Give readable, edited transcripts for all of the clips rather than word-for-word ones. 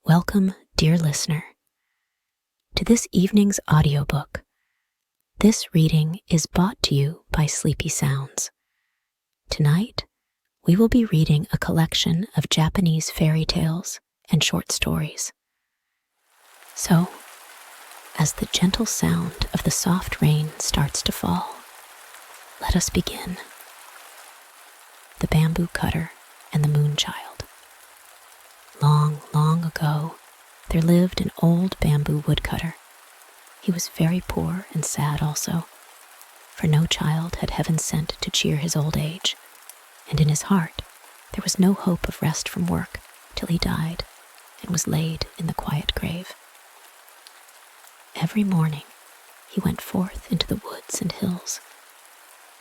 Welcome, dear listener, to this evening's audiobook. This reading is brought to you by Sleepy Sounds. Tonight, we will be reading a collection of Japanese fairy tales and short stories. So, as the gentle sound of the soft rain starts to fall, let us begin. The Bamboo Cutter and the Moon Child. Long, long ago, there lived an old bamboo woodcutter. He was very poor and sad also, for no child had heaven sent to cheer his old age, and in his heart there was no hope of rest from work till he died and was laid in the quiet grave. Every morning he went forth into the woods and hills,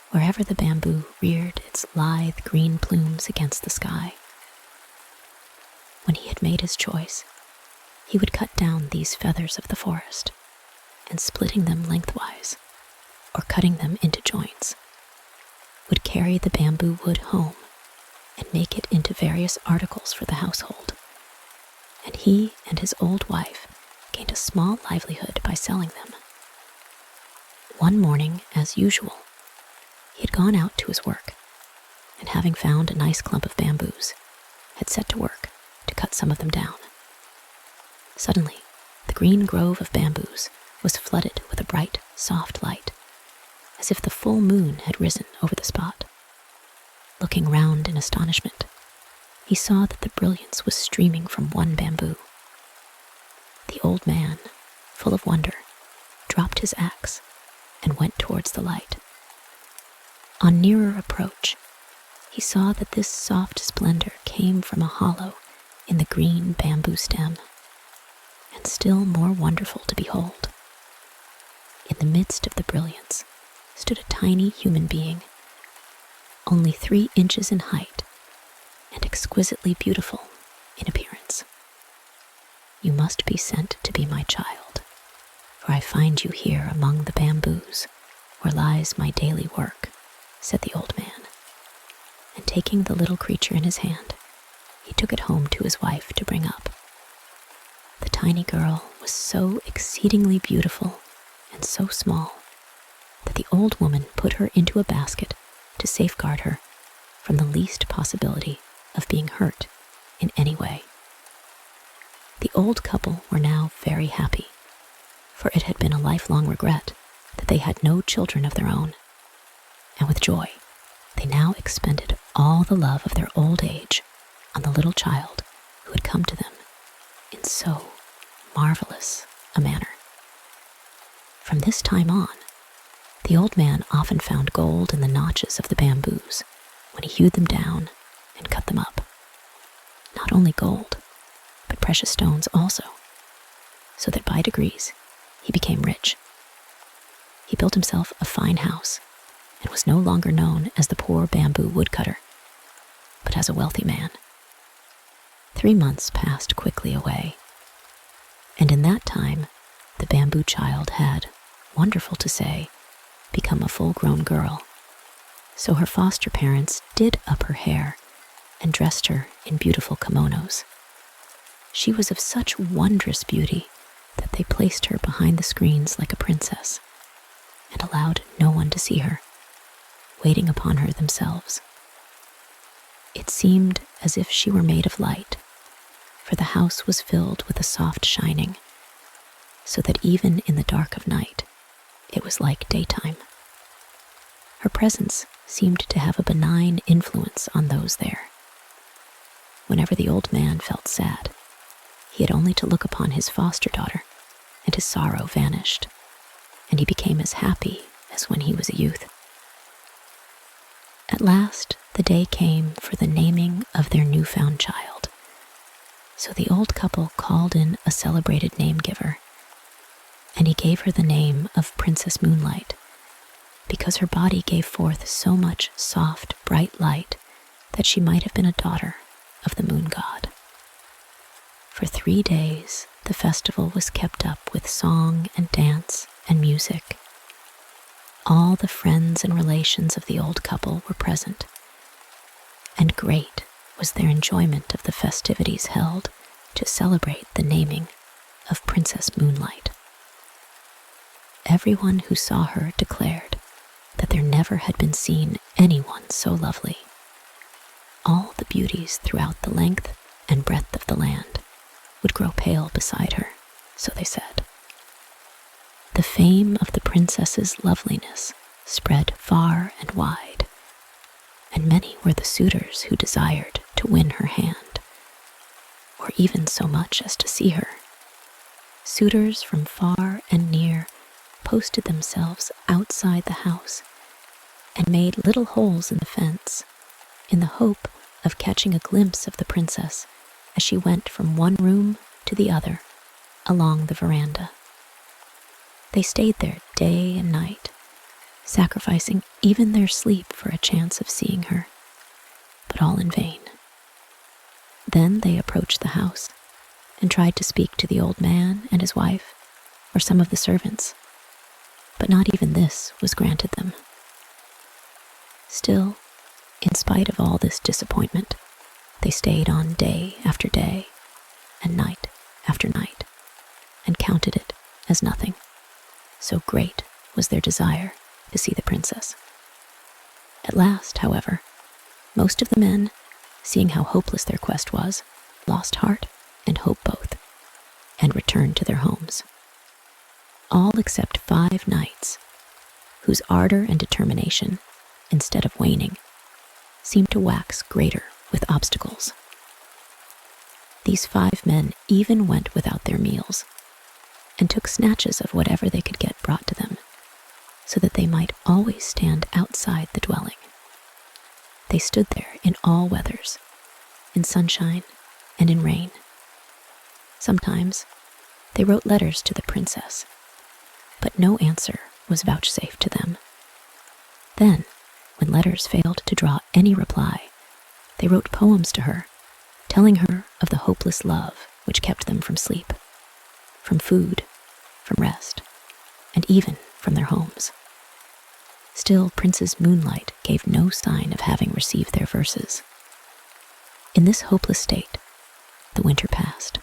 wherever the bamboo reared its lithe green plumes against the sky. When he had made his choice, he would cut down these feathers of the forest, and splitting them lengthwise, or cutting them into joints, would carry the bamboo wood home and make it into various articles for the household, and he and his old wife gained a small livelihood by selling them. One morning, as usual, he had gone out to his work, and having found a nice clump of bamboos, had set to work to cut some of them down. Suddenly, the green grove of bamboos was flooded with a bright, soft light, as if the full moon had risen over the spot. Looking round in astonishment, he saw that the brilliance was streaming from one bamboo. The old man, full of wonder, dropped his axe and went towards the light. On nearer approach, he saw that this soft splendor came from a hollow in the green bamboo stem, and still more wonderful to behold. In the midst of the brilliance stood a tiny human being, only 3 inches in height and exquisitely beautiful in appearance. "You must be sent to be my child, for I find you here among the bamboos, where lies my daily work," said the old man, and taking the little creature in his hand, he took it home to his wife to bring up. The tiny girl was so exceedingly beautiful and so small that the old woman put her into a basket to safeguard her from the least possibility of being hurt in any way. The old couple were now very happy, for it had been a lifelong regret that they had no children of their own, and with joy they now expended all the love of their old age on the little child who had come to them in so marvelous a manner. From this time on, the old man often found gold in the notches of the bamboos when he hewed them down and cut them up. Not only gold, but precious stones also, so that by degrees he became rich. He built himself a fine house and was no longer known as the poor bamboo woodcutter, but as a wealthy man. 3 months passed quickly away, and in that time the bamboo child had, wonderful to say, become a full-grown girl. So her foster parents did up her hair and dressed her in beautiful kimonos. She was of such wondrous beauty that they placed her behind the screens like a princess, and allowed no one to see her, waiting upon her themselves. It seemed as if she were made of light, for the house was filled with a soft shining, so that even in the dark of night, it was like daytime. Her presence seemed to have a benign influence on those there. Whenever the old man felt sad, he had only to look upon his foster daughter, and his sorrow vanished, and he became as happy as when he was a youth. At last, the day came for the naming of their newfound child. So the old couple called in a celebrated name-giver, and he gave her the name of Princess Moonlight, because her body gave forth so much soft, bright light that she might have been a daughter of the moon god. For 3 days, the festival was kept up with song and dance and music. All the friends and relations of the old couple were present, and great was their enjoyment of the festivities held to celebrate the naming of Princess Moonlight. Everyone who saw her declared that there never had been seen anyone so lovely. All the beauties throughout the length and breadth of the land would grow pale beside her, so they said. The fame of the princess's loveliness spread far and wide, and many were the suitors who desired to win her hand, or even so much as to see her. Suitors from far and near posted themselves outside the house and made little holes in the fence in the hope of catching a glimpse of the princess as she went from one room to the other along the veranda. They stayed there day and night, sacrificing even their sleep for a chance of seeing her, but all in vain. Then they approached the house and tried to speak to the old man and his wife, or some of the servants, but not even this was granted them. Still, in spite of all this disappointment, they stayed on day after day and night after night, and counted it as nothing. So great was their desire to see the princess. At last, however, most of the men, seeing how hopeless their quest was, lost heart and hope both, and returned to their homes. All except 5 knights, whose ardor and determination, instead of waning, seemed to wax greater with obstacles. These 5 men even went without their meals, and took snatches of whatever they could get brought to them, so that they might always stand outside the dwelling. They stood there in all weathers, in sunshine and in rain. Sometimes they wrote letters to the princess, but no answer was vouchsafed to them. Then, when letters failed to draw any reply, they wrote poems to her, telling her of the hopeless love which kept them from sleep, from food, from rest, and even from their homes. Still, Princess Moonlight gave no sign of having received their verses. In this hopeless state, the winter passed.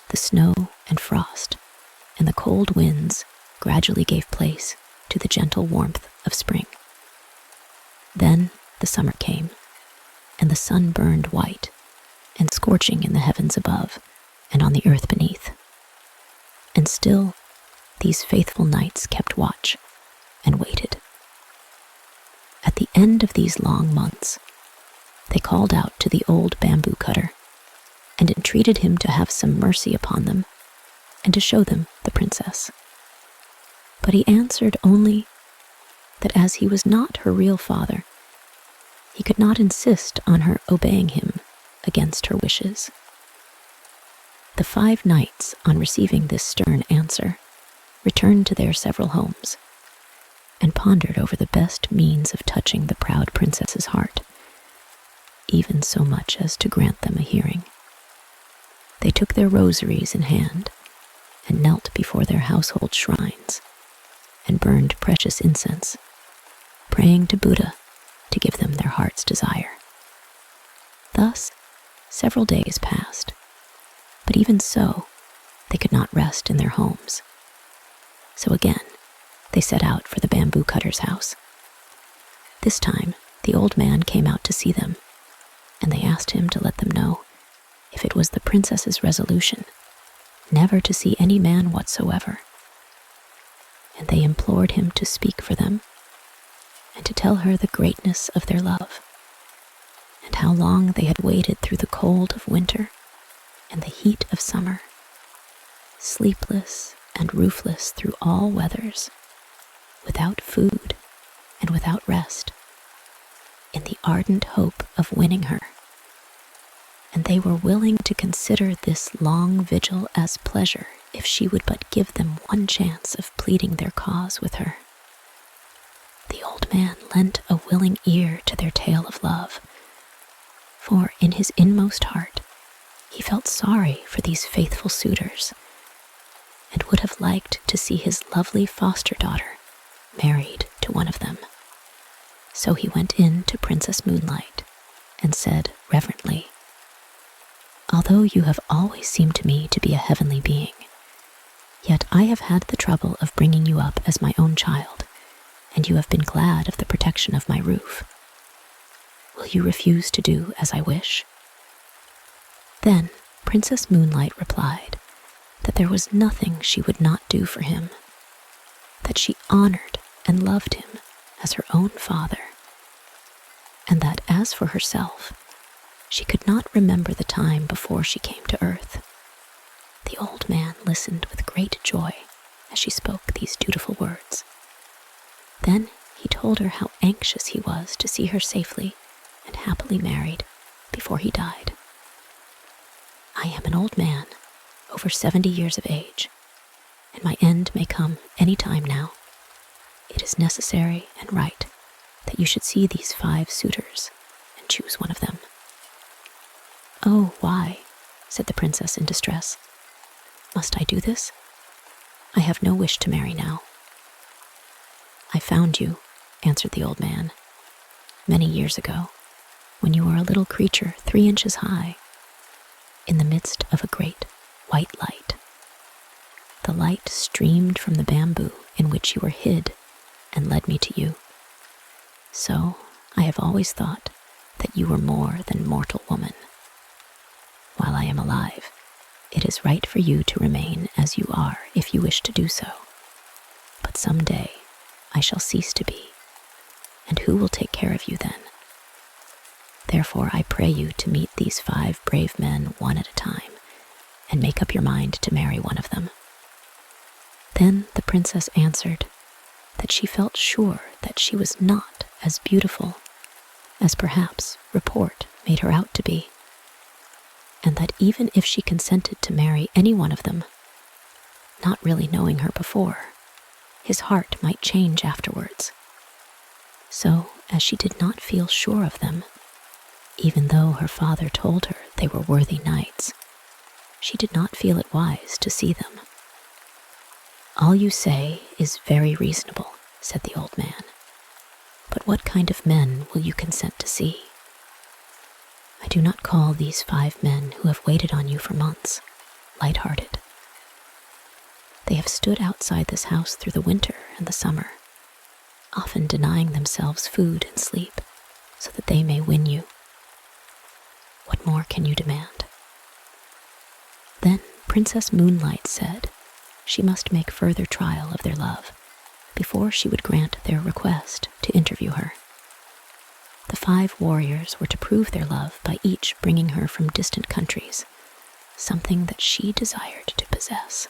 The snow and frost and the cold winds gradually gave place to the gentle warmth of spring. Then the summer came, and the sun burned white and scorching in the heavens above and on the earth beneath. And still, these faithful knights kept watch and waited. At the end of these long months, they called out to the old bamboo cutter and entreated him to have some mercy upon them and to show them the princess. But he answered only that as he was not her real father, he could not insist on her obeying him against her wishes. The 5 knights, on receiving this stern answer, returned to their several homes and pondered over the best means of touching the proud princess's heart, even so much as to grant them a hearing. They took their rosaries in hand and knelt before their household shrines and burned precious incense, praying to Buddha to give them their heart's desire. Thus, several days passed, but even so, they could not rest in their homes. So again, they set out for the bamboo cutter's house. This time, the old man came out to see them, and they asked him to let them know if it was the princess's resolution never to see any man whatsoever. And they implored him to speak for them and to tell her the greatness of their love, and how long they had waited through the cold of winter and the heat of summer, sleepless and roofless through all weathers, without food and without rest, in the ardent hope of winning her. And they were willing to consider this long vigil as pleasure if she would but give them one chance of pleading their cause with her. The old man lent a willing ear to their tale of love, for in his inmost heart he felt sorry for these faithful suitors, and would have liked to see his lovely foster daughter married to one of them. So he went in to Princess Moonlight and said reverently, Although you have always seemed to me to be a heavenly being, yet I have had the trouble of bringing you up as my own child, and you have been glad of the protection of my roof. Will you refuse to do as I wish?" Then Princess Moonlight replied that there was nothing she would not do for him, that she honored and loved him as her own father, and that as for herself, she could not remember the time before she came to earth. The old man listened with great joy as she spoke these dutiful words. Then he told her how anxious he was to see her safely and happily married before he died. "I am an old man, over 70 years of age, and my end may come any time now. It is necessary and right that you should see these 5 suitors and choose one of them." "Oh, why?" said the princess in distress. "Must I do this? I have no wish to marry now." "I found you," answered the old man, "many years ago, when you were a little creature 3 inches high, in the midst of a great white light. The light streamed from the bamboo in which you were hid and led me to you. So I have always thought that you were more than mortal woman. While I am alive, it is right for you to remain as you are if you wish to do so. But some day I shall cease to be, and who will take care of you then? Therefore I pray you to meet these 5 brave men one at a time, and make up your mind to marry one of them." Then the princess answered that she felt sure that she was not as beautiful as perhaps report made her out to be, and that even if she consented to marry any one of them, not really knowing her before, his heart might change afterwards. So, as she did not feel sure of them, even though her father told her they were worthy knights, she did not feel it wise to see them. "All you say is very reasonable," said the old man. "But what kind of men will you consent to see? I do not call these 5 men who have waited on you for months light-hearted. They have stood outside this house through the winter and the summer, often denying themselves food and sleep so that they may win you. What more can you demand?" Then Princess Moonlight said she must make further trial of their love before she would grant their request to interview her. The 5 warriors were to prove their love by each bringing her from distant countries something that she desired to possess.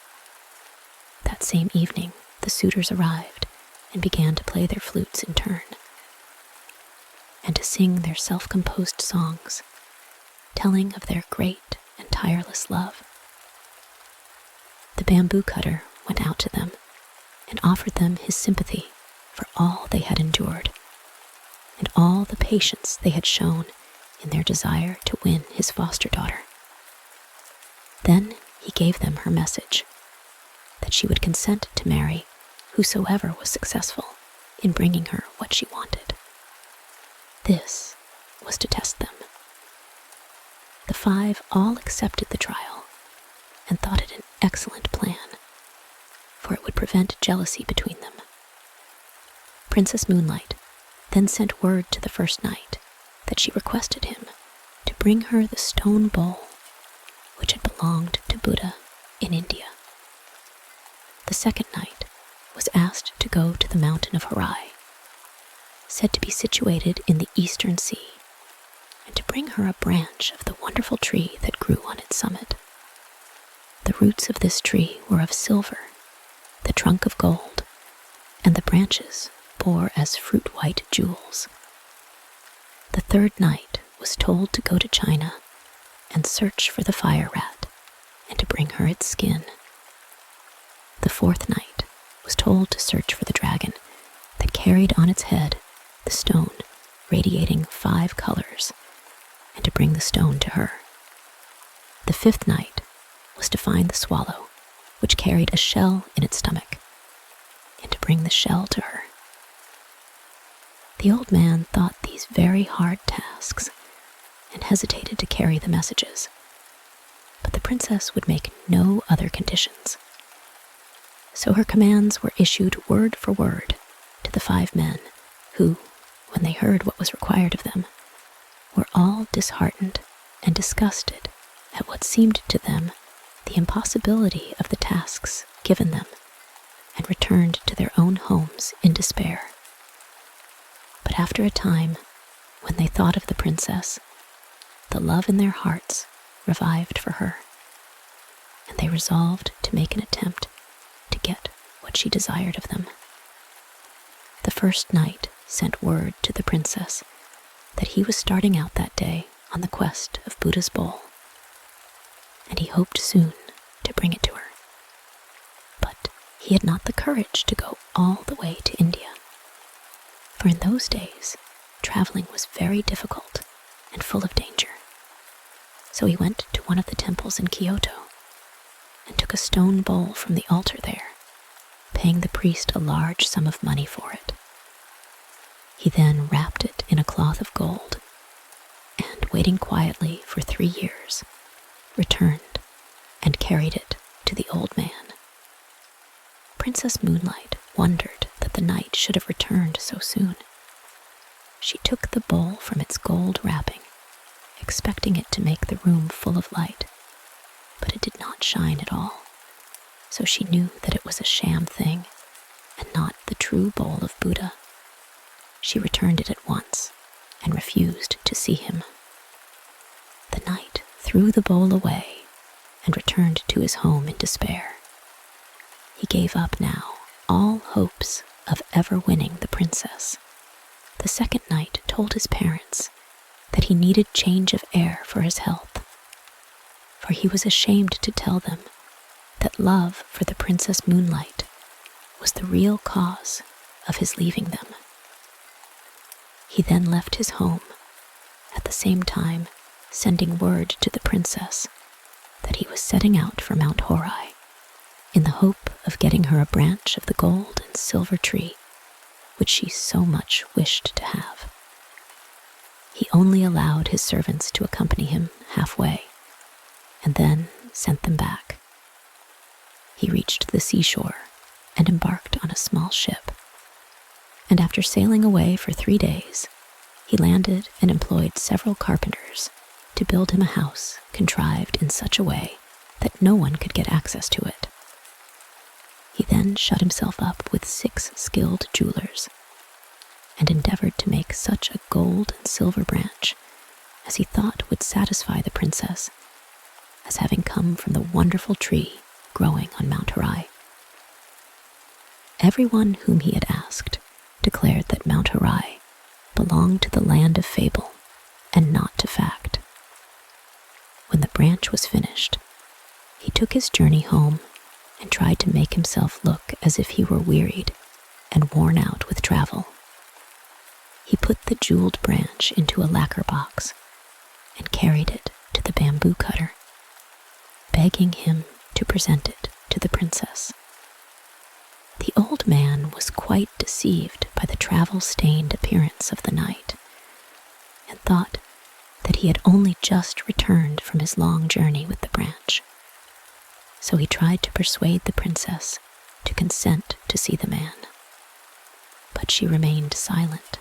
That same evening, the suitors arrived and began to play their flutes in turn, and to sing their self-composed songs, telling of their great and tireless love. The bamboo cutter went out to them and offered them his sympathy for all they had endured, and all the patience they had shown in their desire to win his foster daughter. Then he gave them her message, that she would consent to marry whosoever was successful in bringing her what she wanted. This was to test them. The 5 all accepted the trial and thought it an excellent plan, for it would prevent jealousy between them. Princess Moonlight then sent word to the first knight that she requested him to bring her the stone bowl which had belonged to Buddha in India. The second knight was asked to go to the mountain of Hare, said to be situated in the eastern sea, and to bring her a branch of the wonderful tree that grew on its summit. The roots of this tree were of silver, the trunk of gold, and the branches bore as fruit-white jewels. The third knight was told to go to China and search for the fire rat, and to bring her its skin. The fourth knight was told to search for the dragon that carried on its head the stone radiating 5 colors, and to bring the stone to her. The fifth knight was to find the swallow which carried a shell in its stomach, and to bring the shell to her. The old man thought these very hard tasks and hesitated to carry the messages, but the princess would make no other conditions. So her commands were issued word for word to the 5 men who, when they heard what was required of them, were all disheartened and disgusted at what seemed to them the impossibility of the tasks given them, and returned to their own homes in despair. But after a time, when they thought of the princess, the love in their hearts revived for her, and they resolved to make an attempt to get what she desired of them. The first knight sent word to the princess that he was starting out that day on the quest of Buddha's bowl, and he hoped soon to bring it to her. But he had not the courage to go all the way to India, for in those days traveling was very difficult and full of danger. So he went to one of the temples in Kyoto and took a stone bowl from the altar there, paying the priest a large sum of money for it. He then wrapped it in a cloth of gold, and waiting quietly for 3 years, returned and carried it to the old man. Princess Moonlight wondered that the knight should have returned so soon. She took the bowl from its gold wrapping, expecting it to make the room full of light, but it did not shine at all, so she knew that it was a sham thing and not the true bowl of Buddha. She returned it at once and refused to see him. The knight threw the bowl away and returned to his home in despair. He gave up now all hopes of ever winning the princess. The second knight told his parents that he needed change of air for his health, for he was ashamed to tell them that love for the Princess Moonlight was the real cause of his leaving them. He then left his home, at the same time sending word to the princess that he was setting out for Mount Hare, in the hope of getting her a branch of the gold and silver tree which she so much wished to have. He only allowed his servants to accompany him halfway, and then sent them back. He reached the seashore and embarked on a small ship, and after sailing away for 3 days, he landed and employed several carpenters to build him a house contrived in such a way that no one could get access to it. He then shut himself up with 6 skilled jewelers, and endeavored to make such a gold and silver branch as he thought would satisfy the princess, as having come from the wonderful tree growing on Mount Hare. Everyone whom he had asked declared that Mount Hare belonged to the land of fable and not to fact. When the branch was finished, he took his journey home and tried to make himself look as if he were wearied and worn out with travel. He put the jeweled branch into a lacquer box and carried it to the bamboo cutter, begging him to present it to the princess. The old man was quite deceived by the travel-stained appearance of the knight, and thought that he had only just returned from his long journey with the branch. So he tried to persuade the princess to consent to see the man. But she remained silent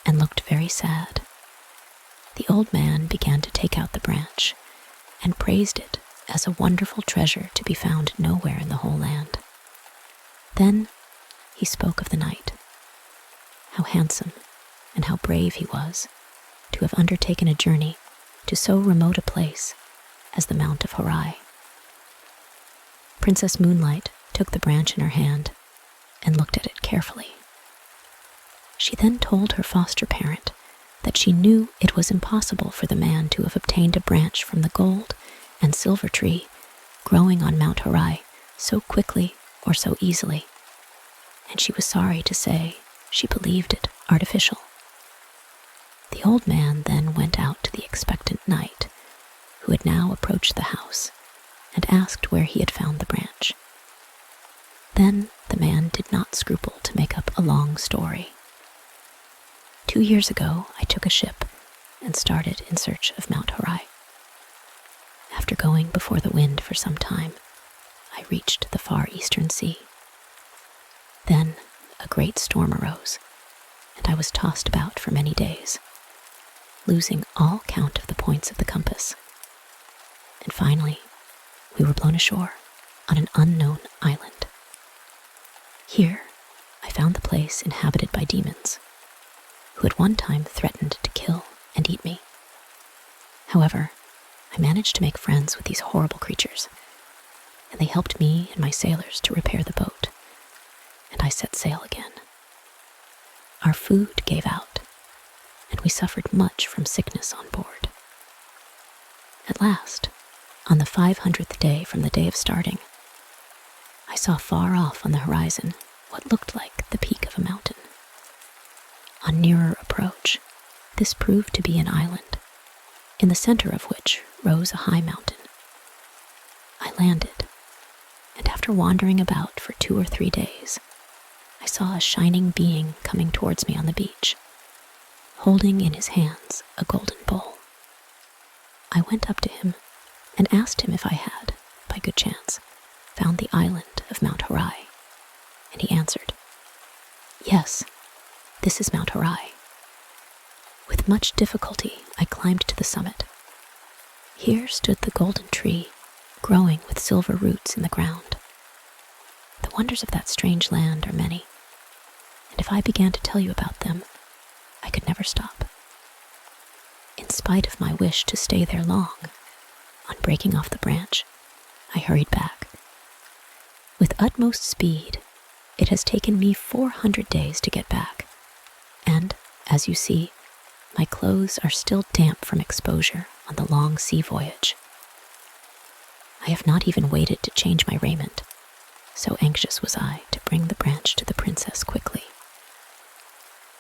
and looked very sad. The old man began to take out the branch and praised it as a wonderful treasure to be found nowhere in the whole land. Then he spoke of the knight, how handsome and how brave he was to have undertaken a journey to so remote a place as the Mount of Hare. Princess Moonlight took the branch in her hand and looked at it carefully. She then told her foster parent that she knew it was impossible for the man to have obtained a branch from the gold and silver tree growing on Mount Hare so quickly or so easily, and she was sorry to say she believed it artificial. The old man then went out to the expectant knight, who had now approached the house, and asked where he had found the branch. Then the man did not scruple to make up a long story. 2 years ago, I took a ship and started in search of Mount Hare. After going before the wind for some time, I reached the far eastern sea. Then a great storm arose, and I was tossed about for many days, losing all count of the points of the compass. And finally, we were blown ashore on an unknown island. Here, I found the place inhabited by demons, who at one time threatened to kill and eat me. However, I managed to make friends with these horrible creatures, and they helped me and my sailors to repair the boat, and I set sail again. Our food gave out, and we suffered much from sickness on board. At last, on the 500th day from the day of starting, I saw far off on the horizon what looked like the peak of a mountain. On nearer approach, this proved to be an island, in the center of which rose a high mountain. I landed, and after wandering about for 2 or 3 days, I saw a shining being coming towards me on the beach, holding in his hands a golden bowl. I went up to him and asked him if I had, by good chance, found the island of Mount Hare, and he answered, "Yes, this is Mount Hare." With much difficulty, I climbed to the summit. Here stood the golden tree, growing with silver roots in the ground. The wonders of that strange land are many, and if I began to tell you about them, I could never stop. In spite of my wish to stay there long, on breaking off the branch, I hurried back. With utmost speed, it has taken me 400 days to get back, and, as you see, my clothes are still damp from exposure on the long sea voyage. I have not even waited to change my raiment, so anxious was I to bring the branch to the princess quickly.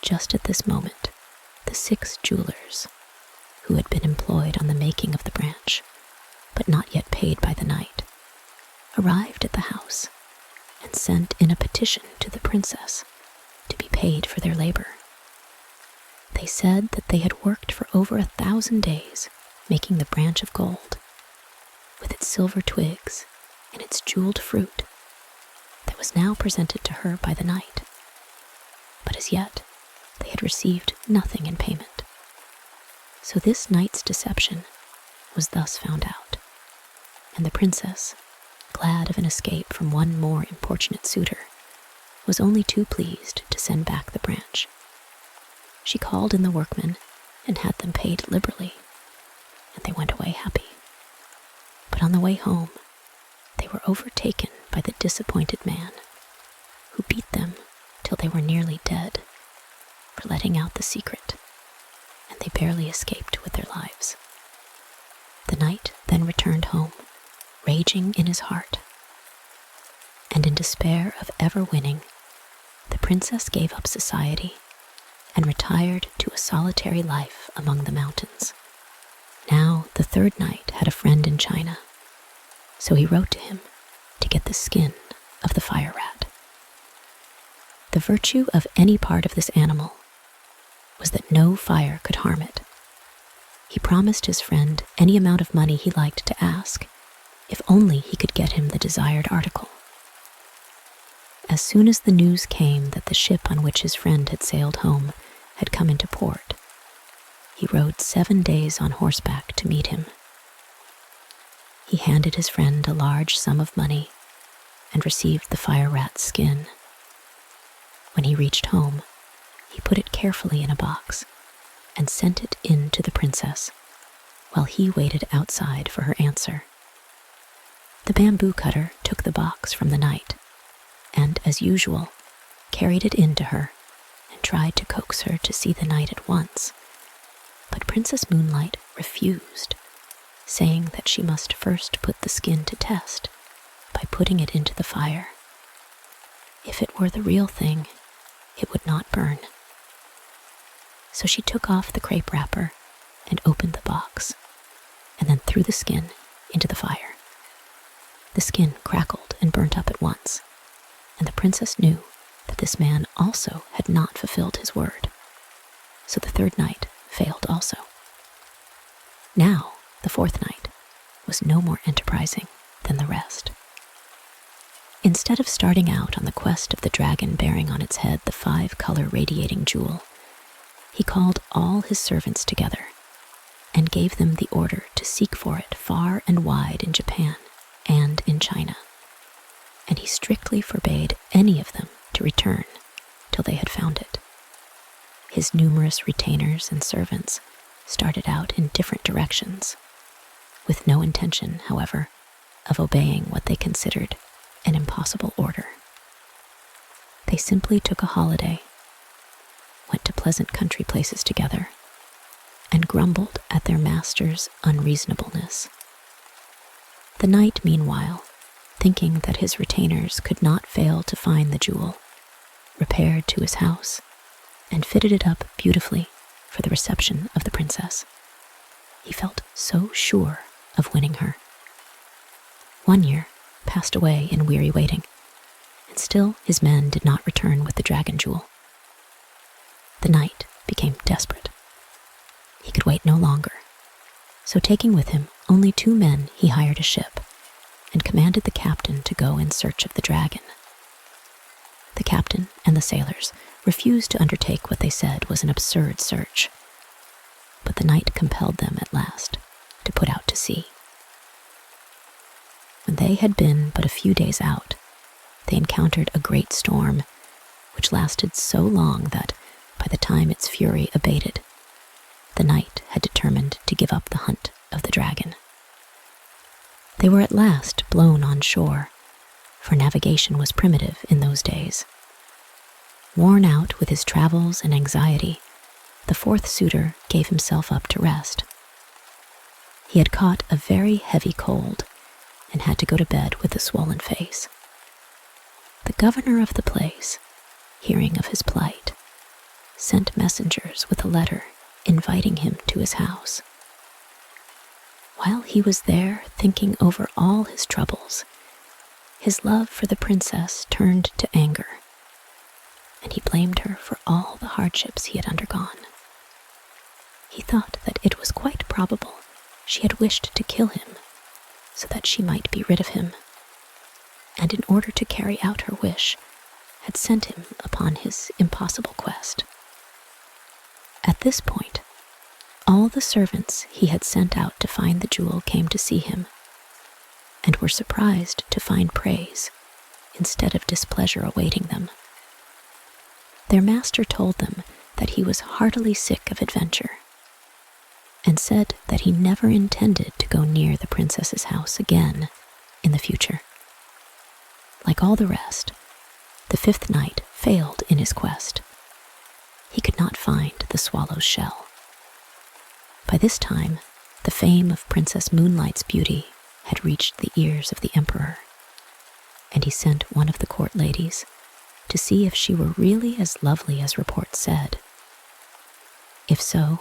Just at this moment, the 6 jewelers, who had been employed on the making of the branch, but not yet paid by the night, arrived at the house and sent in a petition to the princess to be paid for their labor. They said that they had worked for over 1,000 days making the branch of gold, with its silver twigs and its jeweled fruit that was now presented to her by the night. But as yet, they had received nothing in payment. So this night's deception was thus found out, and the princess, glad of an escape from one more importunate suitor, was only too pleased to send back the branch. She called in the workmen and had them paid liberally, and they went away happy. But on the way home, they were overtaken by the disappointed man, who beat them till they were nearly dead for letting out the secret, and they barely escaped with their lives. The knight then returned home, raging in his heart, and in despair of ever winning, the princess gave up society and retired to a solitary life among the mountains. Now the 3rd knight had a friend in China, so he wrote to him to get the skin of the fire rat. The virtue of any part of this animal was that no fire could harm it. He promised his friend any amount of money he liked to ask, if only he could get him the desired article. As soon as the news came that the ship on which his friend had sailed home had come into port, he rode 7 days on horseback to meet him. He handed his friend a large sum of money and received the fire rat's skin. When he reached home, he put it carefully in a box and sent it in to the princess, while he waited outside for her answer. The bamboo cutter took the box from the knight, and, as usual, carried it in to her and tried to coax her to see the knight at once. But Princess Moonlight refused, saying that she must first put the skin to test by putting it into the fire. If it were the real thing, it would not burn. So she took off the crepe wrapper and opened the box, and then threw the skin into the fire. The skin crackled and burnt up at once, and the princess knew that this man also had not fulfilled his word. So the 3rd night failed also. Now, the 4th night, was no more enterprising than the rest. Instead of starting out on the quest of the dragon bearing on its head the 5-color radiating jewel, he called all his servants together and gave them the order to seek for it far and wide in Japan and in China, and he strictly forbade any of them to return till they had found it. His numerous retainers and servants started out in different directions, with no intention, however, of obeying what they considered an impossible order. They simply took a holiday, went to pleasant country places together, and grumbled at their master's unreasonableness. The knight, meanwhile, thinking that his retainers could not fail to find the jewel, repaired to his house and fitted it up beautifully for the reception of the princess. He felt so sure of winning her. 1 year passed away in weary waiting, and still his men did not return with the dragon jewel. The knight became desperate. He could wait no longer, so taking with him only 2 men, he hired a ship and commanded the captain to go in search of the dragon. The captain and the sailors refused to undertake what they said was an absurd search, but the knight compelled them at last to put out to sea. When they had been but a few days out, they encountered a great storm, which lasted so long that, by the time its fury abated, the knight had determined to give up the hunt of the dragon. They were at last blown on shore, for navigation was primitive in those days. Worn out with his travels and anxiety, the 4th suitor gave himself up to rest. He had caught a very heavy cold and had to go to bed with a swollen face. The governor of the place, hearing of his plight, sent messengers with a letter inviting him to his house. While he was there thinking over all his troubles, his love for the princess turned to anger, and he blamed her for all the hardships he had undergone. He thought that it was quite probable she had wished to kill him so that she might be rid of him, and in order to carry out her wish, had sent him upon his impossible quest. At this point, all the servants he had sent out to find the jewel came to see him, and were surprised to find praise instead of displeasure awaiting them. Their master told them that he was heartily sick of adventure, and said that he never intended to go near the princess's house again in the future. Like all the rest, the 5th knight failed in his quest. He could not find the swallow's shell. By this time, the fame of Princess Moonlight's beauty had reached the ears of the emperor, and he sent one of the court ladies to see if she were really as lovely as report said. If so,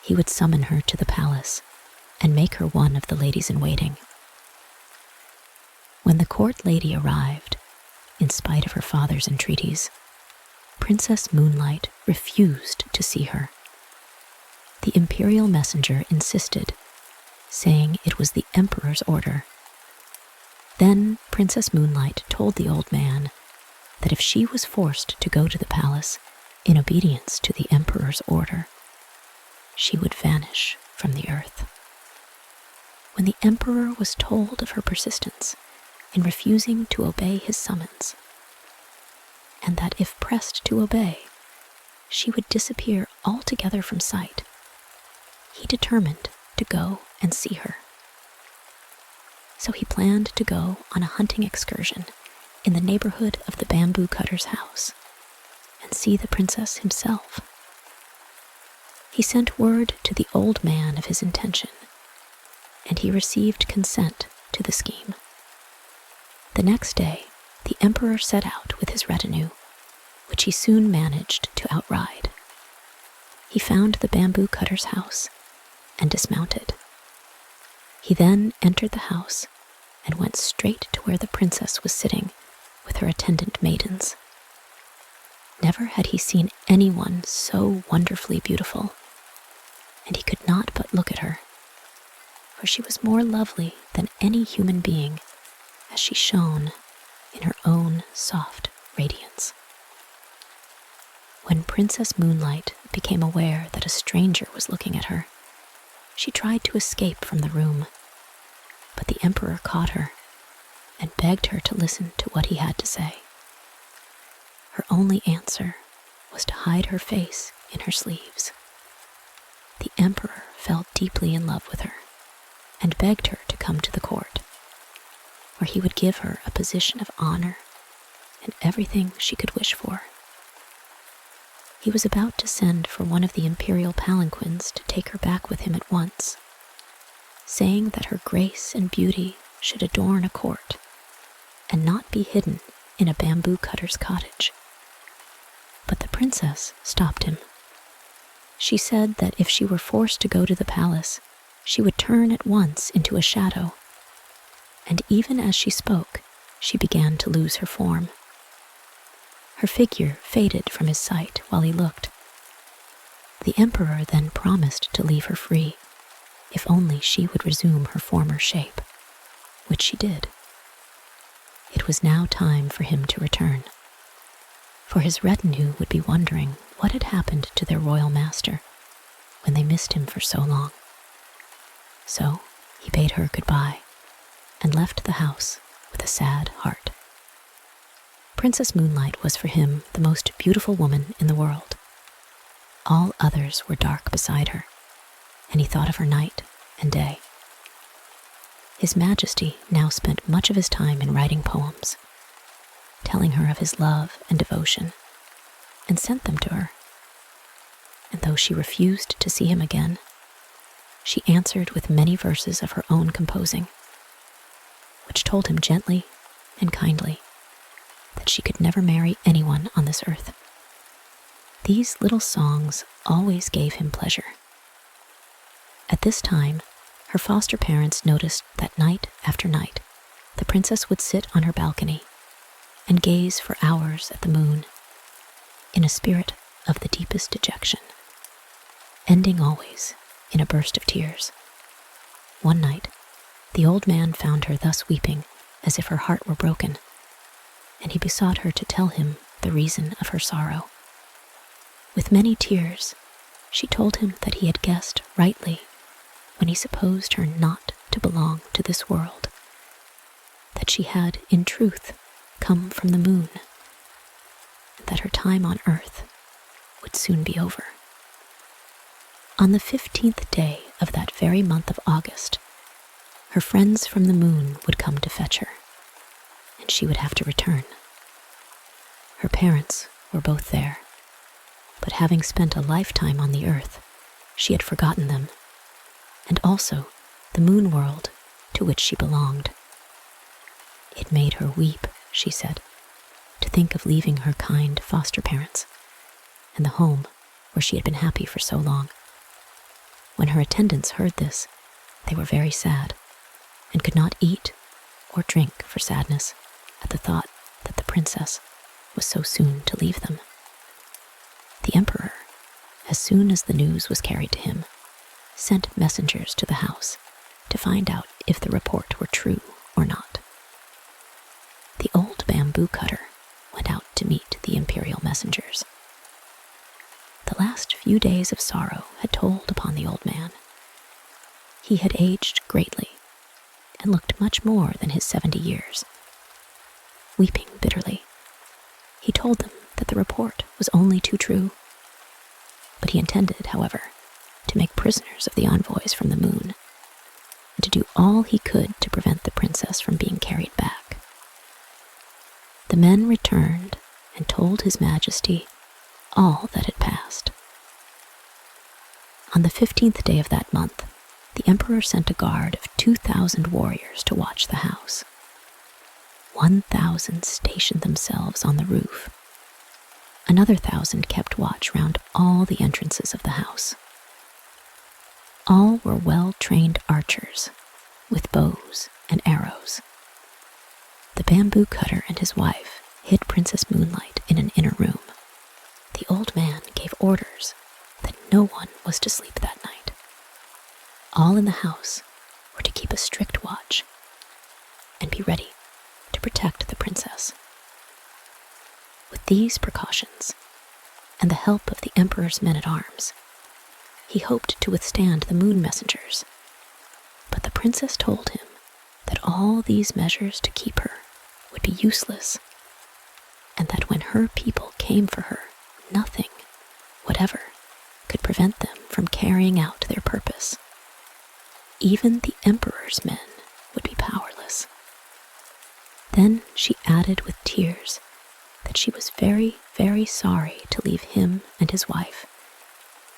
he would summon her to the palace and make her one of the ladies-in-waiting. When the court lady arrived, in spite of her father's entreaties, Princess Moonlight refused to see her. The imperial messenger insisted, saying it was the emperor's order. Then Princess Moonlight told the old man that if she was forced to go to the palace in obedience to the emperor's order, she would vanish from the earth. When the emperor was told of her persistence in refusing to obey his summons, and that if pressed to obey, she would disappear altogether from sight, he determined to go and see her. So he planned to go on a hunting excursion in the neighborhood of the bamboo cutter's house and see the princess himself. He sent word to the old man of his intention, and he received consent to the scheme. The next day, the emperor set out with his retinue, which he soon managed to outride. He found the bamboo cutter's house and dismounted. He then entered the house and went straight to where the princess was sitting with her attendant maidens. Never had he seen anyone so wonderfully beautiful, and he could not but look at her, for she was more lovely than any human being as she shone in her own soft radiance. When Princess Moonlight became aware that a stranger was looking at her, she tried to escape from the room, but the Emperor caught her and begged her to listen to what he had to say. Her only answer was to hide her face in her sleeves. The Emperor fell deeply in love with her and begged her to come to the court, where he would give her a position of honor and everything she could wish for. He was about to send for one of the imperial palanquins to take her back with him at once, saying that her grace and beauty should adorn a court and not be hidden in a bamboo cutter's cottage. But the princess stopped him. She said that if she were forced to go to the palace, she would turn at once into a shadow, and even as she spoke, she began to lose her form. Her figure faded from his sight while he looked. The Emperor then promised to leave her free, if only she would resume her former shape, which she did. It was now time for him to return, for his retinue would be wondering what had happened to their royal master when they missed him for so long. So he bade her goodbye and left the house with a sad heart. Princess Moonlight was for him the most beautiful woman in the world. All others were dark beside her, and he thought of her night and day. His Majesty now spent much of his time in writing poems, telling her of his love and devotion, and sent them to her. And though she refused to see him again, she answered with many verses of her own composing, which told him gently and kindly that she could never marry anyone on this earth. These little songs always gave him pleasure. At this time, her foster parents noticed that night after night, the princess would sit on her balcony and gaze for hours at the moon in a spirit of the deepest dejection, ending always in a burst of tears. One night, the old man found her thus weeping as if her heart were broken, and he besought her to tell him the reason of her sorrow. With many tears, she told him that he had guessed rightly when he supposed her not to belong to this world, that she had, in truth, come from the moon, and that her time on earth would soon be over. On the 15th day of that very month of August, her friends from the moon would come to fetch her, and she would have to return. Her parents were both there, but having spent a lifetime on the earth, she had forgotten them, and also the moon world to which she belonged. It made her weep, she said, to think of leaving her kind foster parents and the home where she had been happy for so long. When her attendants heard this, they were very sad and could not eat or drink for sadness at the thought that the princess was so soon to leave them. The Emperor, as soon as the news was carried to him, sent messengers to the house to find out if the report were true or not. The old bamboo cutter went out to meet the imperial messengers. The last few days of sorrow had told upon the old man. He had aged greatly and looked much more than his 70 years. Weeping bitterly, he told them that the report was only too true, but he intended, however, to make prisoners of the envoys from the moon, and to do all he could to prevent the princess from being carried back. The men returned and told His Majesty all that had passed. On the 15th day of that month, the Emperor sent a guard of 2,000 warriors to watch the house. 1,000 stationed themselves on the roof. Another 1,000 kept watch round all the entrances of the house. All were well-trained archers, with bows and arrows. The bamboo cutter and his wife hid Princess Moonlight in an inner room. The old man gave orders that no one was to sleep that night. All in the house were to keep a strict watch and be ready to protect the princess. With these precautions, and the help of the Emperor's men-at-arms, he hoped to withstand the moon messengers. But the princess told him that all these measures to keep her would be useless, and that when her people came for her, nothing, whatever, could prevent them from carrying out their purpose. Even the Emperor's men would be powerless. Then she added with tears that she was very, very sorry to leave him and his wife,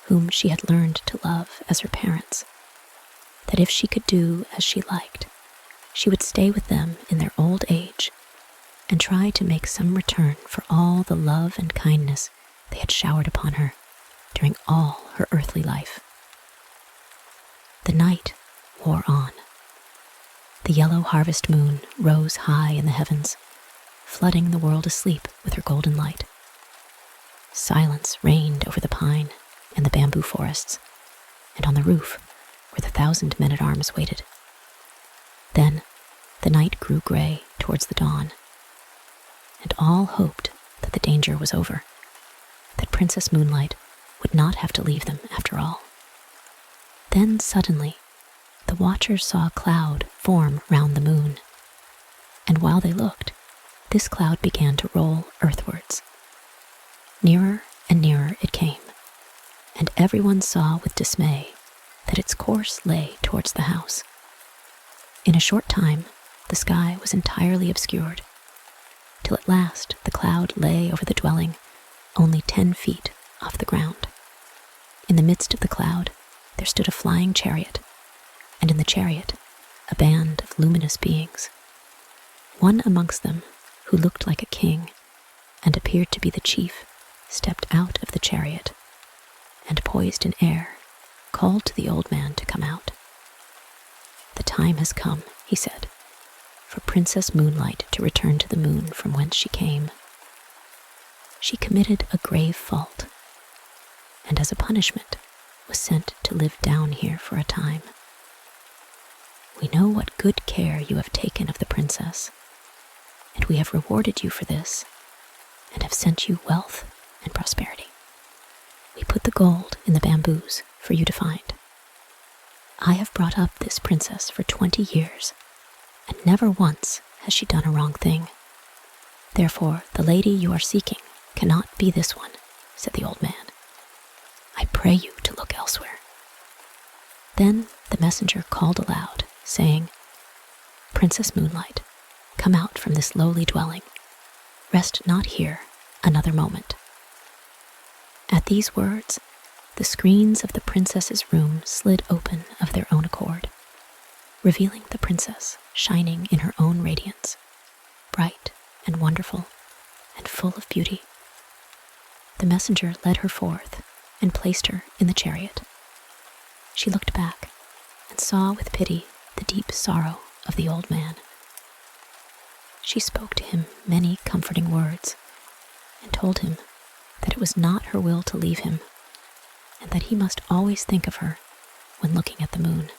whom she had learned to love as her parents, that if she could do as she liked, she would stay with them in their old age and try to make some return for all the love and kindness they had showered upon her during all her earthly life. The night wore on. The yellow harvest moon rose high in the heavens, flooding the world asleep with her golden light. Silence reigned over the pine and the bamboo forests, and on the roof where the 1,000 men-at-arms waited. Then the night grew gray towards the dawn, and all hoped that the danger was over, that Princess Moonlight would not have to leave them after all. Then suddenly, the watchers saw a cloud form round the moon, and while they looked, this cloud began to roll earthwards. Nearer and nearer it came, and everyone saw with dismay that its course lay towards the house. In a short time, the sky was entirely obscured, till at last the cloud lay over the dwelling only 10 feet off the ground. In the midst of the cloud, there stood a flying chariot, and in the chariot, a band of luminous beings. One amongst them, who looked like a king and appeared to be the chief, stepped out of the chariot and, poised in air, called to the old man to come out. "The time has come," he said, "for Princess Moonlight to return to the moon from whence she came. She committed a grave fault, and as a punishment was sent to live down here for a time. We know what good care you have taken of the princess, and we have rewarded you for this, and have sent you wealth and prosperity. We put the gold in the bamboos for you to find. I have brought up this princess for 20 years, and never once has she done a wrong thing. Therefore, the lady you are seeking cannot be this one," said the old man. "I pray you to look elsewhere." Then the messenger called aloud, saying, "Princess Moonlight, come out from this lowly dwelling. Rest not here another moment." At these words, the screens of the princess's room slid open of their own accord, revealing the princess shining in her own radiance, bright and wonderful and full of beauty. The messenger led her forth and placed her in the chariot. She looked back and saw with pity the deep sorrow of the old man. She spoke to him many comforting words and told him that it was not her will to leave him, and that he must always think of her when looking at the moon.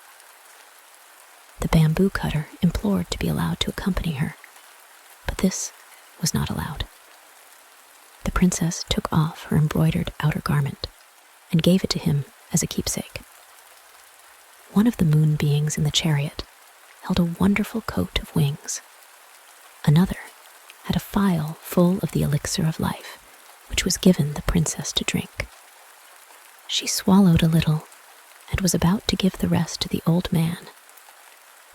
The bamboo cutter implored to be allowed to accompany her, but this was not allowed. The princess took off her embroidered outer garment and gave it to him as a keepsake. One of the moon beings in the chariot held a wonderful coat of wings. Another had a phial full of the elixir of life, which was given the princess to drink. She swallowed a little and was about to give the rest to the old man,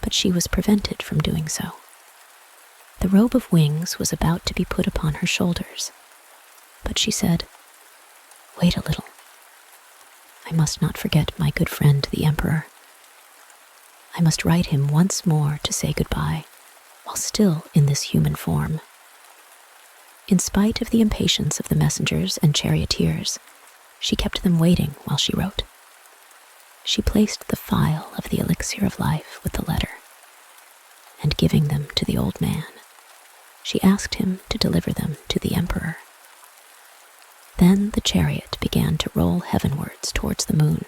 but she was prevented from doing so. The robe of wings was about to be put upon her shoulders, but she said, "Wait a little. I must not forget my good friend the Emperor. I must write him once more to say goodbye, while still in this human form." In spite of the impatience of the messengers and charioteers, she kept them waiting while she wrote. She placed the phial of the elixir of life with the letter, and giving them to the old man, she asked him to deliver them to the Emperor. Then the chariot began to roll heavenwards towards the moon,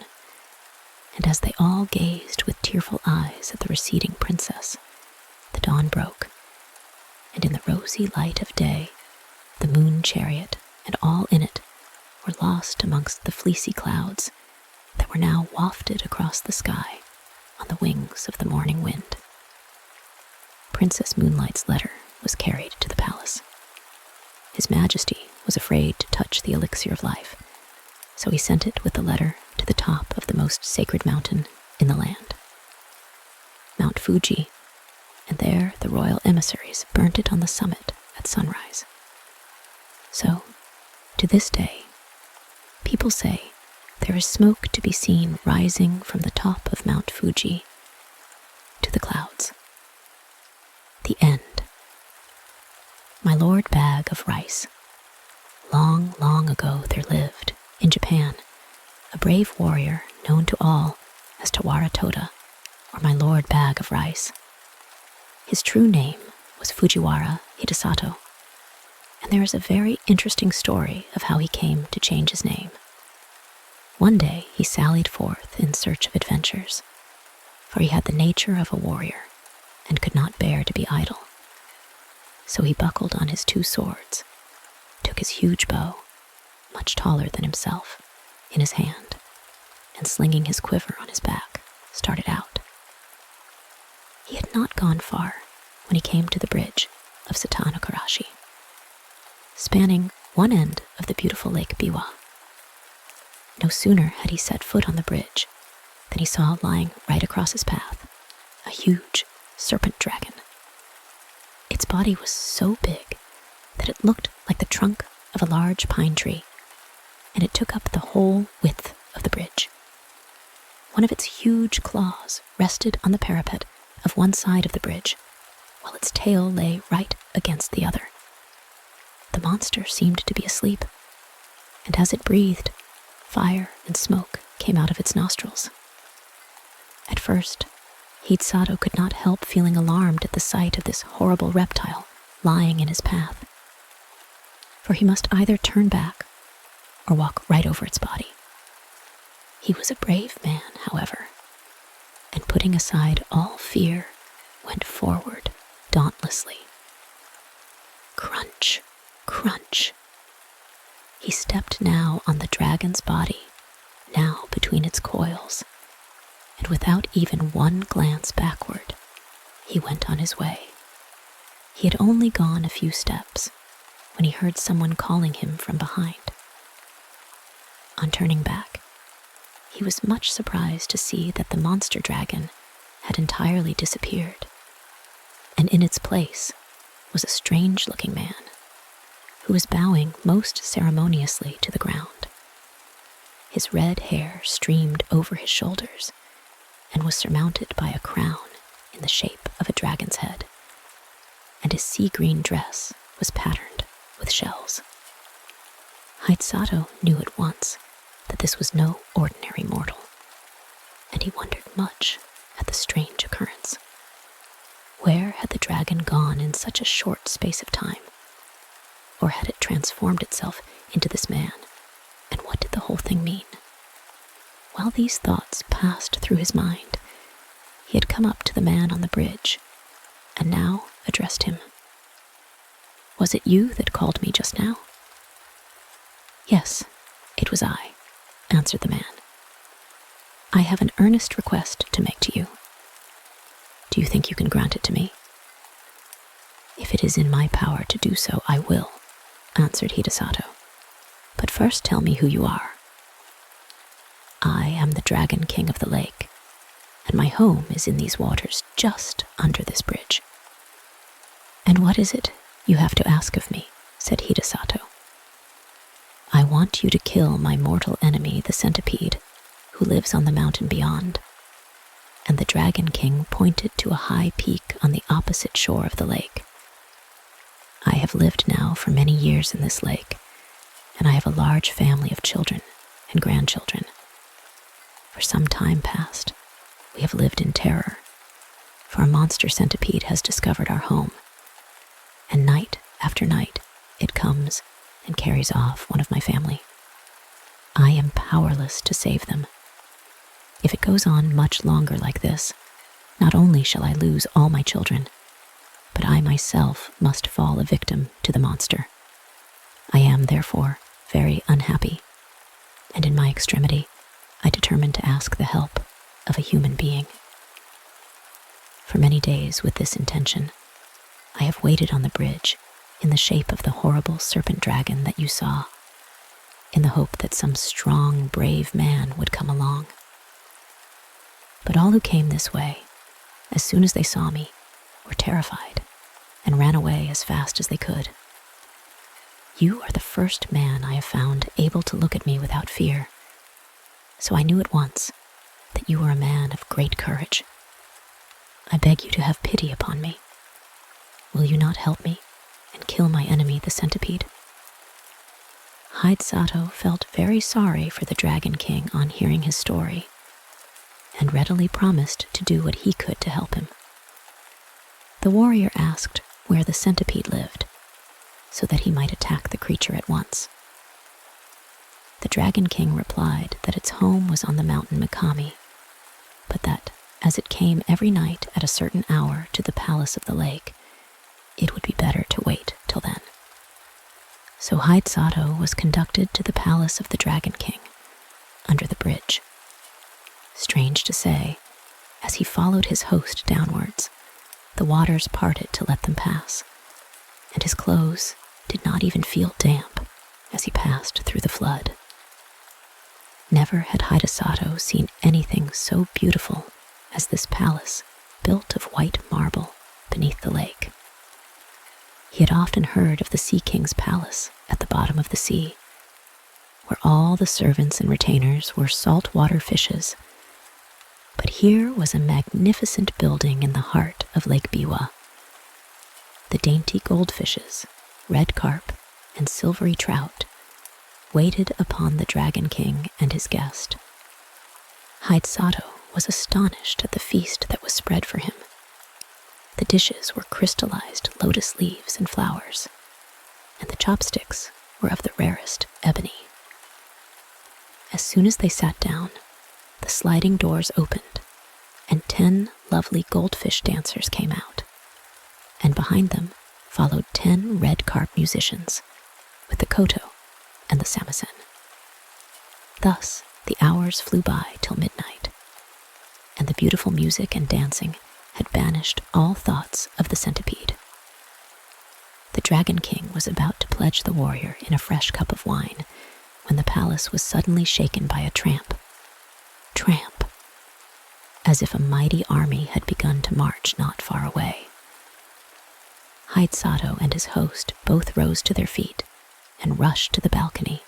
and as they all gazed with tearful eyes at the receding princess, the dawn broke, and in the rosy light of day, the moon chariot and all in it were lost amongst the fleecy clouds that were now wafted across the sky on the wings of the morning wind. Princess Moonlight's letter was carried to the palace. His Majesty was afraid to touch the elixir of life, so he sent it with the letter to the top of the most sacred mountain in the land, Mount Fuji, and there the royal emissaries burnt it on the summit at sunrise. So, to this day, people say there is smoke to be seen rising from the top of Mount Fuji to the clouds. The end. My Lord Bag of Rice. Long, long ago there lived, in Japan, a brave warrior known to all as Tawara Toda, or my Lord Bag of Rice. His true name was Fujiwara Hidesato, and there is a very interesting story of how he came to change his name. One day he sallied forth in search of adventures, for he had the nature of a warrior and could not bear to be idle. So he buckled on his 2 swords, took his huge bow, much taller than himself, in his hand, and slinging his quiver on his back, started out. He had not gone far when he came to the bridge of Satanokarashi, spanning one end of the beautiful Lake Biwa. No sooner had he set foot on the bridge than he saw lying right across his path a huge serpent dragon. Its body was so big that it looked like the trunk of a large pine tree, and it took up the whole width of the bridge. One of its huge claws rested on the parapet of one side of the bridge, while its tail lay right against the other. The monster seemed to be asleep, and as it breathed, fire and smoke came out of its nostrils. At first, Hidesato could not help feeling alarmed at the sight of this horrible reptile lying in his path, for he must either turn back or walk right over its body. He was a brave man, however, and putting aside all fear, went forward dauntlessly. Crunch, crunch. He stepped now on the dragon's body, now between its coils, and without even one glance backward, he went on his way. He had only gone a few steps when he heard someone calling him from behind. On turning back, he was much surprised to see that the monster dragon had entirely disappeared, and in its place was a strange-looking man who was bowing most ceremoniously to the ground. His red hair streamed over his shoulders and was surmounted by a crown in the shape of a dragon's head, and his sea-green dress was patterned with shells. Hidesato knew at once that this was no ordinary mortal, and he wondered much at the strange occurrence. Where had the dragon gone in such a short space of time? Or had it transformed itself into this man, and what did the whole thing mean? While these thoughts passed through his mind, he had come up to the man on the bridge, and now addressed him. "Was it you that called me just now?" "Yes, it was I," answered the man. "I have an earnest request to make to you. Do you think you can grant it to me?" "If it is in my power to do so, I will," answered Hidesato. "But first tell me who you are." "I am the Dragon King of the lake, and my home is in these waters just under this bridge." "And what is it you have to ask of me?" said Hidesato. "I want you to kill my mortal enemy, the centipede, who lives on the mountain beyond." And the Dragon King pointed to a high peak on the opposite shore of the lake. "I have lived now for many years in this lake, and I have a large family of children and grandchildren. For some time past, we have lived in terror, for a monster centipede has discovered our home, and night after night it comes and carries off one of my family. I am powerless to save them. If it goes on much longer like this, not only shall I lose all my children, but I myself must fall a victim to the monster. I am, therefore, very unhappy, and in my extremity, I determined to ask the help of a human being. For many days with this intention, I have waited on the bridge in the shape of the horrible serpent dragon that you saw, in the hope that some strong, brave man would come along. But all who came this way, as soon as they saw me, were terrified and ran away as fast as they could. You are the first man I have found able to look at me without fear, so I knew at once that you were a man of great courage. I beg you to have pity upon me. Will you not help me and kill my enemy, the centipede? Hide felt very sorry for the Dragon King on hearing his story, and readily promised to do what he could to help him. The warrior asked where the centipede lived, so that he might attack the creature at once. The Dragon King replied that its home was on the mountain Mikami, but that, as it came every night at a certain hour to the palace of the lake, it would be better to wait till then. So Hide was conducted to the palace of the Dragon King, under the bridge. Strange to say, as he followed his host downwards, the waters parted to let them pass, and his clothes did not even feel damp as he passed through the flood. Never had Hidesato seen anything so beautiful as this palace built of white marble beneath the lake. He had often heard of the Sea King's palace at the bottom of the sea, where all the servants and retainers were saltwater fishes. But here was a magnificent building in the heart of Lake Biwa. The dainty goldfishes, red carp, and silvery trout waited upon the Dragon King and his guest. Hidesato was astonished at the feast that was spread for him. The dishes were crystallized lotus leaves and flowers, and the chopsticks were of the rarest ebony. As soon as they sat down, the sliding doors opened, and 10 lovely goldfish dancers came out, and behind them followed 10 red carp musicians, with the koto and the samisen. Thus the hours flew by till midnight, and the beautiful music and dancing had banished all thoughts of the centipede. The Dragon King was about to pledge the warrior in a fresh cup of wine when the palace was suddenly shaken by a tramp, as if a mighty army had begun to march not far away. Hidesato and his host both rose to their feet and rushed to the balcony,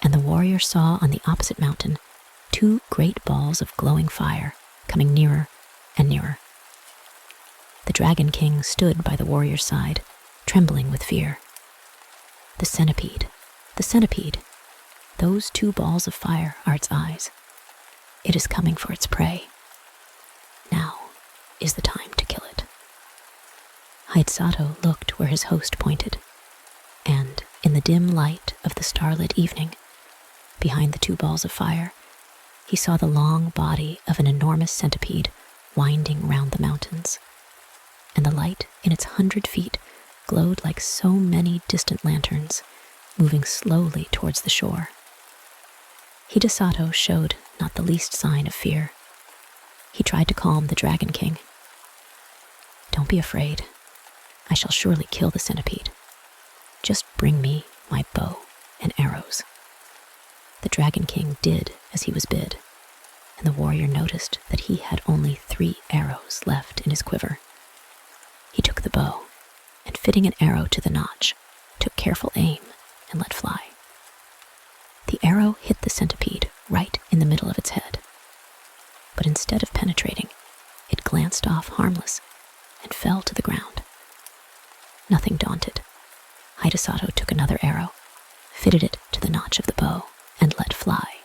and the warrior saw on the opposite mountain 2 great balls of glowing fire coming nearer and nearer. The Dragon King stood by the warrior's side, trembling with fear. The centipede, those 2 balls of fire are its eyes. It is coming for its prey. Now is the time to kill it. Hidesato looked where his host pointed, and in the dim light of the starlit evening, behind the 2 balls of fire, he saw the long body of an enormous centipede winding round the mountains, and the light in its 100 feet glowed like so many distant lanterns, moving slowly towards the shore. Hidesato showed not the least sign of fear. He tried to calm the Dragon King. "Don't be afraid. I shall surely kill the centipede. Just bring me my bow and arrows." The Dragon King did as he was bid, and the warrior noticed that he had only 3 arrows left in his quiver. He took the bow, and fitting an arrow to the notch, took careful aim and let fly. The arrow hit the centipede right in the middle of its head, but instead of penetrating, it glanced off harmless and fell to the ground. Nothing daunted, Hidesato took another arrow, fitted it to the notch of the bow, and let fly.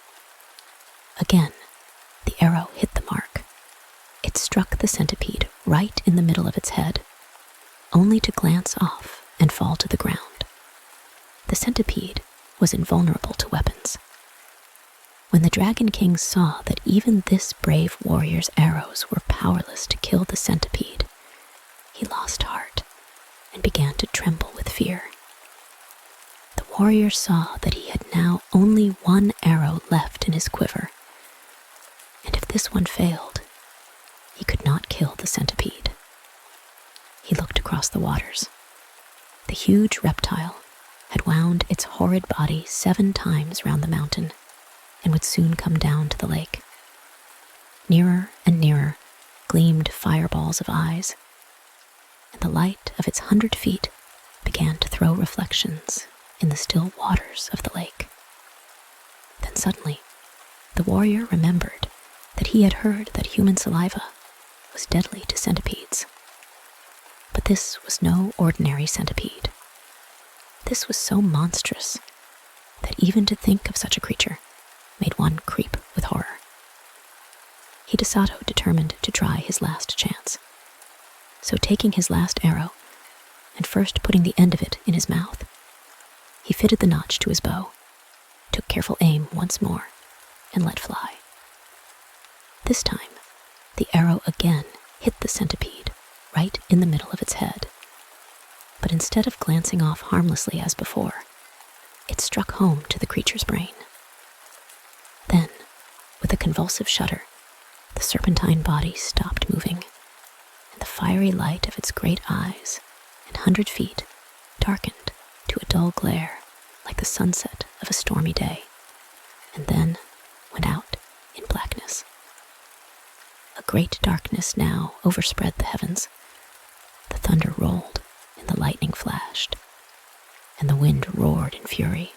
Again, the arrow hit the mark. It struck the centipede right in the middle of its head, only to glance off and fall to the ground. The centipede was invulnerable to weapons. When the Dragon King saw that even this brave warrior's arrows were powerless to kill the centipede, he lost heart and began to tremble with fear. The warrior saw that he had now only one arrow left in his quiver, and if this one failed, he could not kill the centipede. He looked across the waters. The huge reptile had wound its horrid body 7 times round the mountain and would soon come down to the lake. Nearer and nearer gleamed fireballs of eyes, and the light of its 100 feet began to throw reflections in the still waters of the lake. Then suddenly, the warrior remembered that he had heard that human saliva was deadly to centipedes. But this was no ordinary centipede. This was so monstrous that even to think of such a creature made one creep with horror. Hidesato determined to try his last chance. So taking his last arrow, and first putting the end of it in his mouth, he fitted the notch to his bow, took careful aim once more, and let fly. This time, the arrow again hit the centipede right in the middle of its head. But instead of glancing off harmlessly as before, it struck home to the creature's brain. Then, with a convulsive shudder, the serpentine body stopped moving, and the fiery light of its great eyes and 100 feet darkened to a dull glare like the sunset of a stormy day, and then went out in blackness. A great darkness now overspread the heavens. The thunder rolled and the lightning flashed, and the wind roared in fury,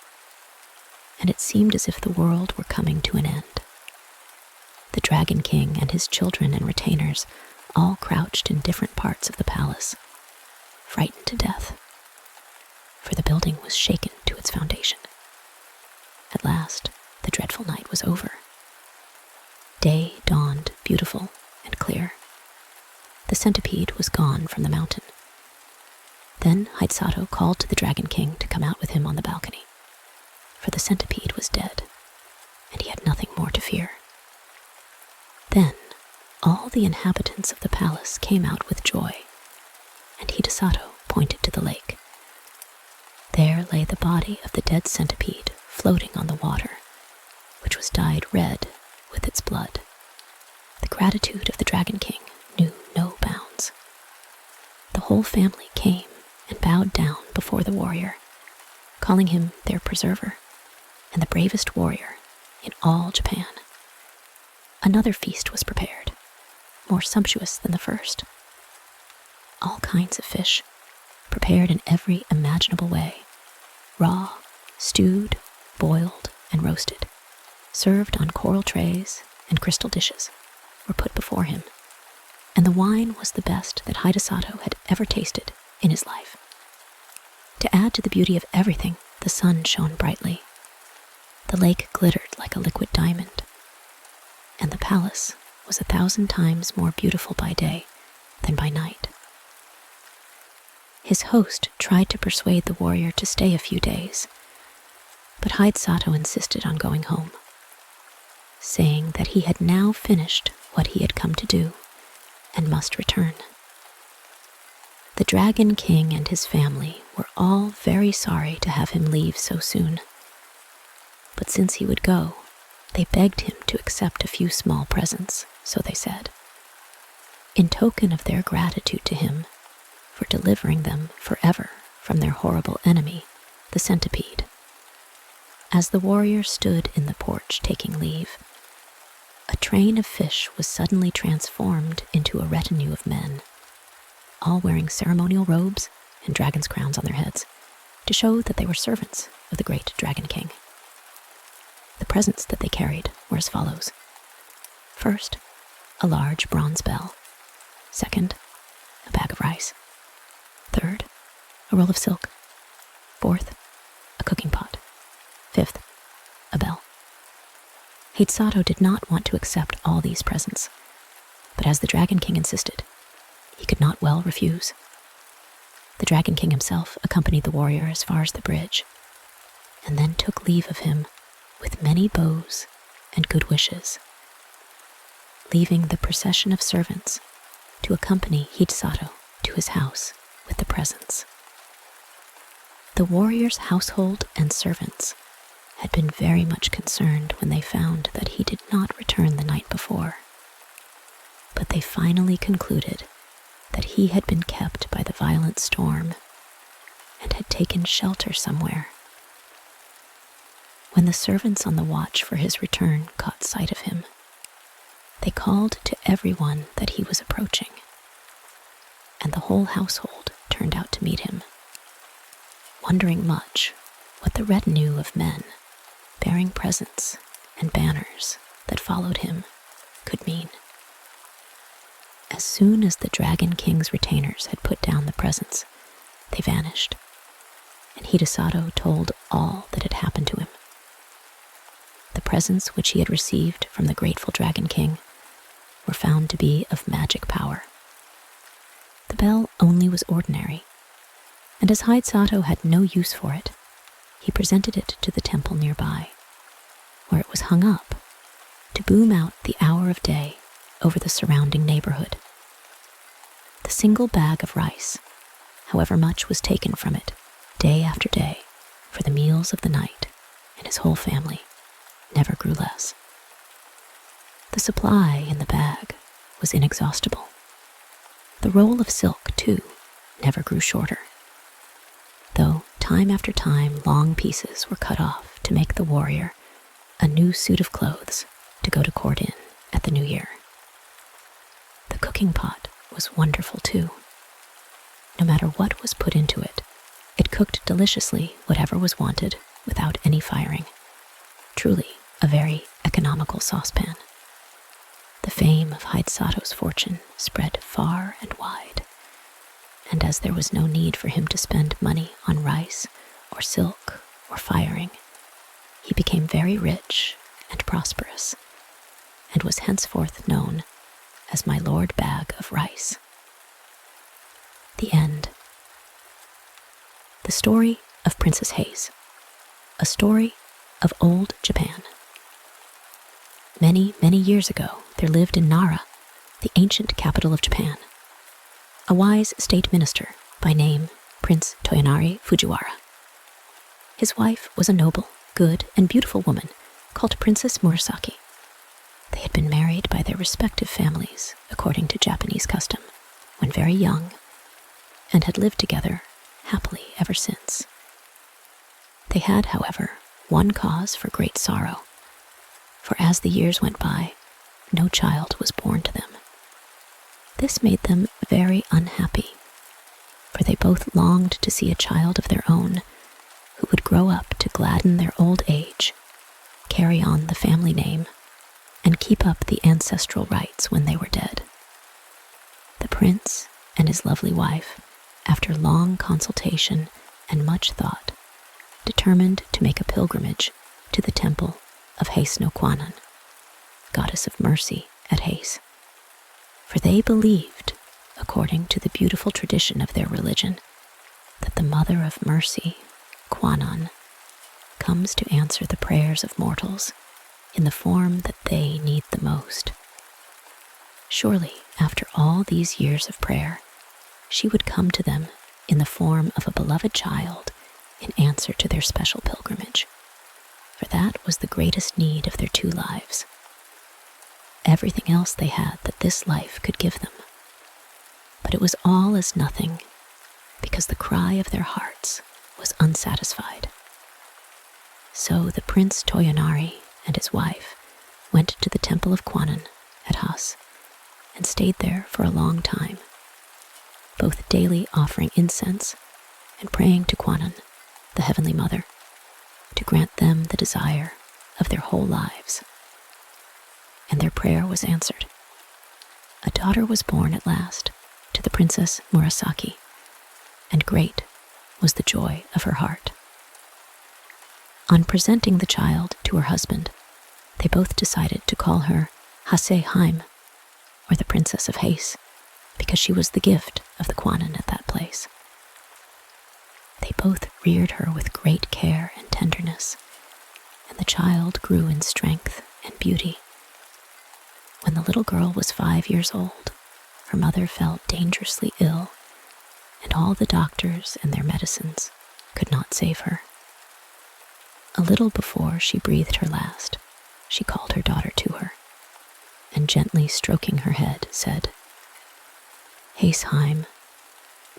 and it seemed as if the world were coming to an end. The Dragon King and his children and retainers all crouched in different parts of the palace, frightened to death, for the building was shaken to its foundation. At last, the dreadful night was over. Day dawned beautiful and clear. The centipede was gone from the mountain. Then Hidesato called to the Dragon King to come out with him on the balcony, for the centipede was dead, and he had nothing more to fear. Then all the inhabitants of the palace came out with joy, and Hidesato pointed to the lake. There lay the body of the dead centipede floating on the water, which was dyed red with its blood. The gratitude of the Dragon King knew no bounds. The whole family came and bowed down before the warrior, calling him their preserver and the bravest warrior in all Japan. Another feast was prepared, more sumptuous than the first. All kinds of fish, prepared in every imaginable way, raw, stewed, boiled, and roasted, served on coral trays and crystal dishes, were put before him, and the wine was the best that Hidesato had ever tasted in his life. To add to the beauty of everything, the sun shone brightly. The lake glittered like a liquid diamond, and the palace was 1,000 times more beautiful by day than by night. His host tried to persuade the warrior to stay a few days, but Hidesato insisted on going home, saying that he had now finished what he had come to do and must return. The Dragon King and his family were all very sorry to have him leave so soon, but since he would go, they begged him to accept a few small presents, so they said, in token of their gratitude to him for delivering them forever from their horrible enemy, the centipede. As the warrior stood in the porch taking leave, a train of fish was suddenly transformed into a retinue of men, all wearing ceremonial robes and dragon's crowns on their heads, to show that they were servants of the great Dragon King. The presents that they carried were as follows. First, a large bronze bell. Second, a bag of rice. Third, a roll of silk. Fourth, a cooking pot. Fifth, a bell. Hidesato did not want to accept all these presents, but as the Dragon King insisted, he could not well refuse. The Dragon King himself accompanied the warrior as far as the bridge, and then took leave of him with many bows and good wishes, leaving the procession of servants to accompany Hidesato to his house with the presents. The warrior's household and servants had been very much concerned when they found that he did not return the night before, but they finally concluded that he had been kept by the violent storm and had taken shelter somewhere. When the servants on the watch for his return caught sight of him, they called to everyone that he was approaching, and the whole household turned out to meet him, wondering much what the retinue of men bearing presents and banners that followed him could mean. As soon as the Dragon King's retainers had put down the presents, they vanished, and Hidesato told all that had happened to him. The presents which he had received from the grateful Dragon King were found to be of magic power. The bell only was ordinary, and as Hidesato had no use for it, he presented it to the temple nearby, where it was hung up to boom out the hour of day over the surrounding neighborhood. The single bag of rice, however much was taken from it day after day for the meals of the night, and his whole family, never grew less. The supply in the bag was inexhaustible. The roll of silk, too, never grew shorter, though time after time long pieces were cut off to make the warrior a new suit of clothes to go to court in at the new year. The cooking pot was wonderful, too. No matter what was put into it, it cooked deliciously whatever was wanted without any firing. Truly a very economical saucepan. The fame of Hidesato's fortune spread far and wide, and as there was no need for him to spend money on rice or silk or firing, he became very rich and prosperous, and was henceforth known as my Lord Bag of Rice. The end. The story of Princess Hase, a story of old Japan. Many, many years ago, there lived in Nara, the ancient capital of Japan, a wise state minister by name Prince Toyonari Fujiwara. His wife was a noble, good, and beautiful woman called Princess Murasaki. They had been married by their respective families, according to Japanese custom, when very young, and had lived together happily ever since. They had, however, one cause for great sorrow, for as the years went by, no child was born to them. This made them very unhappy, for they both longed to see a child of their own who would grow up to gladden their old age, carry on the family name, and keep up the ancestral rights when they were dead. The prince and his lovely wife, after long consultation and much thought, determined to make a pilgrimage to the temple of Hase no Kwanan, goddess of mercy at Hase, for they believed, according to the beautiful tradition of their religion, that the Mother of Mercy, Kwanan, comes to answer the prayers of mortals in the form that they need the most. Surely, after all these years of prayer, she would come to them in the form of a beloved child in answer to their special pilgrimage, for that was the greatest need of their two lives. Everything else they had that this life could give them, but it was all as nothing, because the cry of their hearts was unsatisfied. So the Prince Toyonari and his wife went to the temple of Kwanan at Hase and stayed there for a long time, both daily offering incense and praying to Kwanan, the Heavenly Mother, to grant them the desire of their whole lives. And their prayer was answered. A daughter was born at last to the Princess Murasaki, and great was the joy of her heart. On presenting the child to her husband, they both decided to call her Hase Haim, or the Princess of Hase, because she was the gift of the Kwanan at that place. They both reared her with great care and tenderness, and the child grew in strength and beauty. When the little girl was 5 years old, her mother fell dangerously ill, and all the doctors and their medicines could not save her. A little before she breathed her last, she called her daughter to her, and gently stroking her head, said, "Hase,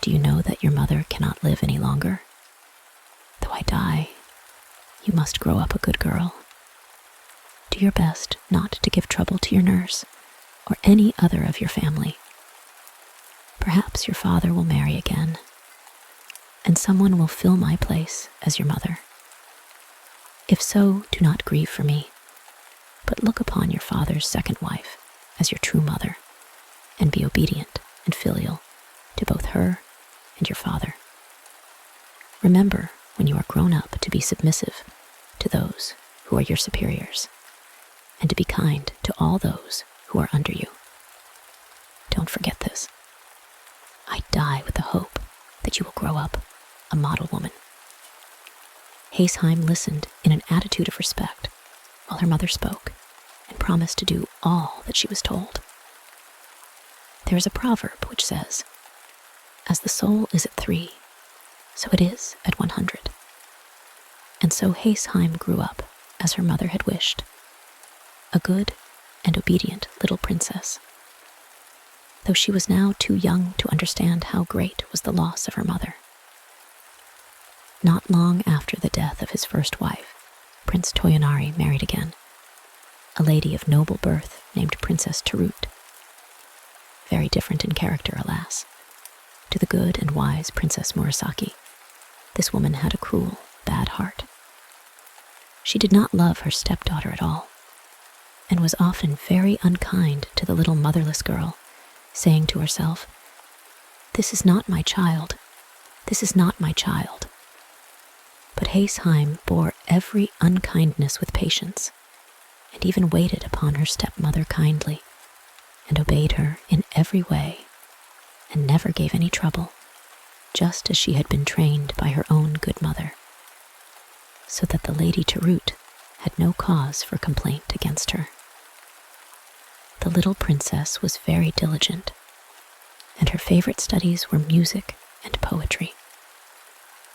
do you know that your mother cannot live any longer? Though I die, you must grow up a good girl. Do your best not to give trouble to your nurse or any other of your family. Perhaps your father will marry again, and someone will fill my place as your mother. If so, do not grieve for me, but look upon your father's second wife as your true mother, and be obedient and filial to both her and your father. Remember, when you are grown up, to be submissive to those who are your superiors, and to be kind to all those who are under you. Don't forget this. I die with the hope that you will grow up a model woman." Hase listened in an attitude of respect while her mother spoke, and promised to do all that she was told. There is a proverb which says, "As the soul is at 3, so it is at 100. And so Hase grew up as her mother had wished, a good and obedient little princess. Though she was now too young to understand how great was the loss of her mother. Not long after the death of his first wife, Prince Toyonari married again, a lady of noble birth named Princess Tarut. Very different in character, alas, to the good and wise Princess Murasaki. This woman had a cruel, bad heart. She did not love her stepdaughter at all, and was often very unkind to the little motherless girl, saying to herself, "This is not my child. This is not my child." But Hase bore every unkindness with patience, and even waited upon her stepmother kindly, and obeyed her in every way, and never gave any trouble, just as she had been trained by her own good mother, so that the Lady Tarut had no cause for complaint against her. The little princess was very diligent, and her favorite studies were music and poetry.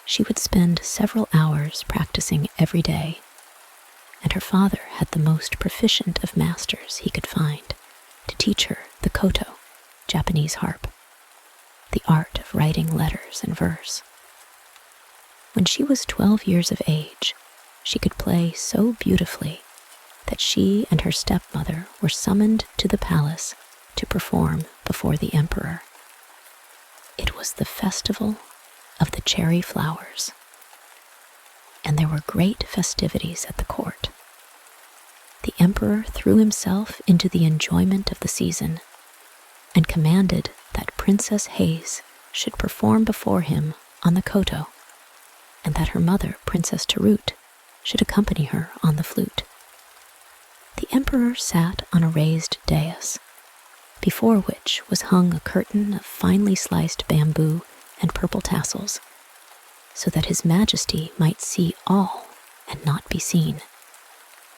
She would spend several hours practicing every day, and her father had the most proficient of masters he could find to teach her the koto, Japanese harp, the art of writing letters and verse. When she was 12 years of age, she could play so beautifully that she and her stepmother were summoned to the palace to perform before the emperor. It was the festival of the cherry flowers, and there were great festivities at the court. The emperor threw himself into the enjoyment of the season and commanded that Princess Hase should perform before him on the koto, and that her mother, Princess Tarut, should accompany her on the flute. The emperor sat on a raised dais, before which was hung a curtain of finely sliced bamboo and purple tassels, so that his majesty might see all and not be seen,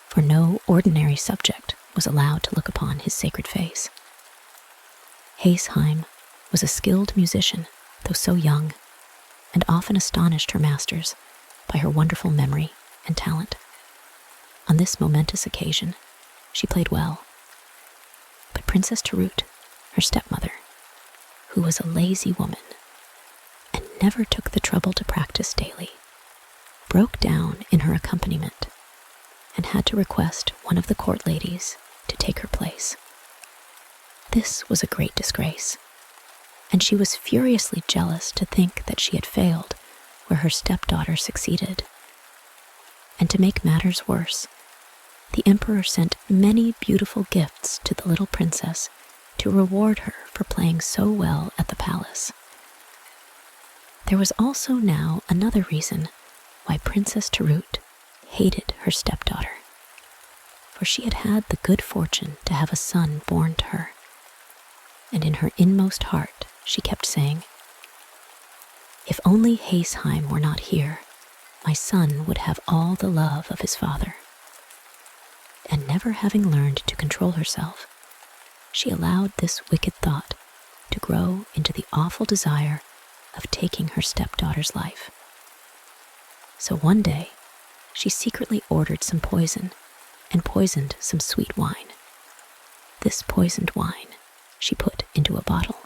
for no ordinary subject was allowed to look upon his sacred face. Hase was a skilled musician, though so young, and often astonished her masters by her wonderful memory and talent. On this momentous occasion, she played well. But Princess Tarut, her stepmother, who was a lazy woman and never took the trouble to practice daily, broke down in her accompaniment and had to request one of the court ladies to take her place. This was a great disgrace, and she was furiously jealous to think that she had failed where her stepdaughter succeeded. And to make matters worse, the emperor sent many beautiful gifts to the little princess to reward her for playing so well at the palace. There was also now another reason why Princess Tarut hated her stepdaughter, for she had had the good fortune to have a son born to her, and in her inmost heart she kept saying, "If only Hase were not here, my son would have all the love of his father." and never having learned to control herself, she allowed this wicked thought to grow into the awful desire of taking her stepdaughter's life. So one day, she secretly ordered some poison and poisoned some sweet wine. This poisoned wine she put into a bottle.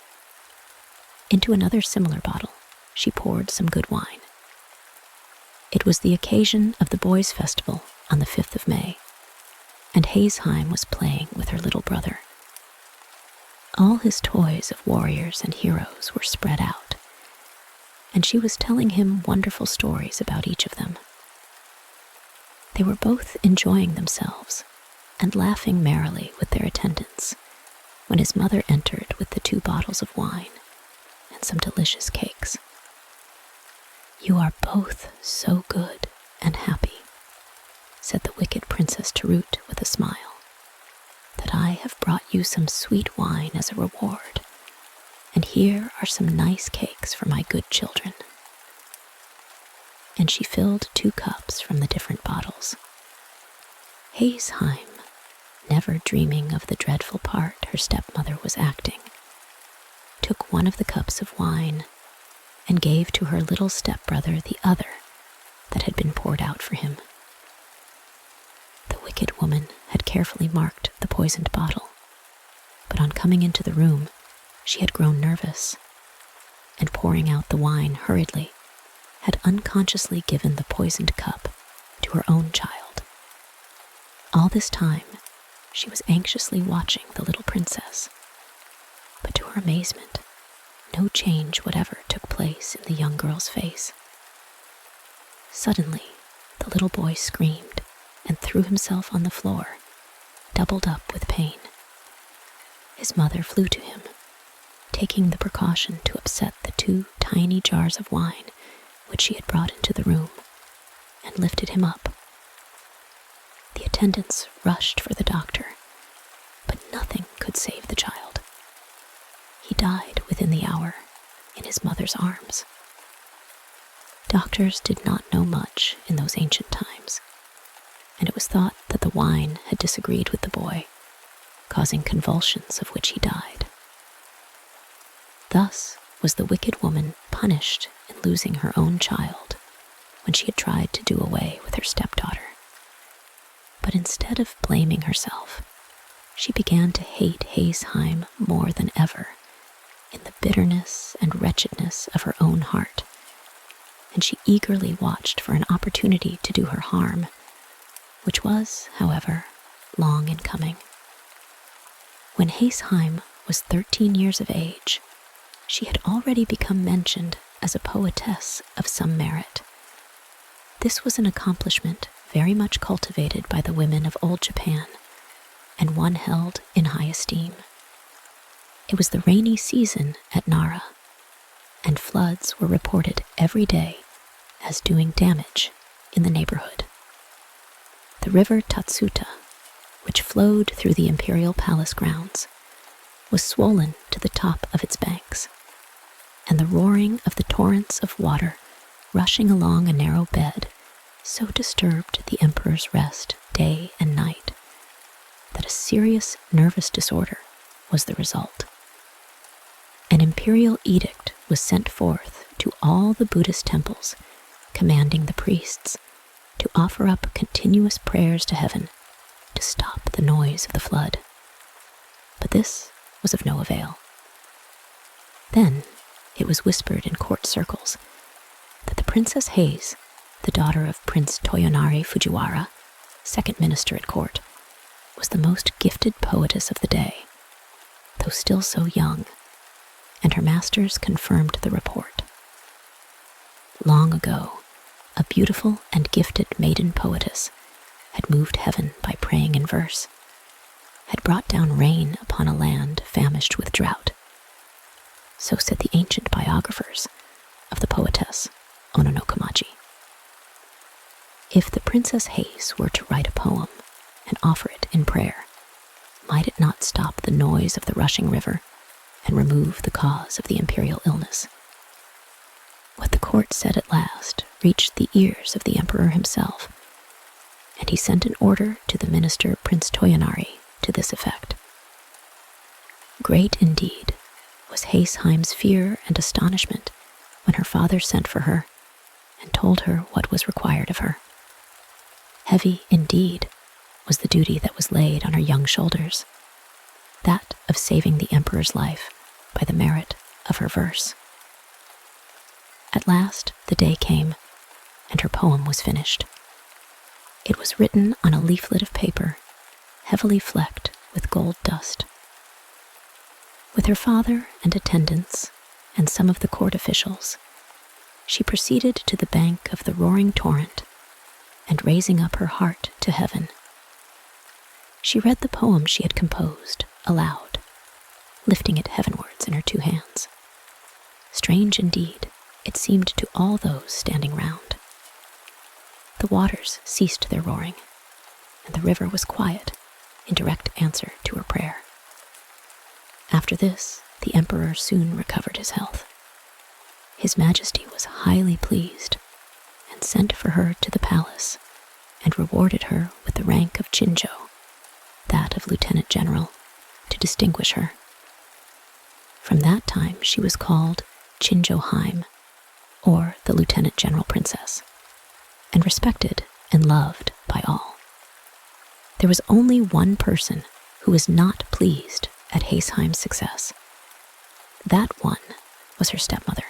Into another similar bottle, she poured some good wine. It was the occasion of the boys' festival on the 5th of May, and Hase was playing with her little brother. All his toys of warriors and heroes were spread out, and she was telling him wonderful stories about each of them. They were both enjoying themselves and laughing merrily with their attendants when his mother entered with the 2 bottles of wine and some delicious cakes. "You are both so good and happy," said the wicked Princess Tarut with a smile, "that I have brought you some sweet wine as a reward, and here are some nice cakes for my good children." And she filled 2 cups from the different bottles. Hase, never dreaming of the dreadful part her stepmother was acting, took one of the cups of wine and gave to her little stepbrother the other that had been poured out for him. The wicked woman had carefully marked the poisoned bottle, but on coming into the room, she had grown nervous, and pouring out the wine hurriedly, had unconsciously given the poisoned cup to her own child. All this time, she was anxiously watching the little princess, but to her amazement, no change whatever took place in the young girl's face. Suddenly, the little boy screamed and threw himself on the floor, doubled up with pain. His mother flew to him, taking the precaution to upset the 2 tiny jars of wine which she had brought into the room, and lifted him up. The attendants rushed for the doctor, but nothing could save the child. He died within the hour in his mother's arms. Doctors did not know much in those ancient times, and it was thought that the wine had disagreed with the boy, causing convulsions of which he died. Thus was the wicked woman punished in losing her own child when she had tried to do away with her stepdaughter. But instead of blaming herself, she began to hate Hase more than ever in the bitterness and wretchedness of her own heart, and she eagerly watched for an opportunity to do her harm, which was, however, long in coming. When Hase was 13 years of age, she had already become mentioned as a poetess of some merit. This was an accomplishment very much cultivated by the women of old Japan, and one held in high esteem. It was the rainy season at Nara, and floods were reported every day as doing damage in the neighborhood. The river Tatsuta, which flowed through the imperial palace grounds, was swollen to the top of its banks, and the roaring of the torrents of water rushing along a narrow bed so disturbed the emperor's rest day and night that a serious nervous disorder was the result. An imperial edict was sent forth to all the Buddhist temples, commanding the priests to offer up continuous prayers to heaven to stop the noise of the flood. But this was of no avail. Then it was whispered in court circles that the Princess Hase, the daughter of Prince Toyonari Fujiwara, second minister at court, was the most gifted poetess of the day, though still so young, and her masters confirmed the report. Long ago, a beautiful and gifted maiden poetess had moved heaven by praying in verse, had brought down rain upon a land famished with drought. So said the ancient biographers of the poetess Ononokomachi. If the Princess Hase were to write a poem and offer it in prayer, might it not stop the noise of the rushing river and remove the cause of the imperial illness? What the court said at last reached the ears of the emperor himself, and he sent an order to the minister Prince Toyonari to this effect. Great indeed was Haseheim's fear and astonishment when her father sent for her and told her what was required of her. Heavy indeed was the duty that was laid on her young shoulders, that of saving the emperor's life by the merit of her verse. At last the day came, and her poem was finished. It was written on a leaflet of paper, heavily flecked with gold dust. With her father and attendants, and some of the court officials, she proceeded to the bank of the roaring torrent, and raising up her heart to heaven, she read the poem she had composed aloud, lifting it heavenwards in her two hands. Strange indeed it seemed to all those standing round. The waters ceased their roaring, and the river was quiet in direct answer to her prayer. After this, the emperor soon recovered his health. His Majesty was highly pleased, and sent for her to the palace, and rewarded her with the rank of Chinjo, that of Lieutenant General, to distinguish her. From that time she was called Chinjo-Heim, or the Lieutenant General Princess, and respected and loved by all. There was only one person who was not pleased at Haseheim's success. That one was her stepmother,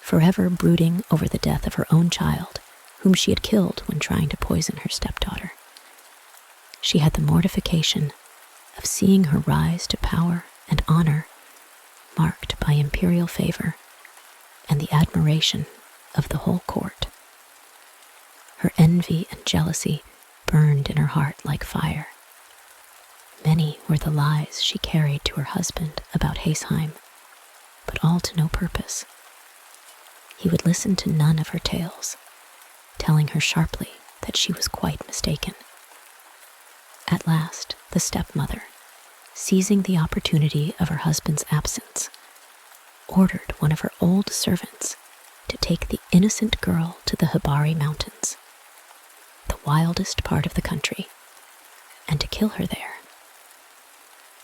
forever brooding over the death of her own child, whom she had killed when trying to poison her stepdaughter. She had the mortification of seeing her rise to power and honor, marked by imperial favor and the admiration of the whole court. Her envy and jealousy burned in her heart like fire. Many were the lies she carried to her husband about Haseheim, but all to no purpose. He would listen to none of her tales, telling her sharply that she was quite mistaken. At last, the stepmother, seizing the opportunity of her husband's absence, ordered one of her old servants to take the innocent girl to the Hibari Mountains, the wildest part of the country, and to kill her there.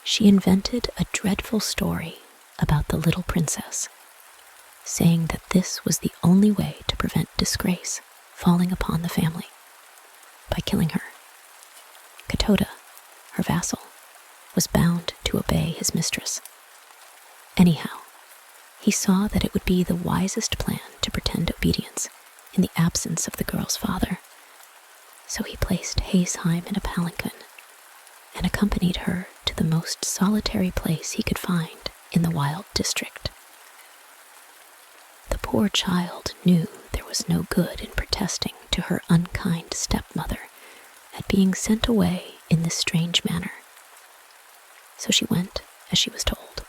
She invented a dreadful story about the little princess, saying that this was the only way to prevent disgrace falling upon the family, by killing her. Katoda, her vassal, was bound to obey his mistress. Anyhow, he saw that it would be the wisest plan to pretend obedience in the absence of the girl's father, so he placed Haseheim in a palanquin and accompanied her to the most solitary place he could find in the wild district. The poor child knew there was no good in protesting to her unkind stepmother at being sent away in this strange manner, so she went as she was told.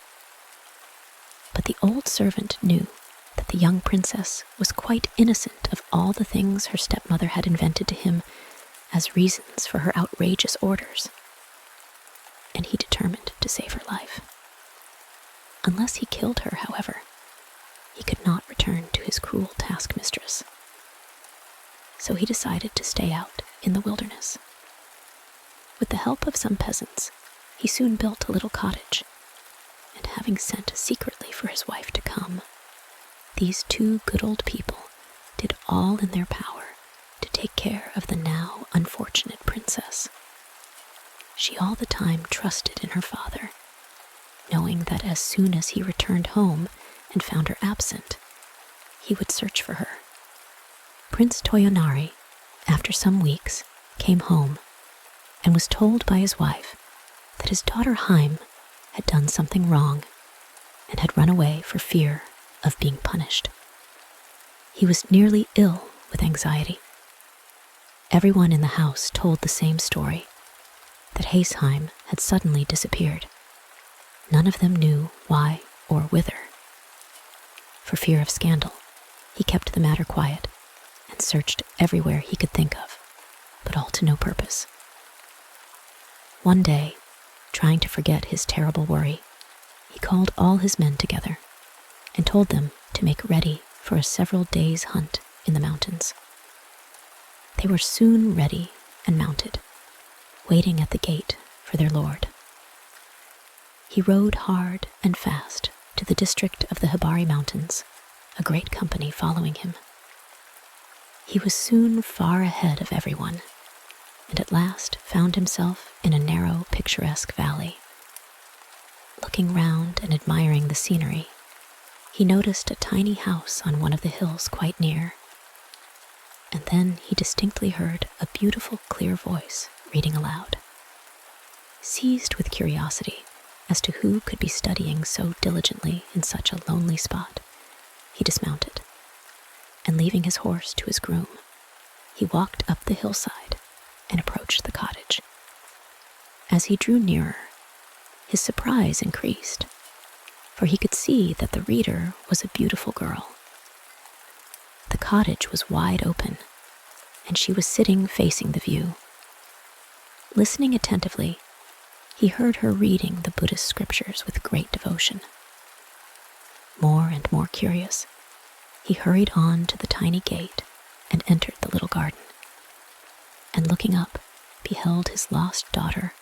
But the old servant knew that the young princess was quite innocent of all the things her stepmother had invented to him as reasons for her outrageous orders, and he determined to save her life. Unless he killed her, however, he could not return to his cruel taskmistress. So he decided to stay out in the wilderness. With the help of some peasants, he soon built a little cottage, and having sent secretly for his wife to come, these two good old people did all in their power to take care of the now unfortunate princess. She all the time trusted in her father, knowing that as soon as he returned home and found her absent, he would search for her. Prince Toyonari, after some weeks, came home and was told by his wife that his daughter Heim had done something wrong and had run away for fear of being punished. He was nearly ill with anxiety. Everyone in the house told the same story, that Haseheim had suddenly disappeared. None of them knew why or whither. For fear of scandal, he kept the matter quiet and searched everywhere he could think of, but all to no purpose. One day, trying to forget his terrible worry, he called all his men together and told them to make ready for a several days' hunt in the mountains. They were soon ready and mounted, waiting at the gate for their lord. He rode hard and fast to the district of the Hibari Mountains, a great company following him. He was soon far ahead of everyone, and at last found himself in a narrow, picturesque valley. Looking round and admiring the scenery, he noticed a tiny house on one of the hills quite near, and then he distinctly heard a beautiful, clear voice reading aloud. Seized with curiosity as to who could be studying so diligently in such a lonely spot, he dismounted, and leaving his horse to his groom, he walked up the hillside and approached the cottage. As he drew nearer, his surprise increased, for he could see that the reader was a beautiful girl. The cottage was wide open, and she was sitting facing the view. Listening attentively, he heard her reading the Buddhist scriptures with great devotion. More and more curious, he hurried on to the tiny gate and entered the little garden, and looking up, beheld his lost daughter,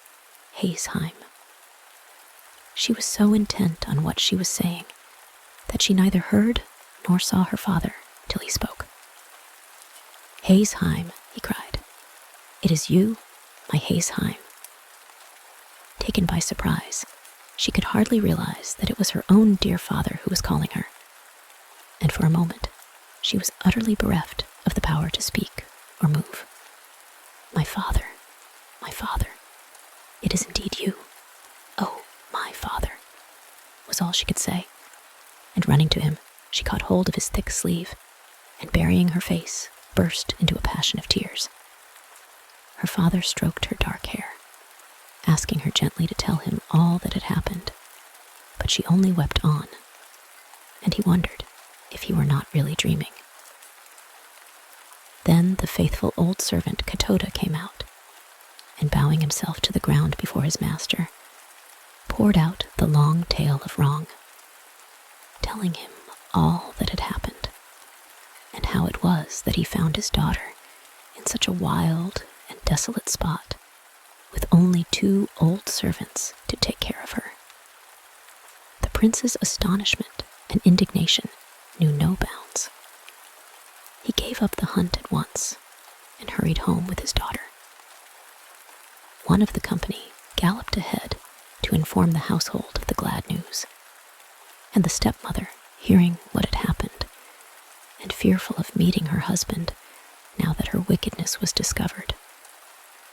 Hase. She was so intent on what she was saying that she neither heard nor saw her father till he spoke. "Hase," he cried. "It is you, my Hase." Taken by surprise, she could hardly realize that it was her own dear father who was calling her, and for a moment she was utterly bereft of the power to speak or move. My father, it is indeed you. Oh, my father," was all she could say, and running to him, she caught hold of his thick sleeve, and burying her face, burst into a passion of tears. Her father stroked her dark hair, asking her gently to tell him all that had happened, but she only wept on, and he wondered if he were not really dreaming. Then the faithful old servant Katoda came out, and bowing himself to the ground before his master, poured out the long tale of wrong, telling him all that had happened, and how it was that he found his daughter in such a wild and desolate spot, with only 2 old servants to take care of her. The prince's astonishment and indignation knew no bounds. He gave up the hunt at once and hurried home with his daughter. One of the company galloped ahead to inform the household of the glad news, and the stepmother, hearing what had happened, and fearful of meeting her husband now that her wickedness was discovered,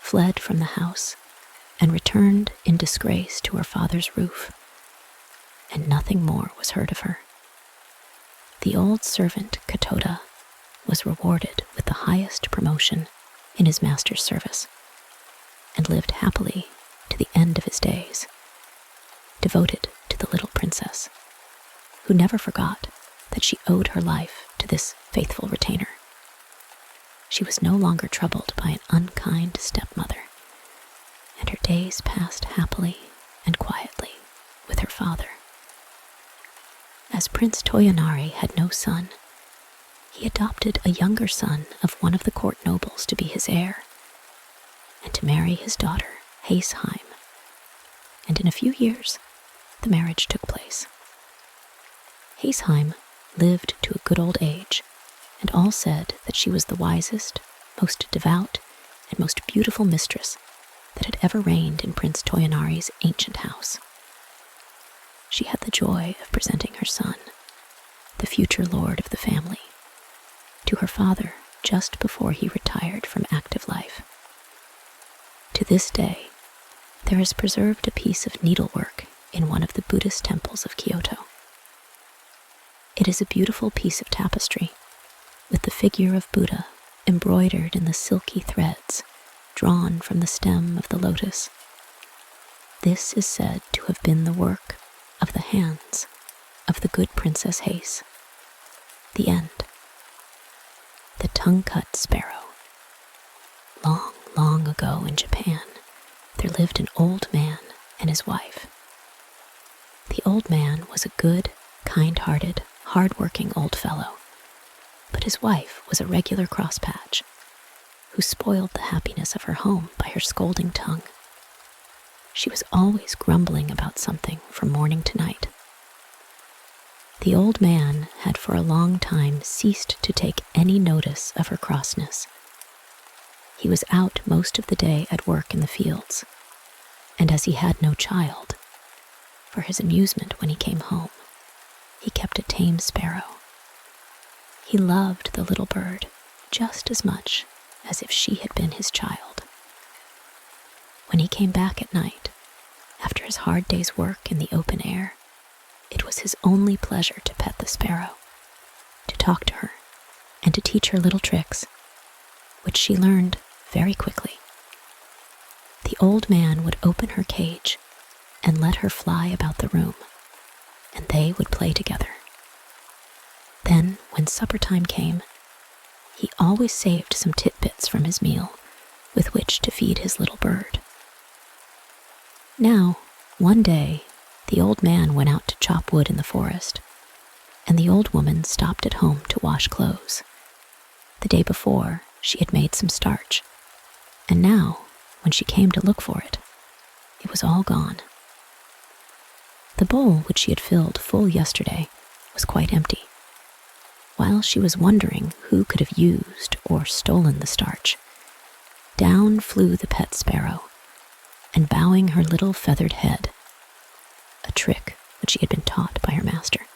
fled from the house and returned in disgrace to her father's roof, and nothing more was heard of her. The old servant Katoda was rewarded with the highest promotion in his master's service, and lived happily to the end of his days, devoted to the little princess, who never forgot that she owed her life to this faithful retainer. She was no longer troubled by an unkind stepmother, and her days passed happily and quietly with her father. As Prince Toyonari had no son, he adopted a younger son of one of the court nobles to be his heir, and to marry his daughter, Hase, and in a few years, the marriage took place. Hase lived to a good old age, and all said that she was the wisest, most devout, and most beautiful mistress that had ever reigned in Prince Toyonari's ancient house. She had the joy of presenting her son, the future lord of the family, to her father just before he retired from active life. To this day, there is preserved a piece of needlework in one of the Buddhist temples of Kyoto. It is a beautiful piece of tapestry, with the figure of Buddha embroidered in the silky threads drawn from the stem of the lotus. This is said to have been the work of the hands of the good Princess Hase. The end. The Tongue-Cut Sparrow. Long, long ago in Japan, there lived an old man and his wife. The old man was a good, kind-hearted, hard-working old fellow, but his wife was a regular crosspatch, who spoiled the happiness of her home by her scolding tongue. She was always grumbling about something from morning to night. The old man had for a long time ceased to take any notice of her crossness. He was out most of the day at work in the fields, and as he had no child, for his amusement when he came home, he kept a tame sparrow. He loved the little bird just as much as if she had been his child. When he came back at night, after his hard day's work in the open air, it was his only pleasure to pet the sparrow, to talk to her, and to teach her little tricks, which she learned very quickly. The old man would open her cage and let her fly about the room, and they would play together. Then, when supper time came, he always saved some tidbits from his meal with which to feed his little bird. Now, one day, the old man went out to chop wood in the forest, and the old woman stopped at home to wash clothes. The day before, she had made some starch, and now, when she came to look for it, it was all gone. The bowl which she had filled full yesterday was quite empty. While she was wondering who could have used or stolen the starch, down flew the pet sparrow, and bowing her little feathered head, a trick which she had been taught by her master,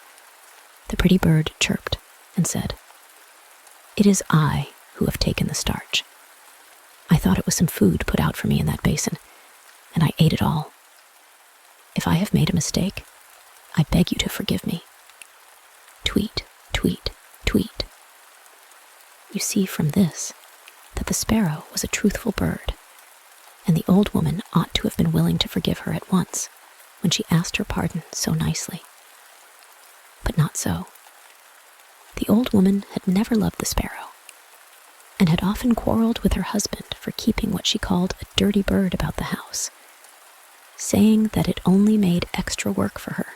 the pretty bird chirped and said, "It is I who have taken the starch. I thought it was some food put out for me in that basin, and I ate it all. If I have made a mistake, I beg you to forgive me." Tweet, tweet, tweet. You see from this that the sparrow was a truthful bird, and the old woman ought to have been willing to forgive her at once when she asked her pardon so nicely. But not so. The old woman had never loved the sparrow, and had often quarreled with her husband for keeping what she called a dirty bird about the house, saying that it only made extra work for her.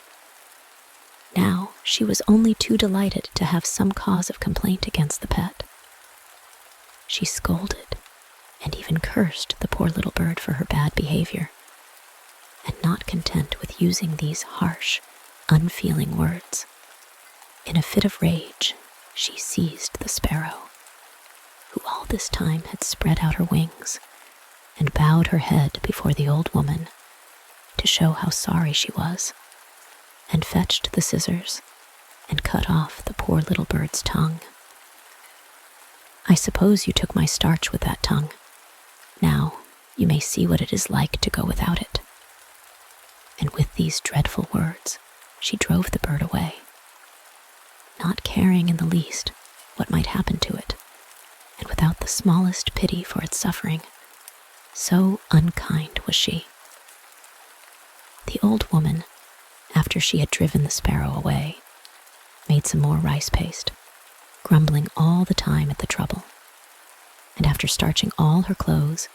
Now she was only too delighted to have some cause of complaint against the pet. She scolded and even cursed the poor little bird for her bad behavior, and not content with using these harsh, unfeeling words, in a fit of rage, she seized the sparrow, who all this time had spread out her wings and bowed her head before the old woman to show how sorry she was, and fetched the scissors and cut off the poor little bird's tongue. "I suppose you took my starch with that tongue. Now you may see what it is like to go without it." And with these dreadful words, she drove the bird away, not caring in the least what might happen to it, and without the smallest pity for its suffering. So unkind was she. The old woman, after she had driven the sparrow away, made some more rice paste, grumbling all the time at the trouble, and after starching all her clothes,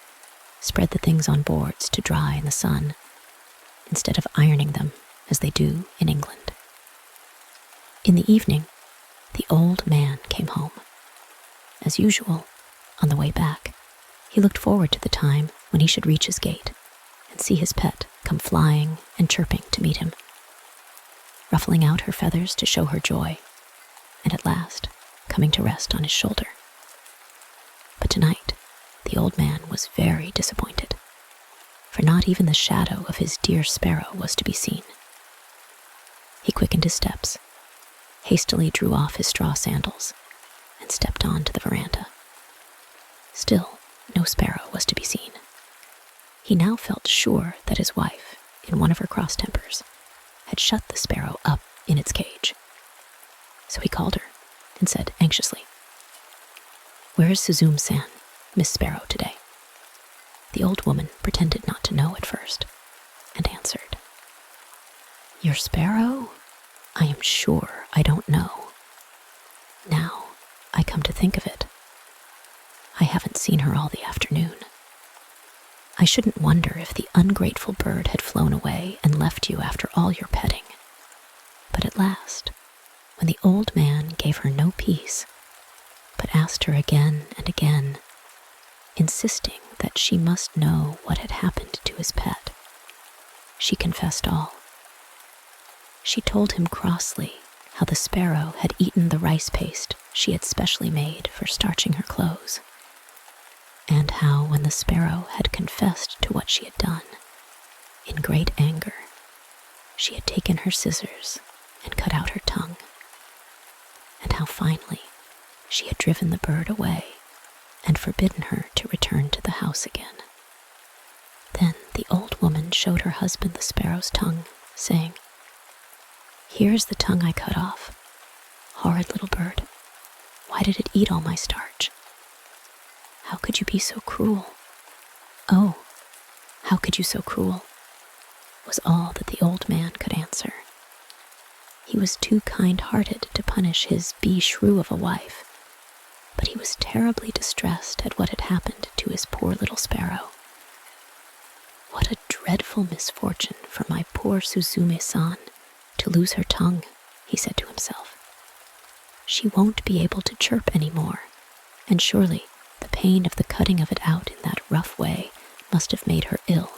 spread the things on boards to dry in the sun, instead of ironing them as they do in England. In the evening, the old man came home. As usual, on the way back, he looked forward to the time when he should reach his gate and see his pet come flying and chirping to meet him, ruffling out her feathers to show her joy, and at last coming to rest on his shoulder. But tonight, the old man was very disappointed, for not even the shadow of his dear sparrow was to be seen. He quickened his steps, hastily drew off his straw sandals, and stepped on to the veranda. Still, no sparrow was to be seen. He now felt sure that his wife, in one of her cross tempers, had shut the sparrow up in its cage. So he called her and said anxiously, "Where is Suzume-san, Miss Sparrow, today?" The old woman pretended not to know at first, and answered, "Your sparrow? I am sure I don't know. Now I come to think of it, I haven't seen her all the afternoon. I shouldn't wonder if the ungrateful bird had flown away and left you after all your petting. But at last, when the old man gave her no peace, but asked her again and again, insisting that she must know what had happened to his pet. She confessed all. She told him crossly how the sparrow had eaten the rice paste she had specially made for starching her clothes, and how when the sparrow had confessed to what she had done, in great anger, she had taken her scissors and cut out her tongue, and how finally she had driven the bird away and forbidden her to return to the house again. Then the old woman showed her husband the sparrow's tongue, saying, "Here is the tongue I cut off. Horrid little bird, why did it eat all my starch? How could you be so cruel? Oh, how could you so cruel?" was all that the old man could answer. He was too kind-hearted to punish his beshrew of a wife, but he was terribly distressed at what had happened to his poor little sparrow. "What a dreadful misfortune for my poor Suzume-san to lose her tongue," he said to himself. "She won't be able to chirp any more, and surely the pain of the cutting of it out in that rough way must have made her ill.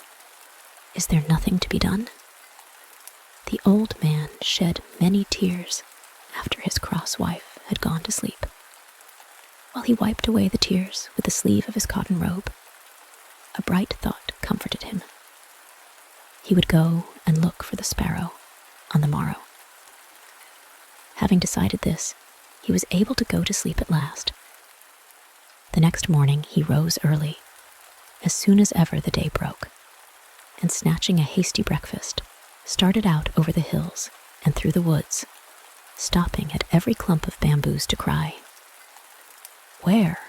Is there nothing to be done?" The old man shed many tears after his cross wife had gone to sleep. While he wiped away the tears with the sleeve of his cotton robe, a bright thought comforted him. He would go and look for the sparrow on the morrow. Having decided this, he was able to go to sleep at last. The next morning he rose early, as soon as ever the day broke, and snatching a hasty breakfast, started out over the hills and through the woods, stopping at every clump of bamboos to cry, "Where,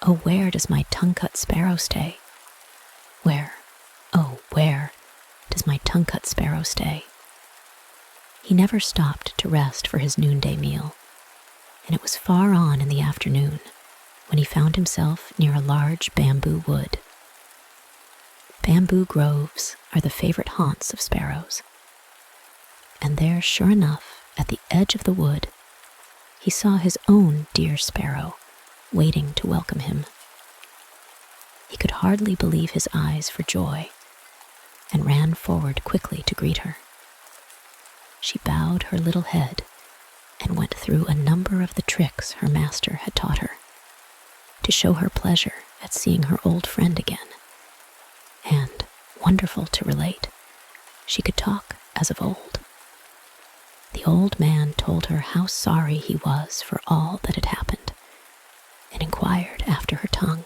oh where does my tongue-cut sparrow stay? Where, oh where does my tongue-cut sparrow stay?" He never stopped to rest for his noonday meal, and it was far on in the afternoon when he found himself near a large bamboo wood. Bamboo groves are the favorite haunts of sparrows, and there, sure enough, at the edge of the wood, he saw his own dear sparrow waiting to welcome him. He could hardly believe his eyes for joy, and ran forward quickly to greet her. She bowed her little head and went through a number of the tricks her master had taught her, to show her pleasure at seeing her old friend again. And, wonderful to relate, she could talk as of old. The old man told her how sorry he was for all that had happened, and inquired after her tongue,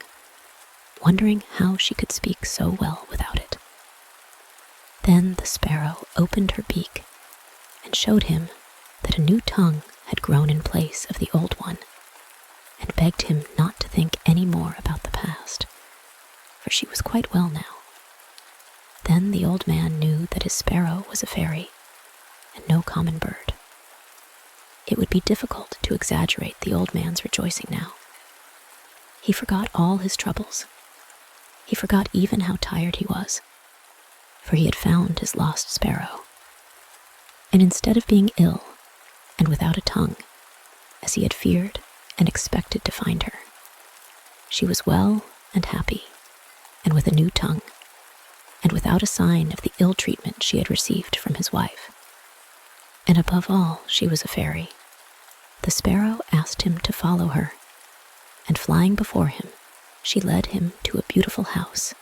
wondering how she could speak so well without it. Then the sparrow opened her beak and showed him that a new tongue had grown in place of the old one, and begged him not to think any more about the past, for she was quite well now. Then the old man knew that his sparrow was a fairy, and no common bird. It would be difficult to exaggerate the old man's rejoicing now. He forgot all his troubles. He forgot even how tired he was, for he had found his lost sparrow. And instead of being ill and without a tongue, as he had feared and expected to find her, she was well and happy, and with a new tongue, and without a sign of the ill treatment she had received from his wife. And above all, she was a fairy. The sparrow asked him to follow her, and flying before him, she led him to a beautiful house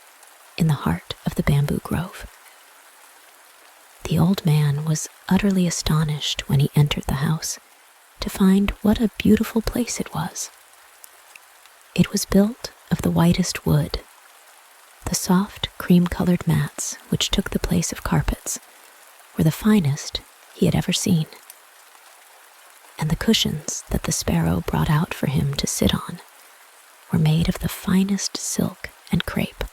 in the heart of the bamboo grove. The old man was utterly astonished when he entered the house to find what a beautiful place it was. It was built of the whitest wood. The soft, cream-colored mats, which took the place of carpets, were the finest he had ever seen. And the cushions that the sparrow brought out for him to sit on were made of the finest silk and crepe.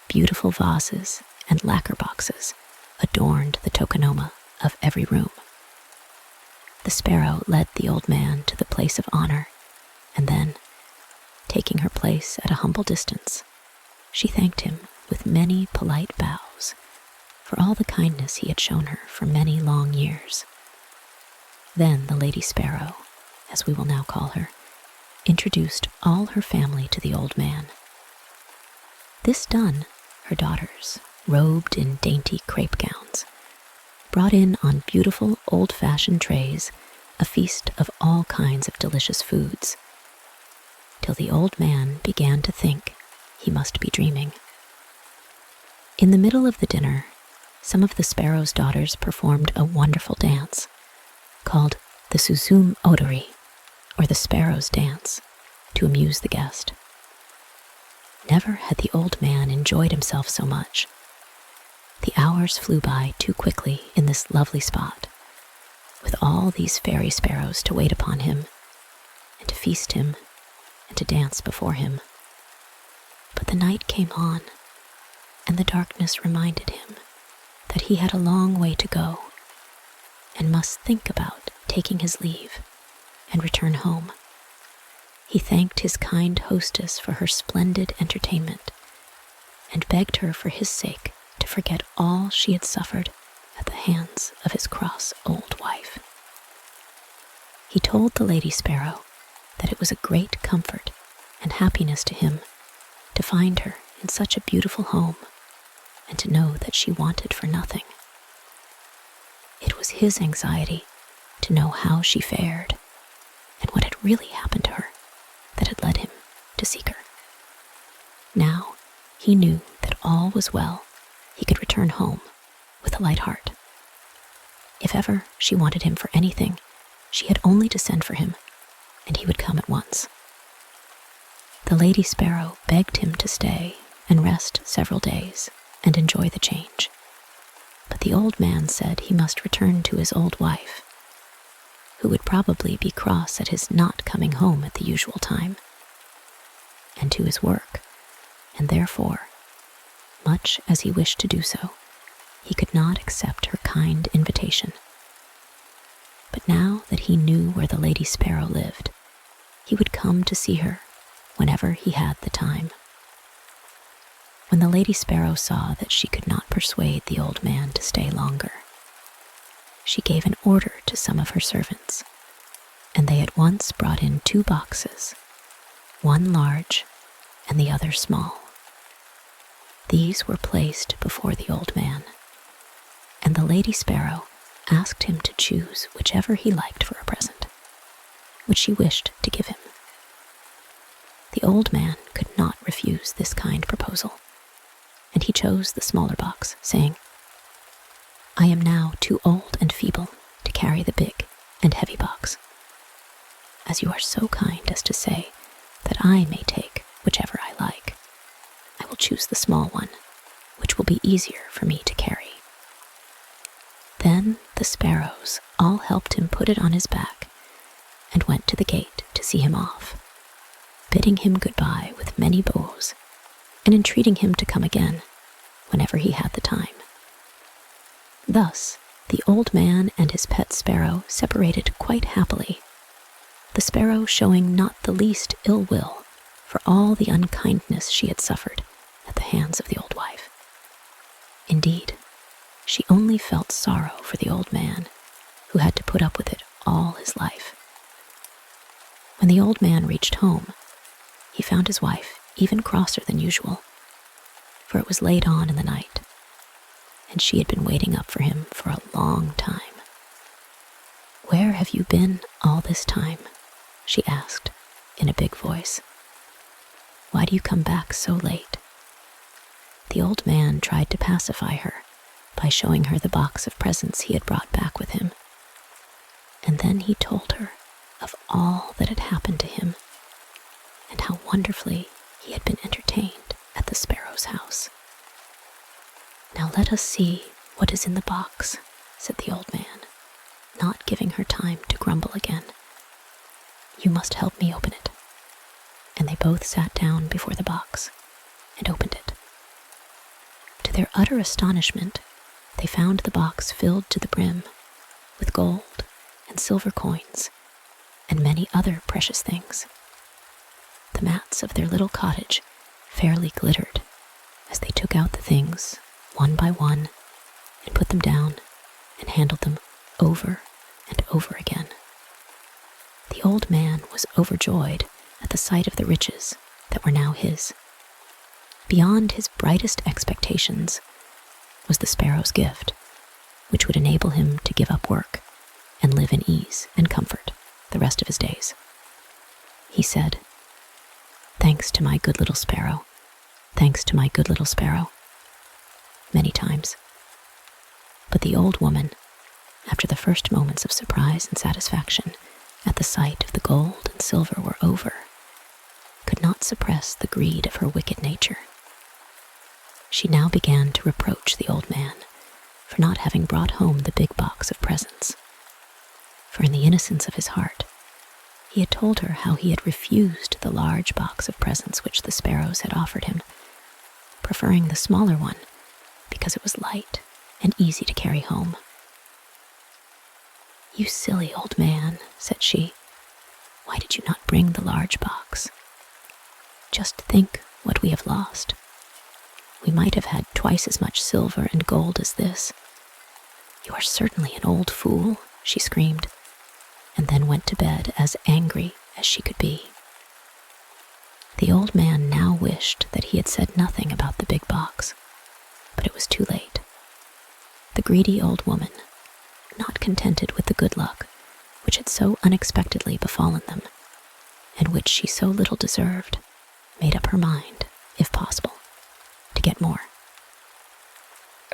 Beautiful vases and lacquer boxes adorned the tokonoma of every room. The sparrow led the old man to the place of honor, and then, taking her place at a humble distance, she thanked him with many polite bows for all the kindness he had shown her for many long years. Then the Lady Sparrow, as we will now call her, introduced all her family to the old man, This done, her daughters, robed in dainty crepe gowns, brought in on beautiful old-fashioned trays a feast of all kinds of delicious foods, till the old man began to think he must be dreaming. In the middle of the dinner, some of the sparrow's daughters performed a wonderful dance called the Suzum Odori, or the sparrow's dance, to amuse the guest. Never had the old man enjoyed himself so much. The hours flew by too quickly in this lovely spot, with all these fairy sparrows to wait upon him, and to feast him, and to dance before him. But the night came on, and the darkness reminded him that he had a long way to go, and must think about taking his leave and return home. He thanked his kind hostess for her splendid entertainment, and begged her for his sake to forget all she had suffered at the hands of his cross old wife. He told the Lady Sparrow that it was a great comfort and happiness to him to find her in such a beautiful home, and to know that she wanted for nothing. It was his anxiety to know how she fared, and what had really happened to her, that had led him to seek her. Now he knew that all was well. He could return home with a light heart. If ever she wanted him for anything, she had only to send for him, and he would come at once. The Lady Sparrow begged him to stay and rest several days and enjoy the change. But the old man said he must return to his old wife, who would probably be cross at his not coming home at the usual time, and to his work, and therefore, much as he wished to do so, he could not accept her kind invitation. But now that he knew where the Lady Sparrow lived, he would come to see her whenever he had the time. When the Lady Sparrow saw that she could not persuade the old man to stay longer, she gave an order to some of her servants, and they at once brought in 2 boxes, one large and the other small. These were placed before the old man, and the Lady Sparrow asked him to choose whichever he liked for a present, which she wished to give him. The old man could not refuse this kind proposal, and he chose the smaller box, saying, "I am now too old and feeble to carry the big and heavy box. As you are so kind as to say that I may take whichever I like, I will choose the small one, which will be easier for me to carry." Then the sparrows all helped him put it on his back, and went to the gate to see him off, bidding him goodbye with many bows, and entreating him to come again whenever he had the time. Thus the old man and his pet sparrow separated quite happily, the sparrow showing not the least ill will for all the unkindness she had suffered at the hands of the old wife. Indeed, she only felt sorrow for the old man, who had to put up with it all his life. When the old man reached home, he found his wife even crosser than usual, for it was late on in the night, and she had been waiting up for him for a long time. "Where have you been all this time?" she asked in a big voice. "Why do you come back so late?" The old man tried to pacify her by showing her the box of presents he had brought back with him, and then he told her of all that had happened to him, and how wonderfully he had been entertained at the sparrow's house. "Now let us see what is in the box," said the old man, not giving her time to grumble again. "You must help me open it." And they both sat down before the box and opened it. To their utter astonishment, they found the box filled to the brim with gold and silver coins and many other precious things. The mats of their little cottage fairly glittered as they took out the things one by one and put them down and handled them over and over again. The old man was overjoyed at the sight of the riches that were now his. Beyond his brightest expectations was the sparrow's gift, which would enable him to give up work and live in ease and comfort the rest of his days. He said, "Thanks to my good little sparrow, thanks to my good little sparrow," many times. But the old woman, after the first moments of surprise and satisfaction at the sight of the gold and silver were over, could not suppress the greed of her wicked nature. She now began to reproach the old man for not having brought home the big box of presents. For in the innocence of his heart, he had told her how he had refused the large box of presents which the sparrows had offered him, preferring the smaller one because it was light and easy to carry home. "You silly old man," said she, "why did you not bring the large box? Just think what we have lost. We might have had twice as much silver and gold as this." "You are certainly an old fool," she screamed, and then went to bed as angry as she could be. The old man now wished that he had said nothing about the big box, but it was too late. The greedy old woman, not contented with the good luck which had so unexpectedly befallen them, and which she so little deserved, made up her mind, if possible, to get more.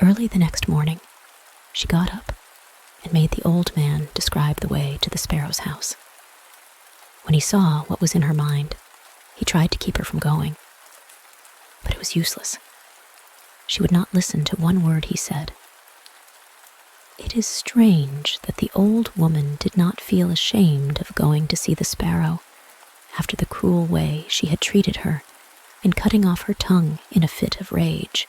Early the next morning, she got up and made the old man describe the way to the sparrow's house. When he saw what was in her mind, he tried to keep her from going, but it was useless. She would not listen to one word he said. It is strange that the old woman did not feel ashamed of going to see the sparrow after the cruel way she had treated her in cutting off her tongue in a fit of rage.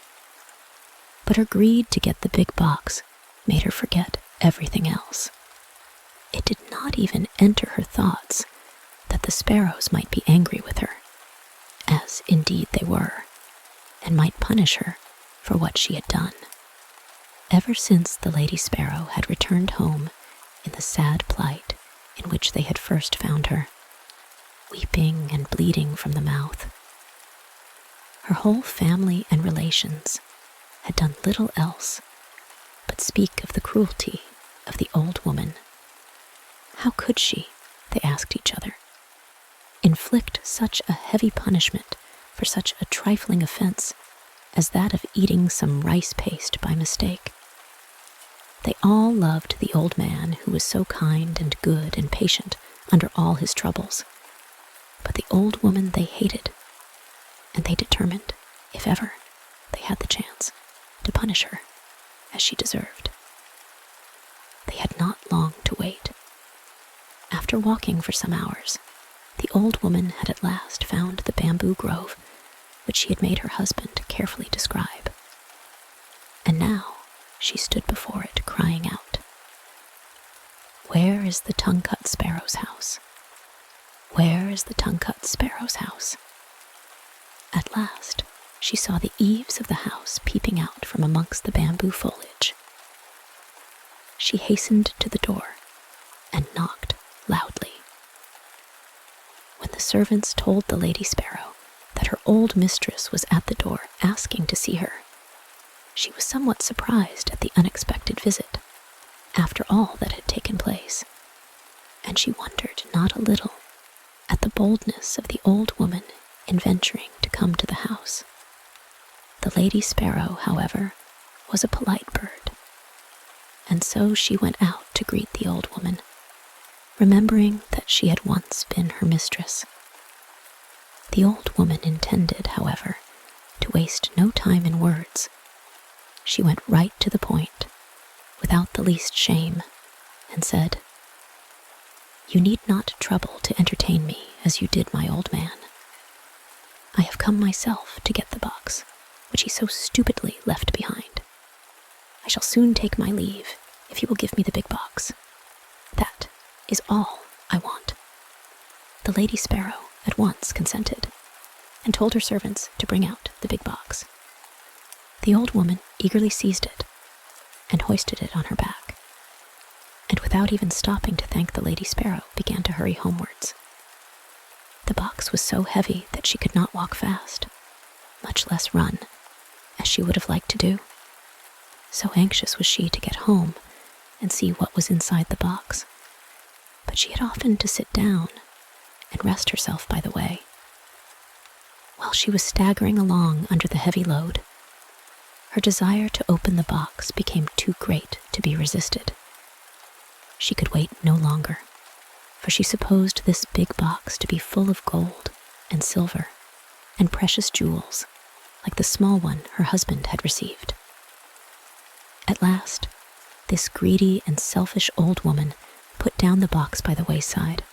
But her greed to get the big box made her forget everything else. It did not even enter her thoughts that the sparrows might be angry with her, as indeed they were, and might punish her for what she had done. Ever since the Lady Sparrow had returned home in the sad plight in which they had first found her, weeping and bleeding from the mouth, her whole family and relations had done little else but speak of the cruelty of the old woman. How could she, they asked each other, inflict such a heavy punishment for such a trifling offense as that of eating some rice paste by mistake? They all loved the old man who was so kind and good and patient under all his troubles, but the old woman they hated, and they determined, if ever they had the chance, to punish her as she deserved. They had not long to wait. After walking for some hours, the old woman had at last found the bamboo grove which she had made her husband carefully describe. And now she stood before it, crying out, "Where is the Tongue-Cut Sparrow's house? Where is the Tongue-Cut Sparrow's house?" At last she saw the eaves of the house peeping out from amongst the bamboo foliage. She hastened to the door and knocked loudly. When the servants told the Lady Sparrow that her old mistress was at the door asking to see her, she was somewhat surprised at the unexpected visit, after all that had taken place, and she wondered not a little at the boldness of the old woman in venturing to come to the house. The Lady Sparrow, however, was a polite bird, and so she went out to greet the old woman, remembering that she had once been her mistress. The old woman intended, however, to waste no time in words. She went right to the point, without the least shame, and said, "You need not trouble to entertain me as you did my old man. I have come myself to get the box, which he so stupidly left behind. I shall soon take my leave if you will give me the big box. That is all I want." The Lady Sparrow at once consented, and told her servants to bring out the big box. The old woman eagerly seized it and hoisted it on her back, and without even stopping to thank the Lady Sparrow, began to hurry homewards. The box was so heavy that she could not walk fast, much less run, as she would have liked to do. So anxious was she to get home and see what was inside the box. But she had often to sit down and rest herself by the way. While she was staggering along under the heavy load, her desire to open the box became too great to be resisted. She could wait no longer, for she supposed this big box to be full of gold and silver and precious jewels, like the small one her husband had received. At last, this greedy and selfish old woman put down the box by the wayside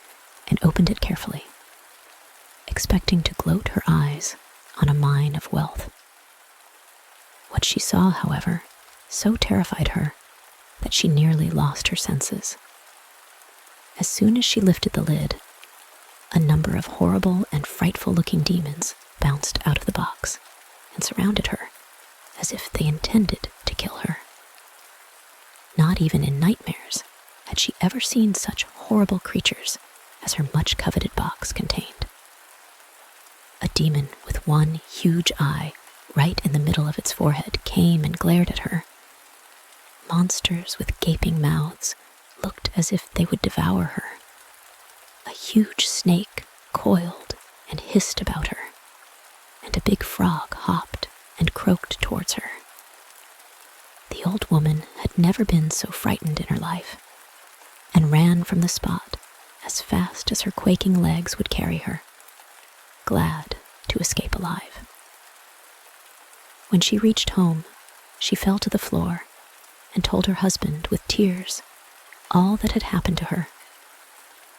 and opened it carefully, expecting to gloat her eyes on a mine of wealth. What she saw, however, so terrified her that she nearly lost her senses. As soon as she lifted the lid, a number of horrible and frightful-looking demons bounced out of the box and surrounded her as if they intended to kill her. Not even in nightmares had she ever seen such horrible creatures as her much-coveted box contained. A demon with one huge eye right in the middle of its forehead came and glared at her. Monsters with gaping mouths looked as if they would devour her. A huge snake coiled and hissed about her, and a big frog hopped and croaked towards her. The old woman had never been so frightened in her life, and ran from the spot as fast as her quaking legs would carry her, glad to escape alive. When she reached home, she fell to the floor and told her husband with tears all that had happened to her,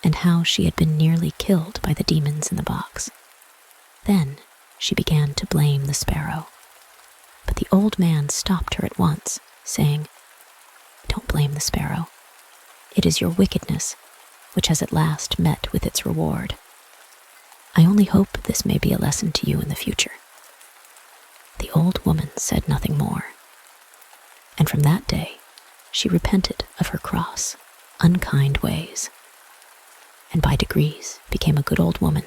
and how she had been nearly killed by the demons in the box. Then she began to blame the sparrow, but the old man stopped her at once, saying, "Don't blame the sparrow. It is your wickedness which has at last met with its reward. I only hope this may be a lesson to you in the future." The old woman said nothing more, and from that day she repented of her cross, unkind ways, and by degrees became a good old woman,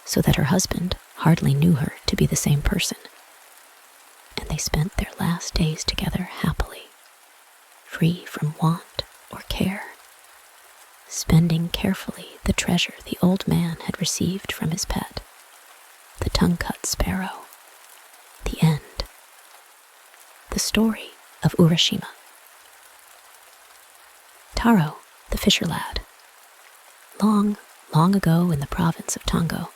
so that her husband hardly knew her to be the same person, and they spent their last days together happily, free from want or care, spending carefully the treasure the old man had received from his pet, the Tongue-Cut Sparrow. The end. The story of Urashima. Taro, the fisher lad. Long, long ago in the province of Tongo,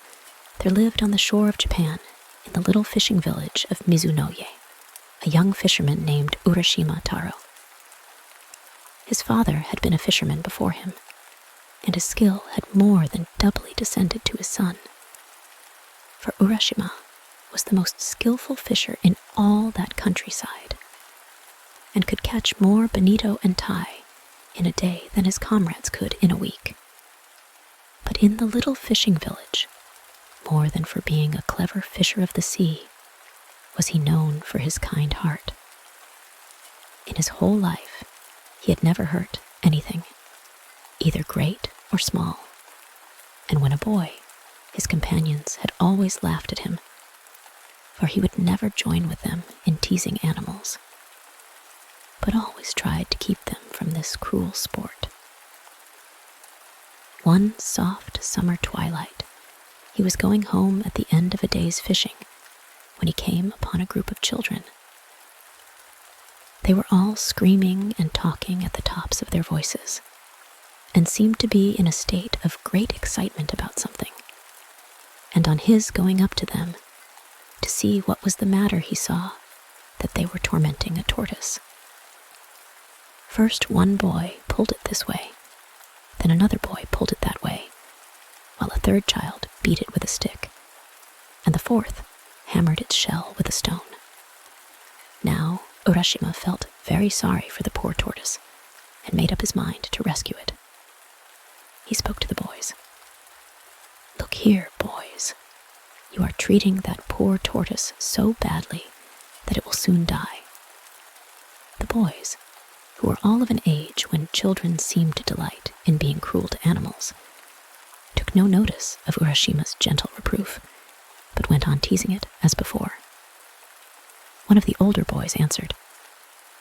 there lived on the shore of Japan, in the little fishing village of Mizunoye, a young fisherman named Urashima Taro. His father had been a fisherman before him, and his skill had more than doubly descended to his son. For Urashima was the most skillful fisher in all that countryside, and could catch more bonito and tai in a day than his comrades could in a week. But in the little fishing village, more than for being a clever fisher of the sea, was he known for his kind heart. In his whole life, he had never hurt anything, either great or small, and when a boy, his companions had always laughed at him, for he would never join with them in teasing animals, but always tried to keep them from this cruel sport. One soft summer twilight, he was going home at the end of a day's fishing when he came upon a group of children. They were all screaming and talking at the tops of their voices, and seemed to be in a state of great excitement about something. And on his going up to them, to see what was the matter, he saw that they were tormenting a tortoise. First one boy pulled it this way, then another boy pulled it that way, while a third child beat it with a stick, and the fourth hammered its shell with a stone. Now Urashima felt very sorry for the poor tortoise, and made up his mind to rescue it. He spoke to the boys. "Look here, boys. You are treating that poor tortoise so badly that it will soon die." The boys, who were all of an age when children seem to delight in being cruel to animals, took no notice of Urashima's gentle reproof, but but went on teasing it as before. One of the older boys answered,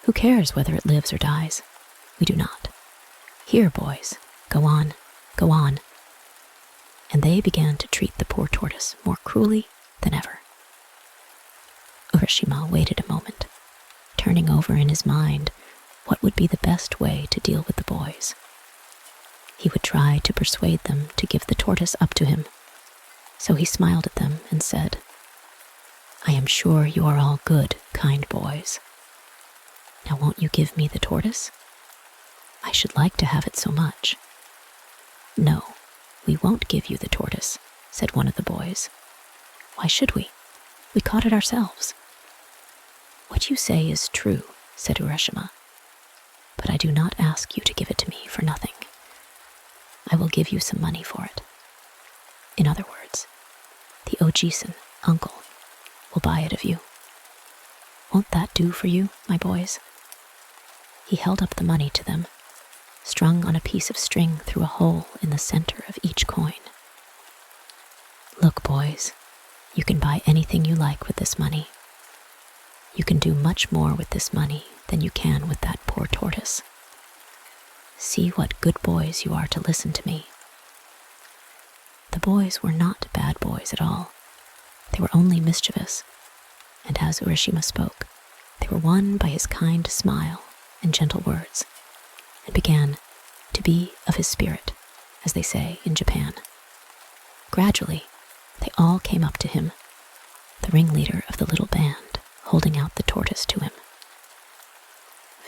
"Who cares whether it lives or dies? We do not. Here, boys, go on, go on." And they began to treat the poor tortoise more cruelly than ever. Urashima waited a moment, turning over in his mind what would be the best way to deal with the boys. He would try to persuade them to give the tortoise up to him, so he smiled at them and said, "I am sure you are all good, kind boys. Now won't you give me the tortoise? I should like to have it so much." "No, we won't give you the tortoise," said one of the boys. "Why should we? We caught it ourselves." "What you say is true," said Urashima, "but I do not ask you to give it to me for nothing. I will give you some money for it. In other words, the Ojisan, uncle, will buy it of you. Won't that do for you, my boys?" He held up the money to them, strung on a piece of string through a hole in the center of each coin. "Look, boys, you can buy anything you like with this money. You can do much more with this money than you can with that poor tortoise. See what good boys you are to listen to me." The boys were not bad boys at all. They were only mischievous, and as Urashima spoke, they were won by his kind smile and gentle words, and began to be of his spirit, as they say in Japan. Gradually, they all came up to him, the ringleader of the little band holding out the tortoise to him.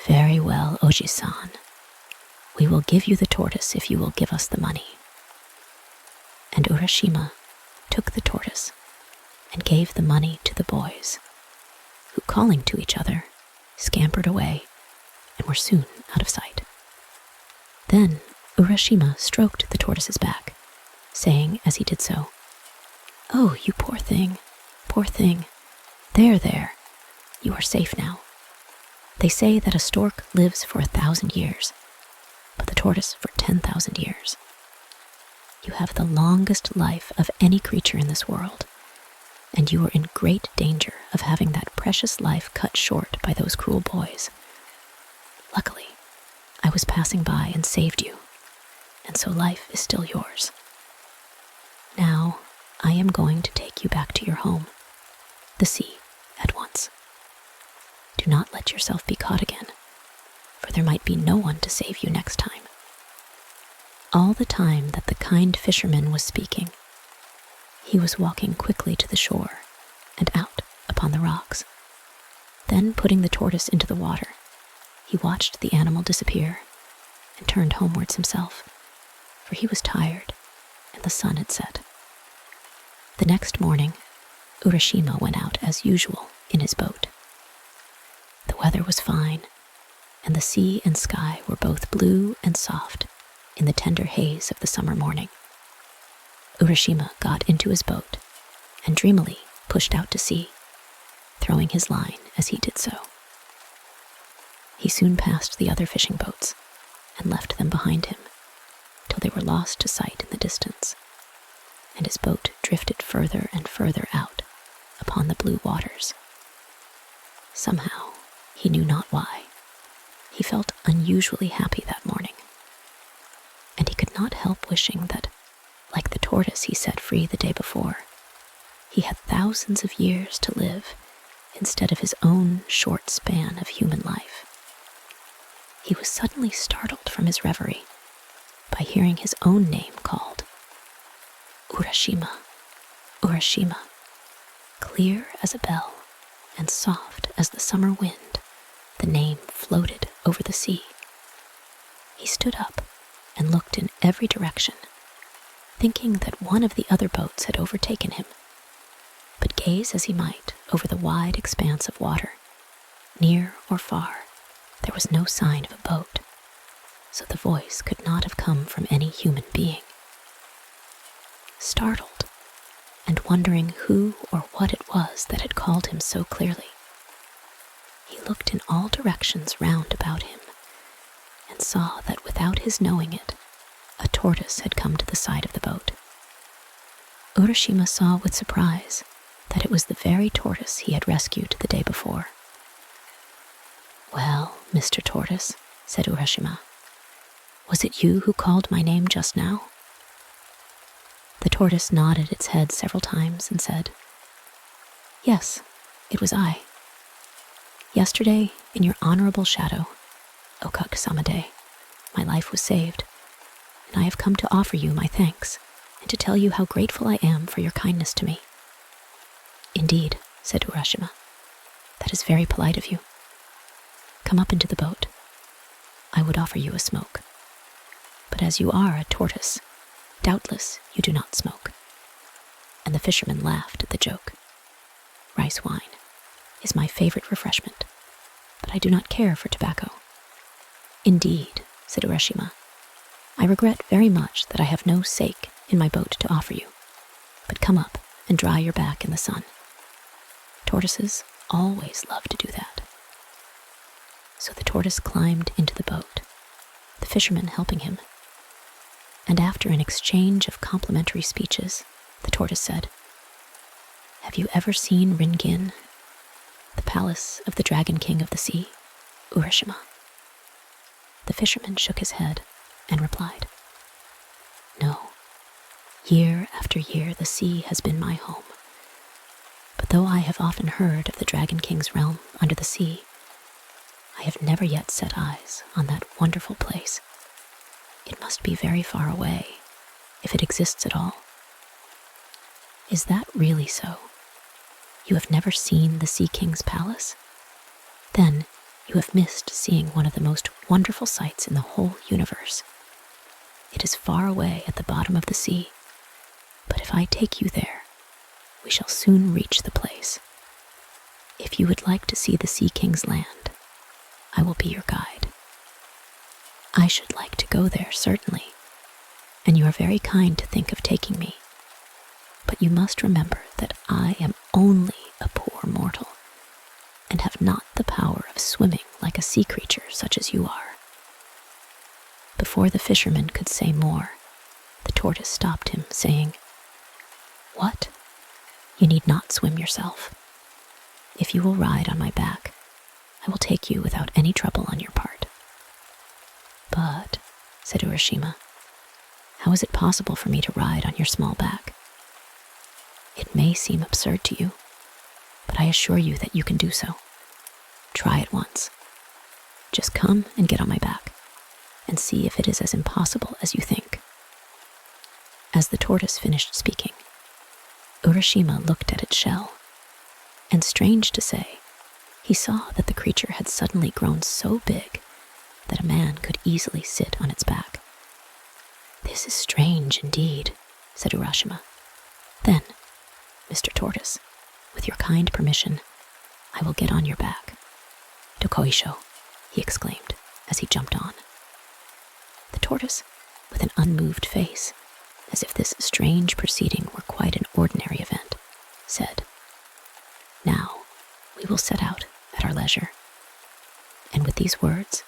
"Very well, Oji-san. We will give you the tortoise if you will give us the money." And Urashima took the tortoise and gave the money to the boys, who, calling to each other, scampered away and were soon out of sight. Then Urashima stroked the tortoise's back, saying as he did so, "Oh, you poor thing, poor thing. There, there. You are safe now. They say that a stork lives for 1,000 years, but the tortoise for 10,000 years. You have the longest life of any creature in this world, and you are in great danger of having that precious life cut short by those cruel boys. Luckily, I was passing by and saved you, and so life is still yours. Now, I am going to take you back to your home, the sea, at once. Do not let yourself be caught again, for there might be no one to save you next time." All the time that the kind fisherman was speaking, he was walking quickly to the shore and out upon the rocks. Then, putting the tortoise into the water, he watched the animal disappear and turned homewards himself, for he was tired and the sun had set. The next morning, Urashima went out as usual in his boat. The weather was fine, and the sea and sky were both blue and soft in the tender haze of the summer morning. Urashima got into his boat and dreamily pushed out to sea, throwing his line as he did so. He soon passed the other fishing boats and left them behind him till they were lost to sight in the distance, and his boat drifted further and further out upon the blue waters. Somehow, he knew not why, he felt unusually happy that morning, and he could not help wishing that, like the tortoise he set free the day before, he had thousands of years to live instead of his own short span of human life. He was suddenly startled from his reverie by hearing his own name called. Urashima, Urashima, clear as a bell and soft as the summer wind, the name floated over the sea. He stood up and looked in every direction, thinking that one of the other boats had overtaken him. But gaze as he might over the wide expanse of water, near or far, there was no sign of a boat, so the voice could not have come from any human being. Startled, and wondering who or what it was that had called him so clearly, he looked in all directions round about him, and saw that without his knowing it, a tortoise had come to the side of the boat. Urashima saw with surprise that it was the very tortoise he had rescued the day before. "Well, Mr. Tortoise," said Urashima, "was it you who called my name just now?" The tortoise nodded its head several times and said, "Yes, it was I. Yesterday, in your honorable shadow, Okak-sama-de, my life was saved, and I have come to offer you my thanks and to tell you how grateful I am for your kindness to me." "Indeed," said Urashima, "that is very polite of you. Come up into the boat. I would offer you a smoke. But as you are a tortoise, doubtless you do not smoke." And the fisherman laughed at the joke. "Rice wine is my favorite refreshment, but I do not care for tobacco." "Indeed," said Urashima, "I regret very much that I have no sake in my boat to offer you, but come up and dry your back in the sun. Tortoises always love to do that." So the tortoise climbed into the boat, the fisherman helping him. And after an exchange of complimentary speeches, the tortoise said, "Have you ever seen Ringin, the palace of the Dragon King of the Sea, Urashima?" The fisherman shook his head and replied, "No. Year after year the sea has been my home. But though I have often heard of the Dragon King's realm under the sea, I have never yet set eyes on that wonderful place. It must be very far away, if it exists at all." "Is that really so? You have never seen the Sea King's palace? Then you have missed seeing one of the most wonderful sights in the whole universe. It is far away at the bottom of the sea, but if I take you there, we shall soon reach the place. If you would like to see the Sea King's land, I will be your guide. I should like to go there, certainly, and you are very kind to think of taking me. But you must remember that I am only a poor mortal, and have not the power of swimming like a sea creature such as you are." Before the fisherman could say more, the tortoise stopped him, saying, "What? You need not swim yourself. If you will ride on my back, I will take you without any trouble on your part." "But," said Urashima, "how is it possible for me to ride on your small back?" "It may seem absurd to you, but I assure you that you can do so. Try it once. Just come and get on my back, and see if it is as impossible as you think." As the tortoise finished speaking, Urashima looked at its shell, and strange to say, he saw that the creature had suddenly grown so big that a man could easily sit on its back. "This is strange indeed," said Urashima. "Then, Mr. Tortoise, with your kind permission, I will get on your back. Dokoisho," he exclaimed as he jumped on. The tortoise, with an unmoved face, as if this strange proceeding were quite an ordinary event, said, "Now we will set out at our leisure." And with these words,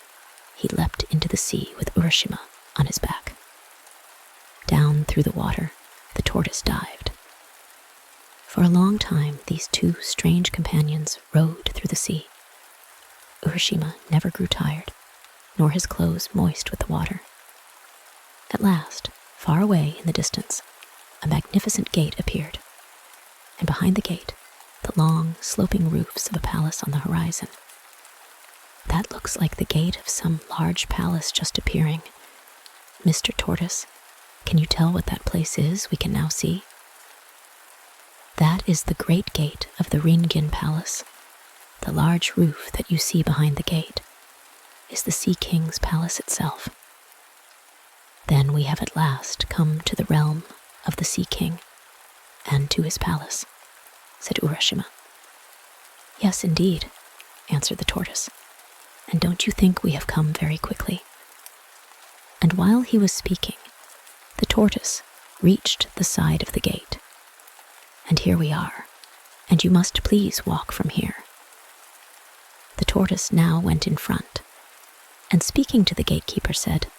he leapt into the sea with Urashima on his back. Down through the water, the tortoise dived. For a long time, these two strange companions rowed through the sea. Urashima never grew tired, nor his clothes moist with the water. At last, far away in the distance, a magnificent gate appeared, and behind the gate, the long, sloping roofs of a palace on the horizon. "That looks like the gate of some large palace just appearing. Mr. Tortoise, can you tell what that place is we can now see?" "That is the great gate of the Ringin Palace. The large roof that you see behind the gate is the Sea King's palace itself." "Then we have at last come to the realm of the Sea King, and to his palace," said Urashima. "Yes, indeed," answered the tortoise. "And don't you think we have come very quickly?" And while he was speaking, the tortoise reached the side of the gate. "And here we are, and you must please walk from here." The tortoise now went in front, and speaking to the gatekeeper said,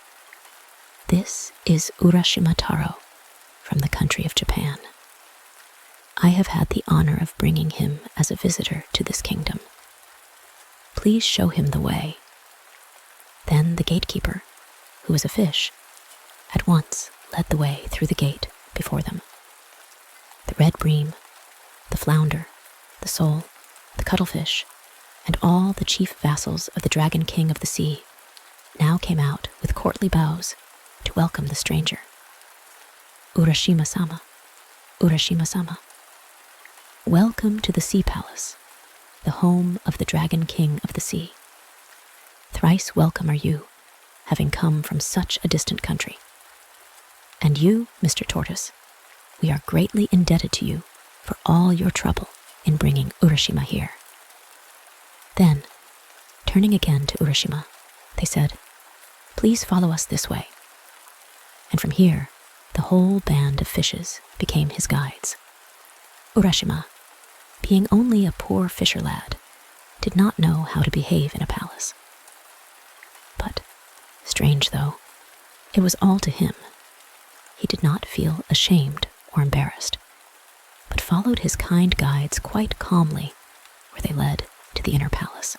"This is Urashima Taro, from the country of Japan. I have had the honor of bringing him as a visitor to this kingdom. Please show him the way." Then the gatekeeper, who was a fish, at once led the way through the gate before them. The red bream, the flounder, the sole, the cuttlefish, and all the chief vassals of the Dragon King of the Sea now came out with courtly bows to welcome the stranger. "Urashima-sama, Urashima-sama. Welcome to the Sea Palace, the home of the Dragon King of the Sea. Thrice welcome are you, having come from such a distant country. And you, Mr. Tortoise, we are greatly indebted to you for all your trouble in bringing Urashima here." Then, turning again to Urashima, they said, "Please follow us this way." And from here, the whole band of fishes became his guides. Urashima, being only a poor fisher lad, did not know how to behave in a palace. But, strange though, it was all to him. He did not feel ashamed or embarrassed, but followed his kind guides quite calmly where they led to the inner palace.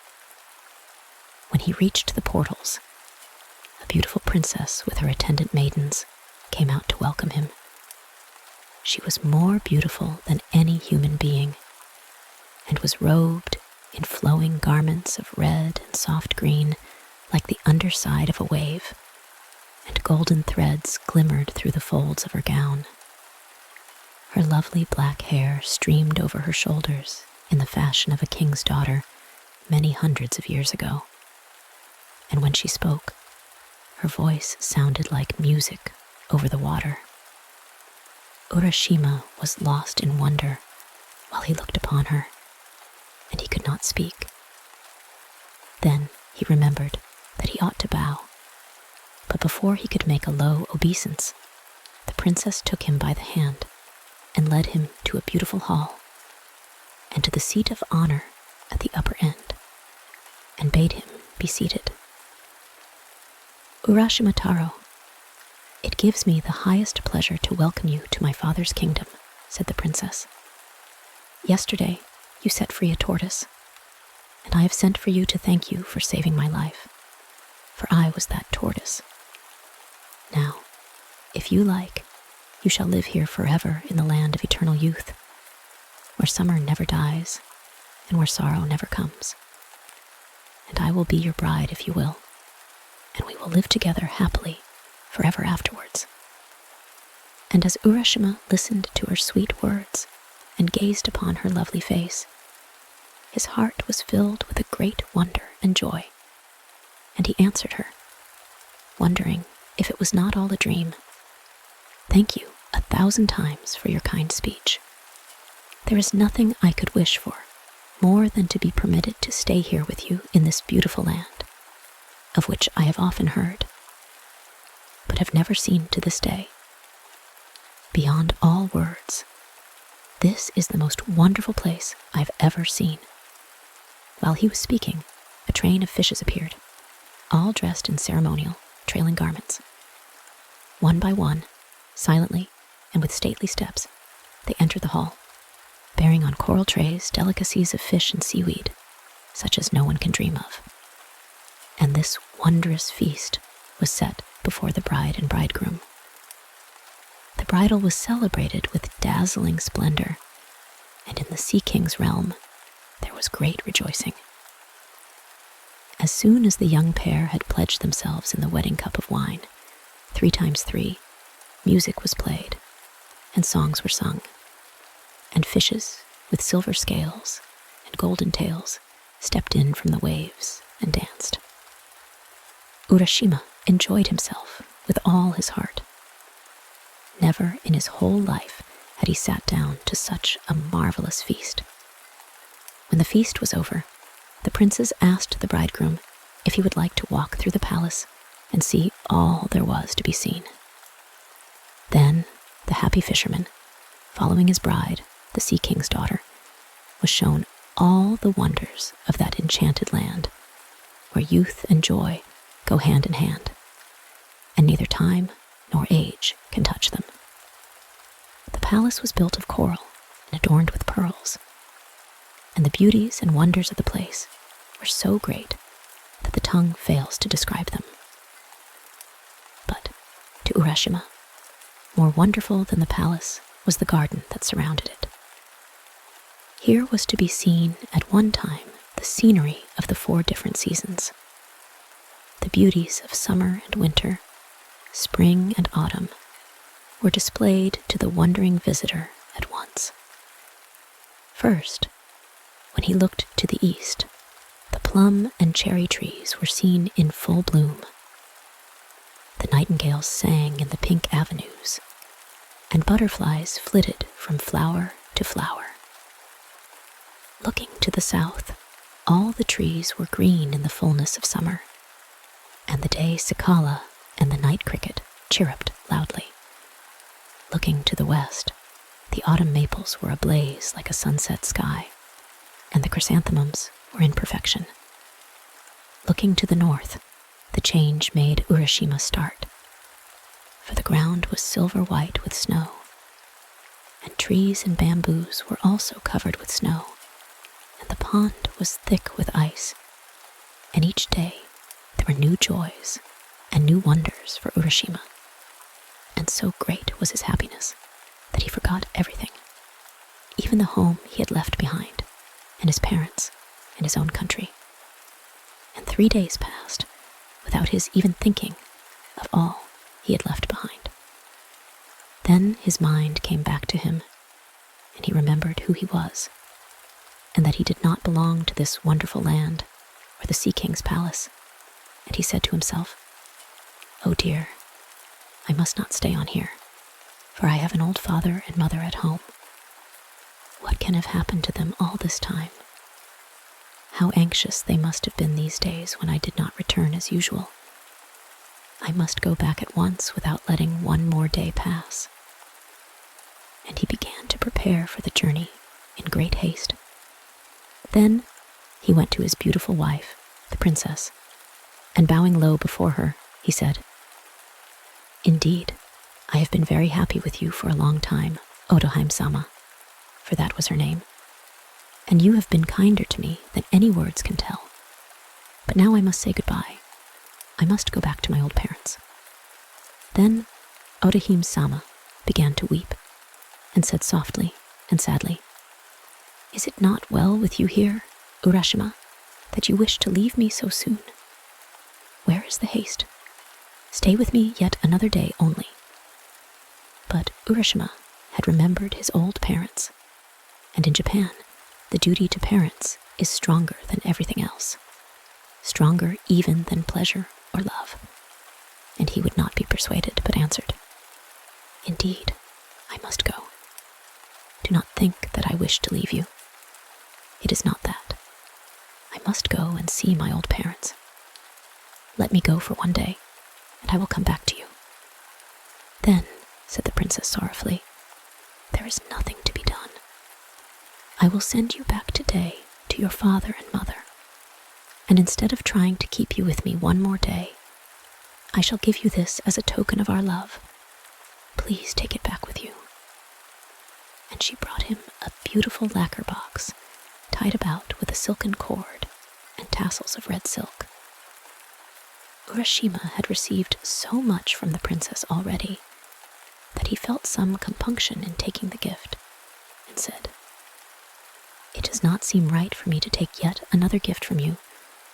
When he reached the portals, a beautiful princess with her attendant maidens came out to welcome him. She was more beautiful than any human being, and was robed in flowing garments of red and soft green like the underside of a wave, and golden threads glimmered through the folds of her gown. Her lovely black hair streamed over her shoulders in the fashion of a king's daughter many hundreds of years ago, and when she spoke, her voice sounded like music over the water. Urashima was lost in wonder while he looked upon her, and he could not speak. Then he remembered that he ought to bow, but before he could make a low obeisance, the princess took him by the hand and led him to a beautiful hall, and to the seat of honor at the upper end, and bade him be seated. "Urashima Taro, it gives me the highest pleasure to welcome you to my father's kingdom," said the princess. "Yesterday you set free a tortoise, and I have sent for you to thank you for saving my life, for I was that tortoise. Now, if you like, you shall live here forever in the land of eternal youth, where summer never dies and where sorrow never comes. And I will be your bride if you will, and we will live together happily forever afterwards." And as Urashima listened to her sweet words and gazed upon her lovely face, his heart was filled with a great wonder and joy, and he answered her, wondering if it was not all a dream. "Thank you 1,000 times for your kind speech. There is nothing I could wish for more than to be permitted to stay here with you in this beautiful land, of which I have often heard, but have never seen to this day. Beyond all words, this is the most wonderful place I've ever seen." While he was speaking, a train of fishes appeared, all dressed in ceremonial, trailing garments. One by one, silently and with stately steps, they entered the hall, bearing on coral trays delicacies of fish and seaweed, such as no one can dream of. And this wondrous feast was set before the bride and bridegroom. The bridal was celebrated with dazzling splendor, and in the Sea King's realm there was great rejoicing. As soon as the young pair had pledged themselves in the wedding cup of wine, 3 times 3, music was played, and songs were sung, and fishes with silver scales and golden tails stepped in from the waves and danced. Urashima enjoyed himself with all his heart. Never in his whole life had he sat down to such a marvelous feast. When the feast was over, the princes asked the bridegroom if he would like to walk through the palace and see all there was to be seen. Then the happy fisherman, following his bride, the Sea King's daughter, was shown all the wonders of that enchanted land, where youth and joy go hand in hand, and neither time nor age can touch them. The palace was built of coral and adorned with pearls, and the beauties and wonders of the place were so great that the tongue fails to describe them. But to Urashima, more wonderful than the palace was the garden that surrounded it. Here was to be seen at one time the scenery of the 4 different seasons, the beauties of summer and winter, spring and autumn, were displayed to the wondering visitor at once. First, when he looked to the east, the plum and cherry trees were seen in full bloom. The nightingales sang in the pink avenues, and butterflies flitted from flower to flower. Looking to the south, all the trees were green in the fullness of summer, and the day cicala and the night cricket chirruped loudly. Looking to the west, the autumn maples were ablaze like a sunset sky, and the chrysanthemums were in perfection. Looking to the north, the change made Urashima start, for the ground was silver white with snow, and trees and bamboos were also covered with snow, and the pond was thick with ice, and each day there were new joys and new wonders for Urashima, and so great was his happiness that he forgot everything, even the home he had left behind, and his parents, and his own country. And 3 days passed without his even thinking of all he had left behind. Then his mind came back to him, and he remembered who he was, and that he did not belong to this wonderful land or the Sea King's palace, and he said to himself, "Oh dear, I must not stay on here, for I have an old father and mother at home. What can have happened to them all this time? How anxious they must have been these days when I did not return as usual. I must go back at once without letting one more day pass." And he began to prepare for the journey in great haste. Then he went to his beautiful wife, the princess, and bowing low before her, he said, "Indeed, I have been very happy with you for a long time, Otohime-sama," for that was her name, "and you have been kinder to me than any words can tell. But now I must say goodbye. I must go back to my old parents." Then Otohime-sama began to weep, and said softly and sadly, "Is it not well with you here, Urashima, that you wish to leave me so soon? Where is the haste? Stay with me yet another day only." But Urashima had remembered his old parents, and in Japan, the duty to parents is stronger than everything else, stronger even than pleasure or love, and he would not be persuaded, but answered, "Indeed, I must go. Do not think that I wish to leave you. It is not that. I must go and see my old parents. Let me go for one day, and I will come back to you." "Then," said the princess sorrowfully, "there is nothing to be done. I will send you back today to your father and mother, and instead of trying to keep you with me one more day, I shall give you this as a token of our love. Please take it back with you." And she brought him a beautiful lacquer box tied about with a silken cord and tassels of red silk. Urashima had received so much from the princess already that he felt some compunction in taking the gift, and said, "It does not seem right for me to take yet another gift from you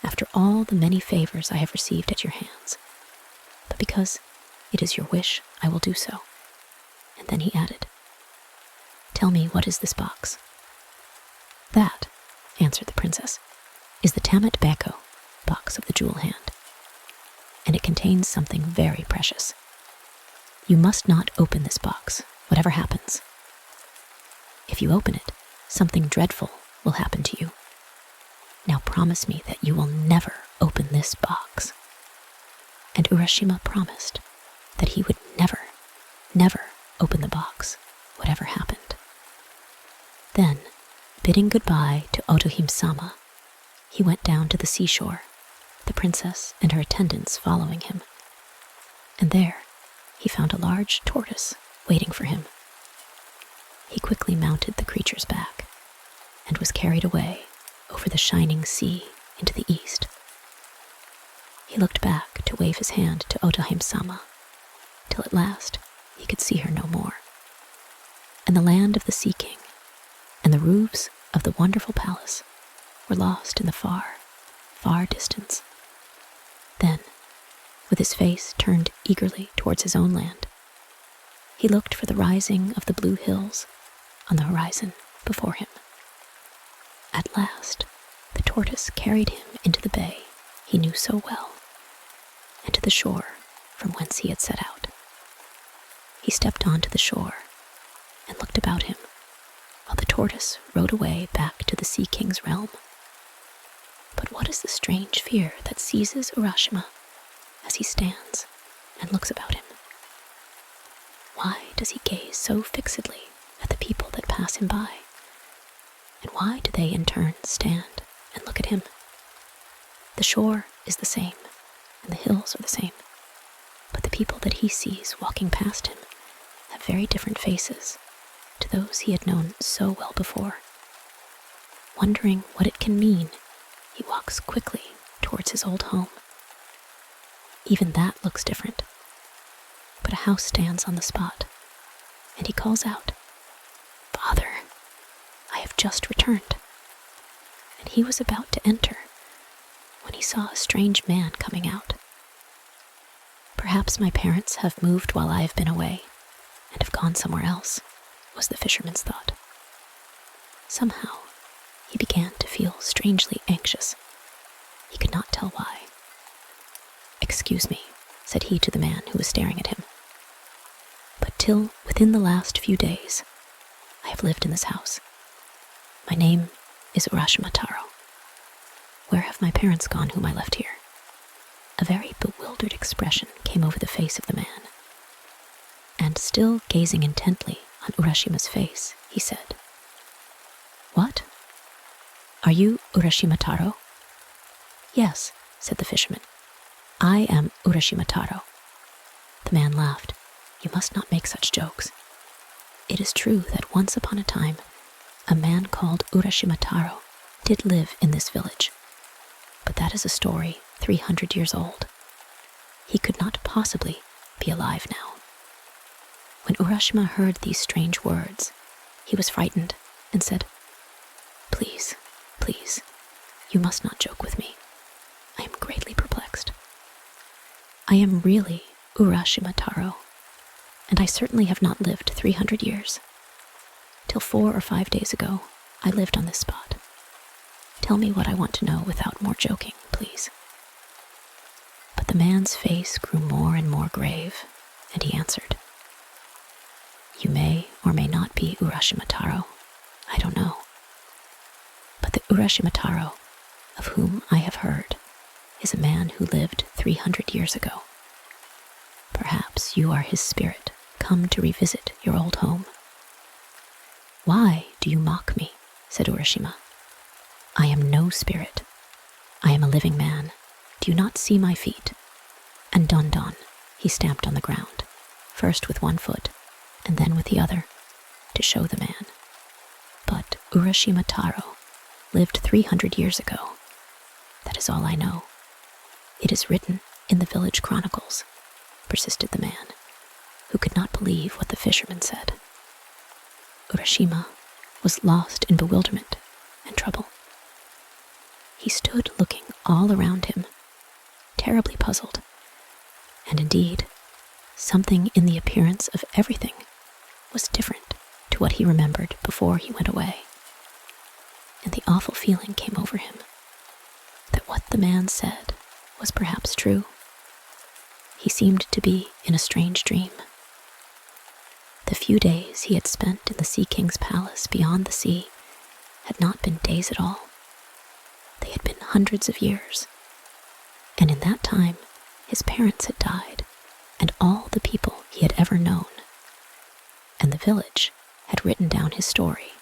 after all the many favors I have received at your hands, but because it is your wish, I will do so." And then he added, "Tell me, what is this box?" "That," answered the princess, "is the Tamat Bako box of the jewel hand, and it contains something very precious. You must not open this box, whatever happens. If you open it, something dreadful will happen to you. Now promise me that you will never open this box." And Urashima promised that he would never, never open the box, whatever happened. Then, bidding goodbye to Otohime-sama, he went down to the seashore, the princess and her attendants following him, and there he found a large tortoise waiting for him. he quickly mounted the creature's back and was carried away over the shining sea into the east. He looked back to wave his hand to Otahime-sama, till at last he could see her no more. And the land of the Sea King and the roofs of the wonderful palace were lost in the far, far distance. Then, with his face turned eagerly towards his own land, he looked for the rising of the blue hills on the horizon before him. At last, the tortoise carried him into the bay he knew so well, and to the shore from whence he had set out. He stepped onto the shore and looked about him, while the tortoise rode away back to the Sea King's realm. But what is the strange fear that seizes Urashima as he stands and looks about him? Why does he gaze so fixedly at the people that pass him by? And why do they in turn stand and look at him? The shore is the same, and the hills are the same, but the people that he sees walking past him have very different faces to those he had known so well before. Wondering what it can mean, he walks quickly towards his old home. Even that looks different, but a house stands on the spot, and he calls out, "Father, I have just returned." And he was about to enter when he saw a strange man coming out. "Perhaps my parents have moved while I have been away, and have gone somewhere else," was the fisherman's thought. Somehow, he began to feel strangely anxious. He could not tell why. "Excuse me," said he to the man who was staring at him, "but till within the last few days, I have lived in this house. My name is Urashima Taro. Where have my parents gone whom I left here?" A very bewildered expression came over the face of the man, and still gazing intently on Urashima's face, he said, "What? Are you Urashima Taro?" "Yes," said the fisherman. "I am Urashima Taro." The man laughed. "You must not make such jokes. It is true that once upon a time, a man called Urashima Taro did live in this village, but that is a story 300 years old. He could not possibly be alive now." When Urashima heard these strange words, he was frightened and said, "Please, please, you must not joke with me. I am greatly perplexed. I am really Urashima Taro, and I certainly have not lived 300 years. Till 4 or 5 days ago, I lived on this spot. Tell me what I want to know without more joking, please." But the man's face grew more and more grave, and he answered, "You may or may not be Urashima Taro. I don't know. But the Urashima Taro of whom I have heard is a man who lived 300 years ago. Perhaps you are his spirit come to revisit your old home." "Why do you mock me?" said Urashima. "I am no spirit. I am a living man. Do you not see my feet?" And Don, he stamped on the ground, first with one foot and then with the other, to show the man. "But Urashima Taro lived 300 years ago. That is all I know. It is written in the village chronicles," persisted the man, who could not believe what the fisherman said. Urashima was lost in bewilderment and trouble. He stood looking all around him, terribly puzzled, and indeed, something in the appearance of everything was different to what he remembered before he went away. And the awful feeling came over him that what the man said was perhaps true. He seemed to be in a strange dream. The few days he had spent in the Sea King's palace beyond the sea had not been days at all. They had been hundreds of years. And in that time, his parents had died, and all the people he had ever known. And the village had written down his story.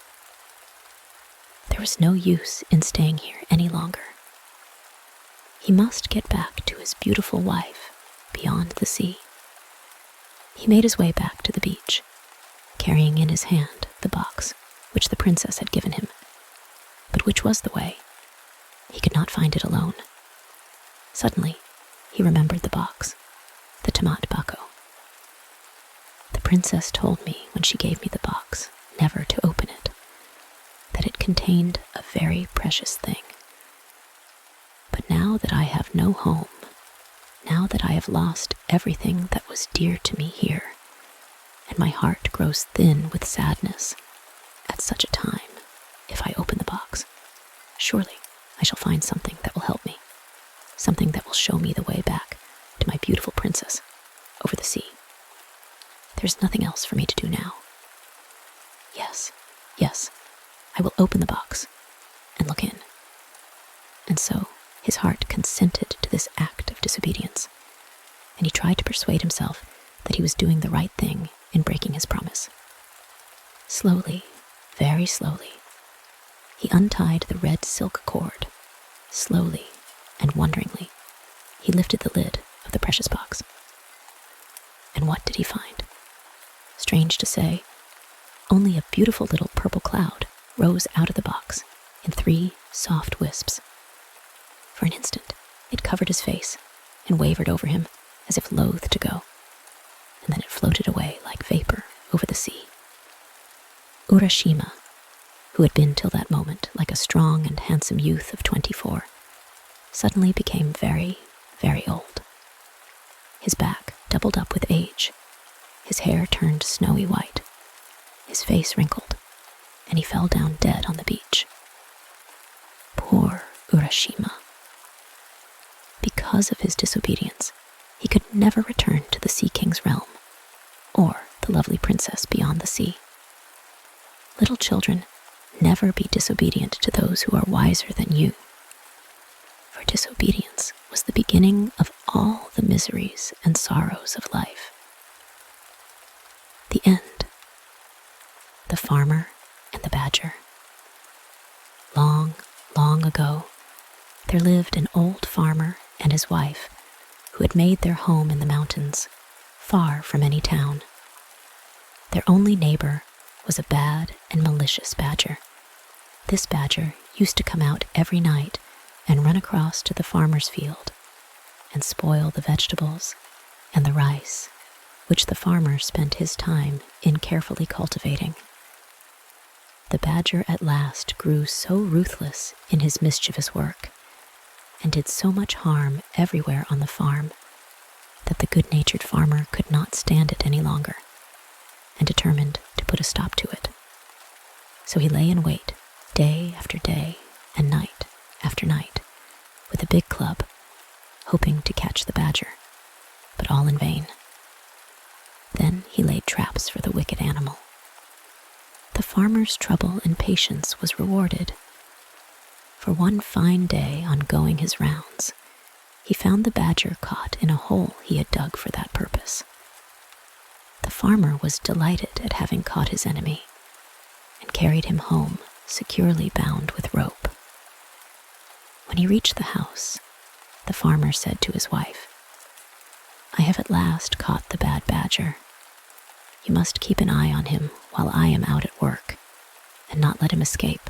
There was no use in staying here any longer. He must get back to his beautiful wife beyond the sea. He made his way back to the beach, carrying in his hand the box which the princess had given him. But which was the way? He could not find it alone. Suddenly, he remembered the box, the tamat bako. The princess told me when she gave me the box never to open it, that it contained a very precious thing. But now that I have no home, now that I have lost everything that was dear to me here, and my heart grows thin with sadness, at such a time, if I open the box, surely I shall find something that will help me, something that will show me the way back to my beautiful princess over the sea. There's nothing else for me to do now. Yes, I will open the box and look in. And so his heart consented to this act of disobedience, and he tried to persuade himself that he was doing the right thing in breaking his promise. Slowly, very slowly, he untied the red silk cord. Slowly and wonderingly, he lifted the lid of the precious box. And what did he find? Strange to say, only a beautiful little purple cloud rose out of the box in 3 soft wisps. For an instant, it covered his face and wavered over him as if loath to go, and then it floated away like vapor over the sea. Urashima, who had been till that moment like a strong and handsome youth of 24, suddenly became very, very old. His back doubled up with age, his hair turned snowy white, his face wrinkled, and he fell down dead on the beach. Poor Urashima. Because of his disobedience, he could never return to the Sea King's realm, or the lovely princess beyond the sea. Little children, never be disobedient to those who are wiser than you, for disobedience was the beginning of all the miseries and sorrows of life. The end. The farmer and the badger. Long, long ago, there lived an old farmer and his wife who had made their home in the mountains, far from any town. Their only neighbor was a bad and malicious badger. This badger used to come out every night and run across to the farmer's field and spoil the vegetables and the rice, which the farmer spent his time in carefully cultivating. The badger at last grew so ruthless in his mischievous work, and did so much harm everywhere on the farm, that the good-natured farmer could not stand it any longer, and determined to put a stop to it. So he lay in wait, day after day and night after night, with a big club, hoping to catch the badger, but all in vain. Then he laid traps for the wicked animal. The farmer's trouble and patience was rewarded. For one fine day, on going his rounds, he found the badger caught in a hole he had dug for that purpose. The farmer was delighted at having caught his enemy, and carried him home, securely bound with rope. When he reached the house, the farmer said to his wife, "I have at last caught the bad badger. You must keep an eye on him while I am out at work, and not let him escape,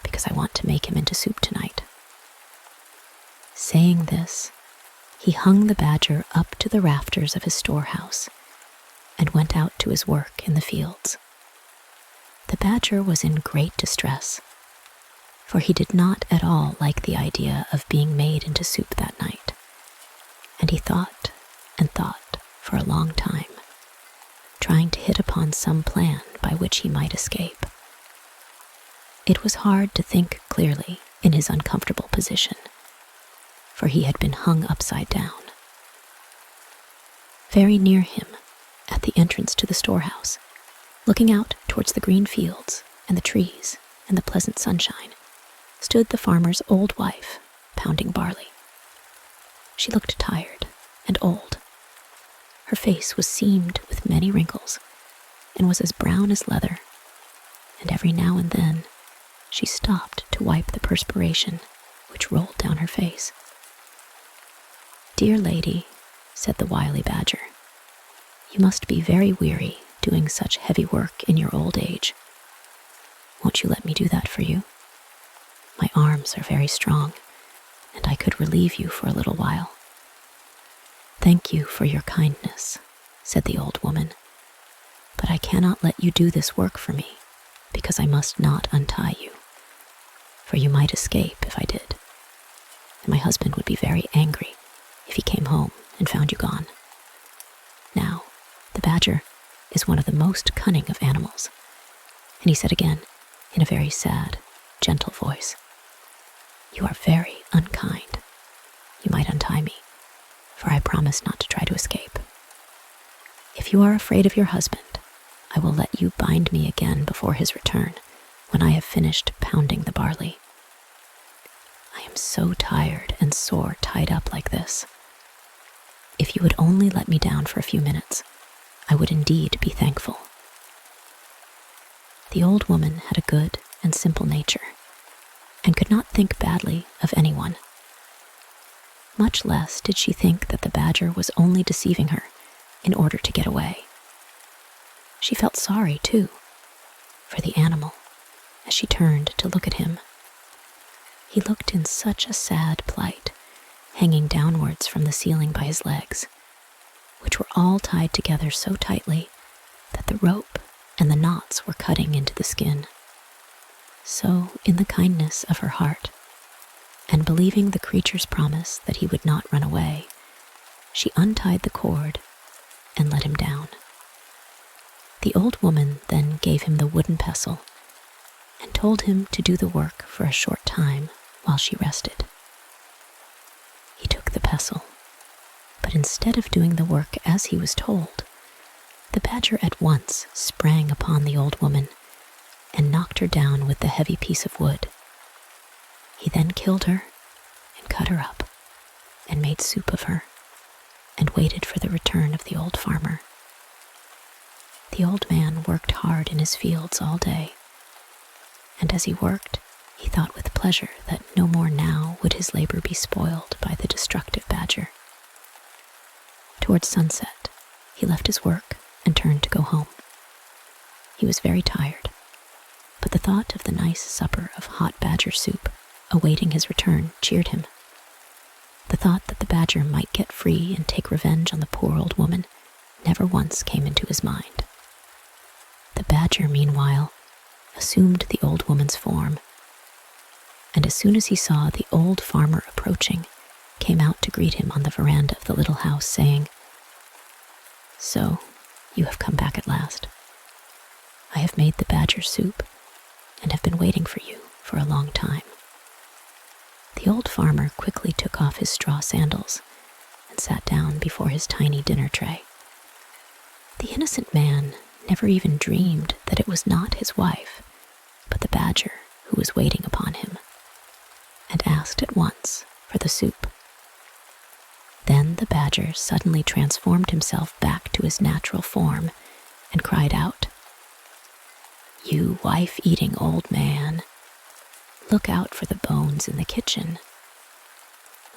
because I want to make him into soup tonight." Saying this, he hung the badger up to the rafters of his storehouse, and went out to his work in the fields. The badger was in great distress, for he did not at all like the idea of being made into soup that night, and he thought and thought for a long time, trying to hit upon some plan by which he might escape. It was hard to think clearly in his uncomfortable position, for he had been hung upside down. Very near him, at the entrance to the storehouse, looking out towards the green fields and the trees and the pleasant sunshine, stood the farmer's old wife, pounding barley. She looked tired and old. Her face was seamed with many wrinkles, and was as brown as leather, and every now and then she stopped to wipe the perspiration which rolled down her face. "Dear lady," said the wily badger, "you must be very weary doing such heavy work in your old age. Won't you let me do that for you? My arms are very strong, and I could relieve you for a little while." "Thank you for your kindness," said the old woman, "but I cannot let you do this work for me, because I must not untie you. For you might escape if I did, and my husband would be very angry if he came home and found you gone. Now, the badger is one of the most cunning of animals." And he said again, in a very sad, gentle voice, "You are very unkind. You might untie me, for I promise not to try to escape. If you are afraid of your husband, I will let you bind me again before his return, when I have finished pounding the barley. I am so tired and sore tied up like this. If you would only let me down for a few minutes, I would indeed be thankful." The old woman had a good and simple nature, and could not think badly of anyone. Much less did she think that the badger was only deceiving her in order to get away. She felt sorry, too, for the animal as she turned to look at him. He looked in such a sad plight, hanging downwards from the ceiling by his legs, which were all tied together so tightly that the rope and the knots were cutting into the skin. So, in the kindness of her heart, and believing the creature's promise that he would not run away, she untied the cord and let him down. The old woman then gave him the wooden pestle and told him to do the work for a short time while she rested. He took the pestle, but instead of doing the work as he was told, the badger at once sprang upon the old woman and knocked her down with the heavy piece of wood. He then killed her and cut her up and made soup of her and waited for the return of the old farmer. The old man worked hard in his fields all day, and as he worked, he thought with pleasure that no more now would his labor be spoiled by the destructive badger. Towards sunset, he left his work and turned to go home. He was very tired, but the thought of the nice supper of hot badger soup awaiting his return cheered him. The thought that the badger might get free and take revenge on the poor old woman never once came into his mind. The badger, meanwhile, assumed the old woman's form, and as soon as he saw the old farmer approaching, came out to greet him on the veranda of the little house, saying, "So, you have come back at last. I have made the badger soup, and have been waiting for you for a long time." The old farmer quickly took off his straw sandals and sat down before his tiny dinner tray. The innocent man never even dreamed that it was not his wife, but the badger who was waiting upon him, and asked at once for the soup. Then the badger suddenly transformed himself back to his natural form and cried out, "You wife-eating old man, look out for the bones in the kitchen."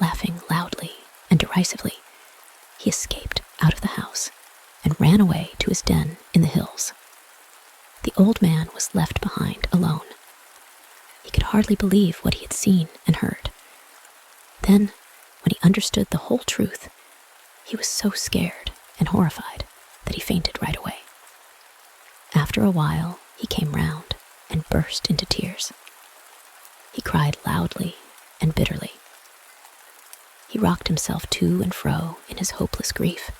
Laughing loudly and derisively, he escaped out of the house and ran away to his den in the hills. The old man was left behind alone. He could hardly believe what he had seen and heard. Then, when he understood the whole truth, he was so scared and horrified that he fainted right away. After a while, he came round and burst into tears. He cried loudly and bitterly. He rocked himself to and fro in his hopeless grief.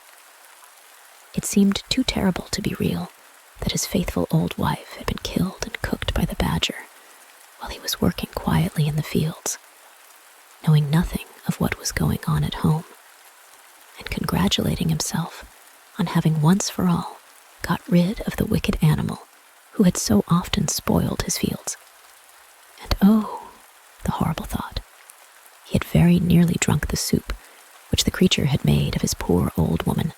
It seemed too terrible to be real that his faithful old wife had been killed and cooked by the badger while he was working quietly in the fields, knowing nothing of what was going on at home, and congratulating himself on having once for all got rid of the wicked animal who had so often spoiled his fields. And oh, the horrible thought, he had very nearly drunk the soup which the creature had made of his poor old woman.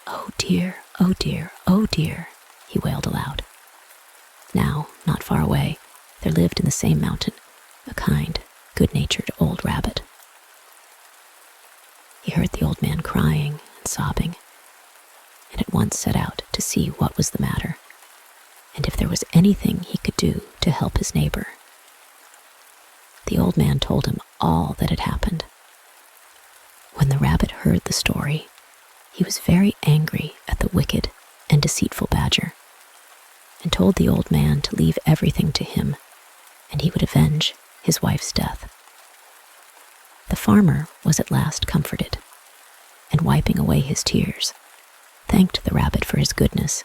"Oh dear, oh dear, oh dear," he wailed aloud. Now, not far away, there lived in the same mountain a kind, good-natured old rabbit. He heard the old man crying and sobbing, and at once set out to see what was the matter, and if there was anything he could do to help his neighbor. The old man told him all that had happened. When the rabbit heard the story, he was very angry at the wicked and deceitful badger, and told the old man to leave everything to him, and he would avenge his wife's death. The farmer was at last comforted, and wiping away his tears, thanked the rabbit for his goodness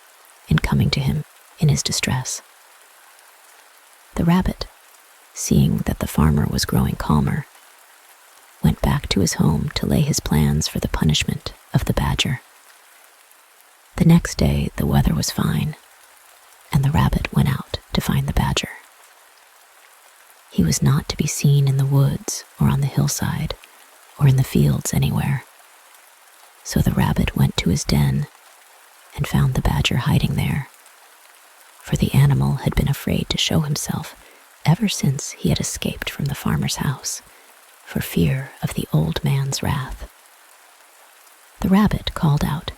in coming to him in his distress. The rabbit, seeing that the farmer was growing calmer, went back to his home to lay his plans for the punishment of the badger. The next day the weather was fine, and the rabbit went out to find the badger. He was not to be seen in the woods or on the hillside or in the fields anywhere. So the rabbit went to his den and found the badger hiding there, for the animal had been afraid to show himself ever since he had escaped from the farmer's house, for fear of the old man's wrath. The rabbit called out,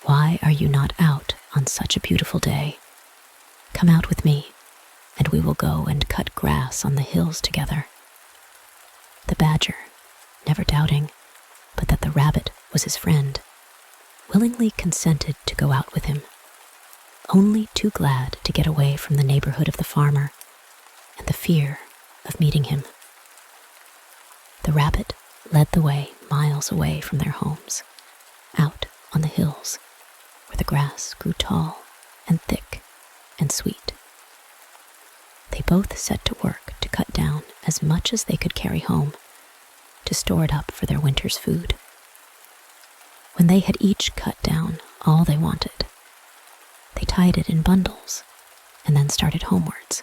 "Why are you not out on such a beautiful day? Come out with me, and we will go and cut grass on the hills together." The badger, never doubting but that the rabbit was his friend, willingly consented to go out with him, only too glad to get away from the neighborhood of the farmer and the fear of meeting him. The rabbit led the way miles away from their homes, out on the hills, where the grass grew tall and thick and sweet. They both set to work to cut down as much as they could carry home, to store it up for their winter's food. When they had each cut down all they wanted, they tied it in bundles and then started homewards,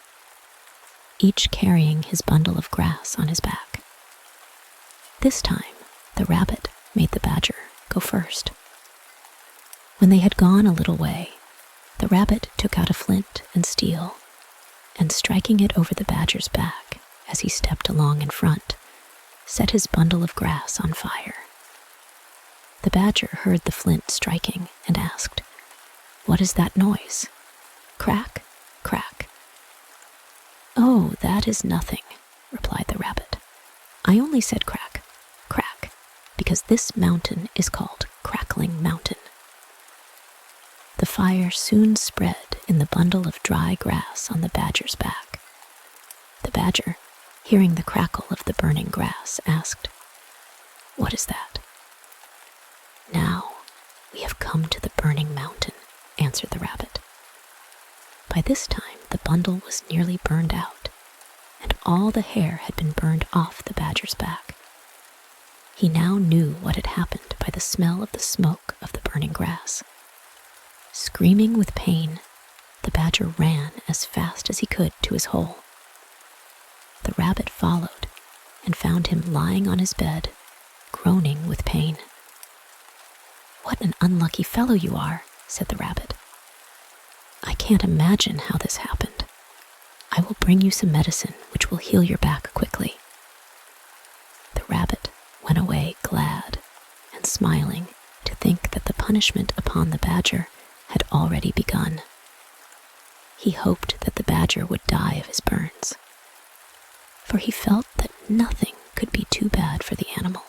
each carrying his bundle of grass on his back. This time, the rabbit made the badger go first. When they had gone a little way, the rabbit took out a flint and steel, and striking it over the badger's back as he stepped along in front, set his bundle of grass on fire. The badger heard the flint striking and asked, "What is that noise? Crack, crack." "Oh, that is nothing," replied the rabbit. "I only said crack, crack, because this mountain is called Crackling Mountain." The fire soon spread in the bundle of dry grass on the badger's back. The badger, hearing the crackle of the burning grass, asked, "What is that?" "Now we have come to the burning mountain," answered the rabbit. By this time the bundle was nearly burned out, and all the hair had been burned off the badger's back. He now knew what had happened by the smell of the smoke of the burning grass. Screaming with pain, the badger ran as fast as he could to his hole. The rabbit followed and found him lying on his bed, groaning with pain. "What an unlucky fellow you are," said the rabbit. "I can't imagine how this happened. I will bring you some medicine which will heal your back quickly." The rabbit went away glad and smiling to think that the punishment upon the badger had already begun. He hoped that the badger would die of his burns, for he felt that nothing could be too bad for the animal,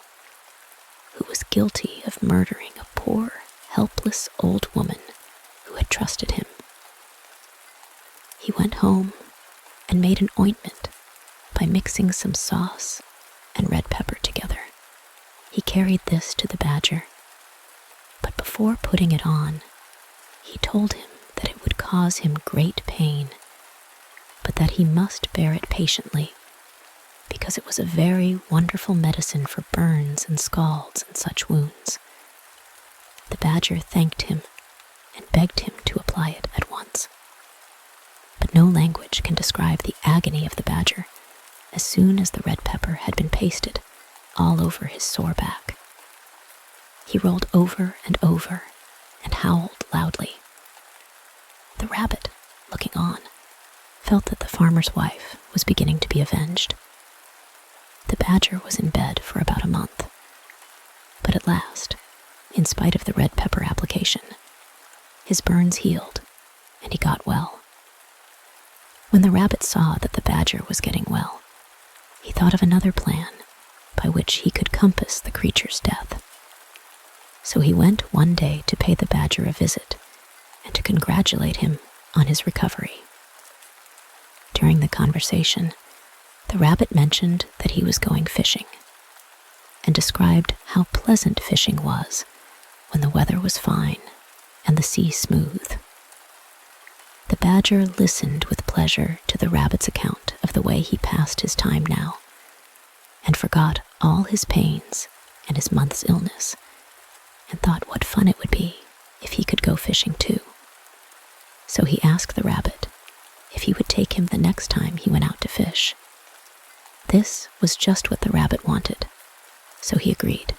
who was guilty of murdering a poor, helpless old woman who had trusted him. He went home and made an ointment by mixing some sauce and red pepper together. He carried this to the badger, but before putting it on, he told him that it would cause him great pain, but that he must bear it patiently, because it was a very wonderful medicine for burns and scalds and such wounds. The badger thanked him and begged him to apply it at once. But no language can describe the agony of the badger as soon as the red pepper had been pasted all over his sore back. He rolled over and over and howled loudly. The rabbit, looking on, felt that the farmer's wife was beginning to be avenged. The badger was in bed for about a month, but at last, in spite of the red pepper application, his burns healed, and he got well. When the rabbit saw that the badger was getting well, he thought of another plan by which he could compass the creature's death. So he went one day to pay the badger a visit and to congratulate him on his recovery. During the conversation, the rabbit mentioned that he was going fishing and described how pleasant fishing was when the weather was fine and the sea smooth. The badger listened with pleasure to the rabbit's account of the way he passed his time now, and forgot all his pains and his month's illness, and thought what fun it would be if he could go fishing too. So he asked the rabbit if he would take him the next time he went out to fish. This was just what the rabbit wanted, so he agreed.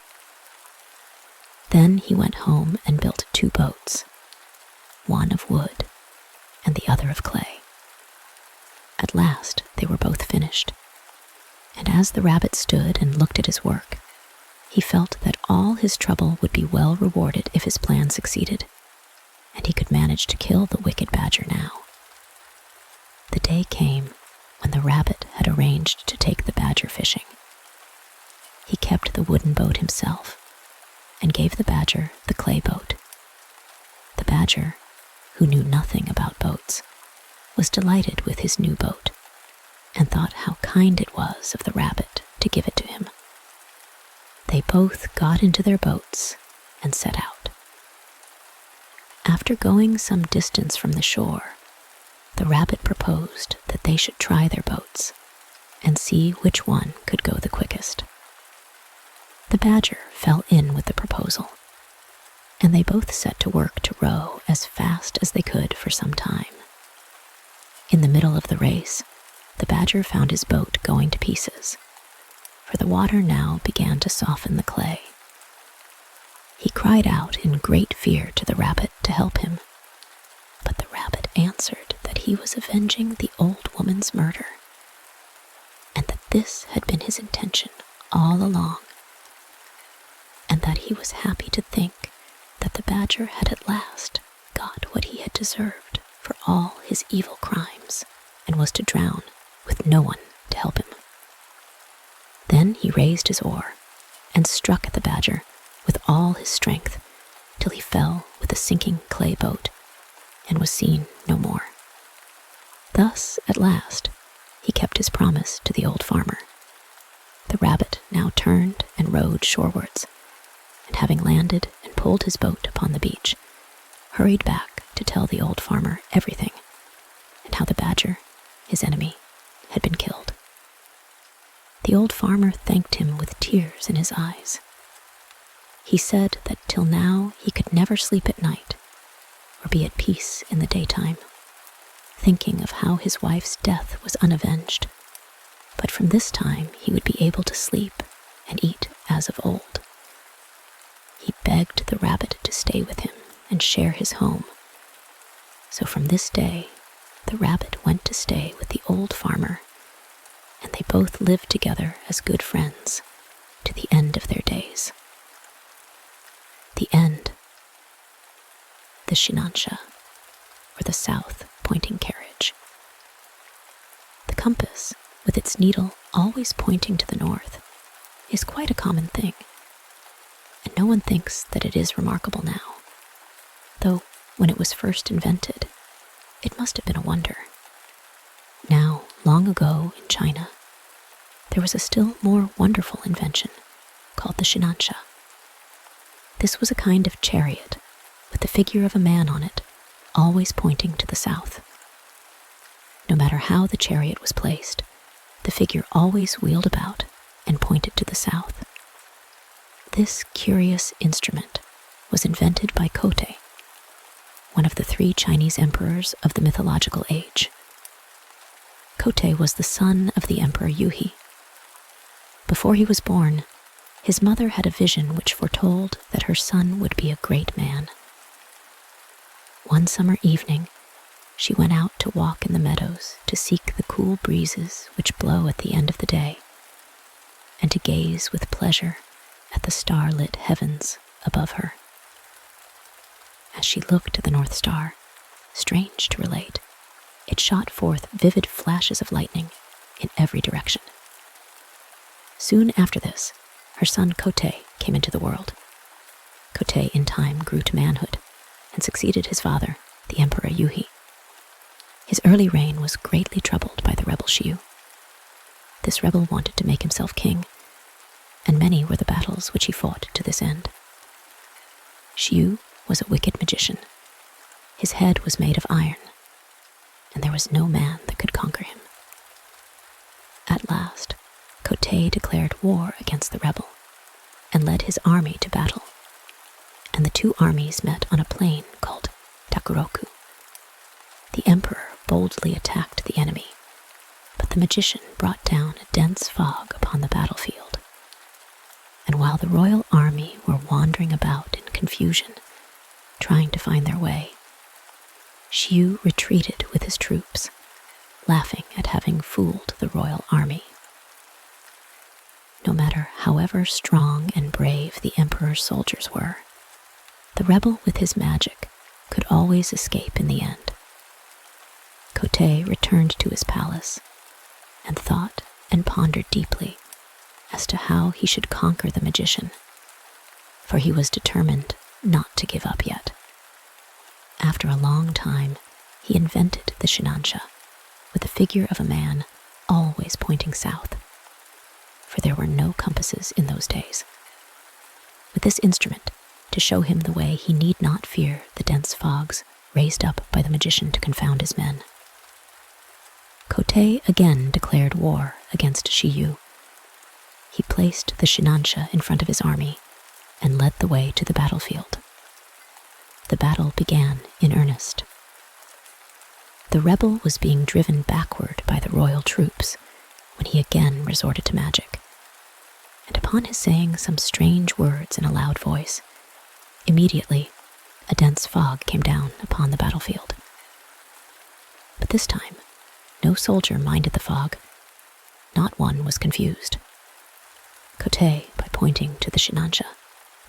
Then he went home and built 2 boats, one of wood and the other of clay. At last they were both finished, and as the rabbit stood and looked at his work, he felt that all his trouble would be well rewarded if his plan succeeded, and he could manage to kill the wicked badger now. The day came when the rabbit had arranged to take the badger fishing. He kept the wooden boat himself and gave the badger the clay boat. The badger, who knew nothing about boats, was delighted with his new boat and thought how kind it was of the rabbit to give it to him. They both got into their boats and set out. After going some distance from the shore, the rabbit proposed that they should try their boats and see which one could go the quickest. The badger fell in with the proposal, and they both set to work to row as fast as they could for some time. In the middle of the race, the badger found his boat going to pieces, for the water now began to soften the clay. He cried out in great fear to the rabbit to help him, but the rabbit answered that he was avenging the old woman's murder, and that this had been his intention all along, and that he was happy to think that the badger had at last got what he had deserved for all his evil crimes, and was to drown with no one to help him. Then he raised his oar and struck at the badger with all his strength till he fell with the sinking clay boat and was seen no more. Thus, at last, he kept his promise to the old farmer. The rabbit now turned and rowed shorewards, and having landed and pulled his boat upon the beach, hurried back to tell the old farmer everything, and how the badger, his enemy, had been killed. The old farmer thanked him with tears in his eyes. He said that till now he could never sleep at night, or be at peace in the daytime, thinking of how his wife's death was unavenged, but from this time he would be able to sleep and eat as of old. He begged the rabbit to stay with him and share his home. So from this day, the rabbit went to stay with the old farmer, and they both lived together as good friends to the end of their days. The end. The Shinansha, or the south pointing carriage. The compass, with its needle always pointing to the north, is quite a common thing, and no one thinks that it is remarkable now, though when it was first invented, it must have been a wonder. Now, long ago in China, there was a still more wonderful invention called the Shinansha. This was a kind of chariot with the figure of a man on it, always pointing to the south. No matter how the chariot was placed, the figure always wheeled about and pointed to the south. This curious instrument was invented by Kotei, one of the 3 Chinese emperors of the mythological age. Kotei was the son of the Emperor Yuhi. Before he was born, his mother had a vision which foretold that her son would be a great man. One summer evening, she went out to walk in the meadows to seek the cool breezes which blow at the end of the day, and to gaze with pleasure at the star-lit heavens above her. As she looked at the North Star, strange to relate, it shot forth vivid flashes of lightning in every direction. Soon after this, her son Kotei came into the world. Kotei in time grew to manhood and succeeded his father, the Emperor Yuhi. His early reign was greatly troubled by the rebel Shiyu. This rebel wanted to make himself king, and many were the battles which he fought to this end. Shiyu was a wicked magician. His head was made of iron, and there was no man that could conquer him. At last, Kotei declared war against the rebel and led his army to battle, and the two armies met on a plain called Takuroku. The emperor boldly attacked the enemy, but the magician brought down a dense fog upon the battlefield. And while the royal army were wandering about in confusion, trying to find their way, Shiyu retreated with his troops, laughing at having fooled the royal army. No matter however strong and brave the emperor's soldiers were, the rebel with his magic could always escape in the end. Kotei returned to his palace and thought and pondered deeply as to how he should conquer the magician, for he was determined not to give up yet. After a long time, he invented the Shinansha, with the figure of a man always pointing south, for there were no compasses in those days. With this instrument, to show him the way, he need not fear the dense fogs raised up by the magician to confound his men. Kotei again declared war against Shiyu. He placed the Shinansha in front of his army and led the way to the battlefield. The battle began in earnest. The rebel was being driven backward by the royal troops when he again resorted to magic, and upon his saying some strange words in a loud voice, immediately a dense fog came down upon the battlefield. But this time, no soldier minded the fog. Not one was confused. Kotei, by pointing to the Shinansha,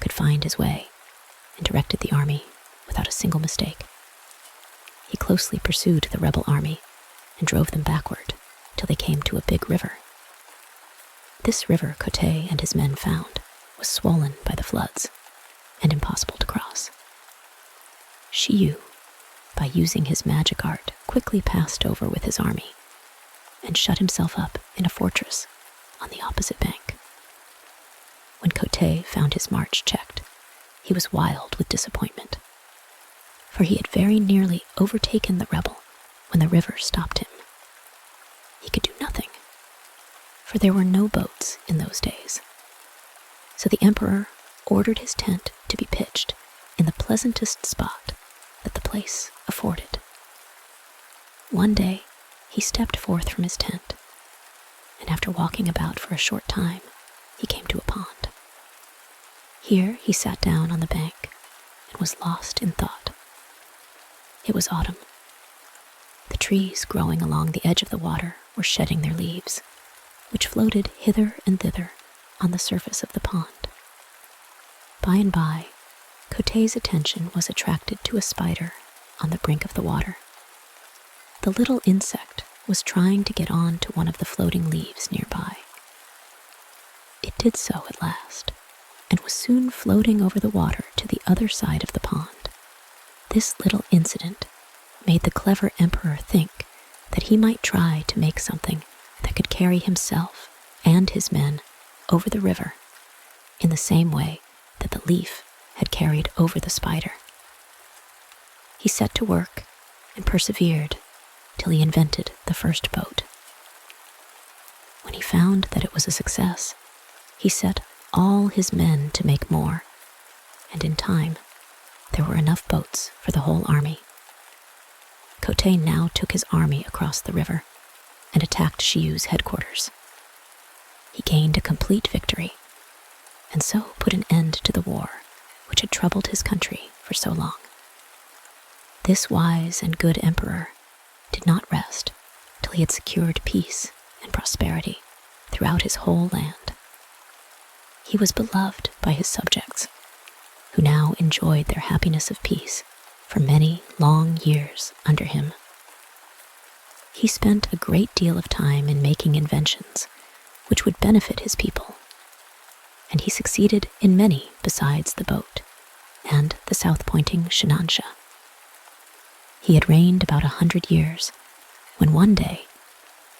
could find his way and directed the army without a single mistake. He closely pursued the rebel army and drove them backward till they came to a big river. This river Kotei and his men found was swollen by the floods and impossible to cross. Shiyu, by using his magic art, quickly passed over with his army and shut himself up in a fortress on the opposite bank. When Kotei found his march checked, he was wild with disappointment, for he had very nearly overtaken the rebel when the river stopped him. He could do nothing, for there were no boats in those days. So the emperor ordered his tent to be pitched in the pleasantest spot that the place afforded. One day, he stepped forth from his tent, and after walking about for a short time, he came to a pond. Here he sat down on the bank and was lost in thought. It was autumn. The trees growing along the edge of the water were shedding their leaves, which floated hither and thither on the surface of the pond. By and by, Kotei's attention was attracted to a spider on the brink of the water. The little insect was trying to get on to one of the floating leaves nearby. It did so at last, and was soon floating over the water to the other side of the pond. This little incident made the clever emperor think that he might try to make something that could carry himself and his men over the river in the same way that the leaf had carried over the spider. He set to work and persevered till he invented the first boat. When he found that it was a success, he set all his men to make more, and in time, there were enough boats for the whole army. Kotei now took his army across the river and attacked Shiyu's headquarters. He gained a complete victory, and so put an end to the war which had troubled his country for so long. This wise and good emperor did not rest till he had secured peace and prosperity throughout his whole land. He was beloved by his subjects, who now enjoyed their happiness of peace for many long years under him. He spent a great deal of time in making inventions which would benefit his people, and he succeeded in many besides the boat and the south-pointing Shinansha. He had reigned about 100 years, when one day,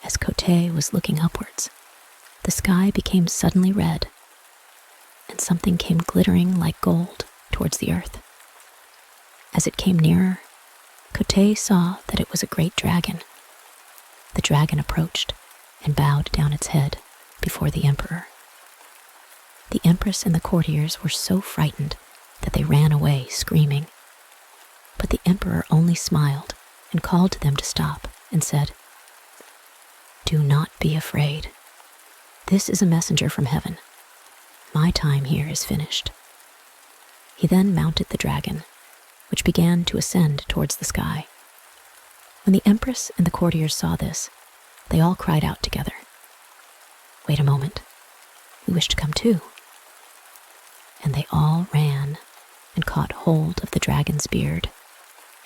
as Kotei was looking upwards, the sky became suddenly red, and something came glittering like gold towards the earth. As it came nearer, Kotei saw that it was a great dragon. The dragon approached and bowed down its head before the emperor. The empress and the courtiers were so frightened that they ran away screaming. But the emperor only smiled and called to them to stop and said, "Do not be afraid. This is a messenger from heaven. My time here is finished." He then mounted the dragon, which began to ascend towards the sky. When the empress and the courtiers saw this, they all cried out together, "Wait a moment, we wish to come too." And they all ran and caught hold of the dragon's beard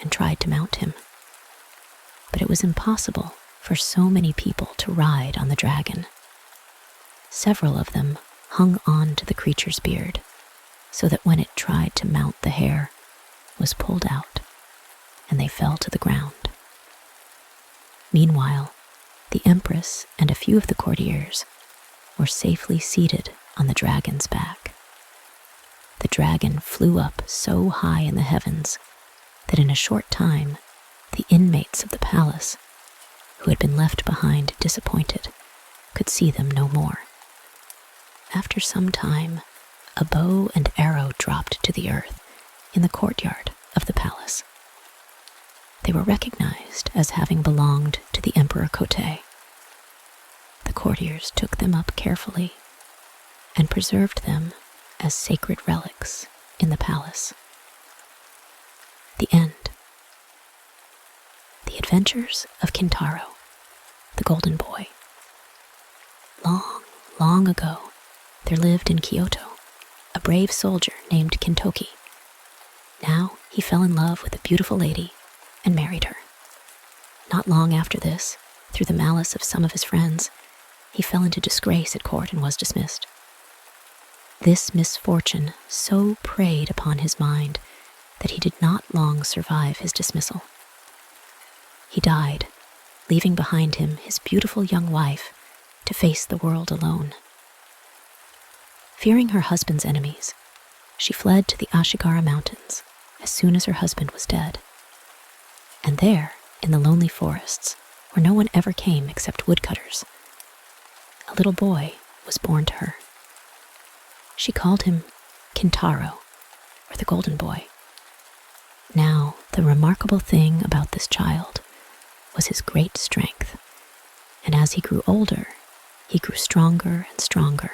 and tried to mount him. But it was impossible for so many people to ride on the dragon. Several of them hung on to the creature's beard, so that when it tried to mount the Hare, was pulled out, and they fell to the ground. Meanwhile, the empress and a few of the courtiers were safely seated on the dragon's back. The dragon flew up so high in the heavens that in a short time the inmates of the palace, who had been left behind disappointed, could see them no more. After some time, a bow and arrow dropped to the earth in the courtyard of the palace. They were recognized as having belonged to the Emperor Kotei. The courtiers took them up carefully and preserved them as sacred relics in the palace. The end. The Adventures of Kintaro, the Golden Boy. Long, long ago, there lived in Kyoto a brave soldier named Kintoki. Now he fell in love with a beautiful lady and married her. Not long after this, through the malice of some of his friends, he fell into disgrace at court and was dismissed. This misfortune so preyed upon his mind that he did not long survive his dismissal. He died, leaving behind him his beautiful young wife to face the world alone. Fearing her husband's enemies, she fled to the Ashigara Mountains as soon as her husband was dead. And there, in the lonely forests, where no one ever came except woodcutters, a little boy was born to her. She called him Kintaro, or the Golden Boy. Now, the remarkable thing about this child was his great strength, and as he grew older, he grew stronger and stronger,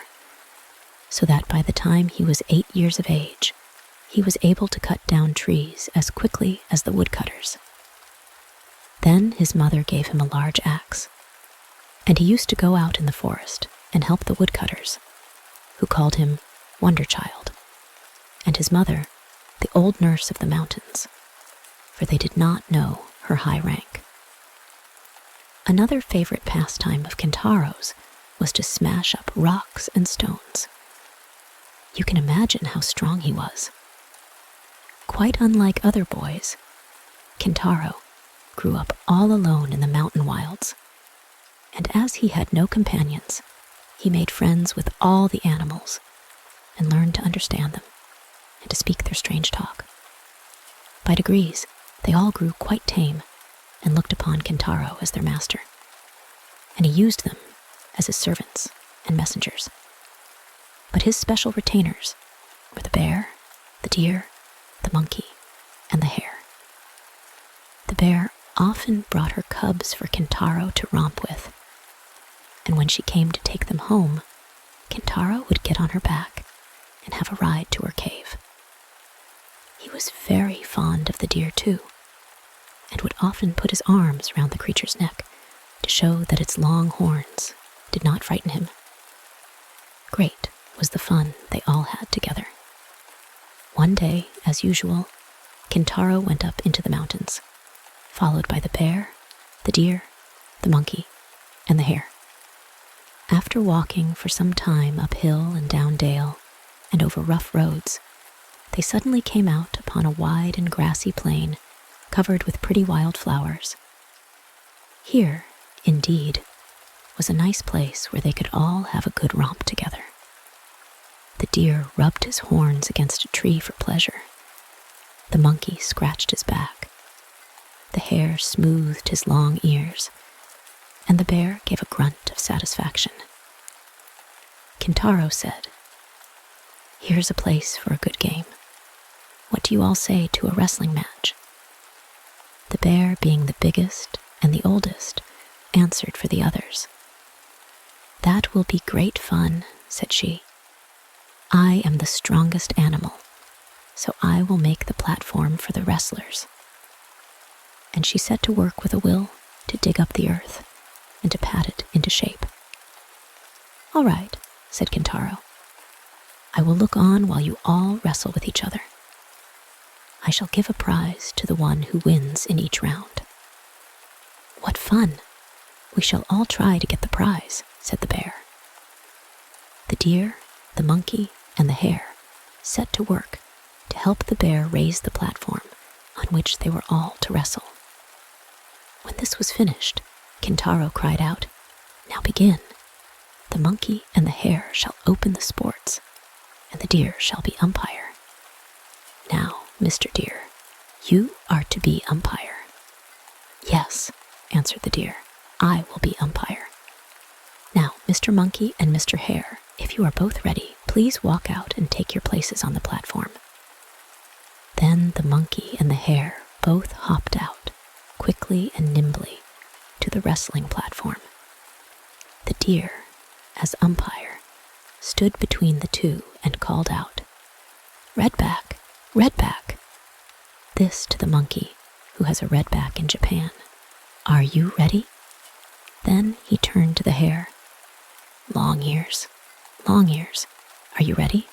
so that by the time he was 8 years of age, he was able to cut down trees as quickly as the woodcutters. Then his mother gave him a large axe, and he used to go out in the forest and help the woodcutters, who called him Wonder Child, and his mother, the old nurse of the mountains, for they did not know her high rank. Another favorite pastime of Kintaro's was to smash up rocks and stones. You can imagine how strong he was. Quite unlike other boys, Kintaro grew up all alone in the mountain wilds, and as he had no companions, he made friends with all the animals and learned to understand them and to speak their strange talk. By degrees, they all grew quite tame and looked upon Kintaro as their master, and he used them as his servants and messengers. But his special retainers were the bear, the deer, the monkey, and the hare. The bear often brought her cubs for Kintaro to romp with, and when she came to take them home, Kintaro would get on her back and have a ride to her cave. He was very fond of the deer too, and would often put his arms round the creature's neck to show that its long horns did not frighten him. Great was the fun they all had together. One day, as usual, Kintaro went up into the mountains, followed by the bear, the deer, the monkey, and the hare. After walking for some time uphill and down dale and over rough roads, they suddenly came out upon a wide and grassy plain covered with pretty wild flowers. Here, indeed, was a nice place where they could all have a good romp together. The deer rubbed his horns against a tree for pleasure. The monkey scratched his back. The hare smoothed his long ears, and the bear gave a grunt of satisfaction. Kintaro said, "Here's a place for a good game. What do you all say to a wrestling match?" The bear, being the biggest and the oldest, answered for the others. "That will be great fun," said she. "I am the strongest animal, so I will make the platform for the wrestlers." And she set to work with a will to dig up the earth and to pat it into shape. "All right," said Kintaro. "I will look on while you all wrestle with each other. I shall give a prize to the one who wins in each round." "What fun! We shall all try to get the prize," said the bear. The deer, the monkey, and the hare set to work to help the bear raise the platform on which they were all to wrestle. When this was finished, Kintaro cried out, "Now begin. The monkey and the hare shall open the sports, and the deer shall be umpire. Now, Mr. Deer, you are to be umpire." "Yes," answered the deer, "I will be umpire. Now, Mr. Monkey and Mr. Hare, if you are both ready, please walk out and take your places on the platform." Then the monkey and the hare both hopped out, quickly and nimbly, to the wrestling platform. The deer, as umpire, stood between the two and called out, "Red back, red back." This to the monkey, who has a red back in Japan. "Are you ready?" Then he turned to the hare. Long ears, are you ready?"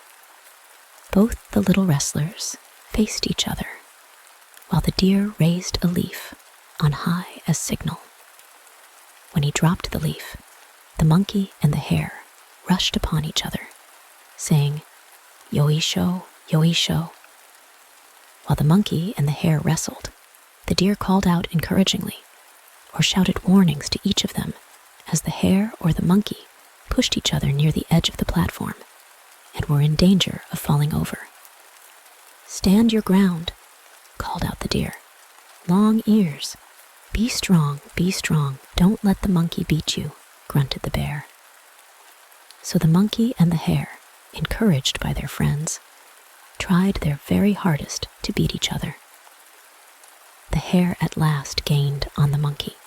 Both the little wrestlers faced each other, while the deer raised a leaf on high as signal. When he dropped the leaf, the monkey and the hare rushed upon each other, saying, "Yoisho, yoisho." While the monkey and the hare wrestled, the deer called out encouragingly, or shouted warnings to each of them as the hare or the monkey pushed each other near the edge of the platform and were in danger of falling over. "Stand your ground," called out the deer. "Long ears. Be strong, don't let the monkey beat you," grunted the bear. So the monkey and the hare, encouraged by their friends, tried their very hardest to beat each other. The hare at last gained on the monkey.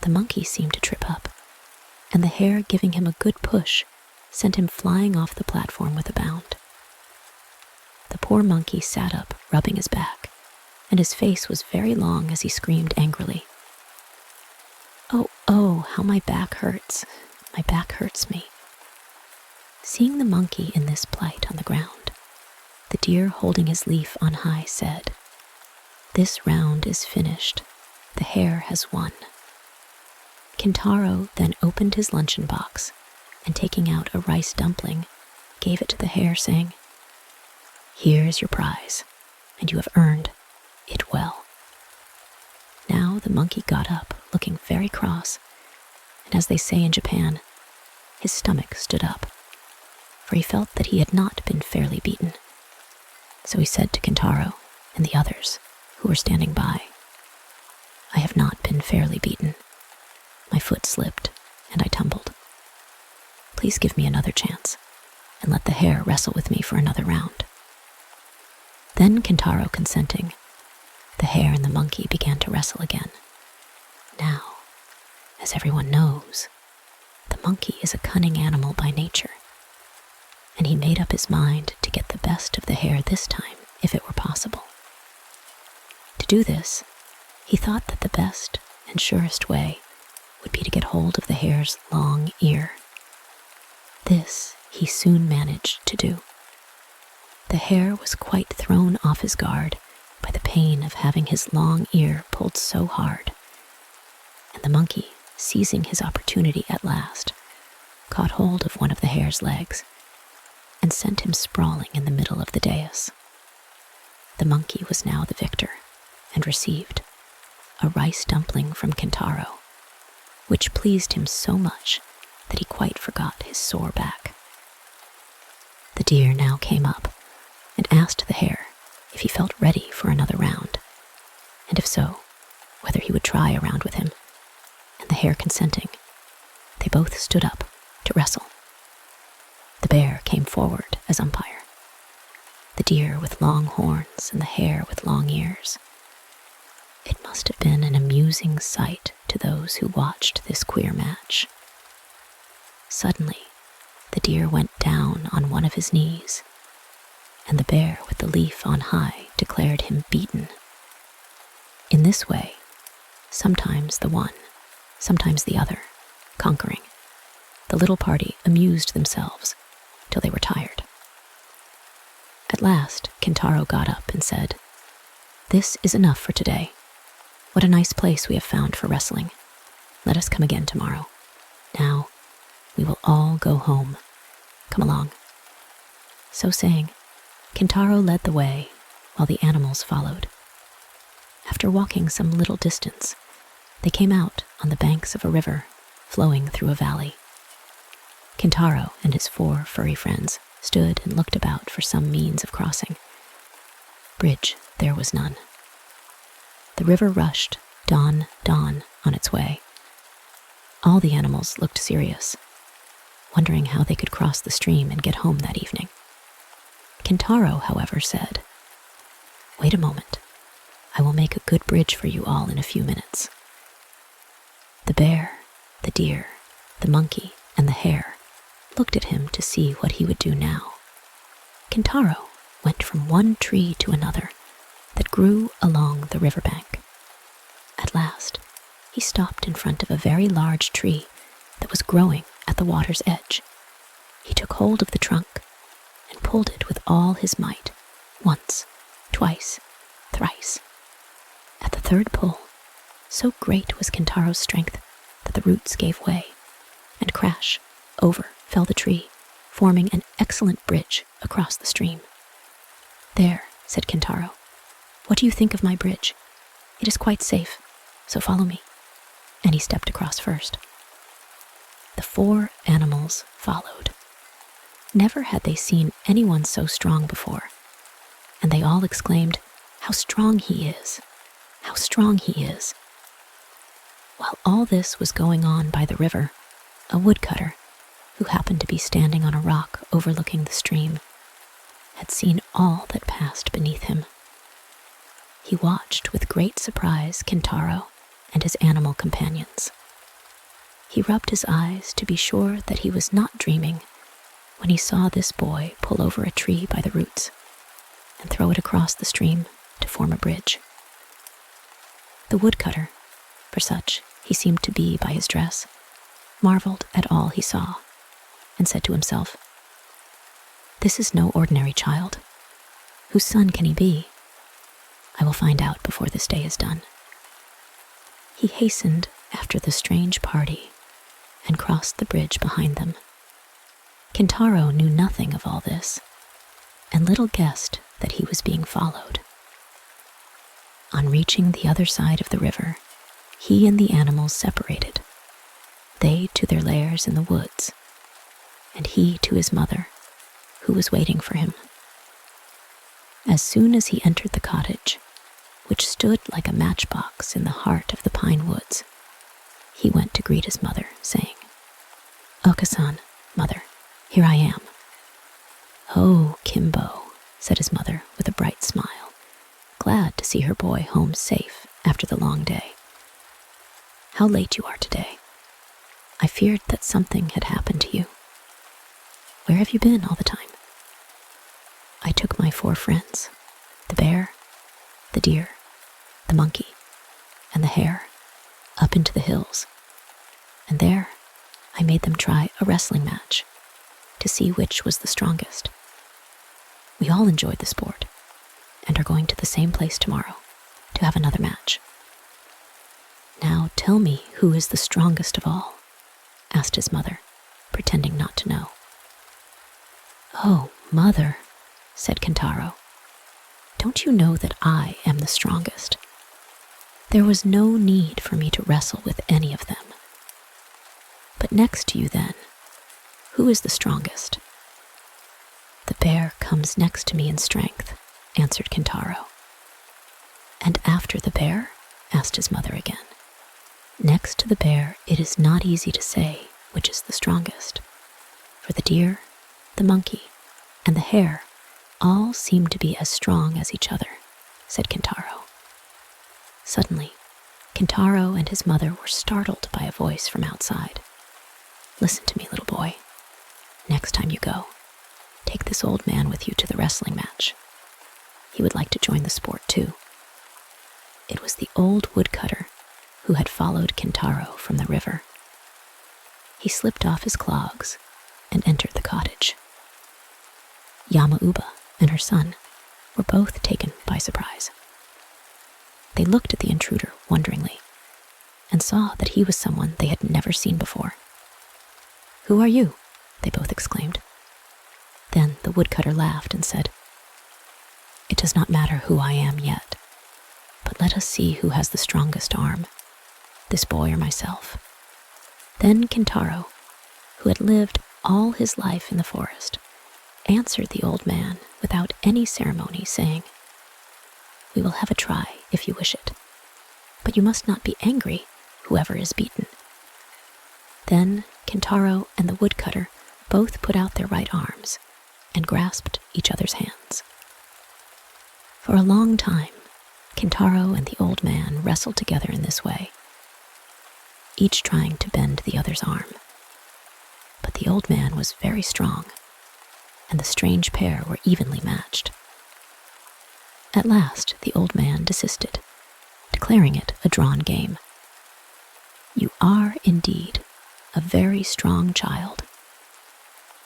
The monkey seemed to trip up, and the hare, giving him a good push, sent him flying off the platform with a bound. The poor monkey sat up, rubbing his back, and his face was very long as he screamed angrily, Oh, how my back hurts. My back hurts me." Seeing the monkey in this plight on the ground, the deer, holding his leaf on high, said, "This round is finished. The hare has won." Kintaro then opened his luncheon box and, taking out a rice dumpling, gave it to the hare, saying, "Here is your prize, and you have earned it well." Now the monkey got up, looking very cross, and as they say in Japan, his stomach stood up, for he felt that he had not been fairly beaten. So he said to Kintaro and the others who were standing by, "I have not been fairly beaten. My foot slipped and I tumbled. Please give me another chance and let the hare wrestle with me for another round." Then Kintaro consenting, the hare and the monkey began to wrestle again. Now, as everyone knows, the monkey is a cunning animal by nature, and he made up his mind to get the best of the hare this time if it were possible. To do this, he thought that the best and surest way would be to get hold of the hare's long ear. This he soon managed to do. The hare was quite thrown off his guard by the pain of having his long ear pulled so hard, and the monkey, seizing his opportunity at last, caught hold of one of the hare's legs and sent him sprawling in the middle of the dais. The monkey was now the victor and received a rice dumpling from Kintaro, which pleased him so much that he quite forgot his sore back. The deer now came up and asked the hare if he felt ready for another round, and if so, whether he would try a round with him, and the hare consenting, they both stood up to wrestle. The bear came forward as umpire, the deer with long horns and the hare with long ears. It must have been an amusing sight to those who watched this queer match. Suddenly, the deer went down on one of his knees, and the bear with the leaf on high declared him beaten. In this way, sometimes the one, sometimes the other, conquering, the little party amused themselves till they were tired. At last, Kintaro got up and said, "This is enough for today. What a nice place we have found for wrestling. Let us come again tomorrow. Now, we will all go home. Come along." So saying, Kintaro led the way while the animals followed. After walking some little distance, they came out on the banks of a river flowing through a valley. Kintaro and his 4 furry friends stood and looked about for some means of crossing. Bridge there was none. The river rushed dawn on its way. All the animals looked serious, wondering how they could cross the stream and get home that evening. Kintaro, however, said, "Wait a moment. I will make a good bridge for you all in a few minutes." The bear, the deer, the monkey, and the hare looked at him to see what he would do now. Kintaro went from one tree to another that grew along the riverbank. At last, he stopped in front of a very large tree that was growing at the water's edge. He took hold of the trunk and pulled it with all his might, once, twice, thrice. At the third pull, so great was Kintaro's strength that the roots gave way, and crash, over fell the tree, forming an excellent bridge across the stream. "There," said Kintaro. "What do you think of my bridge? It is quite safe, so follow me." And he stepped across first. The 4 animals followed. Never had they seen anyone so strong before, and they all exclaimed, "How strong he is! How strong he is!" While all this was going on by the river, a woodcutter, who happened to be standing on a rock overlooking the stream, had seen all that passed beneath him. He watched with great surprise Kintaro and his animal companions. He rubbed his eyes to be sure that he was not dreaming when he saw this boy pull over a tree by the roots and throw it across the stream to form a bridge. The woodcutter, for such he seemed to be by his dress, marveled at all he saw and said to himself, "This is no ordinary child. Whose son can he be? I will find out before this day is done." He hastened after the strange party and crossed the bridge behind them. Kintaro knew nothing of all this, and little guessed that he was being followed. On reaching the other side of the river, he and the animals separated, they to their lairs in the woods, and he to his mother, who was waiting for him. As soon as he entered the cottage, which stood like a matchbox in the heart of the pine woods, he went to greet his mother, saying, "Oka-san, mother, here I am." "Oh, Kimbo," said his mother with a bright smile, glad to see her boy home safe after the long day. "How late you are today. I feared that something had happened to you. Where have you been all the time?" "I took my 4 friends, the bear, the deer, the monkey, and the hare, up into the hills, and there I made them try a wrestling match to see which was the strongest. We all enjoyed the sport, and are going to the same place tomorrow to have another match. Now tell me who is the strongest of all, asked his mother, pretending not to know. Oh, mother, said Kintaro, don't you know that I am the strongest? There was no need for me to wrestle with any of them. But next to you then, who is the strongest? The bear comes next to me in strength, answered Kintaro. And after the bear? Asked his mother again. Next to the bear, it is not easy to say which is the strongest, for the deer, the monkey, and the hare all seem to be as strong as each other, said Kintaro. Suddenly, Kintaro and his mother were startled by a voice from outside. Listen to me, little boy. Next time you go, take this old man with you to the wrestling match. He would like to join the sport too. It was the old woodcutter who had followed Kintaro from the river. He slipped off his clogs and entered the cottage. Yama-uba and her son were both taken by surprise. They looked at the intruder wonderingly and saw that he was someone they had never seen before. Who are you? They both exclaimed. Then the woodcutter laughed and said, It does not matter who I am yet, but let us see who has the strongest arm, this boy or myself. Then Kintaro, who had lived all his life in the forest, answered the old man without any ceremony, saying, We will have a try if you wish it, but you must not be angry, whoever is beaten. Then Kintaro and the woodcutter both put out their right arms and grasped each other's hands. For a long time, Kintaro and the old man wrestled together in this way, each trying to bend the other's arm. But the old man was very strong, and the strange pair were evenly matched. At last, the old man desisted, declaring it a drawn game. You are indeed a very strong child.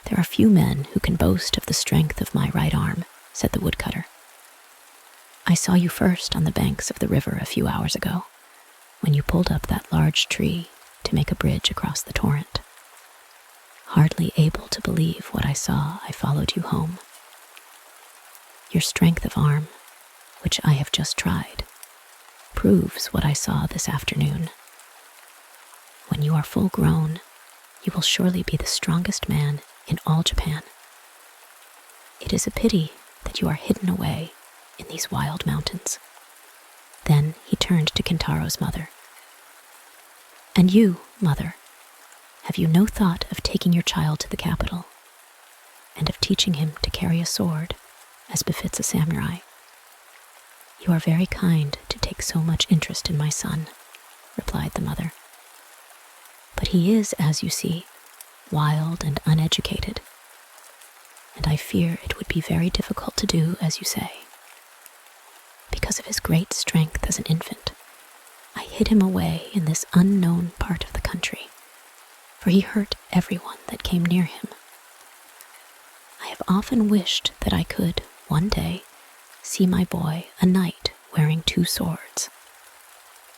There are few men who can boast of the strength of my right arm, said the woodcutter. I saw you first on the banks of the river a few hours ago, when you pulled up that large tree to make a bridge across the torrent. Hardly able to believe what I saw, I followed you home. Your strength of arm, which I have just tried, proves what I saw this afternoon. When you are full grown, you will surely be the strongest man in all Japan. It is a pity that you are hidden away in these wild mountains. Then he turned to Kintaro's mother. And you, mother, have you no thought of taking your child to the capital, and of teaching him to carry a sword, as befits a samurai? You are very kind to take so much interest in my son, replied the mother. But he is, as you see, wild and uneducated, and I fear it would be very difficult to do as you say. Because of his great strength as an infant, I hid him away in this unknown part of the country, for he hurt everyone that came near him. I have often wished that I could, one day, see my boy a knight wearing 2 swords.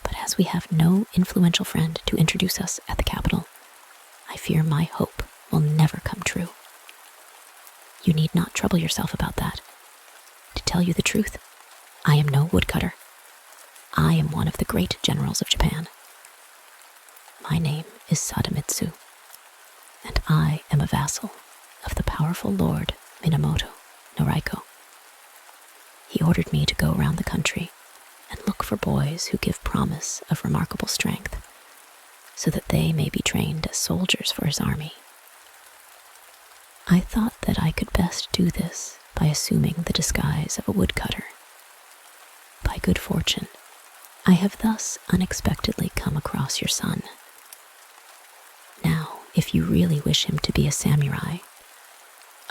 But as we have no influential friend to introduce us at the capital, I fear my hope will never come true. You need not trouble yourself about that. To tell you the truth, I am no woodcutter. I am one of the great generals of Japan. My name is Sadamitsu, and I am a vassal of the powerful Lord Minamoto no Raiko. He ordered me to go around the country and look for boys who give promise of remarkable strength, so that they may be trained as soldiers for his army. I thought that I could best do this by assuming the disguise of a woodcutter. By good fortune, I have thus unexpectedly come across your son. Now, if you really wish him to be a samurai,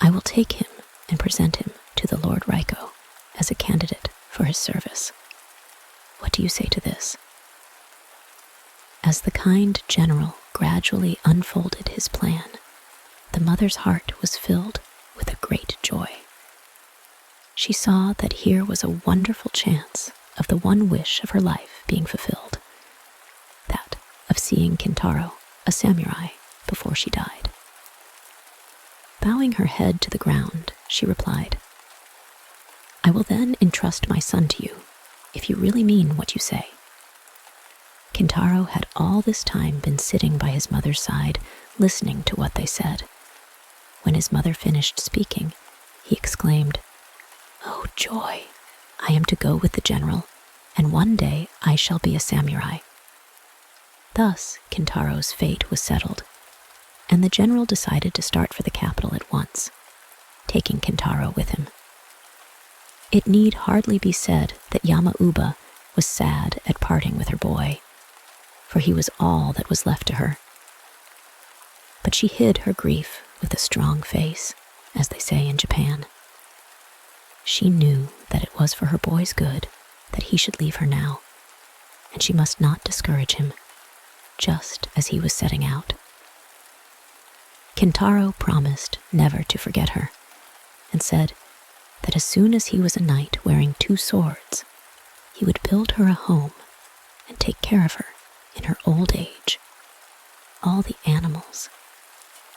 I will take him and present him to the Lord Raiko as a candidate for his service. What do you say to this? As the kind general gradually unfolded his plan, the mother's heart was filled with a great joy. she saw that here was a wonderful chance of the one wish of her life being fulfilled, that of seeing Kintaro, a samurai, before she died. Bowing her head to the ground, she replied, "I will then entrust my son to you, if you really mean what you say." Kintaro had all this time been sitting by his mother's side, listening to what they said. When his mother finished speaking, he exclaimed, "Oh, joy! I am to go with the general, and one day I shall be a samurai." Thus, Kintaro's fate was settled, and the general decided to start for the capital at once, taking Kintaro with him. It need hardly be said that Yama-uba was sad at parting with her boy, for he was all that was left to her. But she hid her grief with a strong face, as they say in Japan. She knew that it was for her boy's good that he should leave her now, and she must not discourage him, just as he was setting out. Kintaro promised never to forget her, and said that as soon as he was a knight wearing 2 swords, he would build her a home and take care of her in her old age. All the animals,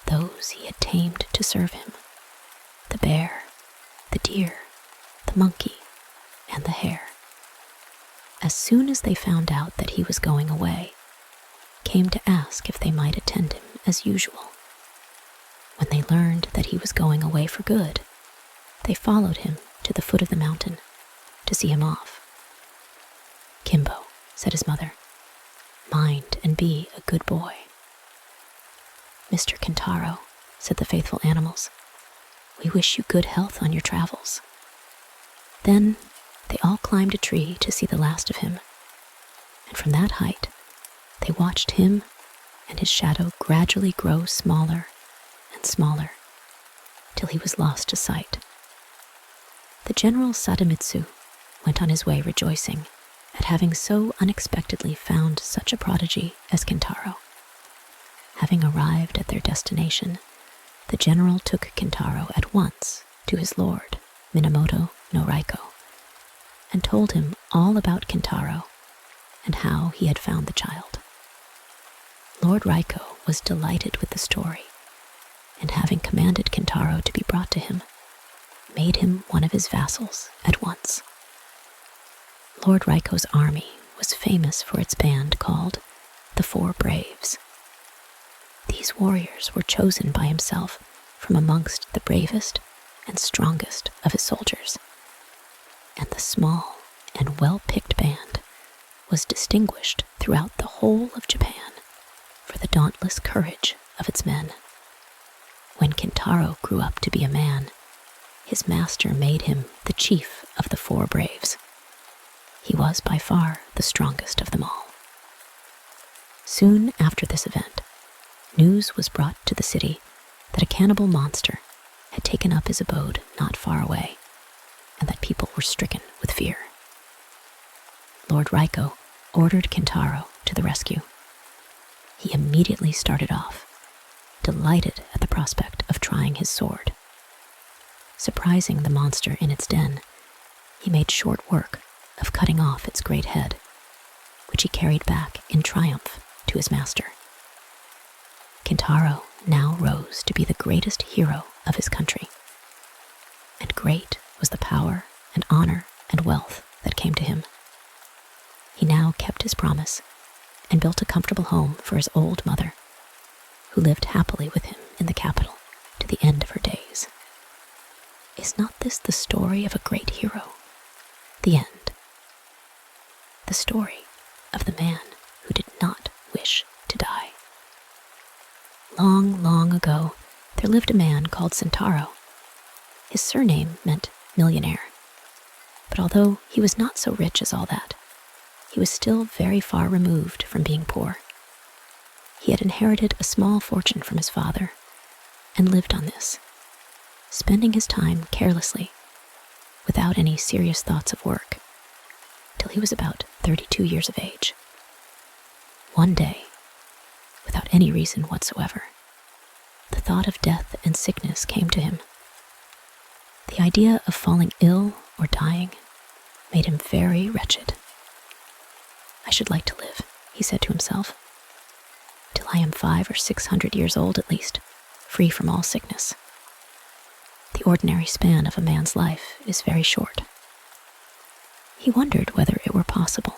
those he had tamed to serve him, the bear, the deer, the monkey, and the hare, as soon as they found out that he was going away, came to ask if they might attend him as usual. When they learned that he was going away for good, they followed him to the foot of the mountain to see him off. "Kimbo," said his mother, "mind and be a good boy." "Mr. Kintaro," said the faithful animals, "we wish you good health on your travels." Then they all climbed a tree to see the last of him, and from that height they watched him and his shadow gradually grow smaller and smaller, till he was lost to sight. The General Sadamitsu went on his way rejoicing at having so unexpectedly found such a prodigy as Kintaro. Having arrived at their destination, the general took Kintaro at once to his lord, Minamoto no Raiko, and told him all about Kintaro and how he had found the child. Lord Raiko was delighted with the story, and having commanded Kintaro to be brought to him, made him one of his vassals at once. Lord Raiko's army was famous for its band called the 4 Braves. These warriors were chosen by himself from amongst the bravest and strongest of his soldiers, and the small and well-picked band was distinguished throughout the whole of Japan for the dauntless courage of its men. When Kintaro grew up to be a man, his master made him the chief of the 4 Braves. He was by far the strongest of them all. Soon after this event, news was brought to the city that a cannibal monster had taken up his abode not far away, and that people were stricken with fear. Lord Raiko ordered Kintaro to the rescue. He immediately started off, delighted at the prospect of trying his sword. Surprising the monster in its den, he made short work of cutting off its great head, which he carried back in triumph to his master. Kintaro now rose to be the greatest hero of his country, and great was the power and honor and wealth that came to him. He now kept his promise and built a comfortable home for his old mother, who lived happily with him in the capital to the end of her days. Is not this the story of a great hero? The end. The story of the man who did not wish to die. Long, long ago, there lived a man called Taro. His surname meant millionaire, but although he was not so rich as all that, he was still very far removed from being poor. He had inherited a small fortune from his father and lived on this, spending his time carelessly, without any serious thoughts of work, till he was about 32 years of age. One day, without any reason whatsoever, the thought of death and sickness came to him. The idea of falling ill or dying made him very wretched. "I should like to live," he said to himself, "till I am 500 or 600 years old at least, free from all sickness. The ordinary span of a man's life is very short." He wondered whether it were possible,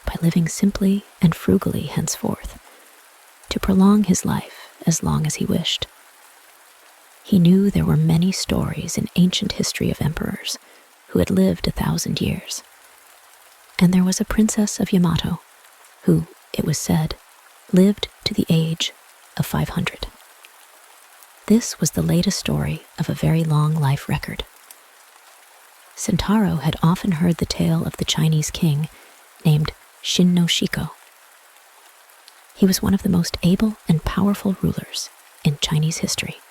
by living simply and frugally henceforth, to prolong his life as long as he wished. He knew there were many stories in ancient history of emperors who had lived 1,000 years, and there was a princess of Yamato who, it was said, lived to the age of 500. This was the latest story of a very long life record. Taro had often heard the tale of the Chinese king named Shiko. He was one of the most able and powerful rulers in Chinese history.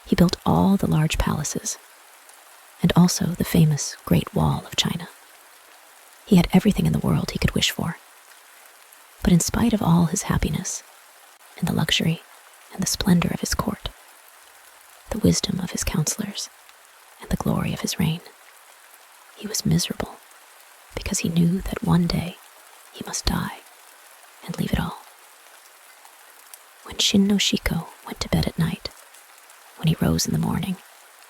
He built all the large palaces, and also the famous Great Wall of China. He had everything in the world he could wish for. But in spite of all his happiness, and the luxury and the splendor of his court, the wisdom of his counselors, and the glory of his reign, he was miserable because he knew that one day he must die and leave it all. When Shiko went to bed at night, when he rose in the morning,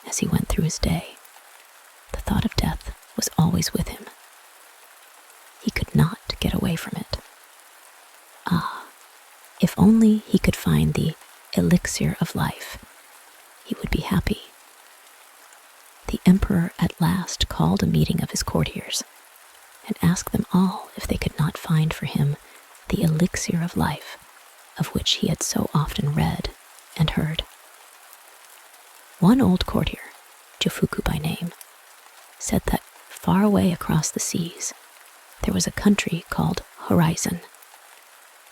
as he went through his day, the thought of death was always with him. He could not get away from it. Ah, if only he could find the elixir of life, he would be happy. The emperor at last called a meeting of his courtiers and asked them all if they could not find for him the elixir of life of which he had so often read and heard. One old courtier, Jofuku by name, said that far away across the seas there was a country called Horizon,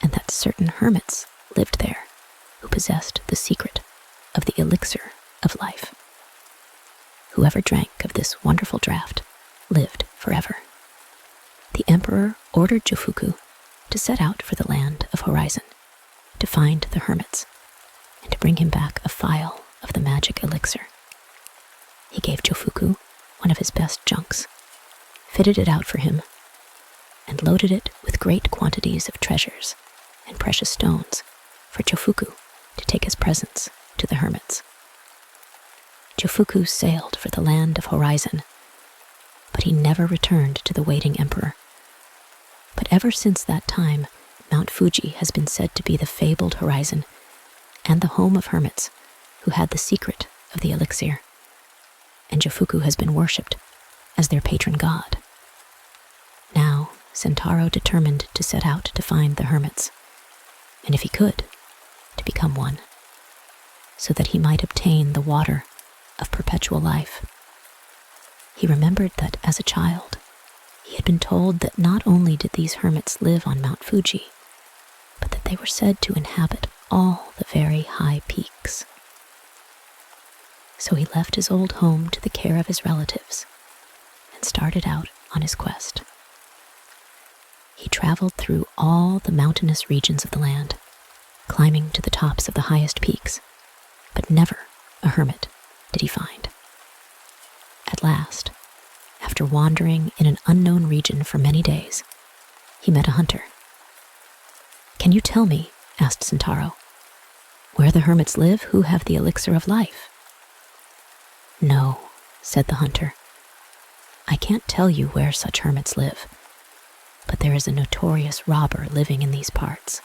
and that certain hermits lived there who possessed the secret of the elixir of life. Whoever drank of this wonderful draught lived forever. The emperor ordered Jofuku to set out for the land of Horizon, to find the hermits, and to bring him back a phial of the magic elixir. He gave Jofuku one of his best junks, fitted it out for him, and loaded it with great quantities of treasures and precious stones for Jofuku to take as presents to the hermits. Jofuku sailed for the land of Horizon, but he never returned to the waiting emperor. But ever since that time, Mount Fuji has been said to be the fabled Horizon and the home of hermits who had the secret of the elixir, and Jofuku has been worshipped as their patron god. Now, Taro determined to set out to find the hermits, and if he could, to become one, so that he might obtain the water of perpetual life. He remembered that as a child, he had been told that not only did these hermits live on Mount Fuji, but that they were said to inhabit all the very high peaks. So he left his old home to the care of his relatives and started out on his quest. He traveled through all the mountainous regions of the land, climbing to the tops of the highest peaks, but never a hermit did he find. At last, after wandering in an unknown region for many days, he met a hunter. "Can you tell me," asked Taro, "where the hermits live who have the elixir of life?" "No," said the hunter. "I can't tell you where such hermits live, but there is a notorious robber living in these parts.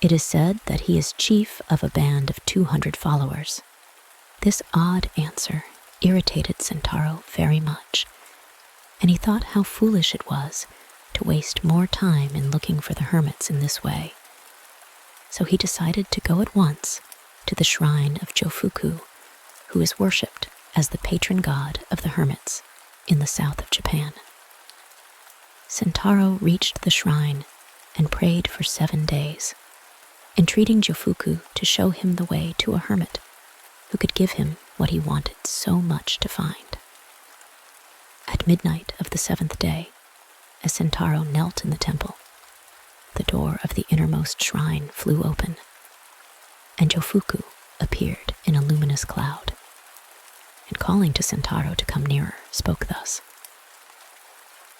It is said that he is chief of a band of 200 followers." This odd answer irritated Taro very much, and he thought how foolish it was to waste more time in looking for the hermits in this way. So he decided to go at once to the shrine of Jofuku, who is worshipped as the patron god of the hermits in the south of Japan. Taro reached the shrine and prayed for 7 days, entreating Jofuku to show him the way to a hermit who could give him what he wanted so much to find. At midnight of the 7th day, as Taro knelt in the temple, the door of the innermost shrine flew open, and Jofuku appeared in a luminous cloud, and calling to Kintaro to come nearer, spoke thus.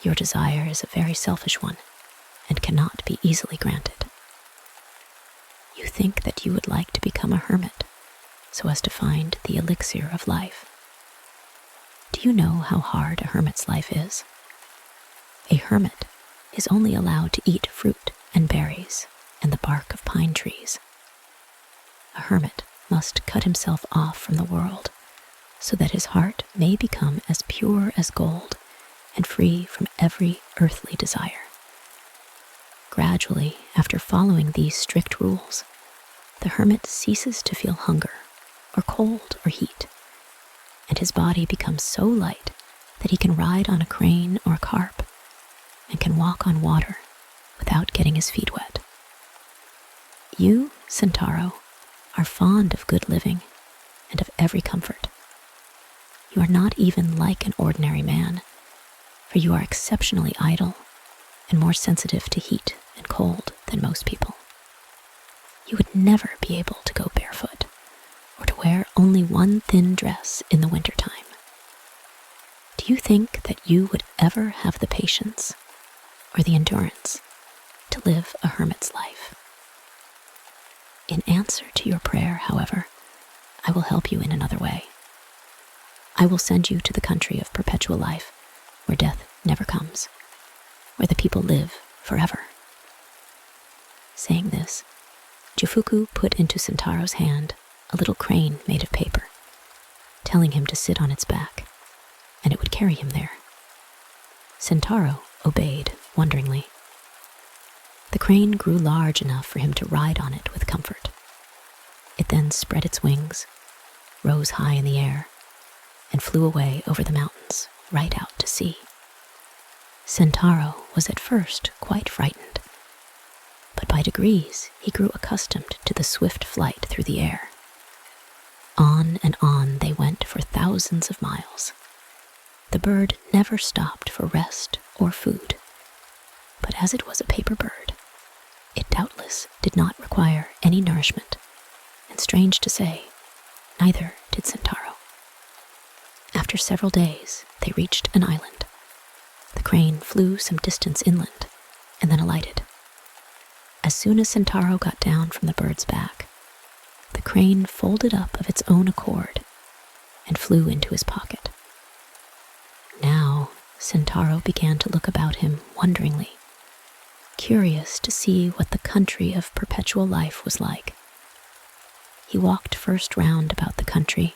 Your desire is a very selfish one, and cannot be easily granted. You think that you would like to become a hermit, so as to find the elixir of life. Do you know how hard a hermit's life is? A hermit is only allowed to eat fruit and berries and the bark of pine trees. A hermit must cut himself off from the world so that his heart may become as pure as gold and free from every earthly desire. Gradually, after following these strict rules, the hermit ceases to feel hunger or cold or heat, and his body becomes so light that he can ride on a crane or a carp and can walk on water without getting his feet wet. You, Kintaro, are fond of good living and of every comfort. You are not even like an ordinary man, for you are exceptionally idle and more sensitive to heat and cold than most people. You would never be able to go barefoot or to wear only one thin dress in the wintertime. Do you think that you would ever have the patience or the endurance to live a hermit's life? In answer to your prayer, however, I will help you in another way. I will send you to the country of perpetual life, where death never comes, where the people live forever. Saying this, Jufuku put into Kintaro's hand a little crane made of paper, telling him to sit on its back, and it would carry him there. Kintaro obeyed wonderingly. The crane grew large enough for him to ride on it with comfort. It then spread its wings, rose high in the air, and flew away over the mountains, right out to sea. Kintaro was at first quite frightened, but by degrees he grew accustomed to the swift flight through the air. On and on they went for thousands of miles. The bird never stopped for rest or food, but as it was a paper bird, it doubtless did not require any nourishment, and strange to say, neither did Kintaro. After several days, they reached an island. The crane flew some distance inland, and then alighted. As soon as Kintaro got down from the bird's back, the crane folded up of its own accord and flew into his pocket. Now, Kintaro began to look about him wonderingly, curious to see what the country of perpetual life was like. He walked first round about the country,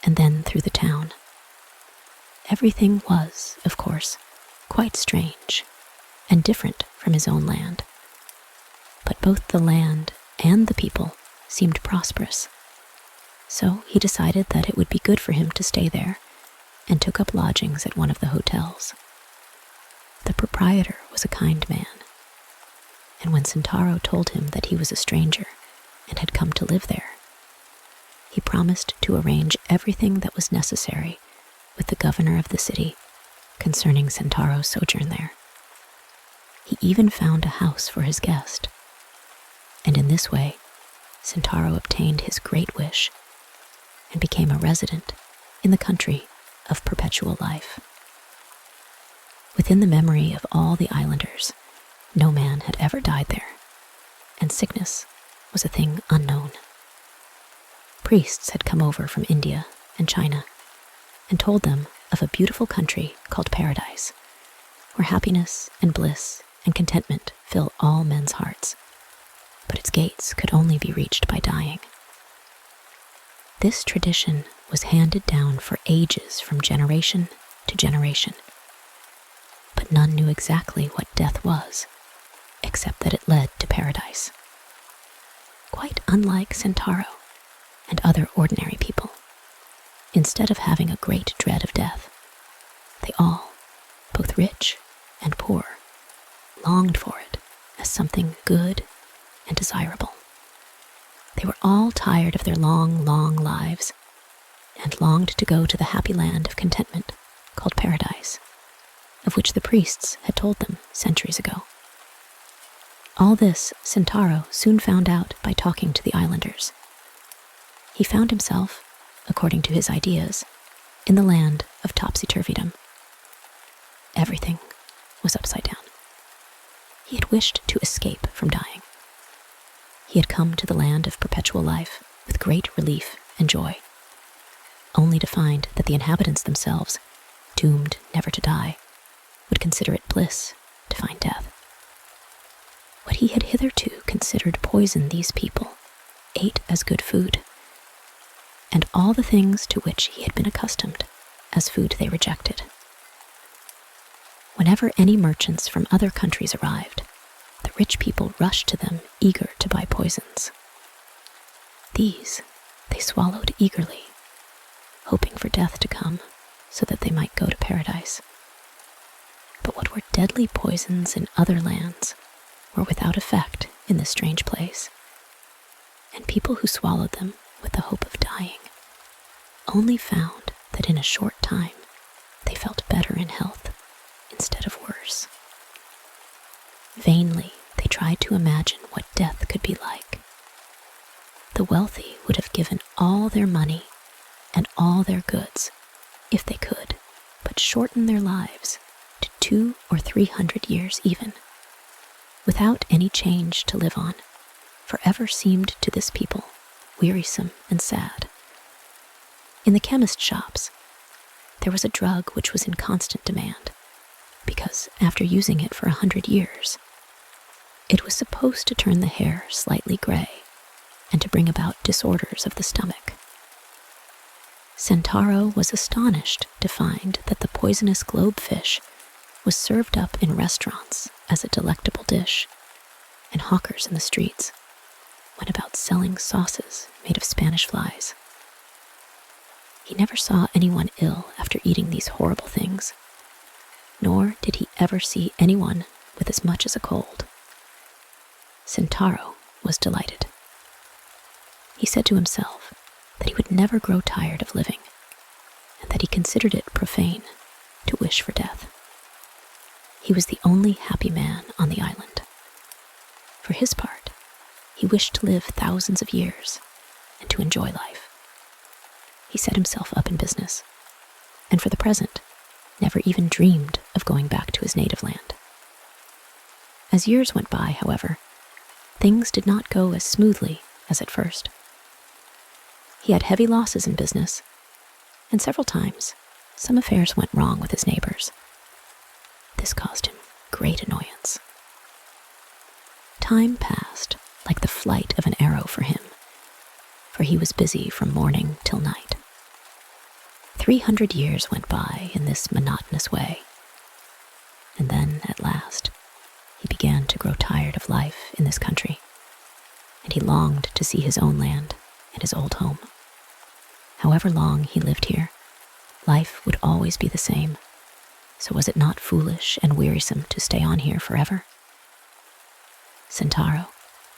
and then through the town. Everything was, of course, quite strange and different from his own land. But both the land and the people seemed prosperous. So he decided that it would be good for him to stay there, and took up lodgings at one of the hotels. The proprietor was a kind man, and when Kintaro told him that he was a stranger and had come to live there, he promised to arrange everything that was necessary with the governor of the city concerning Kintaro's sojourn there. He even found a house for his guest, and in this way, Kintaro obtained his great wish and became a resident in the country of perpetual life. Within the memory of all the islanders, no man had ever died there, and sickness was a thing unknown. Priests had come over from India and China and told them of a beautiful country called Paradise, where happiness and bliss and contentment fill all men's hearts, but its gates could only be reached by dying. This tradition was handed down for ages from generation to generation, but none knew exactly what death was, except that it led to paradise. Quite unlike Kintaro and other ordinary people, instead of having a great dread of death, they all, both rich and poor, longed for it as something good and desirable. They were all tired of their long, long lives and longed to go to the happy land of contentment called Paradise, of which the priests had told them centuries ago. All this Kintaro soon found out by talking to the islanders. He found himself, according to his ideas, in the land of topsy-turvydom. Everything was upside down. He had wished to escape from dying. He had come to the land of perpetual life with great relief and joy, only to find that the inhabitants themselves, doomed never to die, would consider it bliss to find death. What he had hitherto considered poison these people ate as good food, and all the things to which he had been accustomed as food they rejected. Whenever any merchants from other countries arrived, the rich people rushed to them eager to buy poisons. These they swallowed eagerly, hoping for death to come so that they might go to paradise. But what were deadly poisons in other lands were without effect in this strange place, and people who swallowed them with the hope of dying only found that in a short time they felt better in health instead of worse. Vainly they tried to imagine what death could be like. The wealthy would have given all their money and all their goods if they could but shorten their lives to 200 or 300 years even. Without any change to live on, forever seemed to this people wearisome and sad. In the chemist shops, there was a drug which was in constant demand, because after using it for 100 years, it was supposed to turn the hair slightly gray and to bring about disorders of the stomach. Taro was astonished to find that the poisonous globefish was served up in restaurants as a delectable dish, and hawkers in the streets went about selling sauces made of Spanish flies. He never saw anyone ill after eating these horrible things, nor did he ever see anyone with as much as a cold. Taro was delighted. He said to himself that he would never grow tired of living, and that he considered it profane to wish for death. He was the only happy man on the island. For his part, he wished to live thousands of years and to enjoy life. He set himself up in business, and for the present, never even dreamed of going back to his native land. As years went by, however, things did not go as smoothly as at first. He had heavy losses in business, and several times some affairs went wrong with his neighbors. This caused him great annoyance. Time passed like the flight of an arrow for him, for he was busy from morning till night. 300 years went by in this monotonous way, and then, at last, he began to grow tired of life in this country, and he longed to see his own land and his old home. However long he lived here, life would always be the same, so was it not foolish and wearisome to stay on here forever? Taro,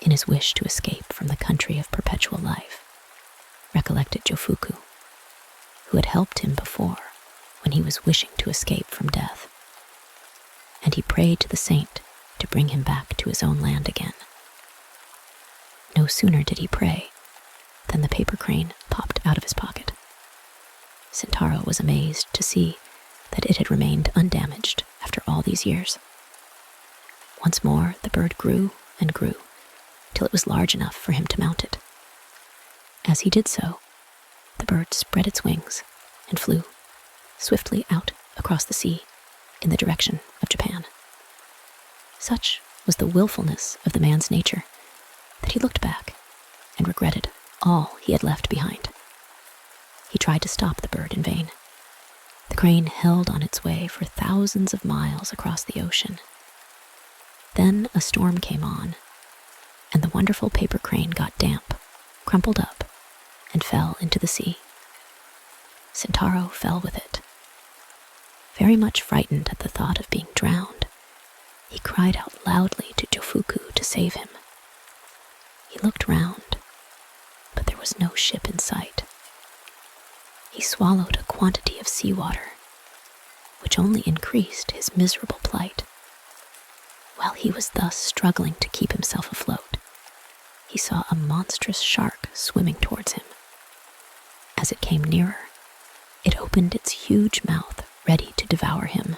in his wish to escape from the country of perpetual life, recollected Jofuku, who had helped him before when he was wishing to escape from death, and he prayed to the saint to bring him back to his own land again. No sooner did he pray than the paper crane popped out of his pocket. Taro was amazed to see that it had remained undamaged after all these years. Once more the bird grew and grew till it was large enough for him to mount it. As he did so, the bird spread its wings and flew swiftly out across the sea in the direction of Japan. Such was the willfulness of the man's nature that he looked back and regretted all he had left behind. He tried to stop the bird in vain. The crane held on its way for thousands of miles across the ocean. Then a storm came on, and the wonderful paper crane got damp, crumpled up, and fell into the sea. Taro fell with it. Very much frightened at the thought of being drowned, he cried out loudly to Jofuku to save him. He looked round, but there was no ship in sight. He swallowed a quantity of seawater, which only increased his miserable plight. While he was thus struggling to keep himself afloat, he saw a monstrous shark swimming towards him. As it came nearer, it opened its huge mouth, ready to devour him.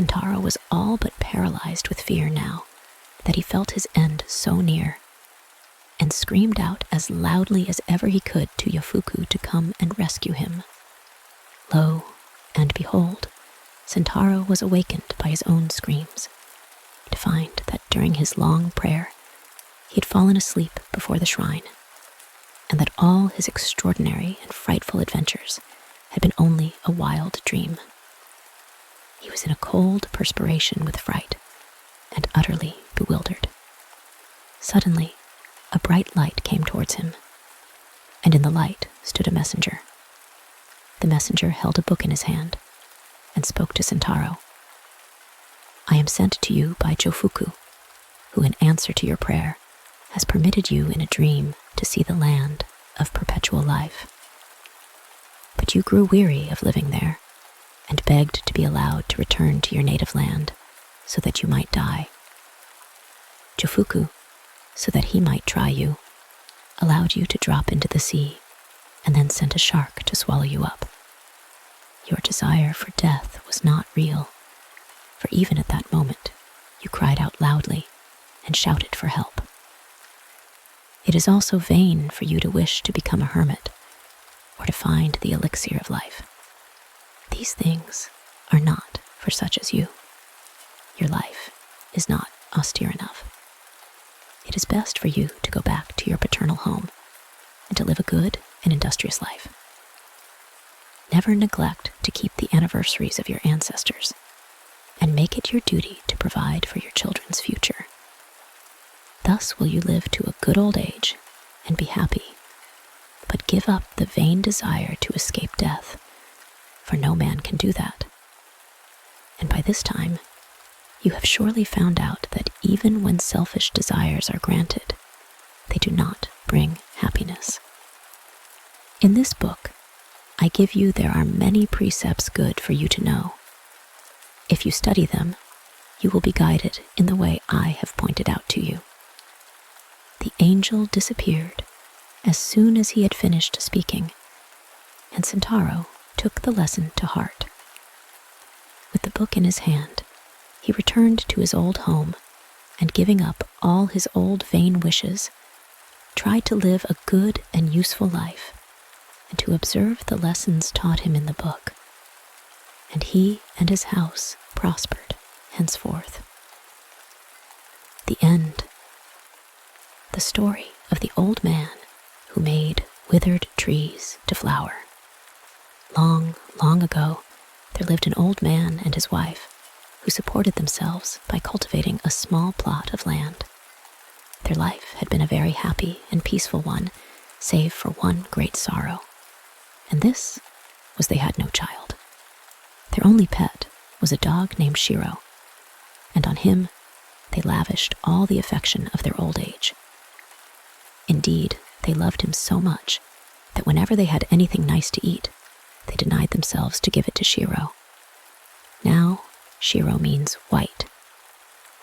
Taro was all but paralyzed with fear now that he felt his end so near, and screamed out as loudly as ever he could to Yofuku to come and rescue him. Lo, and behold, Taro was awakened by his own screams, to find that during his long prayer he had fallen asleep before the shrine, and that all his extraordinary and frightful adventures had been only a wild dream. He was in a cold perspiration with fright, and utterly bewildered. Suddenly, a bright light came towards him, and in the light stood a messenger. The messenger held a book in his hand, and spoke to Taro. "I am sent to you by Jofuku, who in answer to your prayer has permitted you in a dream to see the land of perpetual life. But you grew weary of living there, and begged to be allowed to return to your native land so that you might die. Jofuku, so that he might try you, allowed you to drop into the sea, and then sent a shark to swallow you up. Your desire for death was not real, for even at that moment you cried out loudly and shouted for help. It is also vain for you to wish to become a hermit or to find the elixir of life. These things are not for such as you. Your life is not austere enough. It is best for you to go back to your paternal home and to live a good and industrious life. Never neglect to keep the anniversaries of your ancestors, and make it your duty to provide for your children's future. Thus will you live to a good old age and be happy, but give up the vain desire to escape death, for no man can do that. And by this time, you have surely found out that even when selfish desires are granted, they do not bring happiness. In this book, I give you there are many precepts good for you to know. If you study them, you will be guided in the way I have pointed out to you." The angel disappeared as soon as he had finished speaking, and Taro took the lesson to heart. With the book in his hand, he returned to his old home, and giving up all his old vain wishes, tried to live a good and useful life, and to observe the lessons taught him in the book. And he and his house prospered henceforth. The end. The story of the old man who made withered trees to flower. Long, long ago, there lived an old man and his wife who supported themselves by cultivating a small plot of land. Their life had been a very happy and peaceful one, save for one great sorrow, and this was they had no child. Their only pet was a dog named Shiro, and on him they lavished all the affection of their old age. Indeed, they loved him so much that whenever they had anything nice to eat, they denied themselves to give it to Shiro. Now, Shiro means white,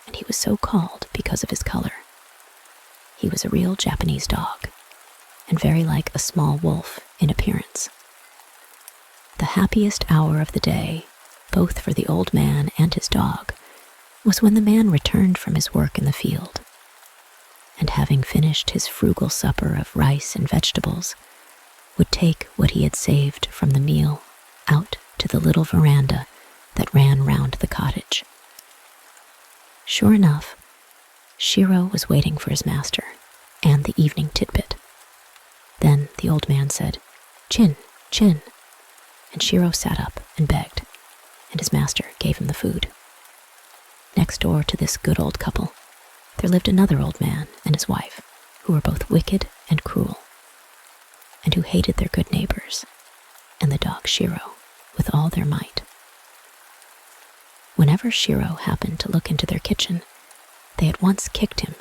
and he was so called because of his color. He was a real Japanese dog, and very like a small wolf in appearance. The happiest hour of the day, both for the old man and his dog, was when the man returned from his work in the field, and having finished his frugal supper of rice and vegetables, would take what he had saved from the meal out to the little veranda that ran round the cottage. Sure enough, Shiro was waiting for his master and the evening tidbit. Then the old man said, "Chin, chin," and Shiro sat up and begged, and his master gave him the food. Next door to this good old couple, there lived another old man and his wife, who were both wicked and cruel, and who hated their good neighbors, and the dog Shiro with all their might. Whenever Shiro happened to look into their kitchen, they at once kicked him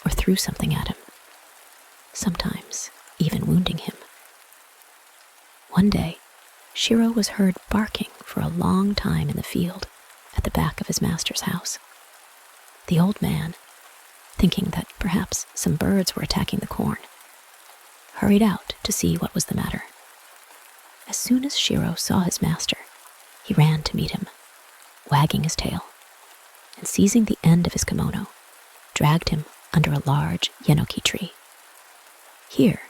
or threw something at him, sometimes even wounding him. One day, Shiro was heard barking for a long time in the field at the back of his master's house. The old man, thinking that perhaps some birds were attacking the corn, hurried out to see what was the matter. As soon as Shiro saw his master, he ran to meet him, wagging his tail, and seizing the end of his kimono, dragged him under a large yenoki tree. Here,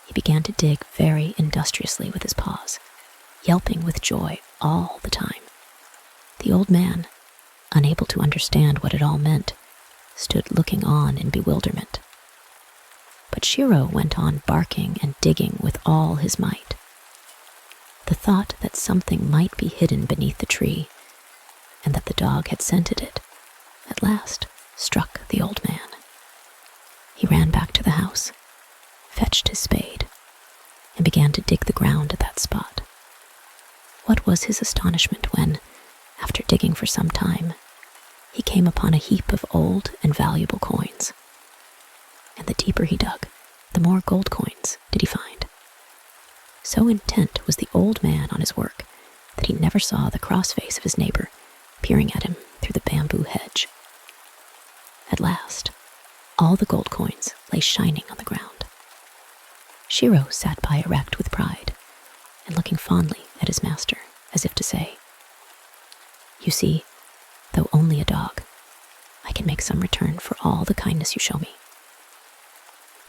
he began to dig very industriously with his paws, yelping with joy all the time. The old man, unable to understand what it all meant, stood looking on in bewilderment. But Shiro went on barking and digging with all his might. The thought that something might be hidden beneath the tree, and that the dog had scented it, at last struck the old man. He ran back to the house, fetched his spade, and began to dig the ground at that spot. What was his astonishment when, after digging for some time, he came upon a heap of old and valuable coins. And the deeper he dug, the more gold coins did he find. So intent was the old man on his work that he never saw the cross face of his neighbor peering at him through the bamboo hedge. At last, all the gold coins lay shining on the ground. Shiro sat by erect with pride and looking fondly at his master, as if to say, "You see, though only a dog, I can make some return for all the kindness you show me."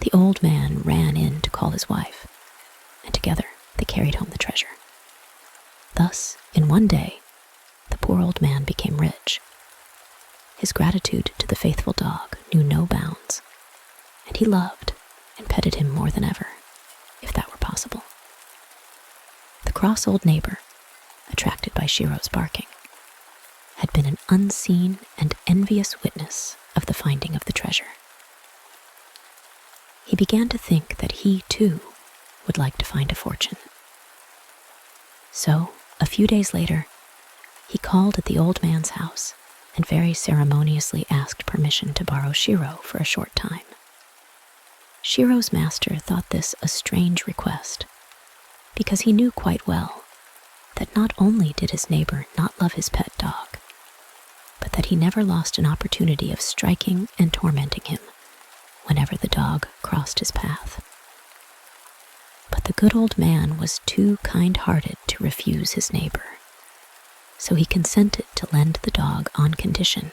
The old man ran in to call his wife, and together they carried home the treasure. Thus, in one day, the poor old man became rich. His gratitude to the faithful dog knew no bounds, and he loved and petted him more than ever, if that were possible. The cross old neighbor, attracted by Shiro's barking, had been an unseen and envious witness of the finding of the treasure. He began to think that he, too, would like to find a fortune. So, a few days later, he called at the old man's house and very ceremoniously asked permission to borrow Shiro for a short time. Shiro's master thought this a strange request, because he knew quite well that not only did his neighbor not love his pet dog, but that he never lost an opportunity of striking and tormenting him whenever the dog crossed his path. But the good old man was too kind-hearted to refuse his neighbor, so he consented to lend the dog on condition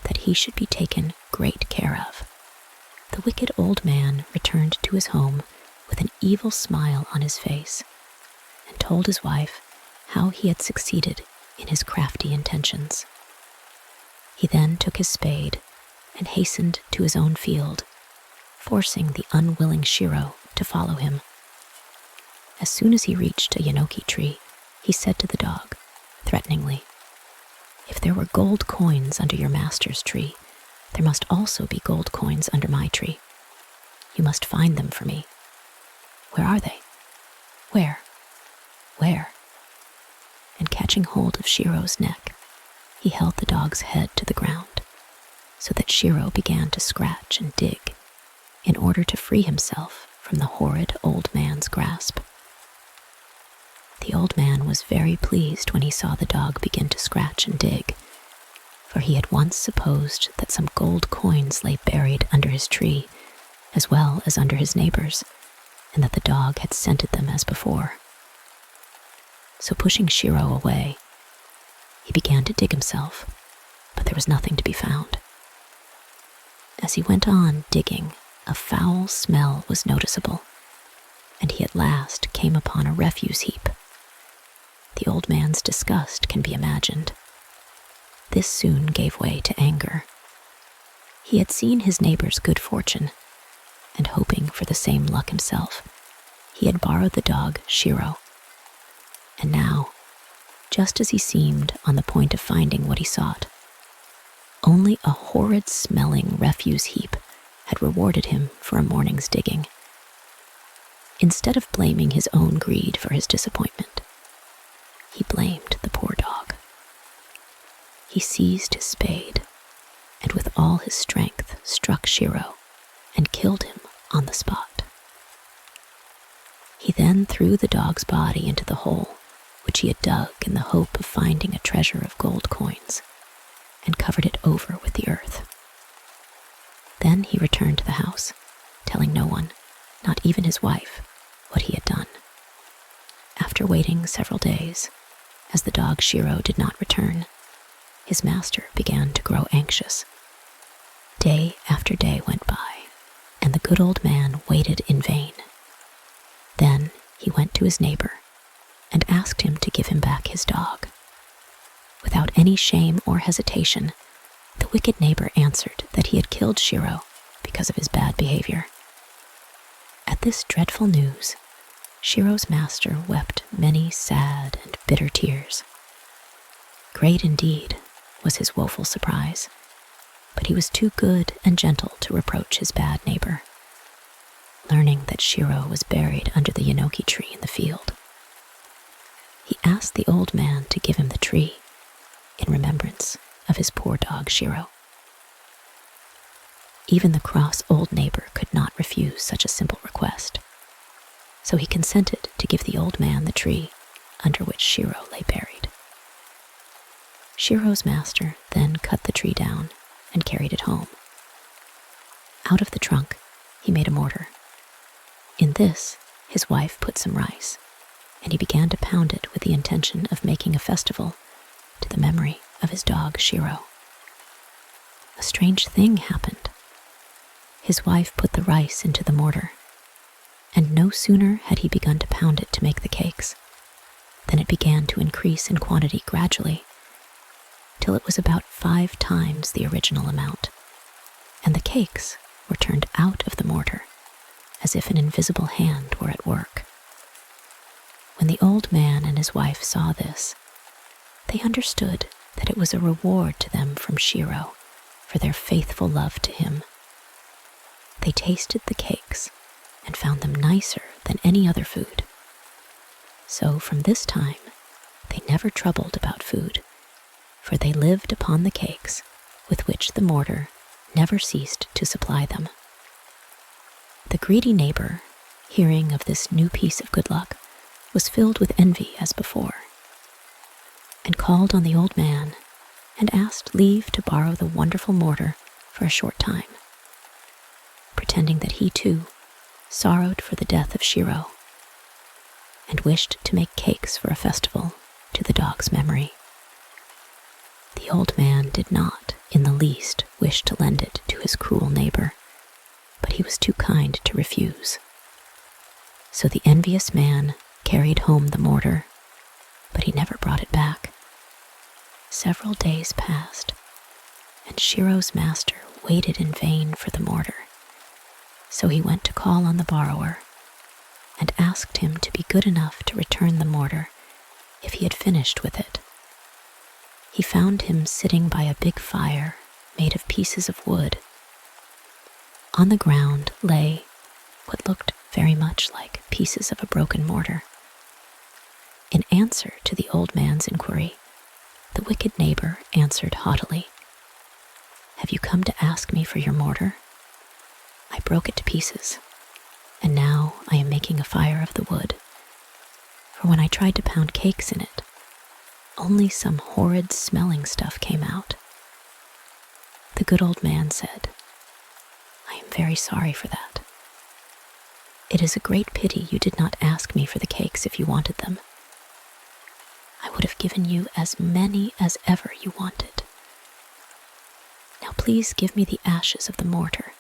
that he should be taken great care of. The wicked old man returned to his home with an evil smile on his face and told his wife how he had succeeded in his crafty intentions. He then took his spade and hastened to his own field, forcing the unwilling Shiro to follow him. As soon as he reached a yenoki tree, he said to the dog, threateningly, "If there were gold coins under your master's tree, there must also be gold coins under my tree. You must find them for me. Where are they? Where? Where?" And catching hold of Shiro's neck, he held the dog's head to the ground, so that Shiro began to scratch and dig in order to free himself from the horrid old man's grasp. The old man was very pleased when he saw the dog begin to scratch and dig, for he had once supposed that some gold coins lay buried under his tree, as well as under his neighbor's, and that the dog had scented them as before. So pushing Shiro away, he began to dig himself, but there was nothing to be found. As he went on digging, a foul smell was noticeable, and he at last came upon a refuse heap. The old man's disgust can be imagined. This soon gave way to anger. He had seen his neighbor's good fortune, and hoping for the same luck himself, he had borrowed the dog Shiro. And now, just as he seemed on the point of finding what he sought, only a horrid-smelling refuse heap had rewarded him for a morning's digging. Instead of blaming his own greed for his disappointment, he blamed the poor dog. He seized his spade, and with all his strength struck Shiro and killed him on the spot. He then threw the dog's body into the hole which he had dug in the hope of finding a treasure of gold coins, and covered it over with the earth. Then he returned to the house, telling no one, not even his wife, what he had done. After waiting several days, as the dog Shiro did not return, his master began to grow anxious. Day after day went by, and the good old man waited in vain. Then he went to his neighbor and asked him to give him back his dog. Without any shame or hesitation, the wicked neighbor answered that he had killed Shiro because of his bad behavior. At this dreadful news, Shiro's master wept many sad and bitter tears. Great indeed was his woeful surprise, but he was too good and gentle to reproach his bad neighbor. Learning that Shiro was buried under the yenoki tree in the field, he asked the old man to give him the tree in remembrance of his poor dog Shiro. Even the cross old neighbor could not refuse such a simple request, so he consented to give the old man the tree under which Shiro lay buried. Shiro's master then cut the tree down and carried it home. Out of the trunk, he made a mortar. In this, his wife put some rice, and he began to pound it with the intention of making a festival to the memory of his dog Shiro. A strange thing happened. His wife put the rice into the mortar, and no sooner had he begun to pound it to make the cakes than it began to increase in quantity gradually, till it was about 5 times the original amount, and the cakes were turned out of the mortar as if an invisible hand were at work. When the old man and his wife saw this, they understood that it was a reward to them from Shiro for their faithful love to him. They tasted the cakes and found them nicer than any other food. So from this time, they never troubled about food, for they lived upon the cakes with which the mortar never ceased to supply them. The greedy neighbor, hearing of this new piece of good luck, was filled with envy as before, and called on the old man and asked leave to borrow the wonderful mortar for a short time, pretending that he too sorrowed for the death of Shiro and wished to make cakes for a festival to the dog's memory. The old man did not in the least wish to lend it to his cruel neighbor, but he was too kind to refuse. So the envious man carried home the mortar, but he never brought it back. Several days passed, and Shiro's master waited in vain for the mortar. So he went to call on the borrower and asked him to be good enough to return the mortar if he had finished with it. He found him sitting by a big fire made of pieces of wood. On the ground lay what looked very much like pieces of a broken mortar. In answer to the old man's inquiry, the wicked neighbor answered haughtily, "Have you come to ask me for your mortar? I broke it to pieces, and now I am making a fire of the wood. For when I tried to pound cakes in it, only some horrid smelling stuff came out." The good old man said, "I am very sorry for that. It is a great pity you did not ask me for the cakes if you wanted them. I would have given you as many as ever you wanted. Now please give me the ashes of the mortar,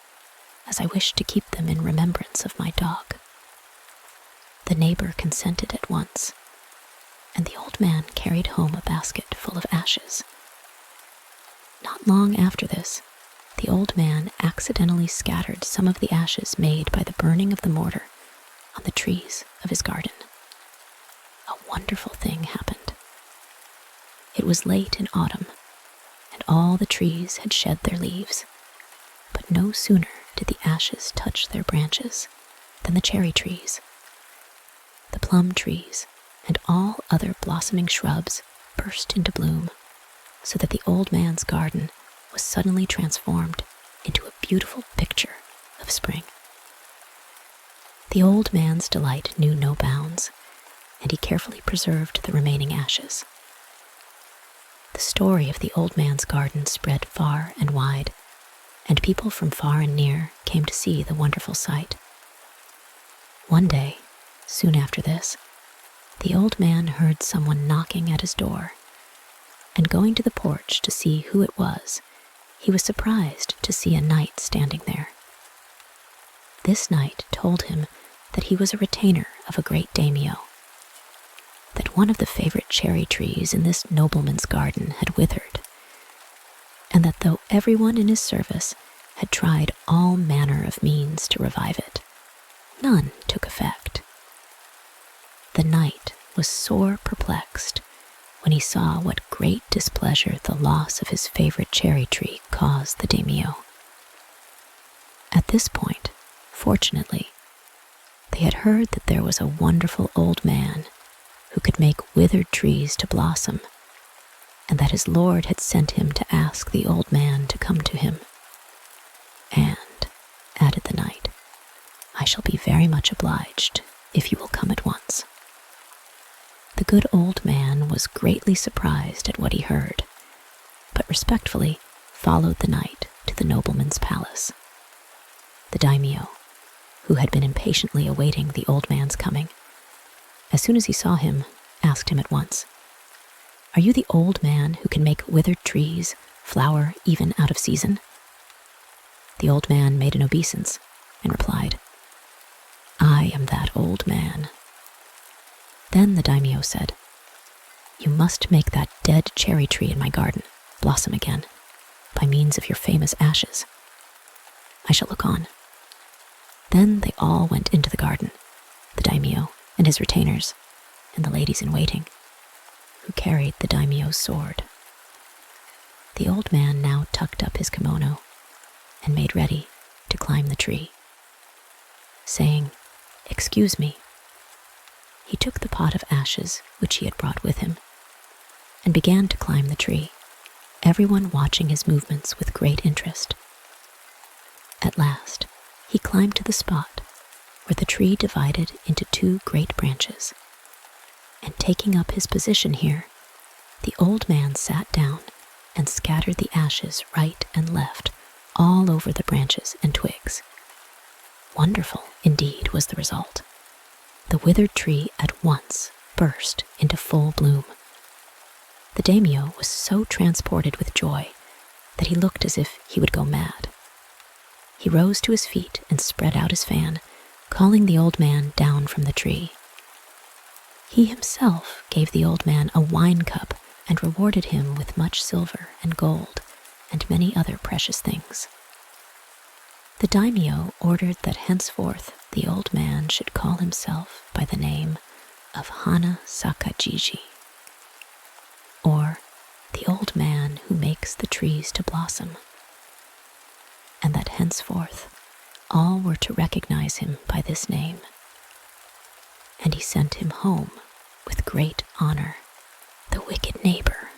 as I wish to keep them in remembrance of my dog." The neighbor consented at once, and the old man carried home a basket full of ashes. Not long after this, the old man accidentally scattered some of the ashes made by the burning of the mortar on the trees of his garden. A wonderful thing happened. It was late in autumn, and all the trees had shed their leaves, but no sooner did the ashes touch their branches than the cherry trees, the plum trees, and all other blossoming shrubs burst into bloom, so that the old man's garden was suddenly transformed into a beautiful picture of spring. The old man's delight knew no bounds, and he carefully preserved the remaining ashes. The story of the old man's garden spread far and wide, and people from far and near came to see the wonderful sight. One day, soon after this, The old man heard someone knocking at his door, and going to the porch to see who it was, he was surprised to see a knight standing there. This knight told him that he was a retainer of a great daimyo, that one of the favorite cherry trees in this nobleman's garden had withered, and that though everyone in his service had tried all manner of means to revive it, none took effect. The knight was sore perplexed when he saw what great displeasure the loss of his favorite cherry tree caused the daimyo. At this point, fortunately, they had heard that there was a wonderful old man who could make withered trees to blossom, and that his lord had sent him to ask the old man to come to him. And, added the knight, I shall be very much obliged if you will come at once. The good old man was greatly surprised at what he heard, but respectfully followed the knight to the nobleman's palace. The daimyo, who had been impatiently awaiting the old man's coming, as soon as he saw him, asked him at once, Are you the old man who can make withered trees flower even out of season? The old man made an obeisance and replied, I am that old man. Then the daimyo said, You must make that dead cherry tree in my garden blossom again by means of your famous ashes. I shall look on. Then they all went into the garden, the daimyo and his retainers, and the ladies in waiting, who carried the daimyo's sword. The old man now tucked up his kimono and made ready to climb the tree. Saying, Excuse me, he took the pot of ashes which he had brought with him and began to climb the tree, everyone watching his movements with great interest. At last, he climbed to the spot where the tree divided into two great branches, and taking up his position here, the old man sat down and scattered the ashes right and left all over the branches and twigs. Wonderful, indeed, was the result. The withered tree at once burst into full bloom. The daimyo was so transported with joy that he looked as if he would go mad. He rose to his feet and spread out his fan, calling the old man down from the tree. He himself gave the old man a wine cup and rewarded him with much silver and gold and many other precious things. The daimyo ordered that henceforth the old man should call himself by the name of Hana Sakajiji, or the old man who makes the trees to blossom, and that henceforth all were to recognize him by this name. And he sent him home with great honor. The wicked neighbor,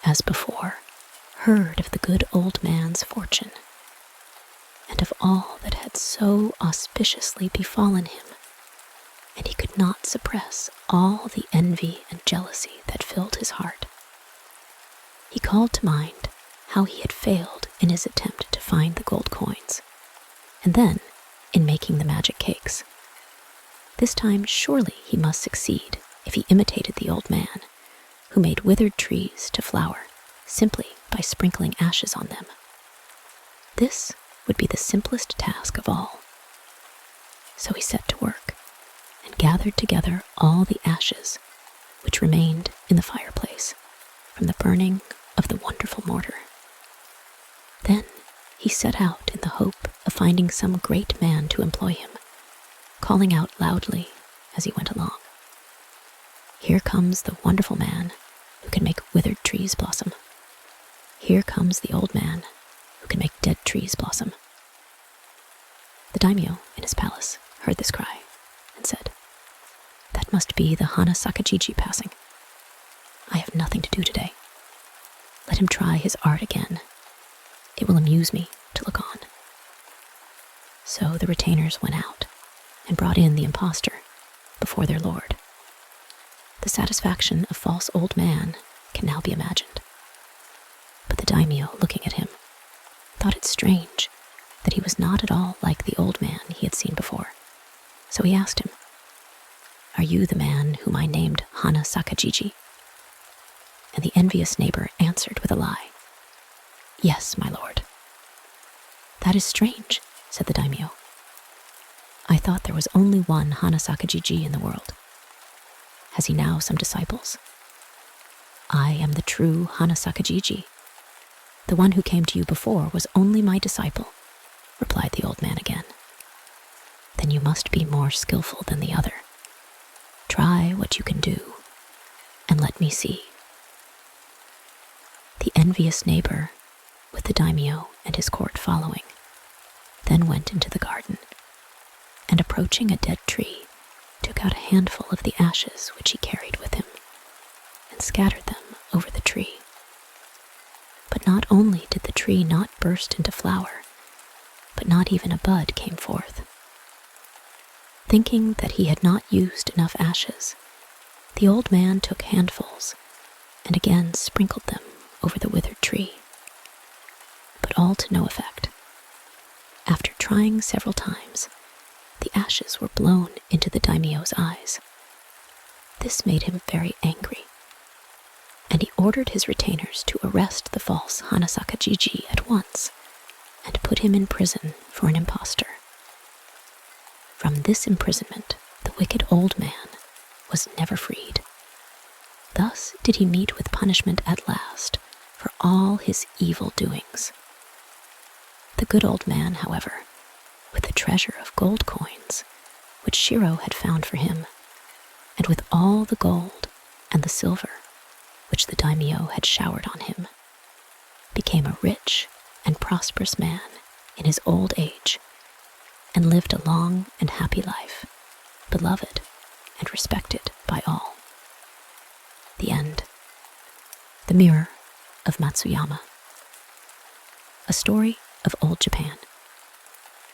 as before, heard of the good old man's fortune, and of all that had so auspiciously befallen him, and he could not suppress all the envy and jealousy that filled his heart. He called to mind how he had failed in his attempt to find the gold coins, and then in making the magic cakes. This time surely he must succeed if he imitated the old man, who made withered trees to flower simply by sprinkling ashes on them. This would be the simplest task of all. So he set to work and gathered together all the ashes which remained in the fireplace from the burning of the wonderful mortar. Then he set out in the hope of finding some great man to employ him, calling out loudly as he went along, Here comes the wonderful man who can make withered trees blossom. Here comes the old man who can make dead trees blossom. The daimyo in his palace heard this cry and said, That must be the Hana Sakajiji passing. I have nothing to do today. Let him try his art again. It will amuse me to look on. So the retainers went out and brought in the impostor before their lord. The satisfaction of false old man can now be imagined. But the daimyo, looking at him, thought it strange that he was not at all like the old man he had seen before. So he asked him, "Are you the man whom I named Hana Sakajiji?" And the envious neighbor answered with a lie. "Yes, my lord." "That is strange," said the daimyo. "I thought there was only one Hana Sakajiji in the world. Has he now some disciples?" "I am the true Hana Sakajiji. The one who came to you before was only my disciple," replied the old man again. "Then you must be more skillful than the other. Try what you can do, and let me see." The envious neighbor, with the daimyo and his court following, then went into the garden, and approaching a dead tree, took out a handful of the ashes which he carried with him, and scattered them over the tree. But not only did the tree not burst into flower, but not even a bud came forth. Thinking that he had not used enough ashes, the old man took handfuls and again sprinkled them over the withered tree, but all to no effect. After trying several times, the ashes were blown into the daimyo's eyes. This made him very angry, and he ordered his retainers to arrest the false Hana Sakajiji at once and put him in prison for an impostor. From this imprisonment, the wicked old man was never freed. Thus did he meet with punishment at last for all his evil doings. The good old man, however, with the treasure of gold coins, which Shiro had found for him, and with all the gold and the silver, which the daimyo had showered on him, became a rich and prosperous man in his old age, and lived a long and happy life, beloved and respected by all. The end. The Mirror of Matsuyama. A story of Old Japan.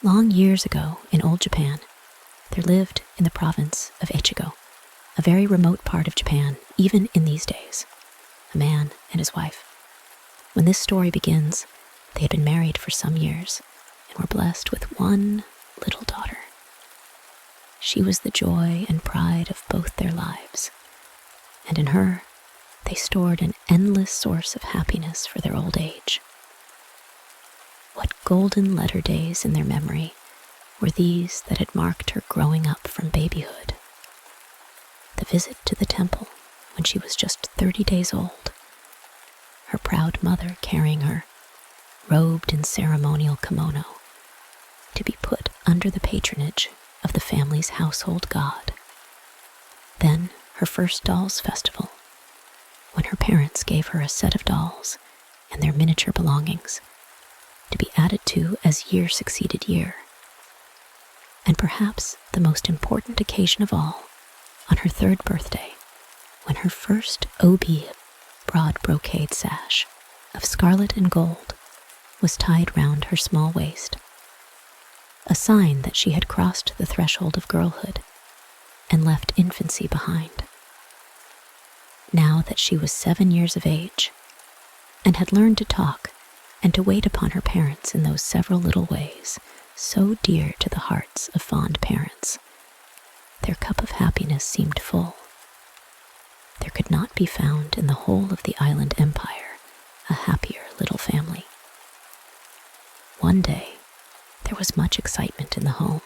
Long years ago in Old Japan, there lived in the province of Echigo, a very remote part of Japan, even in these days, a man and his wife. When this story begins, they had been married for some years and were blessed with one little daughter. She was the joy and pride of both their lives, and in her they stored an endless source of happiness for their old age. What golden letter days in their memory were these that had marked her growing up from babyhood. The visit to the temple when she was just 30 days old, her proud mother carrying her, robed in ceremonial kimono, to be put under the patronage of the family's household god. Then her first dolls festival, when her parents gave her a set of dolls and their miniature belongings, to be added to as year succeeded year. And perhaps the most important occasion of all, on her 3rd birthday, when her first obi, broad brocade sash of scarlet and gold, was tied round her small waist, a sign that she had crossed the threshold of girlhood and left infancy behind. Now that she was 7 years of age and had learned to talk and to wait upon her parents in those several little ways so dear to the hearts of fond parents, their cup of happiness seemed full. There could not be found in the whole of the island empire a happier little family. One day, there was much excitement in the home,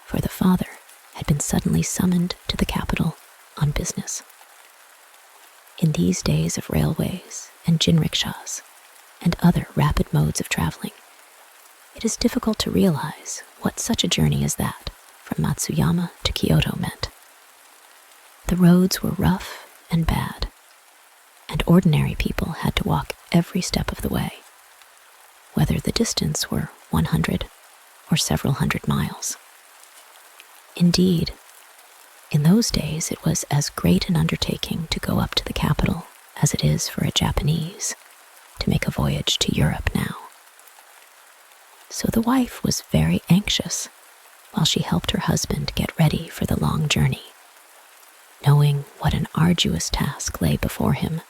for the father had been suddenly summoned to the capital on business. In these days of railways and jinrikishas and other rapid modes of traveling, it is difficult to realize what such a journey as that from Matsuyama to Kyoto meant. The roads were rough and bad, and ordinary people had to walk every step of the way, whether the distance were 100 or several hundred miles. Indeed, in those days it was as great an undertaking to go up to the capital as it is for a Japanese to make a voyage to Europe now. So the wife was very anxious while she helped her husband get ready for the long journey, knowing what an arduous task lay before him.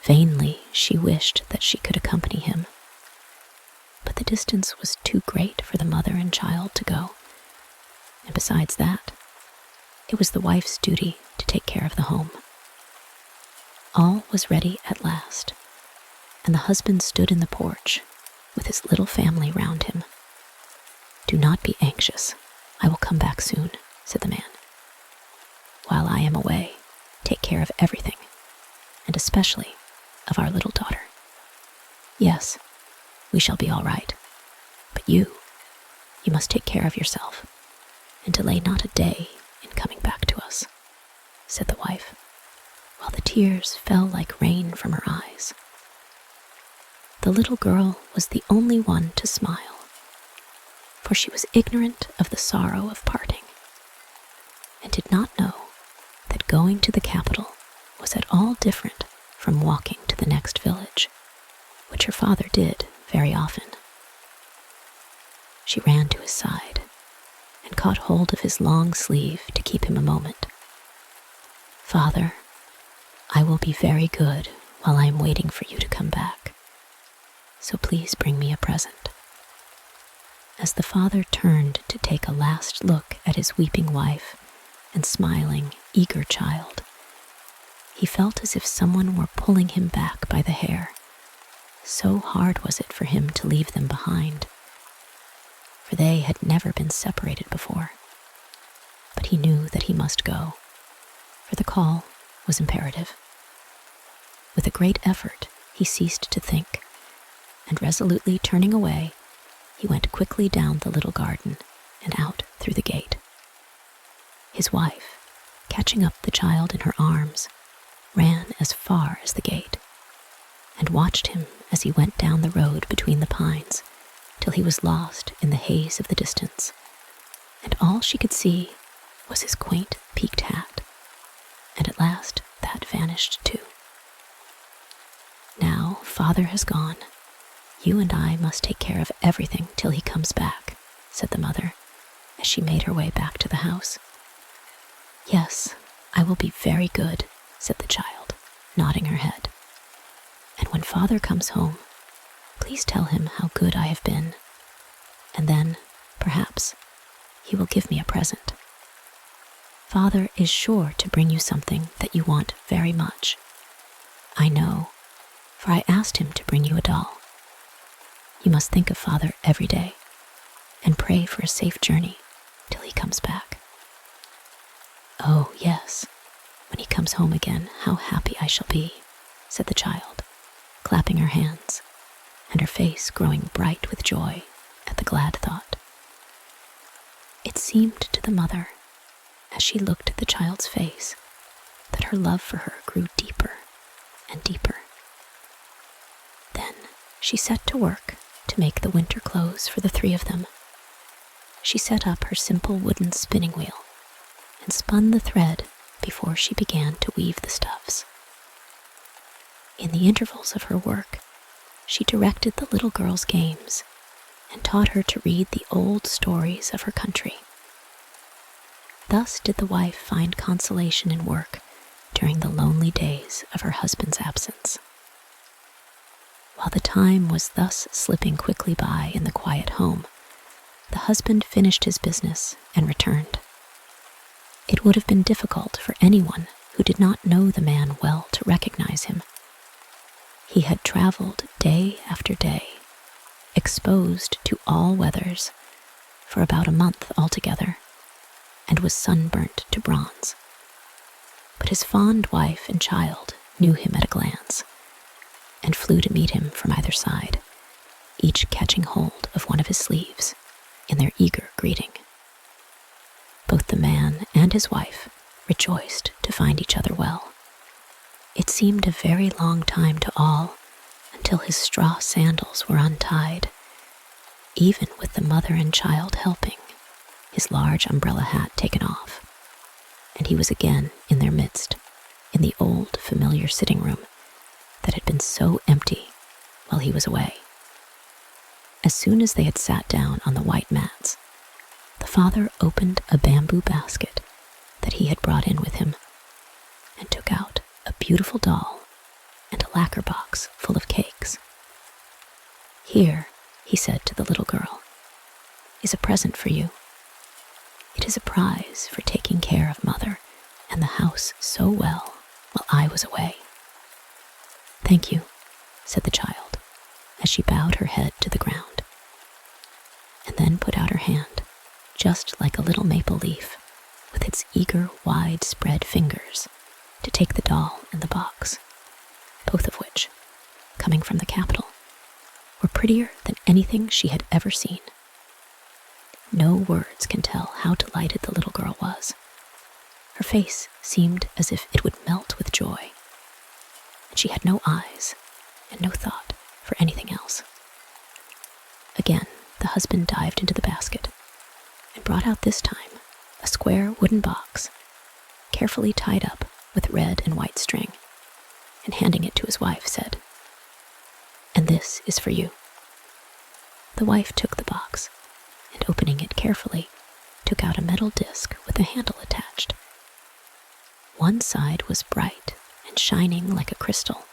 Vainly she wished that she could accompany him, but the distance was too great for the mother and child to go, and besides that, It was the wife's duty to take care of the home. All was ready at last, and the husband stood in the porch with his little family round him. "Do not be anxious. I will come back soon," said the man. "While I am away, take care of everything, and especially of our little daughter. Yes, we shall be all right. But you must take care of yourself, and delay not a day in coming back to us," said the wife, while the tears fell like rain from her eyes. The little girl was the only one to smile, for she was ignorant of the sorrow of parting, and did not know that going to the capital was at all different from walking to the next village, which her father did very often. She ran to his side and caught hold of his long sleeve to keep him a moment. "Father, I will be very good while I am waiting for you to come back, so please bring me a present." As the father turned to take a last look at his weeping wife and smiling, eager child, he felt as if someone were pulling him back by the hair. So hard was it for him to leave them behind, for they had never been separated before. But he knew that he must go, for the call was imperative. With a great effort, he ceased to think, and resolutely turning away, he went quickly down the little garden and out through the gate. His wife, catching up the child in her arms, ran as far as the gate, and watched him as he went down the road between the pines till he was lost in the haze of the distance, and all she could see was his quaint peaked hat, and at last that vanished too. "Now father has gone. You and I must take care of everything till he comes back," said the mother, as she made her way back to the house. "Yes, I will be very good," said the child, nodding her head. "And when father comes home, please tell him how good I have been, and then, perhaps, he will give me a present. Father is sure to bring you something that you want very much. I know, for I asked him to bring you a doll. You must think of father every day, and pray for a safe journey till he comes back." "Oh, yes, when he comes home again, how happy I shall be," said the child, clapping her hands, and her face growing bright with joy at the glad thought. It seemed to the mother, as she looked at the child's face, that her love for her grew deeper and deeper. Then she set to work to make the winter clothes for the three of them. She set up her simple wooden spinning wheel and spun the thread before she began to weave the stuffs. In the intervals of her work, she directed the little girl's games and taught her to read the old stories of her country. Thus did the wife find consolation in work during the lonely days of her husband's absence. While the time was thus slipping quickly by in the quiet home, the husband finished his business and returned. It would have been difficult for anyone who did not know the man well to recognize him. He had traveled day after day, exposed to all weathers, for about a month altogether, and was sunburnt to bronze. But his fond wife and child knew him at a glance, and flew to meet him from either side, each catching hold of one of his sleeves in their eager greeting. Both the man and his wife rejoiced to find each other well. It seemed a very long time to all until his straw sandals were untied, even with the mother and child helping, his large umbrella hat taken off, and he was again in their midst, in the old familiar sitting room that had been so empty while he was away. As soon as they had sat down on the white mats, the father opened a bamboo basket that he had brought in with him and took out a beautiful doll and a lacquer box full of cakes. "Here," he said to the little girl, "is a present for you. It is a prize for taking care of Mother and the house so well while I was away." "Thank you," said the child, as she bowed her head to the ground, and then put out her hand, just like a little maple leaf, with its eager, wide-spread fingers, to take the doll and the box, both of which, coming from the capital, were prettier than anything she had ever seen. No words can tell how delighted the little girl was. Her face seemed as if it would melt with joy, and she had no eyes and no thought for anything else. Again, the husband dived into the basket and brought out this time a square wooden box, carefully tied up with red and white string, and handing it to his wife, said, "And this is for you." The wife took the box, and opening it carefully, took out a metal disc with a handle attached. One side was bright and shining like a crystal,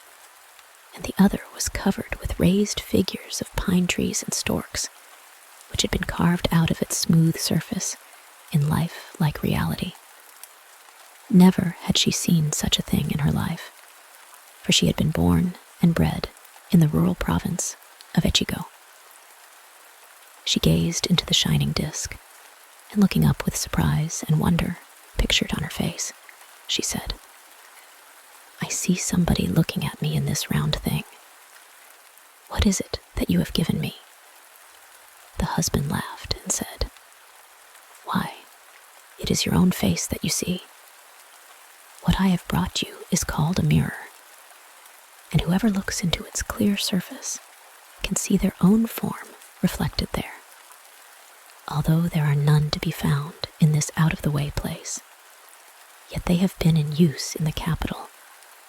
and the other was covered with raised figures of pine trees and storks, which had been carved out of its smooth surface in life-like reality. Never had she seen such a thing in her life, for she had been born and bred in the rural province of Echigo. She gazed into the shining disc, and looking up with surprise and wonder pictured on her face, she said, "I see somebody looking at me in this round thing. What is it that you have given me?" The husband laughed and said, "Why, it is your own face that you see. What I have brought you is called a mirror, and whoever looks into its clear surface can see their own form reflected there, although there are none to be found in this out-of-the-way place. Yet they have been in use in the capital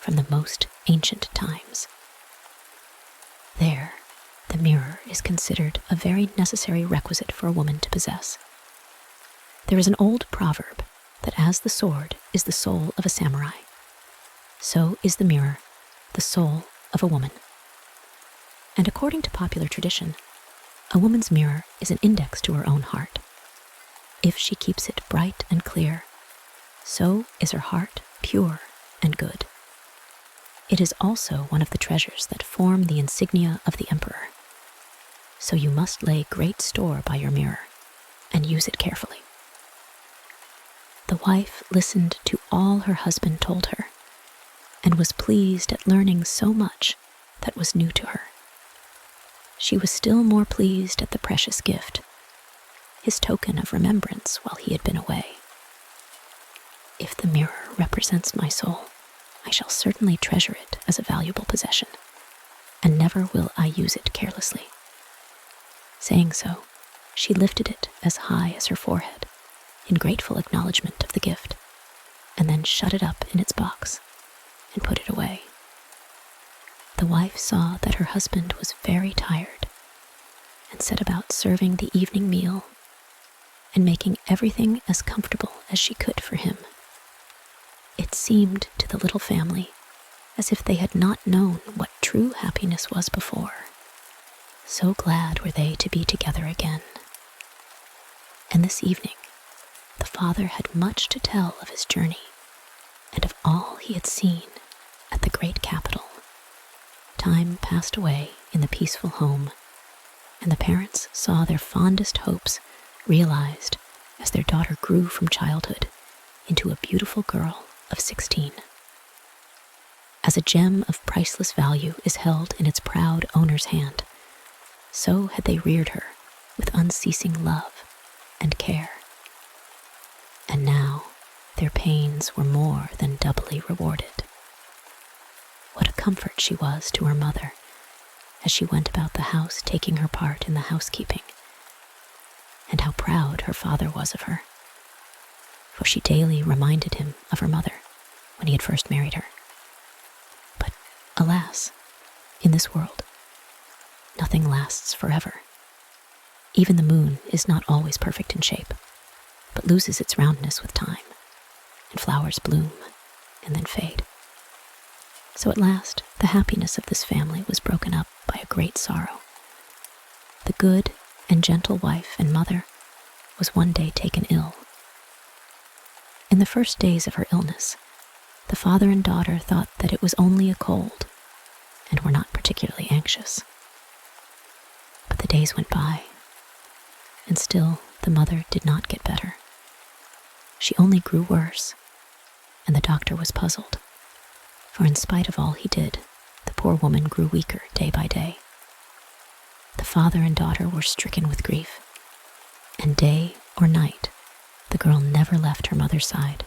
from the most ancient times. There, the mirror is considered a very necessary requisite for a woman to possess. There is an old proverb that as the sword is the soul of a samurai, so is the mirror the soul of a woman. And according to popular tradition, a woman's mirror is an index to her own heart. If she keeps it bright and clear, so is her heart pure and good. It is also one of the treasures that form the insignia of the emperor. So you must lay great store by your mirror and use it carefully." The wife listened to all her husband told her and was pleased at learning so much that was new to her. She was still more pleased at the precious gift, his token of remembrance while he had been away. "If the mirror represents my soul, I shall certainly treasure it as a valuable possession, and never will I use it carelessly." Saying so, she lifted it as high as her forehead, in grateful acknowledgement of the gift, and then shut it up in its box and put it away. The wife saw that her husband was very tired, and set about serving the evening meal and making everything as comfortable as she could for him. It seemed to the little family as if they had not known what true happiness was before. So glad were they to be together again. And this evening, the father had much to tell of his journey and of all he had seen at the great capital. Time passed away in the peaceful home, and the parents saw their fondest hopes realized as their daughter grew from childhood into a beautiful girl of 16. As a gem of priceless value is held in its proud owner's hand, so had they reared her with unceasing love and care. And now their pains were more than doubly rewarded. What a comfort she was to her mother as she went about the house taking her part in the housekeeping, and how proud her father was of her, for she daily reminded him of her mother when he had first married her. But alas, in this world, nothing lasts forever. Even the moon is not always perfect in shape, but loses its roundness with time, and flowers bloom and then fade. So at last, the happiness of this family was broken up by a great sorrow. The good and gentle wife and mother was one day taken ill In the first days of her illness, the father and daughter thought that it was only a cold and were not particularly anxious. But the days went by, and still the mother did not get better. She only grew worse, and the doctor was puzzled, for in spite of all he did, the poor woman grew weaker day by day. The father and daughter were stricken with grief, and day or night, the girl never left her mother's side.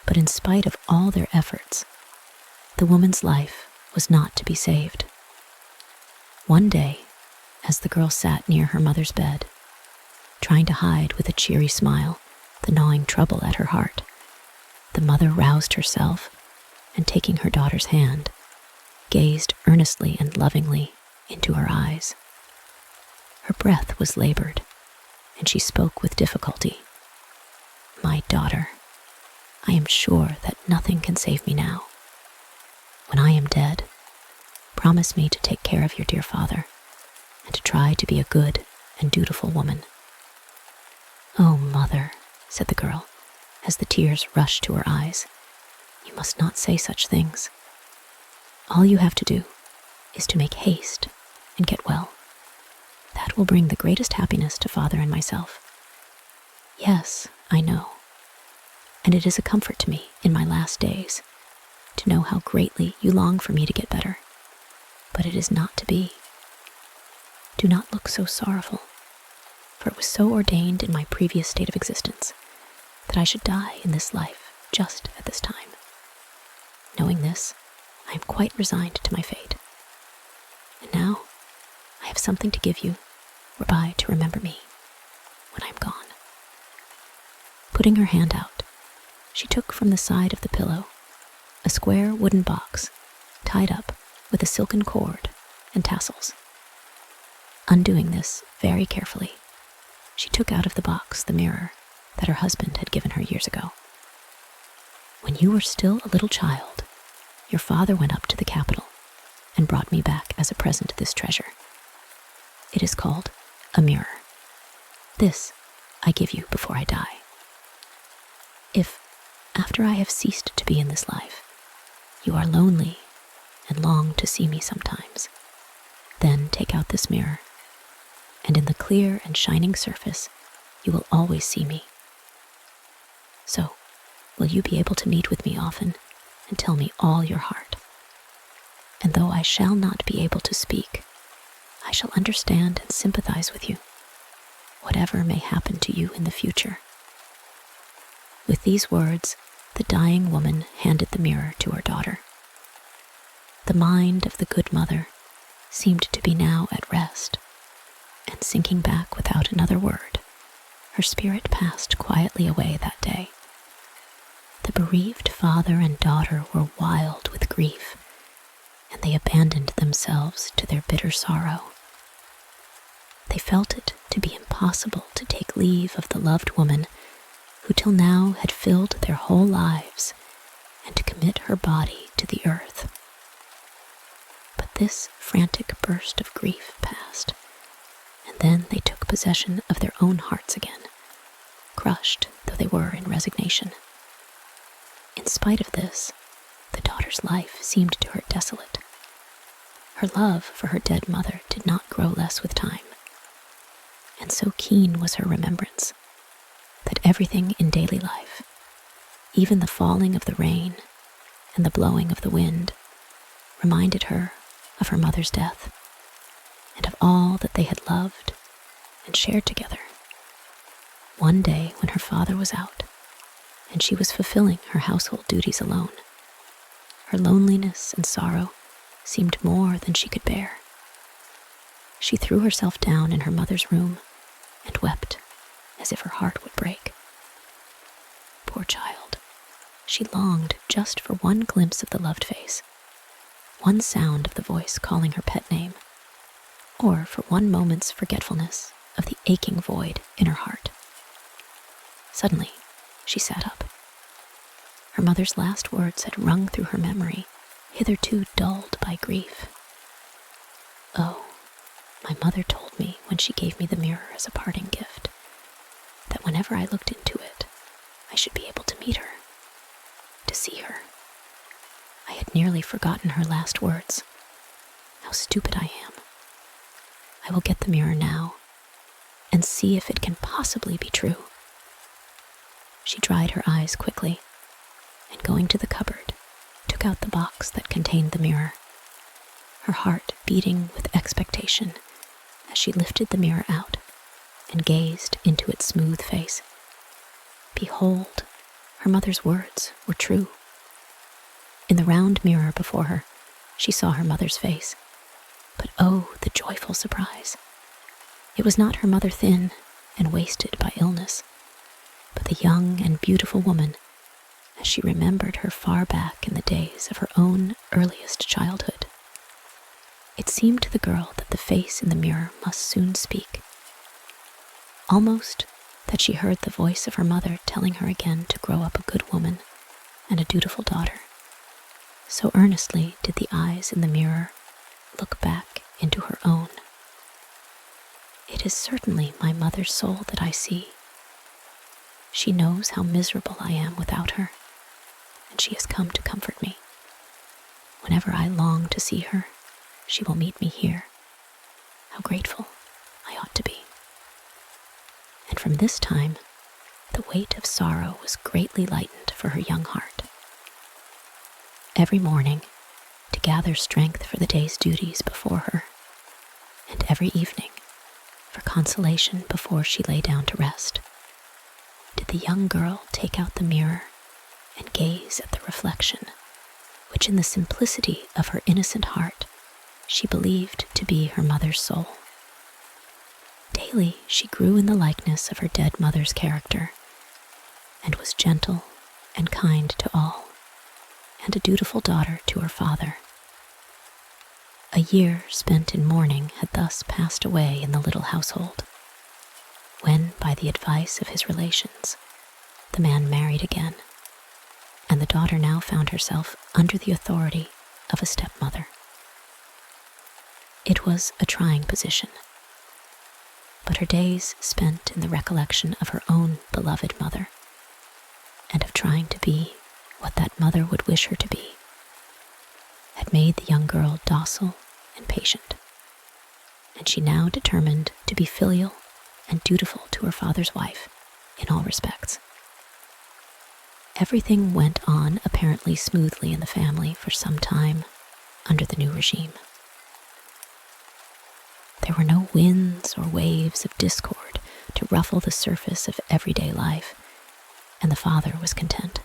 But in spite of all their efforts, the woman's life was not to be saved. One day, as the girl sat near her mother's bed, trying to hide with a cheery smile the gnawing trouble at her heart, the mother roused herself and, taking her daughter's hand, gazed earnestly and lovingly into her eyes. Her breath was labored, and she spoke with difficulty. "My daughter, I am sure that nothing can save me now. When I am dead, promise me to take care of your dear father and to try to be a good and dutiful woman." "Oh, mother," said the girl, as the tears rushed to her eyes, "you must not say such things. All you have to do is to make haste and get well. That will bring the greatest happiness to father and myself. Yes, I know, and it is a comfort to me in my last days to know how greatly you long for me to get better. But it is not to be. Do not look so sorrowful, for it was so ordained in my previous state of existence that I should die in this life just at this time. Knowing this, I am quite resigned to my fate. And now, I have something to give you whereby to remember me when I am gone." Putting her hand out, she took from the side of the pillow a square wooden box tied up with a silken cord and tassels. Undoing this very carefully, she took out of the box the mirror that her husband had given her years ago. "When you were still a little child, your father went up to the capital and brought me back as a present this treasure. It is called a mirror. This I give you before I die. If, after I have ceased to be in this life, you are lonely and long to see me sometimes, then take out this mirror, and in the clear and shining surface you will always see me. So, will you be able to meet with me often and tell me all your heart? And though I shall not be able to speak, I shall understand and sympathize with you, whatever may happen to you in the future." With these words, the dying woman handed the mirror to her daughter. The mind of the good mother seemed to be now at rest, and sinking back without another word, her spirit passed quietly away that day. The bereaved father and daughter were wild with grief, and they abandoned themselves to their bitter sorrow. They felt it to be impossible to take leave of the loved woman who till now had filled their whole lives, and to commit her body to the earth. But this frantic burst of grief passed, and then they took possession of their own hearts again, crushed though they were in resignation. In spite of this, the daughter's life seemed to her desolate. Her love for her dead mother did not grow less with time, and so keen was her remembrance that everything in daily life, even the falling of the rain and the blowing of the wind, reminded her of her mother's death and of all that they had loved and shared together. One day when her father was out and she was fulfilling her household duties alone, her loneliness and sorrow seemed more than she could bear. She threw herself down in her mother's room and wept as if her heart would break. Poor child, she longed just for one glimpse of the loved face, one sound of the voice calling her pet name, or for one moment's forgetfulness of the aching void in her heart. Suddenly, she sat up. Her mother's last words had rung through her memory, hitherto dulled by grief. "Oh, my mother told me when she gave me the mirror as a parting gift, that whenever I looked into it, I should be able to meet her, to see her. I had nearly forgotten her last words. How stupid I am. I will get the mirror now and see if it can possibly be true. She dried her eyes quickly and, going to the cupboard, took out the box that contained the mirror, her heart beating with expectation as she lifted the mirror out and gazed into its smooth face. Behold, her mother's words were true. In the round mirror before her, she saw her mother's face. But oh, the joyful surprise. It was not her mother, thin and wasted by illness, but the young and beautiful woman as she remembered her far back in the days of her own earliest childhood. It seemed to the girl that the face in the mirror must soon speak. Almost that she heard the voice of her mother telling her again to grow up a good woman and a dutiful daughter. So earnestly did the eyes in the mirror look back into her own. It is certainly my mother's soul that I see. She knows how miserable I am without her, and she has come to comfort me. Whenever I long to see her, she will meet me here. How grateful I ought to be. And from this time, the weight of sorrow was greatly lightened for her young heart. Every morning, to gather strength for the day's duties before her, and every evening, for consolation before she lay down to rest, did the young girl take out the mirror and gaze at the reflection, which in the simplicity of her innocent heart she believed to be her mother's soul. Daily she grew in the likeness of her dead mother's character, and was gentle and kind to all, and a dutiful daughter to her father. A year spent in mourning had thus passed away in the little household, when, by the advice of his relations, the man married again, and the daughter now found herself under the authority of a stepmother. It was a trying position, but her days spent in the recollection of her own beloved mother, and of trying to be what that mother would wish her to be, had made the young girl docile and patient, and she now determined to be filial and dutiful to her father's wife in all respects. Everything went on apparently smoothly in the family for some time under the new regime. There were no winds or waves of discord to ruffle the surface of everyday life, and the father was content.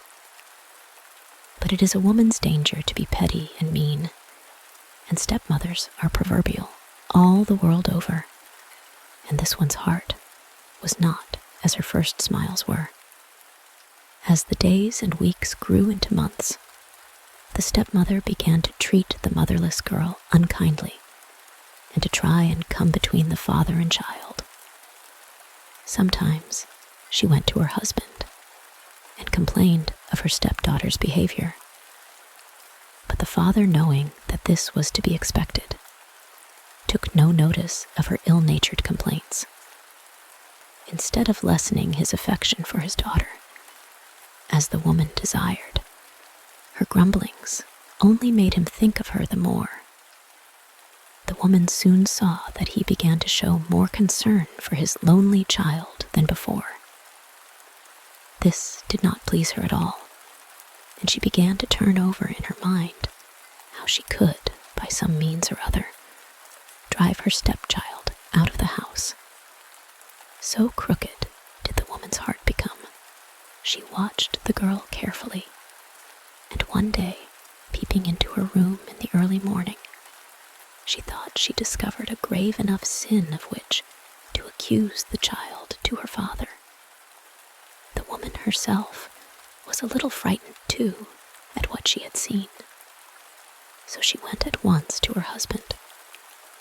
But it is a woman's danger to be petty and mean, and stepmothers are proverbial all the world over, and this one's heart was not as her first smiles were. As the days and weeks grew into months, the stepmother began to treat the motherless girl unkindly, and to try and come between the father and child. Sometimes she went to her husband and complained of her stepdaughter's behavior. But the father, knowing that this was to be expected, took no notice of her ill-natured complaints. Instead of lessening his affection for his daughter, as the woman desired, her grumblings only made him think of her the more. The woman soon saw that he began to show more concern for his lonely child than before. This did not please her at all, and she began to turn over in her mind how she could, by some means or other, drive her stepchild out of the house. So crooked did the woman's heart become. She watched the girl carefully, and one day, peeping into her room in the early morning, she thought she discovered a grave enough sin of which to accuse the child to her father. The woman herself was a little frightened, too, at what she had seen. So she went at once to her husband,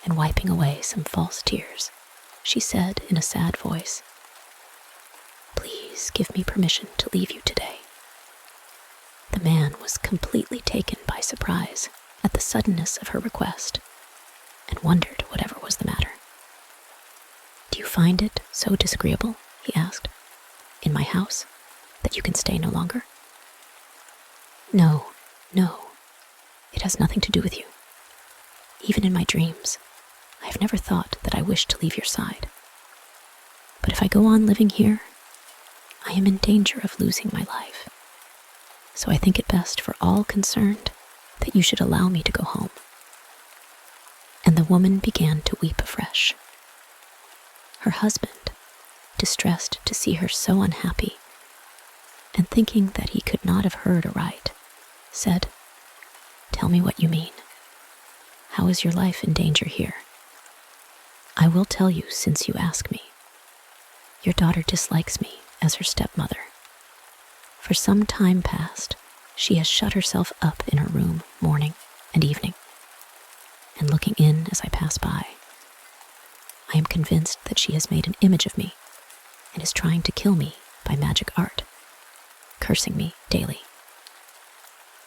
and wiping away some false tears, she said in a sad voice, "Please give me permission to leave you today." The man was completely taken by surprise at the suddenness of her request, and wondered whatever was the matter. "Do you find it so disagreeable," he asked, "in my house, that you can stay no longer? No, it has nothing to do with you. Even in my dreams, I have never thought that I wished to leave your side. But if I go on living here, I am in danger of losing my life. So I think it best for all concerned that you should allow me to go home. And the woman began to weep afresh. Her husband, distressed to see her so unhappy, and thinking that he could not have heard aright, said, "Tell me what you mean. How is your life in danger here?" "I will tell you since you ask me. Your daughter dislikes me as her stepmother. For some time past, she has shut herself up in her room morning and evening, and looking in as I pass by, I am convinced that she has made an image of me and is trying to kill me by magic art, cursing me daily.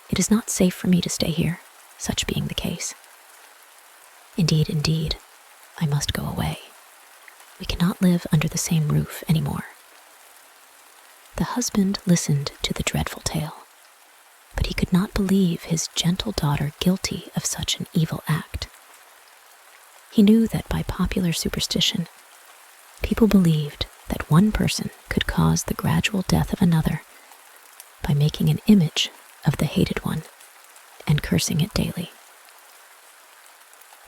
It is not safe for me to stay here, such being the case. Indeed, I must go away. We cannot live under the same roof anymore." The husband listened to the dreadful tale, but he could not believe his gentle daughter guilty of such an evil act. He knew that by popular superstition, people believed that one person could cause the gradual death of another by making an image of the hated one and cursing it daily.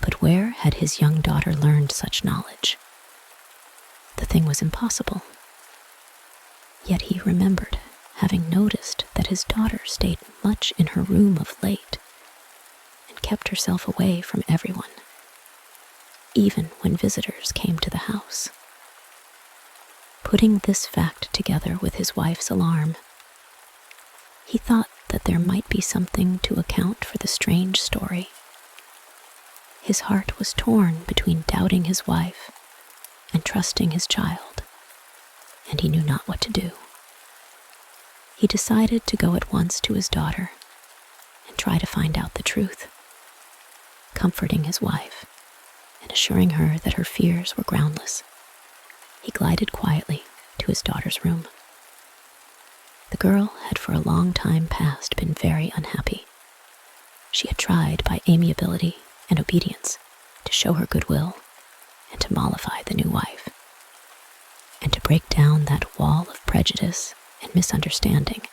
But where had his young daughter learned such knowledge? The thing was impossible. Yet he remembered having noticed that his daughter stayed much in her room of late and kept herself away from everyone, even when visitors came to the house. Putting this fact together with his wife's alarm, he thought that there might be something to account for the strange story. His heart was torn between doubting his wife and trusting his child, and he knew not what to do. He decided to go at once to his daughter and try to find out the truth, comforting his wife and assuring her that her fears were groundless. He glided quietly to his daughter's room. The girl had for a long time past been very unhappy. She had tried by amiability and obedience to show her goodwill and to mollify the new wife, and to break down that wall of prejudice and misunderstanding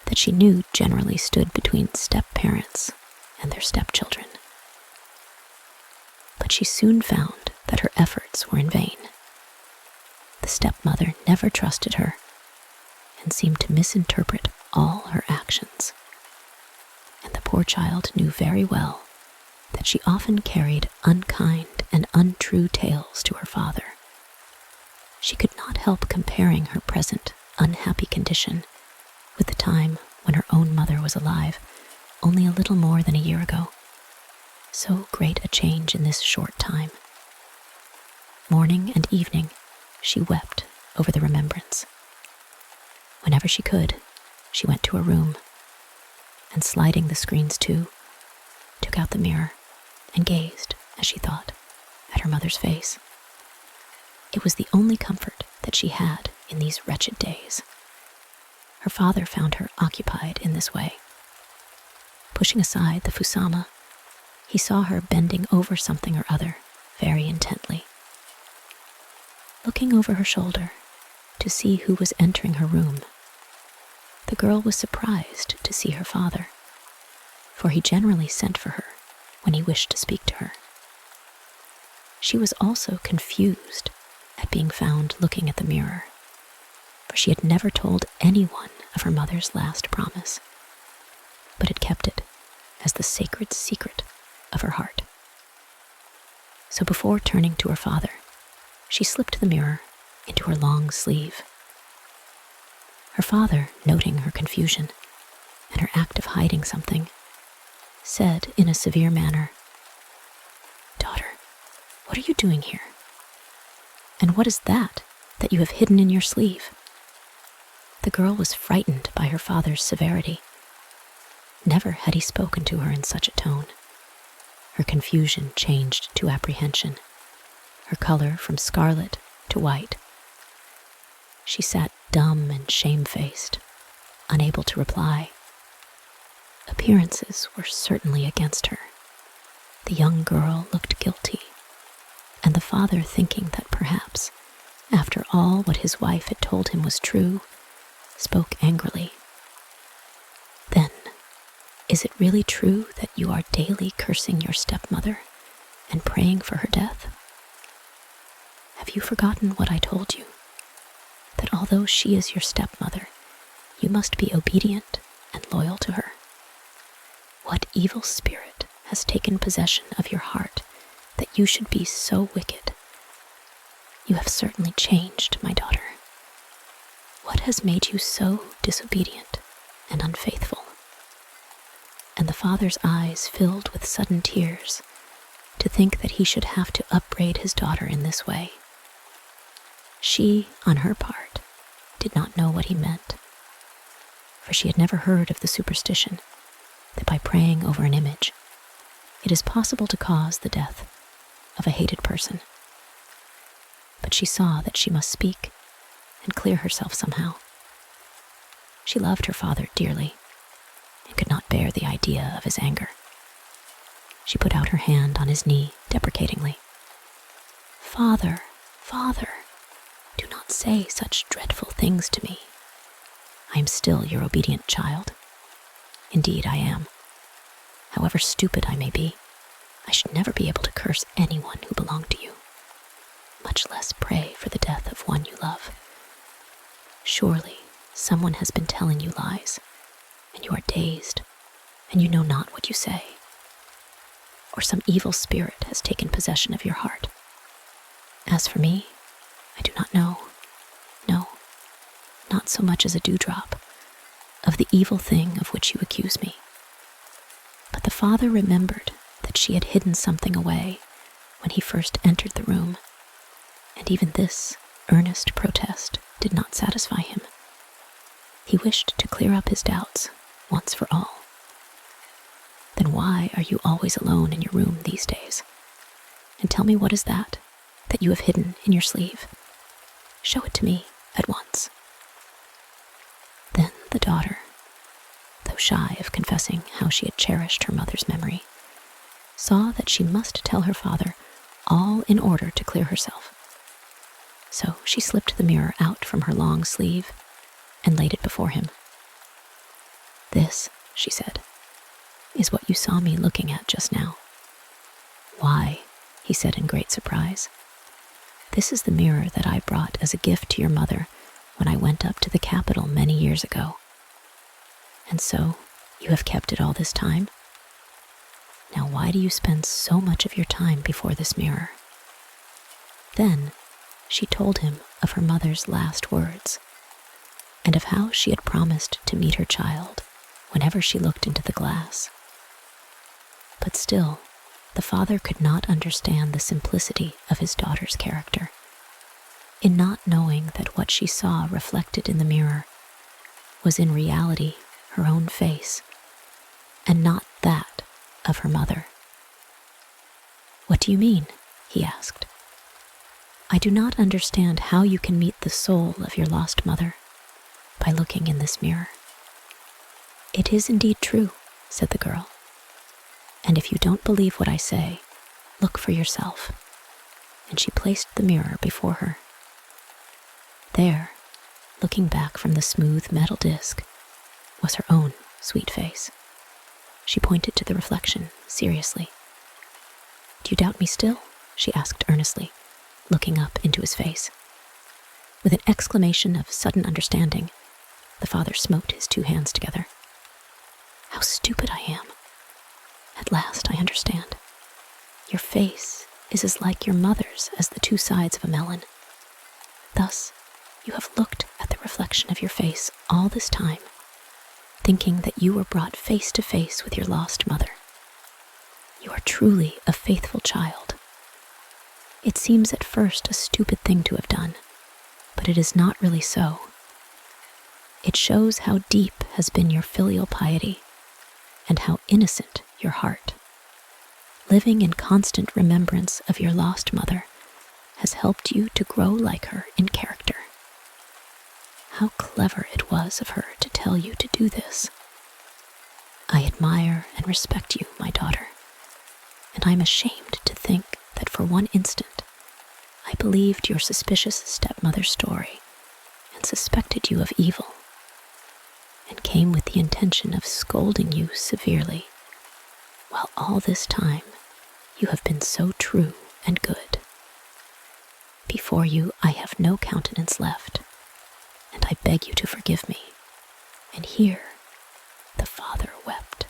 that she knew generally stood between step-parents and their stepchildren. But she soon found that her efforts were in vain. The stepmother never trusted her and seemed to misinterpret all her actions. And the poor child knew very well that she often carried unkind and untrue tales to her father. She could not help comparing her present unhappy condition with the time when her own mother was alive, only a little more than a year ago. So great a change in this short time. Morning and evening, she wept over the remembrance. Whenever she could, she went to her room, and sliding the screens to, took out the mirror and gazed, as she thought, at her mother's face. It was the only comfort that she had in these wretched days. Her father found her occupied in this way. Pushing aside the fusama, he saw her bending over something or other very intently. Looking over her shoulder to see who was entering her room, the girl was surprised to see her father, for he generally sent for her when he wished to speak to her. She was also confused at being found looking at the mirror, for she had never told anyone of her mother's last promise, but had kept it as the sacred secret of her heart. So before turning to her father, she slipped the mirror into her long sleeve. Her father, noting her confusion and her act of hiding something, said in a severe manner, "Daughter, what are you doing here? And what is that you have hidden in your sleeve?" The girl was frightened by her father's severity. Never had he spoken to her in such a tone. Her confusion changed to apprehension, her color from scarlet to white. She sat dumb and shamefaced, unable to reply. Appearances were certainly against her. The young girl looked guilty, and the father, thinking that perhaps, after all what his wife had told him was true, spoke angrily. "Then, is it really true that you are daily cursing your stepmother and praying for her death? Have you forgotten what I told you? That although she is your stepmother, you must be obedient and loyal to her? What evil spirit has taken possession of your heart that you should be so wicked? You have certainly changed, my daughter. What has made you so disobedient and unfaithful?" And the father's eyes filled with sudden tears to think that he should have to upbraid his daughter in this way. She, on her part, did not know what he meant, for she had never heard of the superstition that by praying over an image, it is possible to cause the death of a hated person. But she saw that she must speak and clear herself somehow. She loved her father dearly and could not bear the idea of his anger. She put out her hand on his knee deprecatingly. "Father, father, do not say such dreadful things to me. I am still your obedient child. Indeed, I am. However stupid I may be, I should never be able to curse anyone who belonged to you, much less pray for the death of one you love. Surely someone has been telling you lies, and you are dazed, and you know not what you say. Or some evil spirit has taken possession of your heart. As for me, I do not know, no, not so much as a dewdrop, of the evil thing of which you accuse me." But the father remembered that she had hidden something away when he first entered the room, and even this earnest protest did not satisfy him. He wished to clear up his doubts once for all. "Then why are you always alone in your room these days? And tell me, what is that you have hidden in your sleeve? Show it to me at once." Then the daughter, though shy of confessing how she had cherished her mother's memory, saw that she must tell her father all in order to clear herself. So she slipped the mirror out from her long sleeve and laid it before him. "This," she said, "is what you saw me looking at just now." "Why," he said in great surprise, "this is the mirror that I brought as a gift to your mother when I went up to the capital many years ago. And so you have kept it all this time? Now why do you spend so much of your time before this mirror?" Then she told him of her mother's last words, and of how she had promised to meet her child whenever she looked into the glass. But still, the father could not understand the simplicity of his daughter's character, in not knowing that what she saw reflected in the mirror was in reality her own face, and not that of her mother. "What do you mean?" he asked. "I do not understand how you can meet the soul of your lost mother by looking in this mirror." "It is indeed true," said the girl. "And if you don't believe what I say, look for yourself." And she placed the mirror before her. There, looking back from the smooth metal disc, was her own sweet face. She pointed to the reflection seriously. "Do you doubt me still?" she asked earnestly, looking up into his face. With an exclamation of sudden understanding, the father smote his two hands together. "How stupid I am! At last I understand. Your face is as like your mother's as the two sides of a melon. Thus, you have looked at the reflection of your face all this time, thinking that you were brought face to face with your lost mother. You are truly a faithful child. It seems at first a stupid thing to have done, but it is not really so. It shows how deep has been your filial piety, and how innocent your heart. Living in constant remembrance of your lost mother has helped you to grow like her in character. How clever it was of her to tell you to do this. I admire and respect you, my daughter, and I'm ashamed to think that for one instant I believed your suspicious stepmother's story and suspected you of evil, and came with the intention of scolding you severely, while all this time you have been so true and good. Before you I have no countenance left, and I beg you to forgive me. And here the father wept.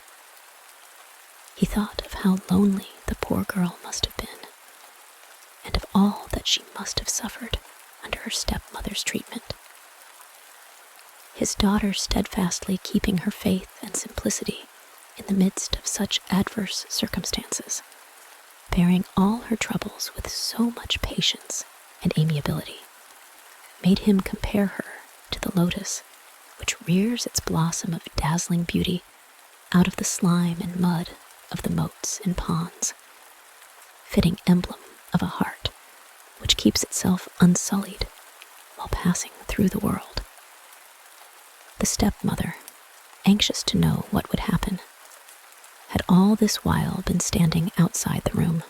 He thought of how lonely the poor girl must have been, and of all that she must have suffered under her stepmother's treatment. His daughter steadfastly keeping her faith and simplicity in the midst of such adverse circumstances, bearing all her troubles with so much patience and amiability, made him compare her to the lotus, which rears its blossom of dazzling beauty out of the slime and mud of the moats and ponds, fitting emblem of a heart which keeps itself unsullied while passing through the world. The stepmother, anxious to know what would happen, had all this while been standing outside the room.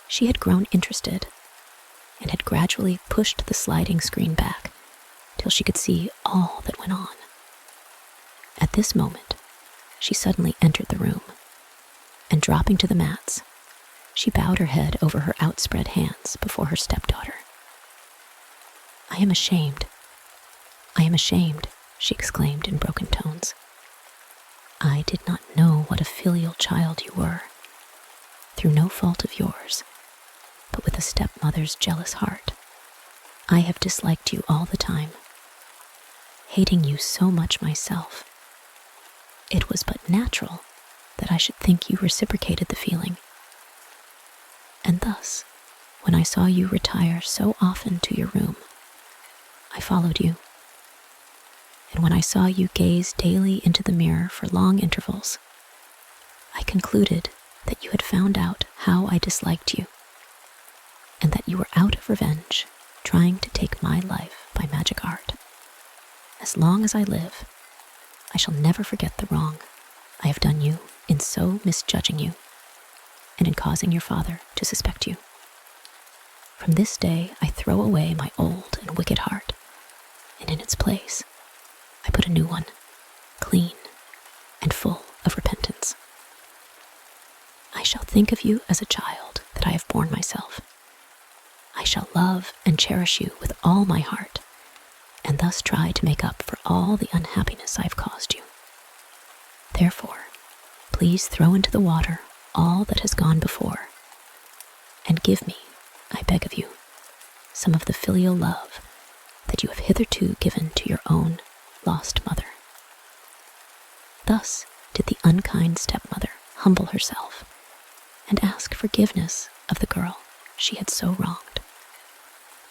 She had grown interested and had gradually pushed the sliding screen back till she could see all that went on. At this moment, she suddenly entered the room, and dropping to the mats, she bowed her head over her outspread hands before her stepdaughter. I am ashamed, she exclaimed in broken tones. I did not know what a filial child you were, through no fault of yours, but with a stepmother's jealous heart. I have disliked you all the time, hating you so much myself. It was but natural that I should think you reciprocated the feeling. And thus, when I saw you retire so often to your room, I followed you. And when I saw you gaze daily into the mirror for long intervals, I concluded that you had found out how I disliked you, and that you were out of revenge, trying to take my life by magic art. As long as I live, I shall never forget the wrong I have done you in so misjudging you, and in causing your father to suspect you. From this day I throw away my old and wicked heart, and in its place I put a new one, clean and full of repentance. I shall think of you as a child that I have borne myself. I shall love and cherish you with all my heart, and thus try to make up for all the unhappiness I have caused you. Therefore, please throw into the water all that has gone before, and give me, I beg of you, some of the filial love that you have hitherto given to your own lost mother. Thus did the unkind stepmother humble herself and ask forgiveness of the girl she had so wronged.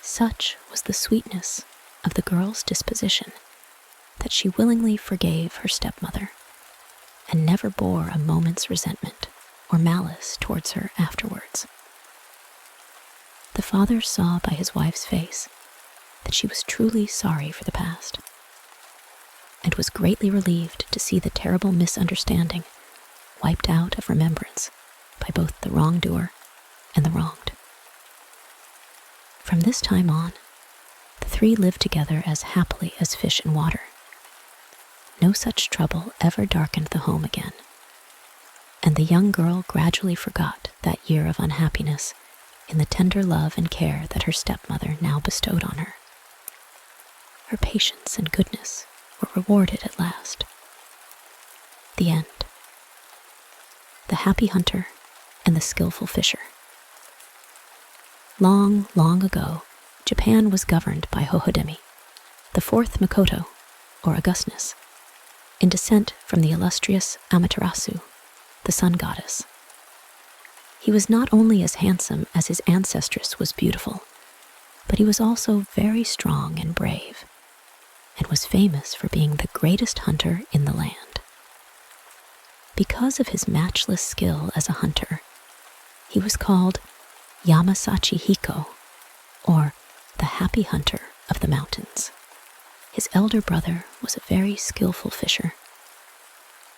Such was the sweetness of the girl's disposition that she willingly forgave her stepmother and never bore a moment's resentment or malice towards her afterwards. The father saw by his wife's face that she was truly sorry for the past, and was greatly relieved to see the terrible misunderstanding wiped out of remembrance by both the wrongdoer and the wronged. From this time on, the three lived together as happily as fish in water. No such trouble ever darkened the home again, and the young girl gradually forgot that year of unhappiness in the tender love and care that her stepmother now bestowed on her. Her patience and goodness were rewarded at last. The end. The Happy Hunter and the Skillful Fisher. Long, long ago, Japan was governed by Hohodemi, the fourth Mikoto, or Augustness, in descent from the illustrious Amaterasu, the sun goddess. He was not only as handsome as his ancestress was beautiful, but he was also very strong and brave, and was famous for being the greatest hunter in the land. Because of his matchless skill as a hunter, he was called Yamasachi Hiko, or the Happy Hunter of the Mountains. His elder brother was a very skillful fisher,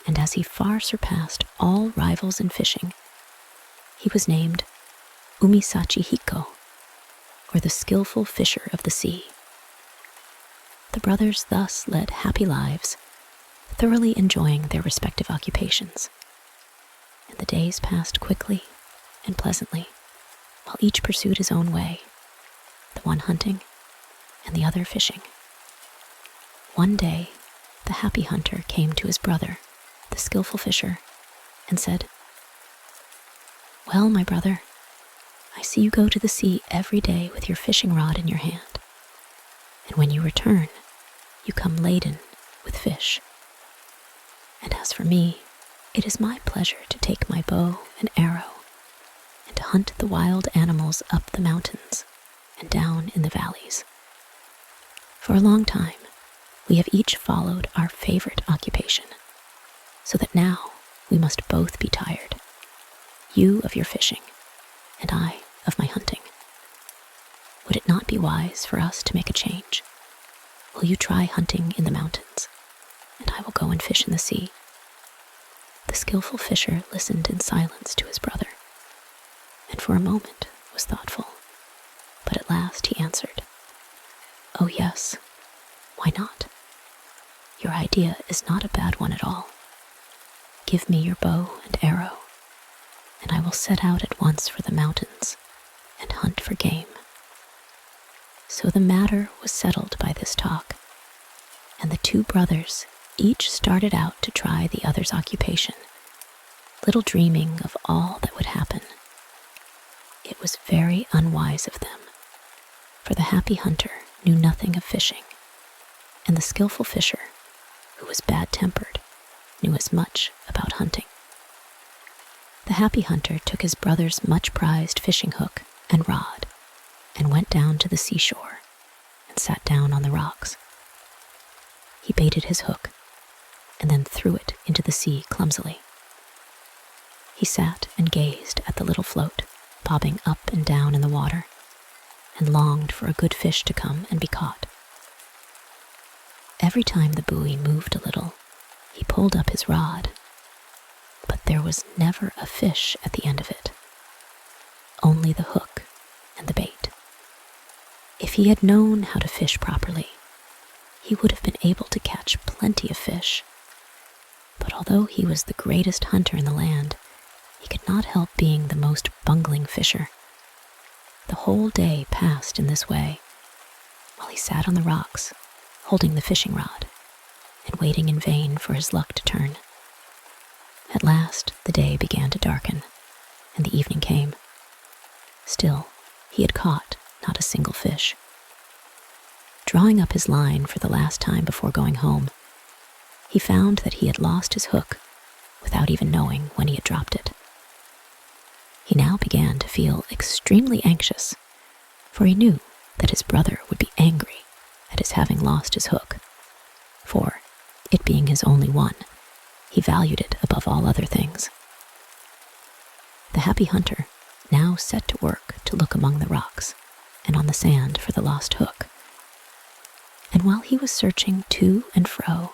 and as he far surpassed all rivals in fishing, he was named Umisachi Hiko, or the skillful fisher of the sea. The brothers thus led happy lives, thoroughly enjoying their respective occupations, and the days passed quickly and pleasantly, while each pursued his own way, the one hunting and the other fishing. One day, the happy hunter came to his brother, the skillful fisher, and said, "Well, my brother, I see you go to the sea every day with your fishing rod in your hand, and when you return, you come laden with fish. And as for me, it is my pleasure to take my bow and arrow and to hunt the wild animals up the mountains and down in the valleys. For a long time, we have each followed our favorite occupation, so that now we must both be tired, you of your fishing, and I of my hunting. Would it not be wise for us to make a change? Will you try hunting in the mountains, and I will go and fish in the sea?" The skillful fisher listened in silence to his brother, and for a moment was thoughtful, but at last he answered, "Oh yes, why not? Your idea is not a bad one at all. Give me your bow and arrow, and I will set out at once for the mountains and hunt for game." So the matter was settled by this talk, and the two brothers each started out to try the other's occupation, little dreaming of all that would happen. It was very unwise of them, for the happy hunter knew nothing of fishing, and the skillful fisher, who was bad-tempered, knew as much about hunting. The happy hunter took his brother's much-prized fishing hook and rod and went down to the seashore and sat down on the rocks. He baited his hook and then threw it into the sea clumsily. He sat and gazed at the little float bobbing up and down in the water and longed for a good fish to come and be caught. Every time the buoy moved a little, he pulled up his rod, but there was never a fish at the end of it, only the hook and the bait. If he had known how to fish properly, he would have been able to catch plenty of fish, but although he was the greatest hunter in the land, he could not help being the most bungling fisher. The whole day passed in this way, while he sat on the rocks, holding the fishing rod, and waiting in vain for his luck to turn. At last, the day began to darken, and the evening came. Still, he had caught not a single fish. Drawing up his line for the last time before going home, he found that he had lost his hook without even knowing when he had dropped it. He now began to feel extremely anxious, for he knew that his brother would be angry at his having lost his hook, for, it being his only one, he valued it above all other things. The happy hunter now set to work to look among the rocks and on the sand for the lost hook. And while he was searching to and fro,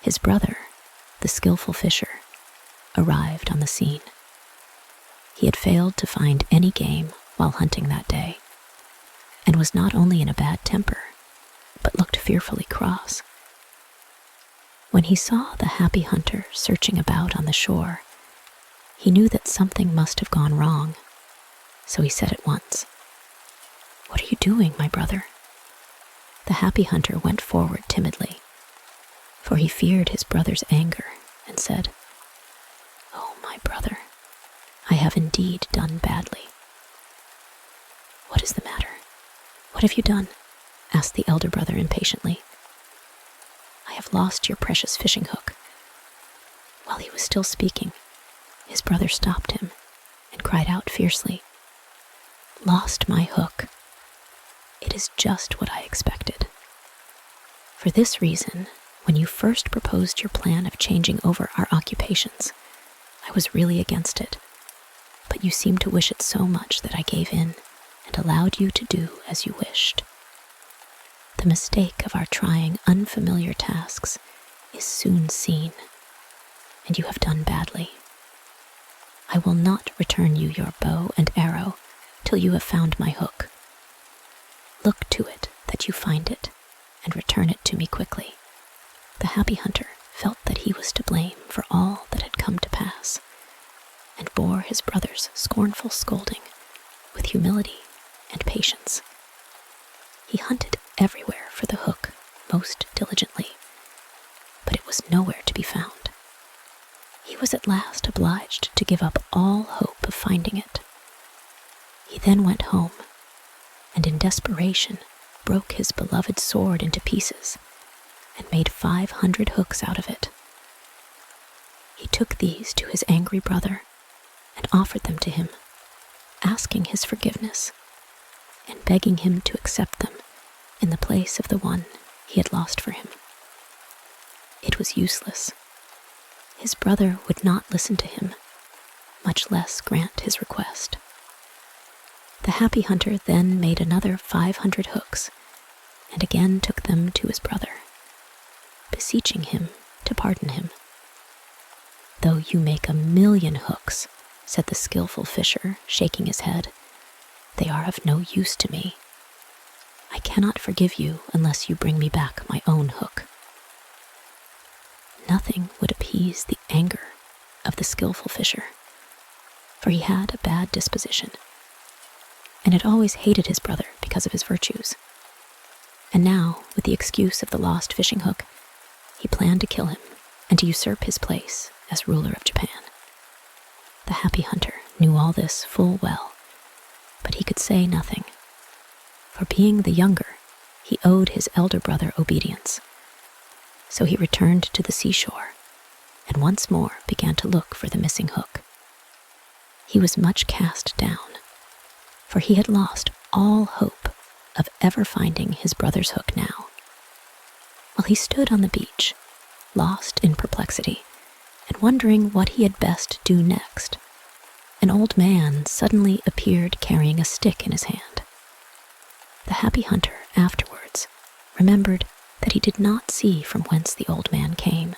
his brother, the skillful fisher, arrived on the scene. He had failed to find any game while hunting that day, and was not only in a bad temper, but looked fearfully cross. When he saw the happy hunter searching about on the shore, he knew that something must have gone wrong, so he said at once, "What are you doing, my brother?" The happy hunter went forward timidly, for he feared his brother's anger, and said, "Oh, my brother, I have indeed done badly." "What is the matter? What have you done?" asked the elder brother impatiently. "I have lost your precious fishing hook." While he was still speaking, his brother stopped him and cried out fiercely, "Lost my hook? It is just what I expected. For this reason, when you first proposed your plan of changing over our occupations, I was really against it, but you seemed to wish it so much that I gave in and allowed you to do as you wished. The The mistake of our trying unfamiliar tasks is soon seen, and you have done badly. I will not return you your bow and arrow till you have found my hook. Look to it that you find it, and return it to me quickly." The happy hunter felt that he was to blame for all that had come to pass, and bore his brother's scornful scolding with humility and patience. He hunted everywhere for the hook most diligently, but it was nowhere to be found. He was at last obliged to give up all hope of finding it. He then went home, and in desperation broke his beloved sword into pieces and made 500 hooks out of it. He took these to his angry brother and offered them to him, asking his forgiveness and begging him to accept them in the place of the one he had lost for him. It was useless. His brother would not listen to him, much less grant his request. The happy hunter then made another 500 hooks and again took them to his brother, beseeching him to pardon him. "Though you make 1,000,000 hooks," said the skillful fisher, shaking his head, "they are of no use to me. I cannot forgive you unless you bring me back my own hook." Nothing would appease the anger of the skillful fisher, for he had a bad disposition, and had always hated his brother because of his virtues. And now, with the excuse of the lost fishing hook, he planned to kill him and to usurp his place as ruler of Japan. The happy hunter knew all this full well, but he could say nothing, for being the younger, he owed his elder brother obedience. So he returned to the seashore and once more began to look for the missing hook. He was much cast down, for he had lost all hope of ever finding his brother's hook now. While he stood on the beach, lost in perplexity, and wondering what he had best do next, an old man suddenly appeared carrying a stick in his hand. The happy hunter afterwards remembered that he did not see from whence the old man came,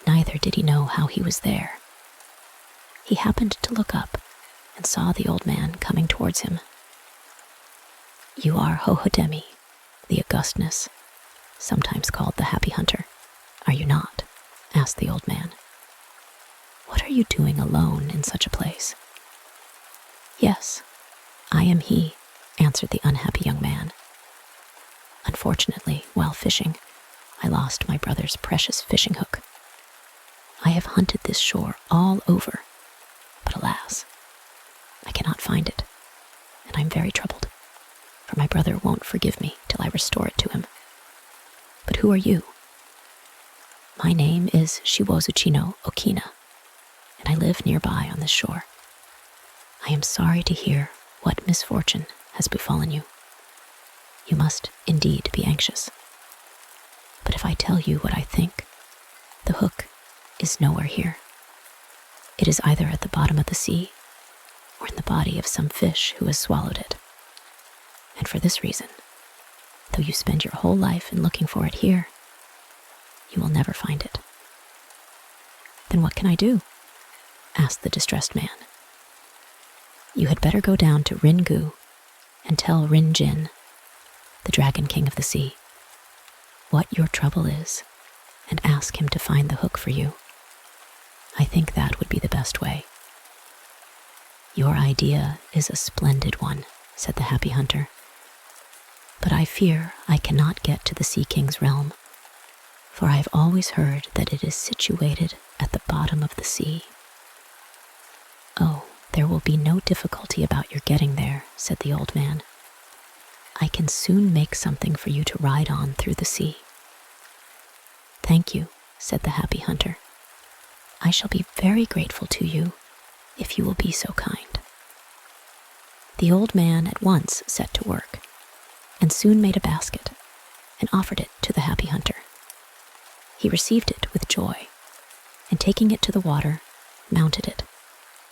neither did he know how he was there. He happened to look up and saw the old man coming towards him. "You are Hohodemi, the Augustness, sometimes called the happy hunter, are you not?" asked the old man. "What are you doing alone in such a place?" "Yes, I am he," answered the unhappy young man. "Unfortunately, while fishing, I lost my brother's precious fishing hook. I have hunted this shore all over, but alas, I cannot find it, and I am very troubled, for my brother won't forgive me till I restore it to him. But who are you?" "My name is Shiwozuchino Okina, and I live nearby on this shore. I am sorry to hear what misfortune has befallen you. You must indeed be anxious. But if I tell you what I think, the hook is nowhere here. It is either at the bottom of the sea or in the body of some fish who has swallowed it. And for this reason, though you spend your whole life in looking for it here, you will never find it." "Then what can I do?" asked the distressed man. "You had better go down to Ringu and tell Rinjin, the Dragon King of the Sea, what your trouble is, and ask him to find the hook for you. I think that would be the best way." "Your idea is a splendid one," said the happy hunter, "but I fear I cannot get to the Sea King's realm, for I have always heard that it is situated at the bottom of the sea." "Oh, there will be no difficulty about your getting there," said the old man. "I can soon make something for you to ride on through the sea." "Thank you," said the happy hunter. "I shall be very grateful to you if you will be so kind." The old man at once set to work, and soon made a basket, and offered it to the happy hunter. He received it with joy, and taking it to the water, mounted it,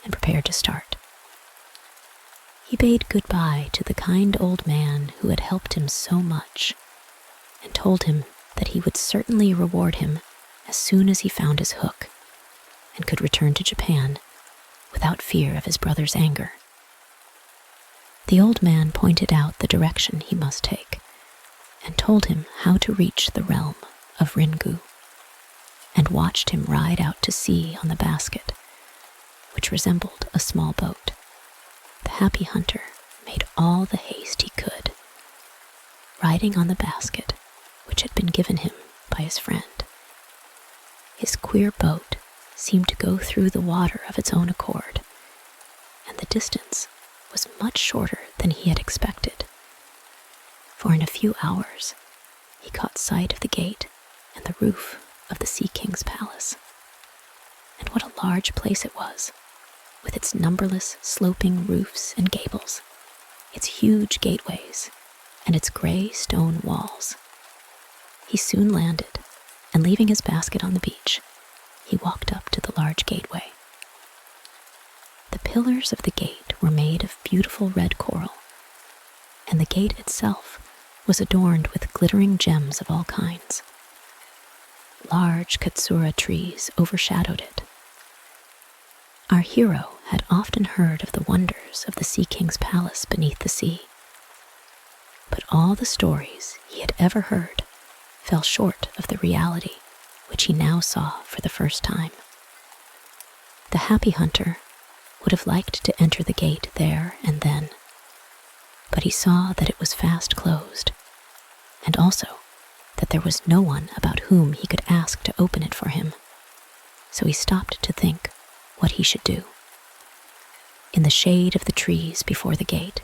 and prepared to start. He bade goodbye to the kind old man who had helped him so much, and told him that he would certainly reward him as soon as he found his hook and could return to Japan without fear of his brother's anger. The old man pointed out the direction he must take and told him how to reach the realm of Ringu, and watched him ride out to sea on the basket, which resembled a small boat. The happy hunter made all the haste he could, riding on the basket which had been given him by his friend. His queer boat seemed to go through the water of its own accord, and the distance was much shorter than he had expected, for in a few hours he caught sight of the gate and the roof of the Sea King's palace. And what a large place it was, with its numberless sloping roofs and gables, its huge gateways, and its gray stone walls. He soon landed, and leaving his basket on the beach, he walked up to the large gateway. The pillars of the gate were made of beautiful red coral, and the gate itself was adorned with glittering gems of all kinds. Large katsura trees overshadowed it. Our hero had often heard of the wonders of the Sea King's palace beneath the sea, but all the stories he had ever heard fell short of the reality which he now saw for the first time. The happy hunter would have liked to enter the gate there and then, but he saw that it was fast closed, and also that there was no one about whom he could ask to open it for him, so he stopped to think what he should do. In the shade of the trees before the gate,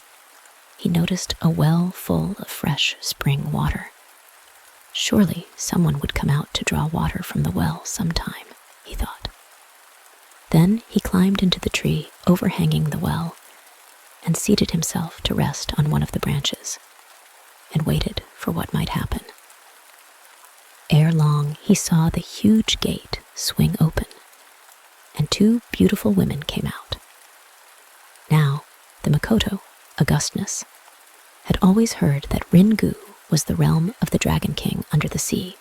he noticed a well full of fresh spring water. Surely someone would come out to draw water from the well sometime, he thought. Then he climbed into the tree overhanging the well and seated himself to rest on one of the branches and waited for what might happen. Ere long, he saw the huge gate swing open, and two beautiful women came out. Now, the Mikoto, Augustness, had always heard that Ringu was the realm of the Dragon King under the sea,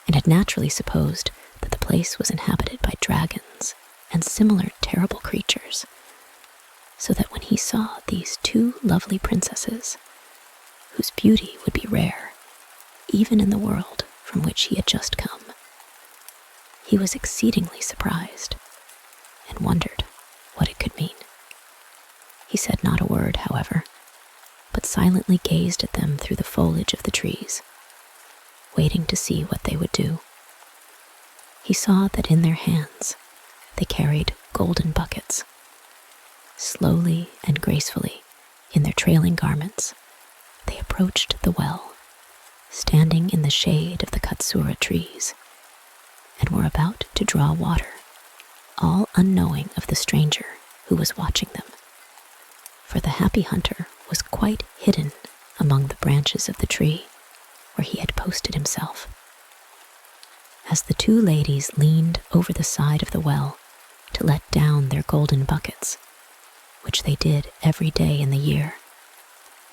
and had naturally supposed that the place was inhabited by dragons and similar terrible creatures, so that when he saw these two lovely princesses, whose beauty would be rare, even in the world from which he had just come, he was exceedingly surprised and wondered what it could mean. He said not a word, however, but silently gazed at them through the foliage of the trees, waiting to see what they would do. He saw that in their hands they carried golden buckets. Slowly and gracefully, in their trailing garments, they approached the well, standing in the shade of the katsura trees, and were about to draw water, all unknowing of the stranger who was watching them. For the happy hunter was quite hidden among the branches of the tree where he had posted himself. As the two ladies leaned over the side of the well to let down their golden buckets, which they did every day in the year,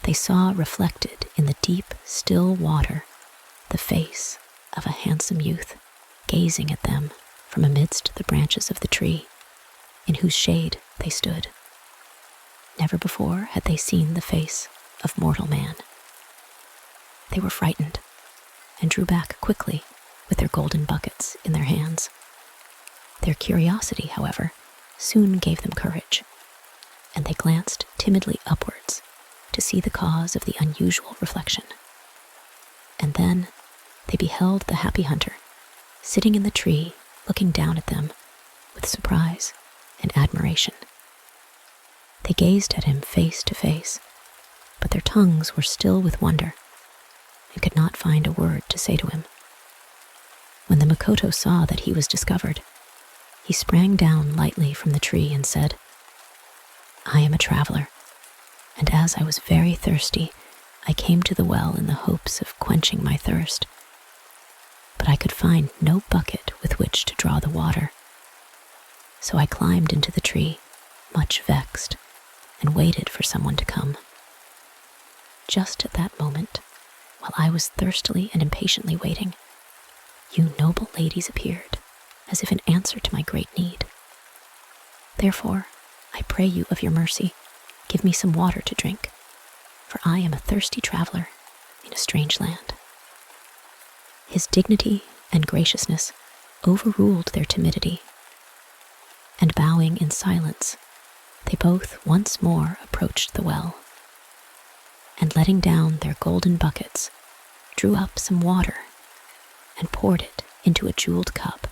they saw reflected in the deep, still water the face of a handsome youth gazing at them from amidst the branches of the tree, in whose shade they stood. Never before had they seen the face of mortal man. They were frightened and drew back quickly with their golden buckets in their hands. Their curiosity, however, soon gave them courage, and they glanced timidly upwards to see the cause of the unusual reflection. And then they beheld the happy hunter sitting in the tree, looking down at them with surprise and admiration. They gazed at him face to face, but their tongues were still with wonder and could not find a word to say to him. When the Mikoto saw that he was discovered, he sprang down lightly from the tree and said, "I am a traveler, and as I was very thirsty, I came to the well in the hopes of quenching my thirst. But I could find no bucket with which to draw the water. So I climbed into the tree, much vexed, and waited for someone to come. Just at that moment, while I was thirstily and impatiently waiting, you noble ladies appeared, as if in answer to my great need. Therefore, I pray you of your mercy, give me some water to drink, for I am a thirsty traveler in a strange land." His dignity and graciousness overruled their timidity, and bowing in silence, they both once more approached the well, and letting down their golden buckets, drew up some water and poured it into a jeweled cup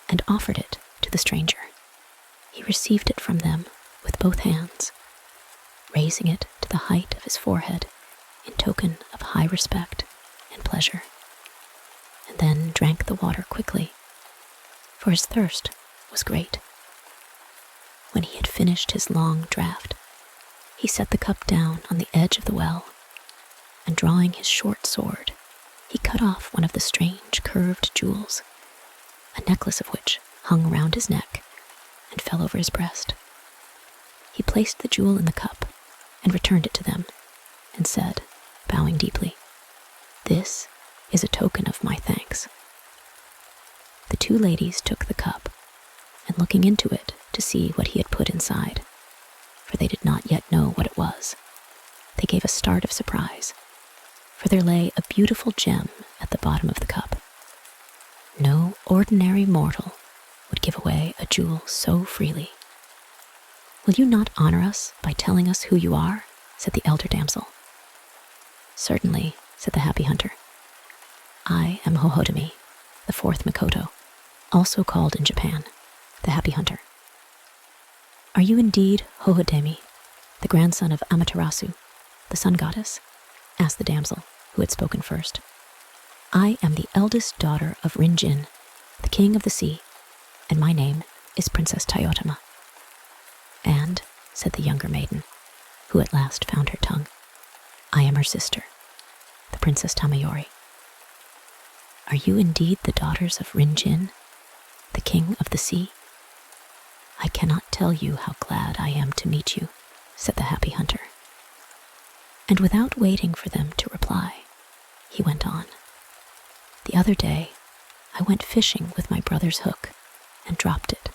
and offered it to the stranger. He received it from them with both hands, raising it to the height of his forehead in token of high respect and pleasure, and then drank the water quickly, for his thirst was great. When he had finished his long draught, he set the cup down on the edge of the well, and drawing his short sword, he cut off one of the strange curved jewels, a necklace of which hung round his neck and fell over his breast. He placed the jewel in the cup and returned it to them, and said, bowing deeply, "This is a token of my thanks." The two ladies took the cup, and looking into it to see what he had put inside, for they did not yet know what it was, they gave a start of surprise, for there lay a beautiful gem at the bottom of the cup. No ordinary mortal would give away a jewel so freely. "Will you not honor us by telling us who you are?" said the elder damsel. "Certainly," said the happy hunter. "I am Hohodemi, the fourth Mikoto, also called in Japan the happy hunter." "Are you indeed Hohodemi, the grandson of Amaterasu, the sun goddess?" asked the damsel, who had spoken first. "I am the eldest daughter of Rinjin, the king of the sea, and my name is Princess Tayotama." "And," said the younger maiden, who at last found her tongue, "I am her sister, the Princess Tamayori." "Are you indeed the daughters of Rinjin, the king of the sea?" "I cannot tell you how glad I am to meet you," said the happy hunter. And without waiting for them to reply, he went on. "The other day, I went fishing with my brother's hook and dropped it.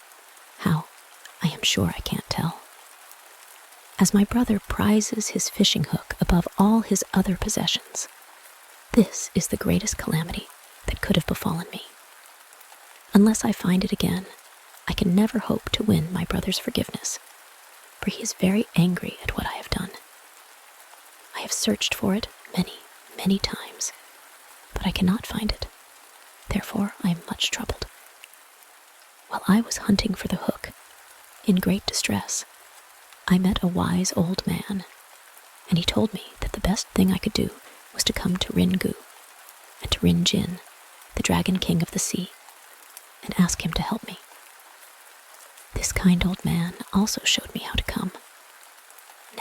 How? I am sure I can't tell. As my brother prizes his fishing hook above all his other possessions, this is the greatest calamity that could have befallen me. Unless I find it again, I can never hope to win my brother's forgiveness, for he is very angry at what I have done. I have searched for it many, many times, but I cannot find it. Therefore, I am much troubled. While I was hunting for the hook, in great distress, I met a wise old man, and he told me that the best thing I could do was to come to Ringu and to Rinjin, the dragon king of the sea, and ask him to help me. This kind old man also showed me how to come.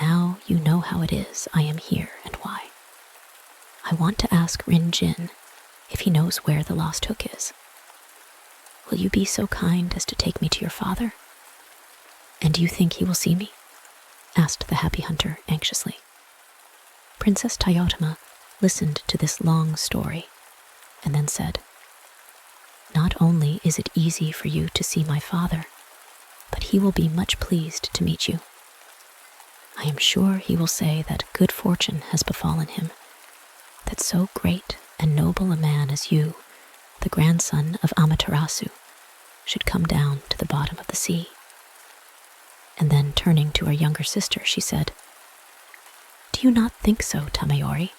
Now you know how it is I am here and why. I want to ask Rinjin if he knows where the lost hook is. Will you be so kind as to take me to your father? And do you think he will see me?" asked the happy hunter anxiously. Princess Tayotama listened to this long story and then said, "Not only is it easy for you to see my father, but he will be much pleased to meet you. I am sure he will say that good fortune has befallen him, that so great and noble a man as you, the grandson of Amaterasu, should come down to the bottom of the sea." And then turning to her younger sister, she said, "Do you not think so, Tamayori?"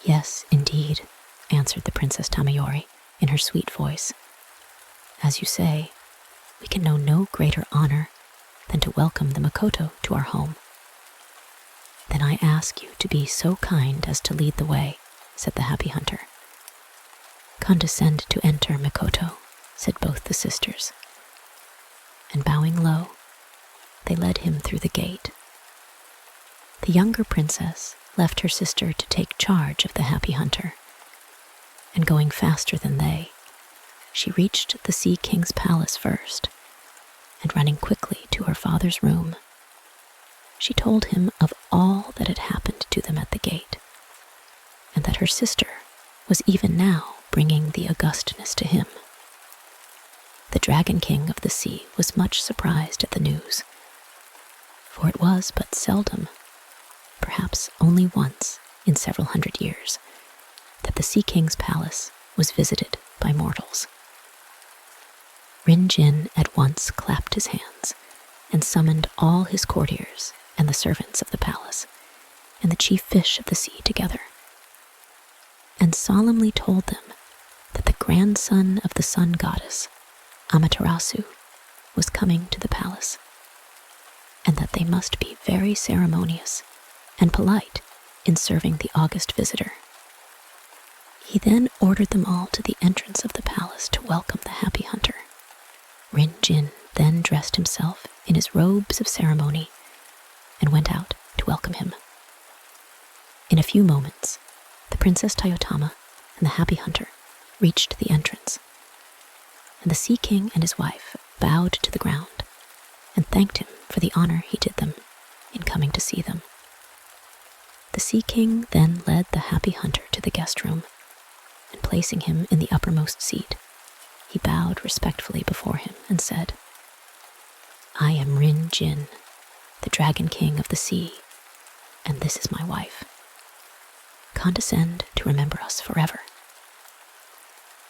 "Yes, indeed," answered the Princess Tamayori in her sweet voice. "As you say, we can know no greater honor than to welcome the Mikoto to our home." "Then I ask you to be so kind as to lead the way," said the happy hunter. "Condescend to enter, Mikoto," said both the sisters. And bowing low, they led him through the gate. The younger princess left her sister to take charge of the happy hunter, and going faster than they, she reached the Sea King's palace first, and running quickly to her father's room, she told him of all that had happened to them at the gate, and that her sister was even now bringing the augustness to him. The Dragon King of the Sea was much surprised at the news, for it was but seldom, perhaps only once in several hundred years, that the Sea King's palace was visited by mortals. Rin-Jin at once clapped his hands and summoned all his courtiers and the servants of the palace and the chief fish of the sea together, and solemnly told them that the grandson of the sun goddess, Amaterasu, was coming to the palace, and that they must be very ceremonious and polite in serving the august visitor. He then ordered them all to the entrance of the palace to welcome the happy hunter. Rin-Jin then dressed himself in his robes of ceremony and went out to welcome him. In a few moments, the Princess Tayotama and the happy hunter reached the entrance, and the Sea King and his wife bowed to the ground and thanked him for the honor he did them in coming to see them. The Sea King then led the happy hunter to the guest room, and placing him in the uppermost seat, he bowed respectfully before him and said, "I am Rin-Jin, the Dragon King of the Sea, and this is my wife. Condescend to remember us forever."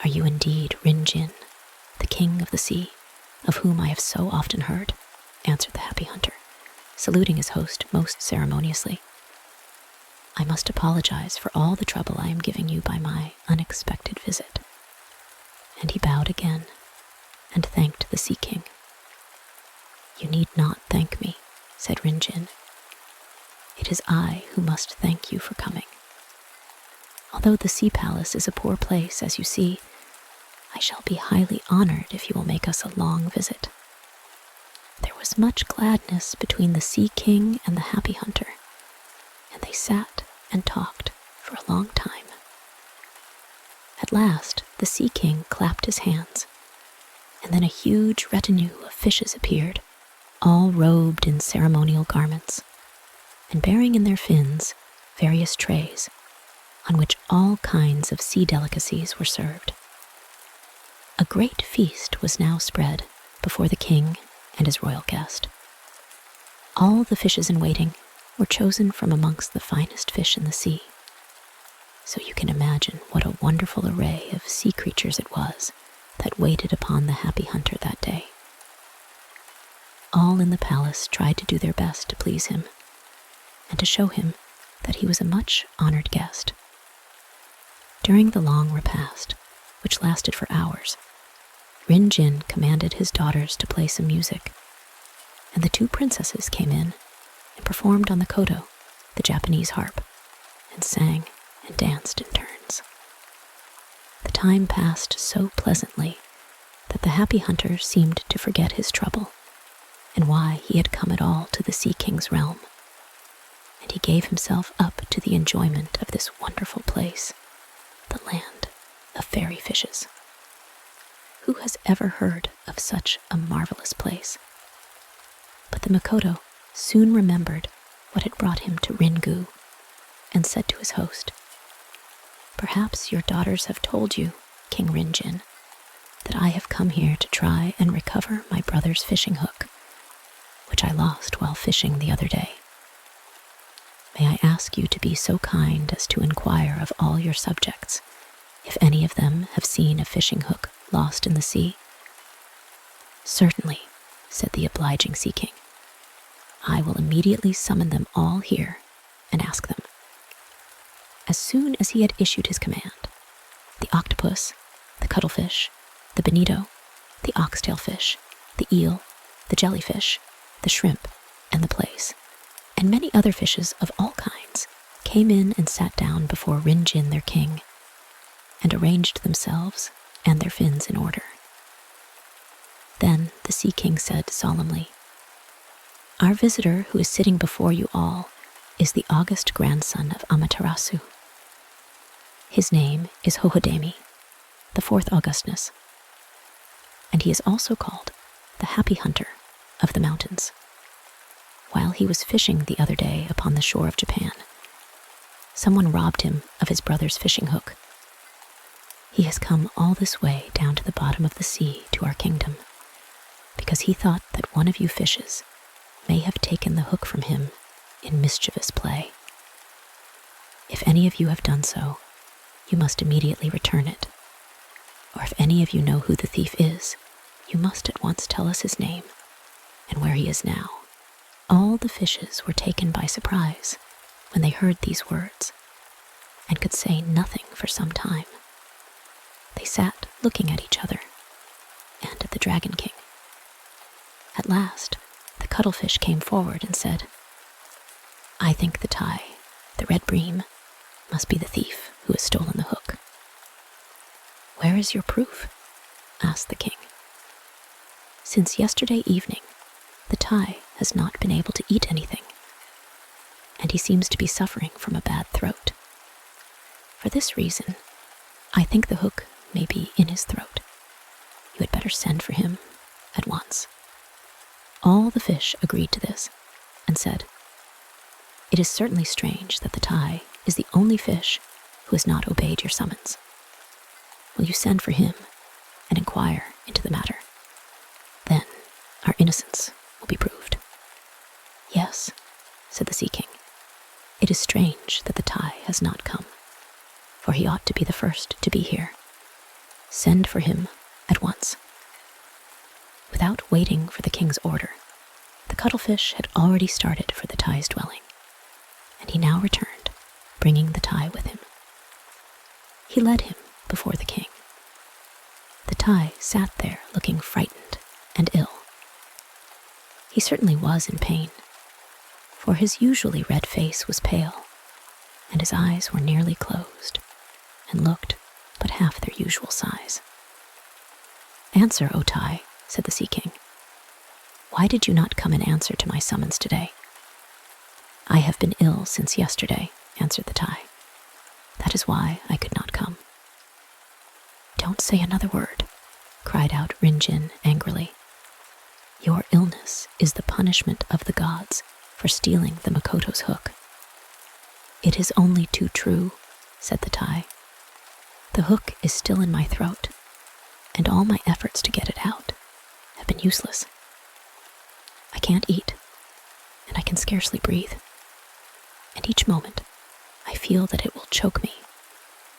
"Are you indeed Rin-Jin, the King of the Sea, of whom I have so often heard?" answered the happy hunter, saluting his host most ceremoniously. "I must apologize for all the trouble I am giving you by my unexpected visit." And he bowed again and thanked the Sea King. "You need not thank me," said Rin-Jin. "It is I who must thank you for coming. Although the Sea Palace is a poor place, as you see, I shall be highly honored if you will make us a long visit." There was much gladness between the Sea King and the happy hunter, and they sat and talked for a long time. At last, the Sea King clapped his hands, and then a huge retinue of fishes appeared, all robed in ceremonial garments, and bearing in their fins various trays, on which all kinds of sea delicacies were served. A great feast was now spread before the king and his royal guest. All the fishes in waiting were chosen from amongst the finest fish in the sea, so you can imagine what a wonderful array of sea creatures it was that waited upon the happy hunter that day. All in the palace tried to do their best to please him, and to show him that he was a much honored guest. During the long repast, which lasted for hours, Rin-Jin commanded his daughters to play some music, and the two princesses came in and performed on the koto, the Japanese harp, and sang and danced in turns. The time passed so pleasantly that the happy hunter seemed to forget his trouble and why he had come at all to the Sea King's realm, and he gave himself up to the enjoyment of this wonderful place, the land of fairy fishes. Who has ever heard of such a marvelous place? But the Mikoto soon remembered what had brought him to Ringu, and said to his host, "Perhaps your daughters have told you, King Rin-Jin, that I have come here to try and recover my brother's fishing hook, which I lost while fishing the other day. May I ask you to be so kind as to inquire of all your subjects if any of them have seen a fishing hook lost in the sea?" "Certainly," said the obliging Sea King. "I will immediately summon them all here and ask them." As soon as he had issued his command, the octopus, the cuttlefish, the bonito, the oxtail fish, the eel, the jellyfish, the shrimp, and the plaice, and many other fishes of all kinds, came in and sat down before Rin-Jin, their king, and arranged themselves and their fins in order. Then the Sea King said solemnly, "Our visitor who is sitting before you all is the august grandson of Amaterasu. His name is Hohodemi, the fourth Augustness, and he is also called the Happy Hunter of the Mountains. While he was fishing the other day upon the shore of Japan, Someone robbed him of his brother's fishing hook. He has come all this way down to the bottom of the sea to our kingdom, because he thought that one of you fishes may have taken the hook from him in mischievous play. If any of you have done so, you must immediately return it. Or if any of you know who the thief is, you must at once tell us his name and where he is now." All the fishes were taken by surprise when they heard these words, and could say nothing for some time. They sat looking at each other and at the Dragon King. At last, the cuttlefish came forward and said, "I think the Tai, the red bream, must be the thief who has stolen the hook." "Where is your proof?" asked the king. "Since yesterday evening, the Tai has not been able to eat anything, and he seems to be suffering from a bad throat. For this reason, I think the hook may be in his throat. You had better send for him at once." All the fish agreed to this and said, "It is certainly strange that the Tai is the only fish who has not obeyed your summons. Will you send for him and inquire into the matter? Then our innocence will be proved." "Yes," said the Sea King. "It is strange that the Tai has not come, for he ought to be the first to be here. Send for him at once." Without waiting for the king's order, the cuttlefish had already started for the Tai's dwelling, and he now returned, bringing the Tai with him. He led him before the king. The Tai sat there looking frightened and ill. He certainly was in pain, for his usually red face was pale, and his eyes were nearly closed, and looked but half their usual size. "Answer, O Tai," said the Sea King. "Why did you not come in answer to my summons today?" "I have been ill since yesterday," answered the Tai. "That is why I could not come." "Don't say another word," cried out Rinjin angrily. "Your illness is the punishment of the gods for stealing the Makoto's hook." "It is only too true," said the Tai. "The hook is still in my throat, and all my efforts to get it out have been useless. I can't eat, and I can scarcely breathe, and each moment I feel that it will choke me,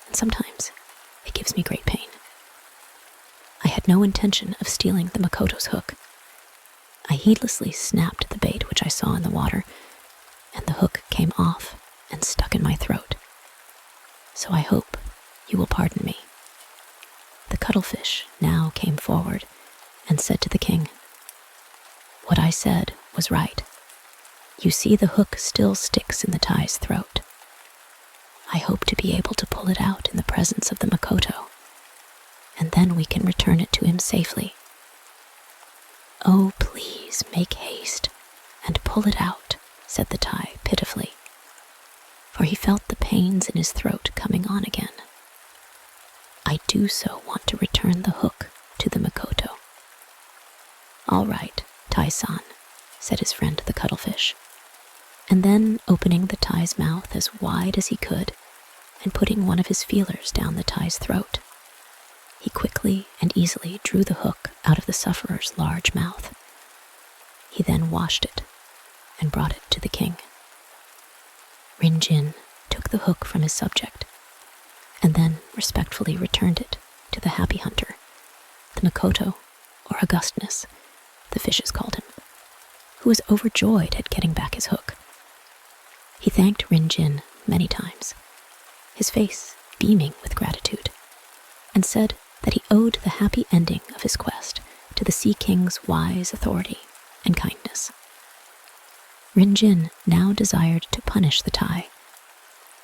and sometimes it gives me great pain. I had no intention of stealing the Makoto's hook. I heedlessly snapped the bait which I saw in the water, and the hook came off and stuck in my throat. So I hope you will pardon me." The cuttlefish now came forward and said to the king, "What I said was right. You see the hook still sticks in the Tai's throat. I hope to be able to pull it out in the presence of the Makoto, and then we can return it to him safely. Oh, please make haste and pull it out," said the Tai pitifully, for he felt the pains in his throat coming on again. "I do so want to return the hook to the Makoto." "All right, Tai-san," said his friend the cuttlefish, and then opening the Tai's mouth as wide as he could and putting one of his feelers down the Tai's throat, he quickly and easily drew the hook out of the sufferer's large mouth. He then washed it and brought it to the king. Rinjin took the hook from his subject and then respectfully returned it to the happy hunter, the Makoto, or Augustness, the fishes called him, who was overjoyed at getting back his hook. He thanked Rinjin many times, his face beaming with gratitude, and said that he owed the happy ending of his quest to the Sea King's wise authority and kindness. Rinjin now desired to punish the Tai,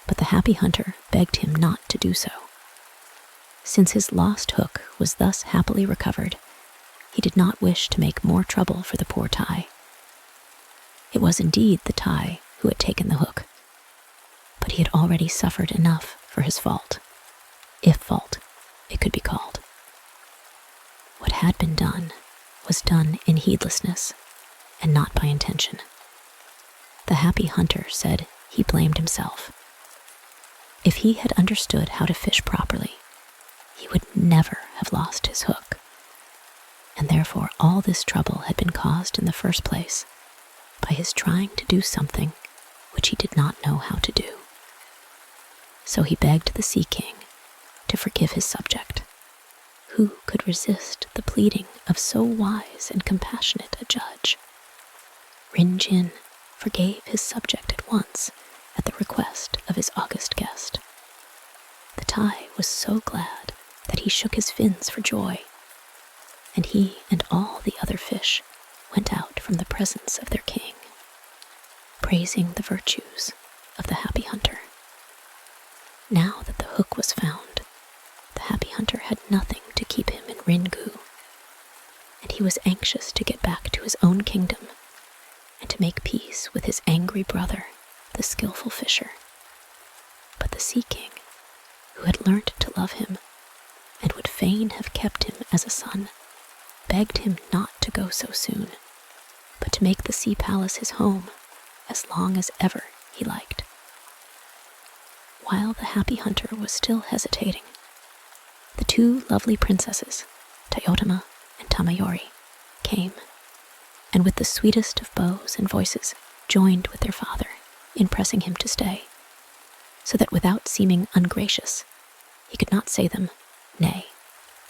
but the happy hunter begged him not to do so. Since his lost hook was thus happily recovered, he did not wish to make more trouble for the poor Tai. It was indeed the Tai who had taken the hook, but he had already suffered enough for his fault, if fault it could be called. What had been done was done in heedlessness and not by intention. The happy hunter said he blamed himself, If he had understood how to fish properly, he would never have lost his hook. And therefore all this trouble had been caused in the first place by his trying to do something which he did not know how to do. So he begged the Sea King to forgive his subject. Who could resist the pleading of so wise and compassionate a judge? Rin-Jin forgave his subject at once at the request of his august guest. The Tai was so glad that he shook his fins for joy, and he and all the other fish went out from the presence of their king, praising the virtues of the happy hunter. Now that the hook was found, the happy hunter had nothing to keep him in Ringu, and he was anxious to get back to his own kingdom and to make peace with his angry brother, the skillful fisher. But the Sea King, who had learnt to love him and would fain have kept him as a son, begged him not to go so soon, but to make the sea palace his home as long as ever he liked. While the happy hunter was still hesitating, the two lovely princesses, Toyotama and Tamayori, came, and with the sweetest of bows and voices joined with their father in pressing him to stay, so that without seeming ungracious, he could not say them nay,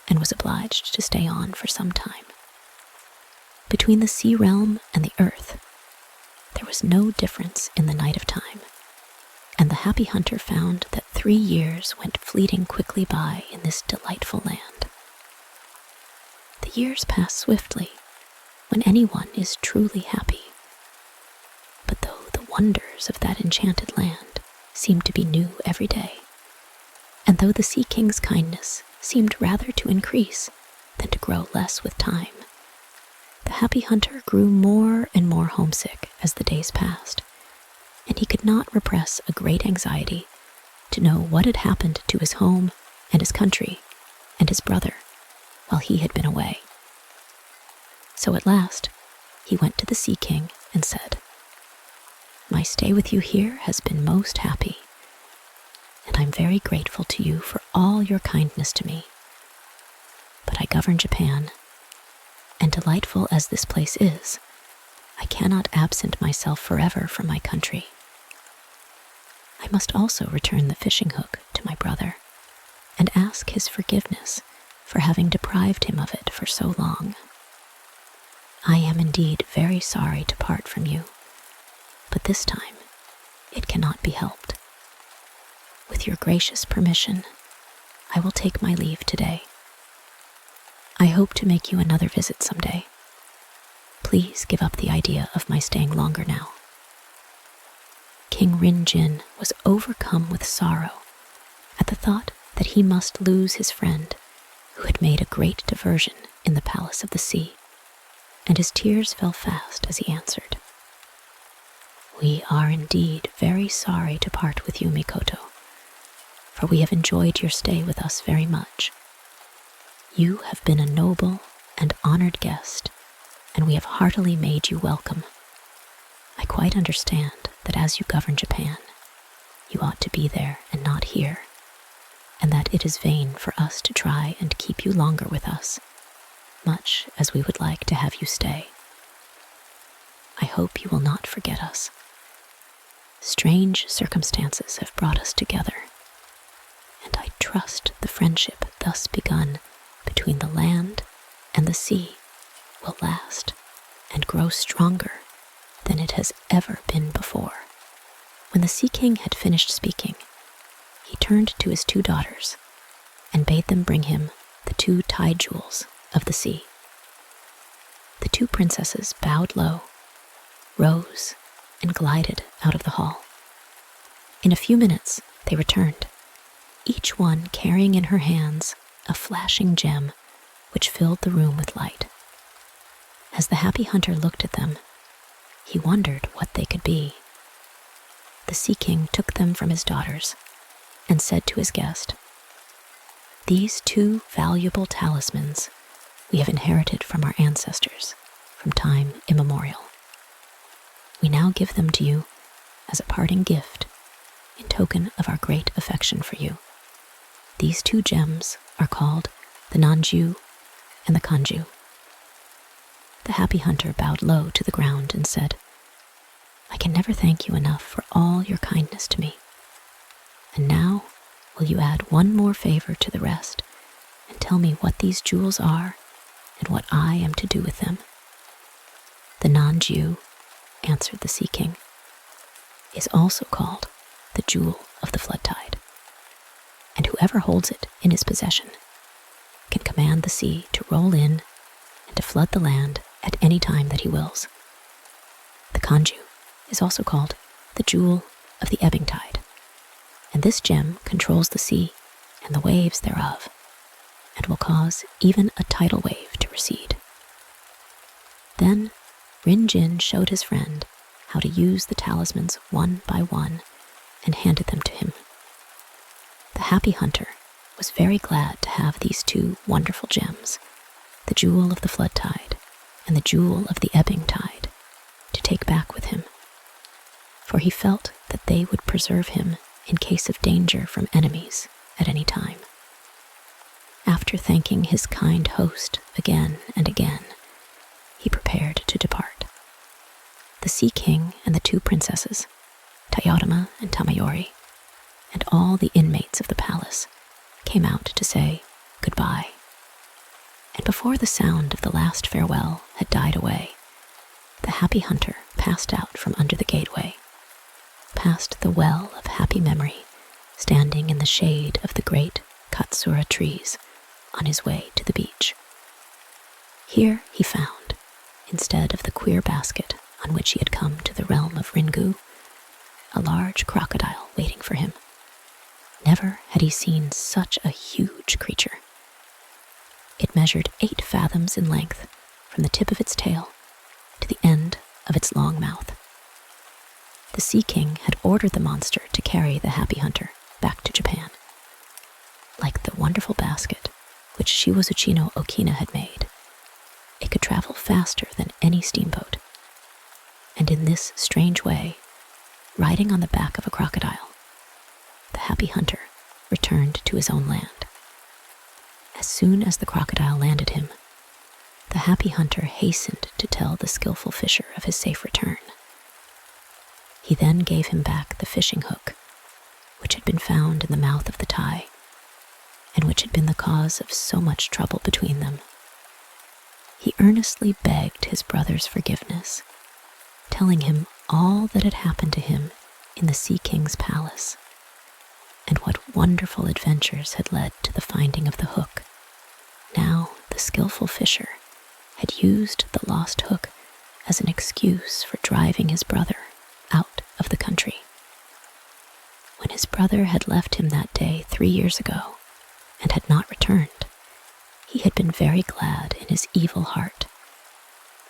and was obliged to stay on for some time. Between the sea realm and the earth, there was no difference in the night of time, and the happy hunter found that 3 years went fleeting quickly by in this delightful land. The years pass swiftly when anyone is truly happy, but though the wonders of that enchanted land seemed to be new every day, and though the Sea King's kindness seemed rather to increase than to grow less with time, the happy hunter grew more and more homesick as the days passed, and he could not repress a great anxiety to know what had happened to his home and his country and his brother while he had been away. So at last, he went to the Sea King and said, "My stay with you here has been most happy, and I'm very grateful to you for all your kindness to me. But I govern Japan, and delightful as this place is, I cannot absent myself forever from my country. I must also return the fishing hook to my brother and ask his forgiveness for having deprived him of it for so long. I am indeed very sorry to part from you, but this time it cannot be helped. With your gracious permission, I will take my leave today. I hope to make you another visit someday. Please give up the idea of my staying longer now." King Rin-Jin was overcome with sorrow at the thought that he must lose his friend who had made a great diversion in the Palace of the Sea, and his tears fell fast as he answered, "We are indeed very sorry to part with you, Mikoto, for we have enjoyed your stay with us very much. You have been a noble and honored guest, and we have heartily made you welcome. I quite understand that as you govern Japan, you ought to be there and not here, and that it is vain for us to try and keep you longer with us, much as we would like to have you stay. I hope you will not forget us. Strange circumstances have brought us together, and I trust the friendship thus begun between the land and the sea will last and grow stronger than it has ever been before." When the Sea King had finished speaking, he turned to his 2 daughters and bade them bring him the 2 tide jewels of the sea. The 2 princesses bowed low, rose, and glided out of the hall. In a few minutes they returned, each one carrying in her hands a flashing gem which filled the room with light. As the happy hunter looked at them, he wondered what they could be. The Sea King took them from his daughters and said to his guest, "These 2 valuable talismans we have inherited from our ancestors from time immemorial. We now give them to you as a parting gift in token of our great affection for you. These 2 gems are called the Nanju and the Kanju." The happy hunter bowed low to the ground and said, "I can never thank you enough for all your kindness to me. And now, will you add one more favor to the rest and tell me what these jewels are and what I am to do with them?" "The Nanju," answered the Sea King, "is also called the Jewel of the Flood Tide, and whoever holds it in his possession can command the sea to roll in and to flood the land at any time that he wills. The Kanju is also called the Jewel of the Ebbing Tide, and this gem controls the sea and the waves thereof, and will cause even a tidal wave to recede." Then Rin-Jin showed his friend how to use the talismans one by one and handed them to him. The happy hunter was very glad to have these 2 wonderful gems, the Jewel of the Flood Tide and the Jewel of the Ebbing Tide, to take back with him, for he felt that they would preserve him in case of danger from enemies at any time. After thanking his kind host again and again, he prepared to depart. The Sea King and the 2 princesses, Toyotama and Tamayori, and all the inmates of the palace came out to say goodbye. And before the sound of the last farewell had died away, the happy hunter passed out from under the gateway, past the well of happy memory standing in the shade of the great Katsura trees on his way to the beach. Here he found, instead of the queer basket on which he had come to the realm of Ringu, a large crocodile waiting for him. Never had he seen such a huge creature. It measured 8 fathoms in length from the tip of its tail to the end of its long mouth. The Sea King had ordered the monster to carry the happy hunter back to Japan. Like the wonderful basket which Shiwazuchi no Okina had made, it could travel faster than any steamboat. And in this strange way, riding on the back of a crocodile, the happy hunter returned to his own land. As soon as the crocodile landed him, the happy hunter hastened to tell the skillful fisher of his safe return. He then gave him back the fishing hook, which had been found in the mouth of the Tai, and which had been the cause of so much trouble between them. He earnestly begged his brother's forgiveness, telling him all that had happened to him in the Sea King's palace, and what wonderful adventures had led to the finding of the hook. Now the skillful fisher had used the lost hook as an excuse for driving his brother out of the country. When his brother had left him that day 3 years ago and had not returned, he had been very glad in his evil heart,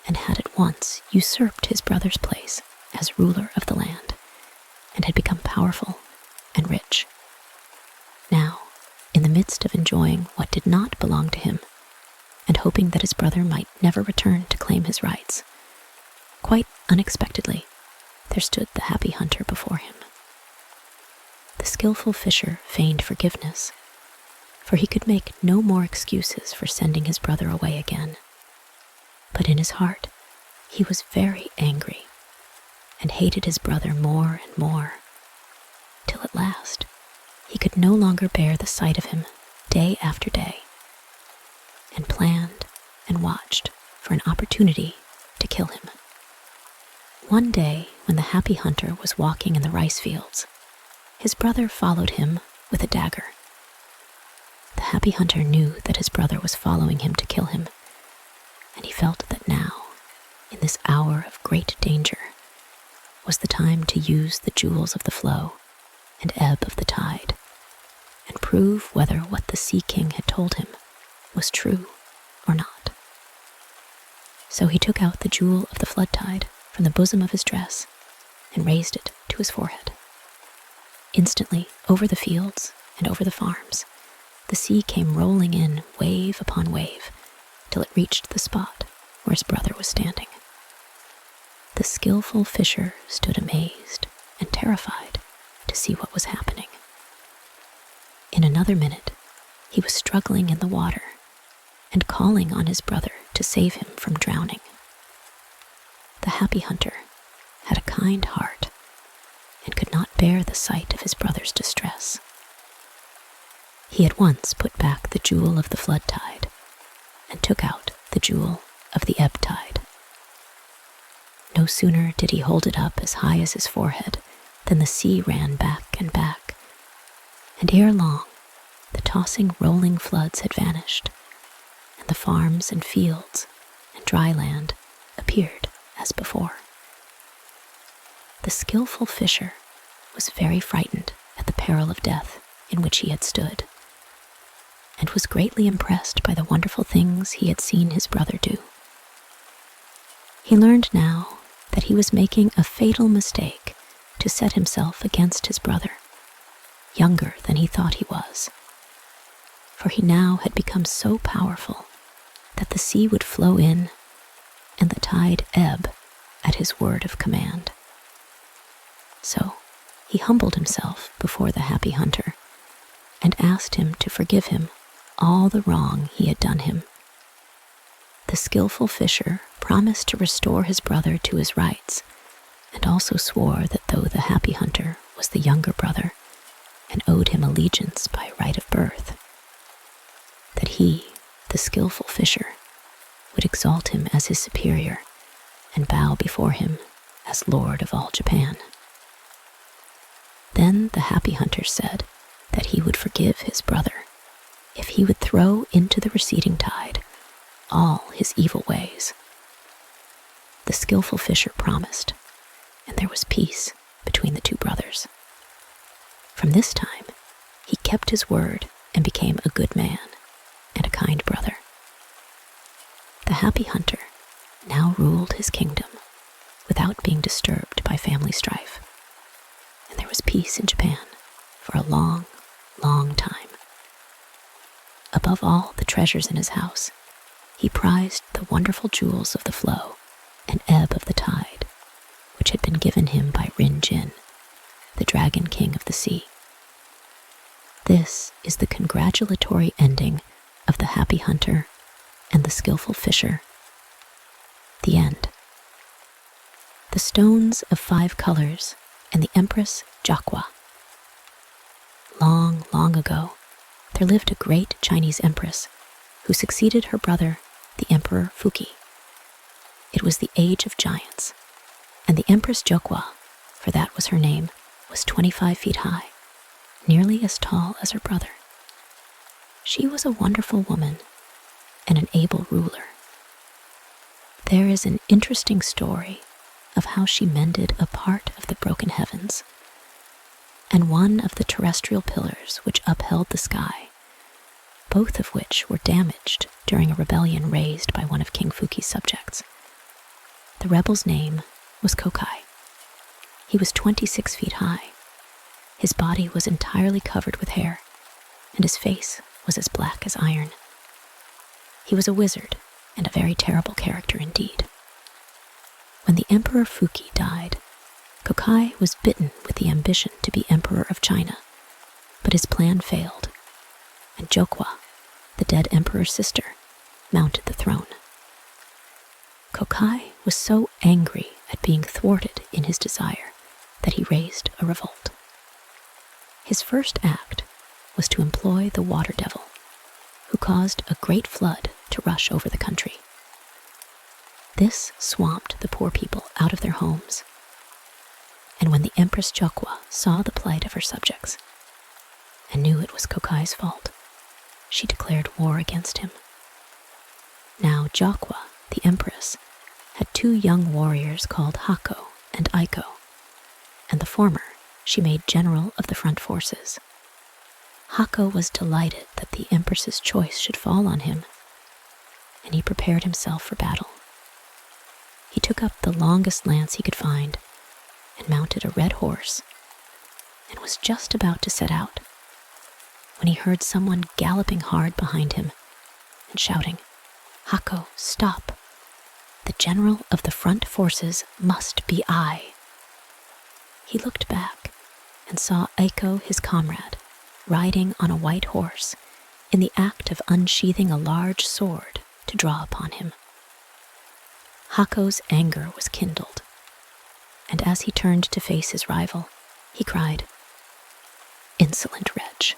and had at once usurped his brother's place as ruler of the land, and had become powerful and rich. Now, in the midst of enjoying what did not belong to him, and hoping that his brother might never return to claim his rights, quite unexpectedly, there stood the happy hunter before him. The skillful fisher feigned forgiveness, for he could make no more excuses for sending his brother away again. But in his heart, he was very angry, and hated his brother more and more, till at last he could no longer bear the sight of him day after day, and planned and watched for an opportunity to kill him. One day, when the happy hunter was walking in the rice fields, his brother followed him with a dagger. The happy hunter knew that his brother was following him to kill him, and he felt that now, in this hour of great danger, was the time to use the jewels of the flow and ebb of the tide, and prove whether what the Sea King had told him was true or not. So he took out the jewel of the flood tide from the bosom of his dress and raised it to his forehead. Instantly, over the fields and over the farms, the sea came rolling in wave upon wave till it reached the spot where his brother was standing. The skillful fisher stood amazed and terrified to see what was happening. In another minute, he was struggling in the water and calling on his brother to save him from drowning. The happy hunter had a kind heart and could not bear the sight of his brother's distress. He at once put back the jewel of the flood tide and took out the jewel of the ebb tide. No sooner did he hold it up as high as his forehead than the sea ran back and back, and ere long the tossing, rolling floods had vanished, and the farms and fields and dry land appeared as before. The skillful fisher was very frightened at the peril of death in which he had stood, and was greatly impressed by the wonderful things he had seen his brother do. He learned now that he was making a fatal mistake to set himself against his brother, younger than he thought he was, for he now had become so powerful that the sea would flow in and the tide ebb at his word of command. So he humbled himself before the happy hunter and asked him to forgive him all the wrong he had done him. The skillful fisher promised to restore his brother to his rights, and also swore that though the happy hunter was the younger brother and owed him allegiance by right of birth, that he, the skillful fisher, would exalt him as his superior and bow before him as Lord of all Japan. Then the happy hunter said that he would forgive his brother if he would throw into the receding tide all his evil ways. The skillful fisher promised, and there was peace between the two brothers. From this time, he kept his word and became a good man and a kind brother. The happy hunter now ruled his kingdom without being disturbed by family strife, and there was peace in Japan for a long, long time. Above all the treasures in his house, he prized the wonderful jewels of the flow and ebb of the tide, which had been given him by Rin-Jin, the dragon king of the sea. This is the congratulatory ending of The Happy Hunter and the Skillful Fisher. The end. The Stones of 5 Colors and the Empress Jokwa. Long, long ago, there lived a great Chinese empress who succeeded her brother, the Emperor Fuki. It was the age of giants, and the Empress Jokwa, for that was her name, was 25 feet high, nearly as tall as her brother. She was a wonderful woman and an able ruler. There is an interesting story of how she mended a part of the broken heavens and one of the terrestrial pillars which upheld the sky, both of which were damaged during a rebellion raised by one of King Fuki's subjects. The rebel's name was Kokai. He was 26 feet high. His body was entirely covered with hair, and his face was as black as iron. He was a wizard and a very terrible character indeed. When the Emperor Fuki died, Kokai was bitten with the ambition to be Emperor of China, but his plan failed, and Jokwa, the dead emperor's sister, mounted the throne. Kokai was so angry at being thwarted in his desire that he raised a revolt. His first act was to employ the water devil, who caused a great flood to rush over the country. This swamped the poor people out of their homes, and when the Empress Jokwa saw the plight of her subjects and knew it was Kokai's fault, she declared war against him. Now Jokwa, the Empress, had 2 young warriors called Hako and Aiko, and the former she made general of the front forces. Hako was delighted that the Empress's choice should fall on him, and he prepared himself for battle. He took up the longest lance he could find and mounted a red horse and was just about to set out when he heard someone galloping hard behind him and shouting, "Hako, stop! The general of the front forces must be I." He looked back and saw Aiko, his comrade, riding on a white horse, in the act of unsheathing a large sword to draw upon him. Hako's anger was kindled, and as he turned to face his rival, he cried, "Insolent wretch!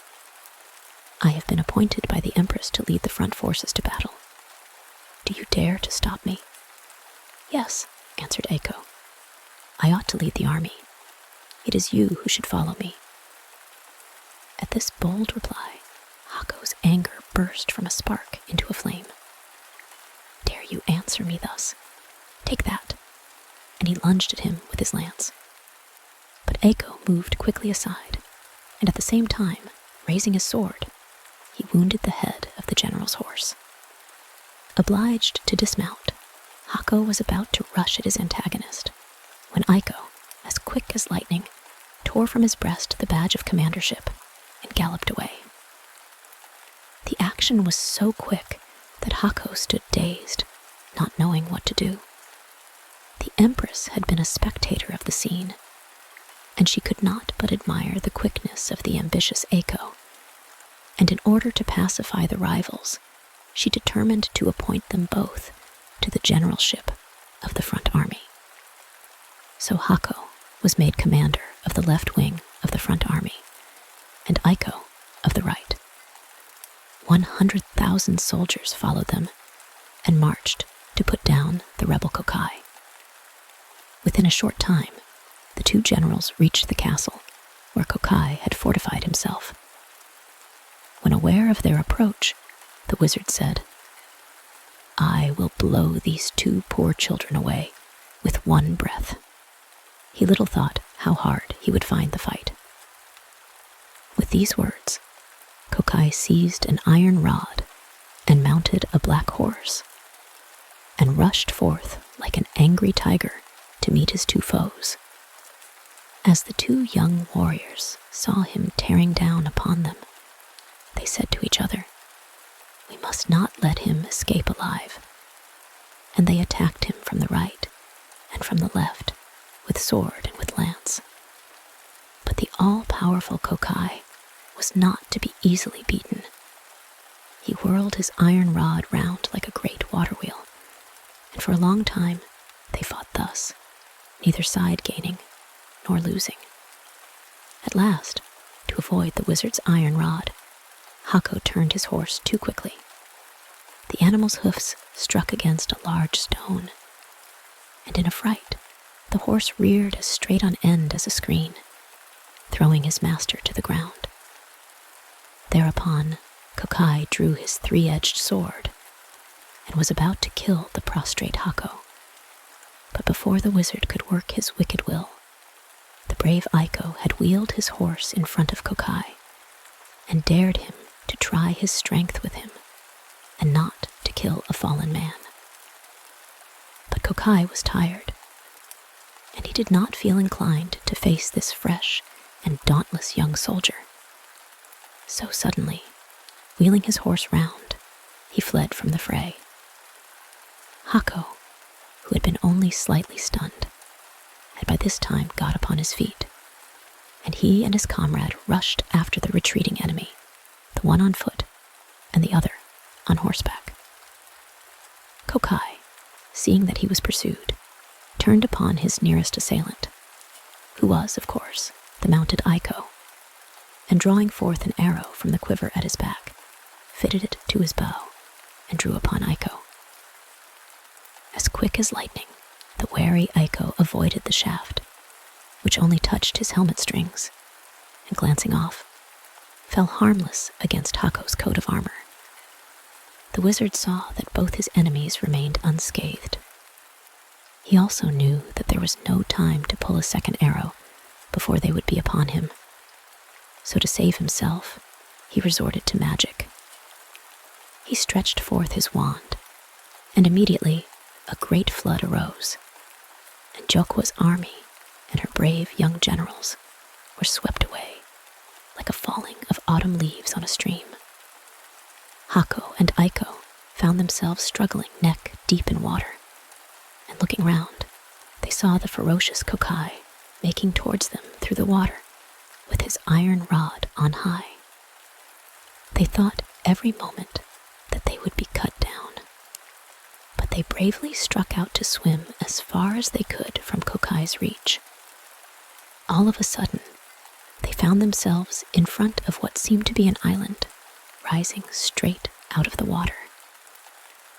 I have been appointed by the Empress to lead the front forces to battle. Do you dare to stop me?" "Yes," answered Aiko. "I ought to lead the army. It is you who should follow me." At this bold reply, Hako's anger burst from a spark into a flame. "Dare you answer me thus? Take that!" And he lunged at him with his lance. But Aiko moved quickly aside, and at the same time, raising his sword, he wounded the head of the general's horse. Obliged to dismount, Hako was about to rush at his antagonist, when Aiko, as quick as lightning, tore from his breast the badge of commandership and galloped away. The action was so quick that Hako stood dazed, not knowing what to do. The Empress had been a spectator of the scene, and she could not but admire the quickness of the ambitious Aiko, and in order to pacify the rivals, she determined to appoint them both to the generalship of the front army. So Hako was made commander of the left wing of the front army, and Aiko of the right. 100,000 soldiers followed them and marched to put down the rebel Kokai. Within a short time, the two generals reached the castle where Kokai had fortified himself. When aware of their approach, the wizard said, "I will blow these two poor children away with one breath." He little thought how hard he would find the fight. With these words, Kokai seized an iron rod and mounted a black horse, and rushed forth like an angry tiger to meet his two foes. As the two young warriors saw him tearing down upon them, they said to each other, "We must not let him escape alive." And they attacked him from the right and from the left, with sword and with lance. But the all-powerful Kokai was not to be easily beaten. He whirled his iron rod round like a great water wheel, and for a long time they fought thus, neither side gaining nor losing. At last, to avoid the wizard's iron rod, Hako turned his horse too quickly. The animal's hoofs struck against a large stone, and in a fright, the horse reared as straight on end as a screen, throwing his master to the ground. Thereupon, Kokai drew his three-edged sword and was about to kill the prostrate Hako. But before the wizard could work his wicked will, the brave Aiko had wheeled his horse in front of Kokai and dared him to try his strength with him and not to kill a fallen man. But Kokai was tired, and he did not feel inclined to face this fresh and dauntless young soldier. So suddenly, wheeling his horse round, he fled from the fray. Hako, who had been only slightly stunned, had by this time got upon his feet, and he and his comrade rushed after the retreating enemy, the one on foot and the other on horseback. Kokai, seeing that he was pursued, turned upon his nearest assailant, who was, of course, the mounted Aiko, and drawing forth an arrow from the quiver at his back, fitted it to his bow and drew upon Aiko. As quick as lightning, the wary Aiko avoided the shaft, which only touched his helmet strings, and glancing off, fell harmless against Hako's coat of armor. The wizard saw that both his enemies remained unscathed. He also knew that there was no time to pull a second arrow before they would be upon him. So to save himself, he resorted to magic. He stretched forth his wand, and immediately a great flood arose, and Jokwa's army and her brave young generals were swept away like a falling of autumn leaves on a stream. Hako and Aiko found themselves struggling neck deep in water, and looking round, they saw the ferocious Kokai making towards them through the water, with his iron rod on high. They thought every moment that they would be cut down, but they bravely struck out to swim as far as they could from Kokai's reach. All of a sudden, they found themselves in front of what seemed to be an island, rising straight out of the water.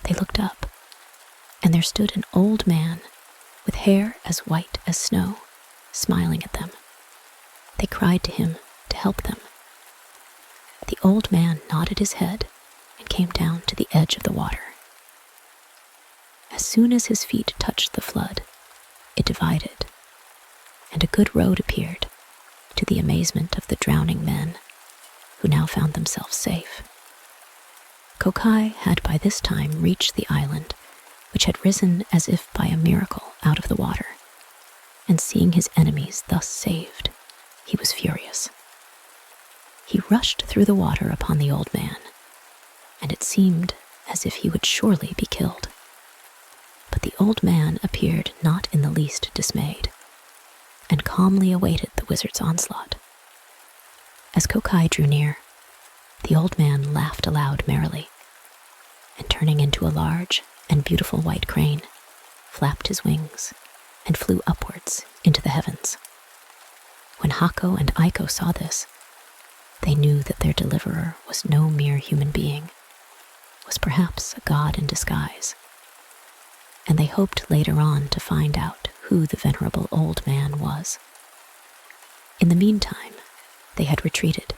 They looked up, and there stood an old man with hair as white as snow, smiling at them. They cried to him to help them. The old man nodded his head and came down to the edge of the water. As soon as his feet touched the flood, it divided, and a good road appeared, to the amazement of the drowning men, who now found themselves safe. Kokai had by this time reached the island, which had risen as if by a miracle out of the water, and seeing his enemies thus saved, he was furious. He rushed through the water upon the old man, and it seemed as if he would surely be killed. But the old man appeared not in the least dismayed, and calmly awaited the wizard's onslaught. As Kokai drew near, the old man laughed aloud merrily, and turning into a large and beautiful white crane, flapped his wings and flew upwards into the heavens. When Hako and Aiko saw this, they knew that their deliverer was no mere human being, was perhaps a god in disguise, and they hoped later on to find out who the venerable old man was. In the meantime, they had retreated,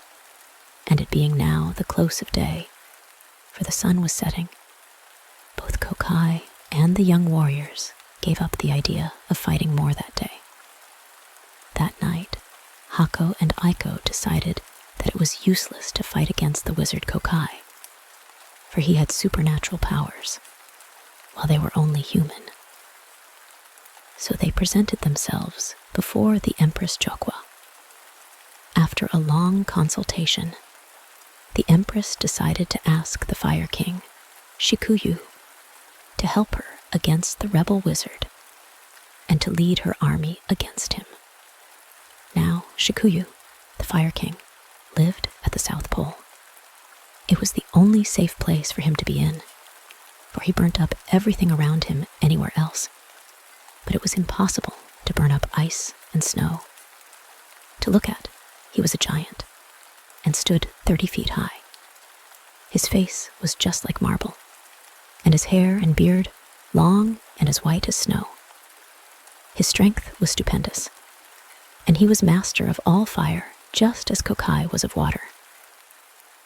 and it being now the close of day, for the sun was setting, both Kokai and the young warriors gave up the idea of fighting more that day. That night, Hako and Aiko decided that it was useless to fight against the wizard Kokai, for he had supernatural powers, while they were only human. So they presented themselves before the Empress Jokwa. After a long consultation, the Empress decided to ask the Fire King, Shikuyu, to help her against the rebel wizard and to lead her army against him. Now, Shikuyu, the Fire King, lived at the South Pole. It was the only safe place for him to be in, for he burnt up everything around him anywhere else. But it was impossible to burn up ice and snow. To look at, he was a giant, and stood 30 feet high. His face was just like marble, and his hair and beard long and as white as snow. His strength was stupendous, and he was master of all fire, just as Kokai was of water.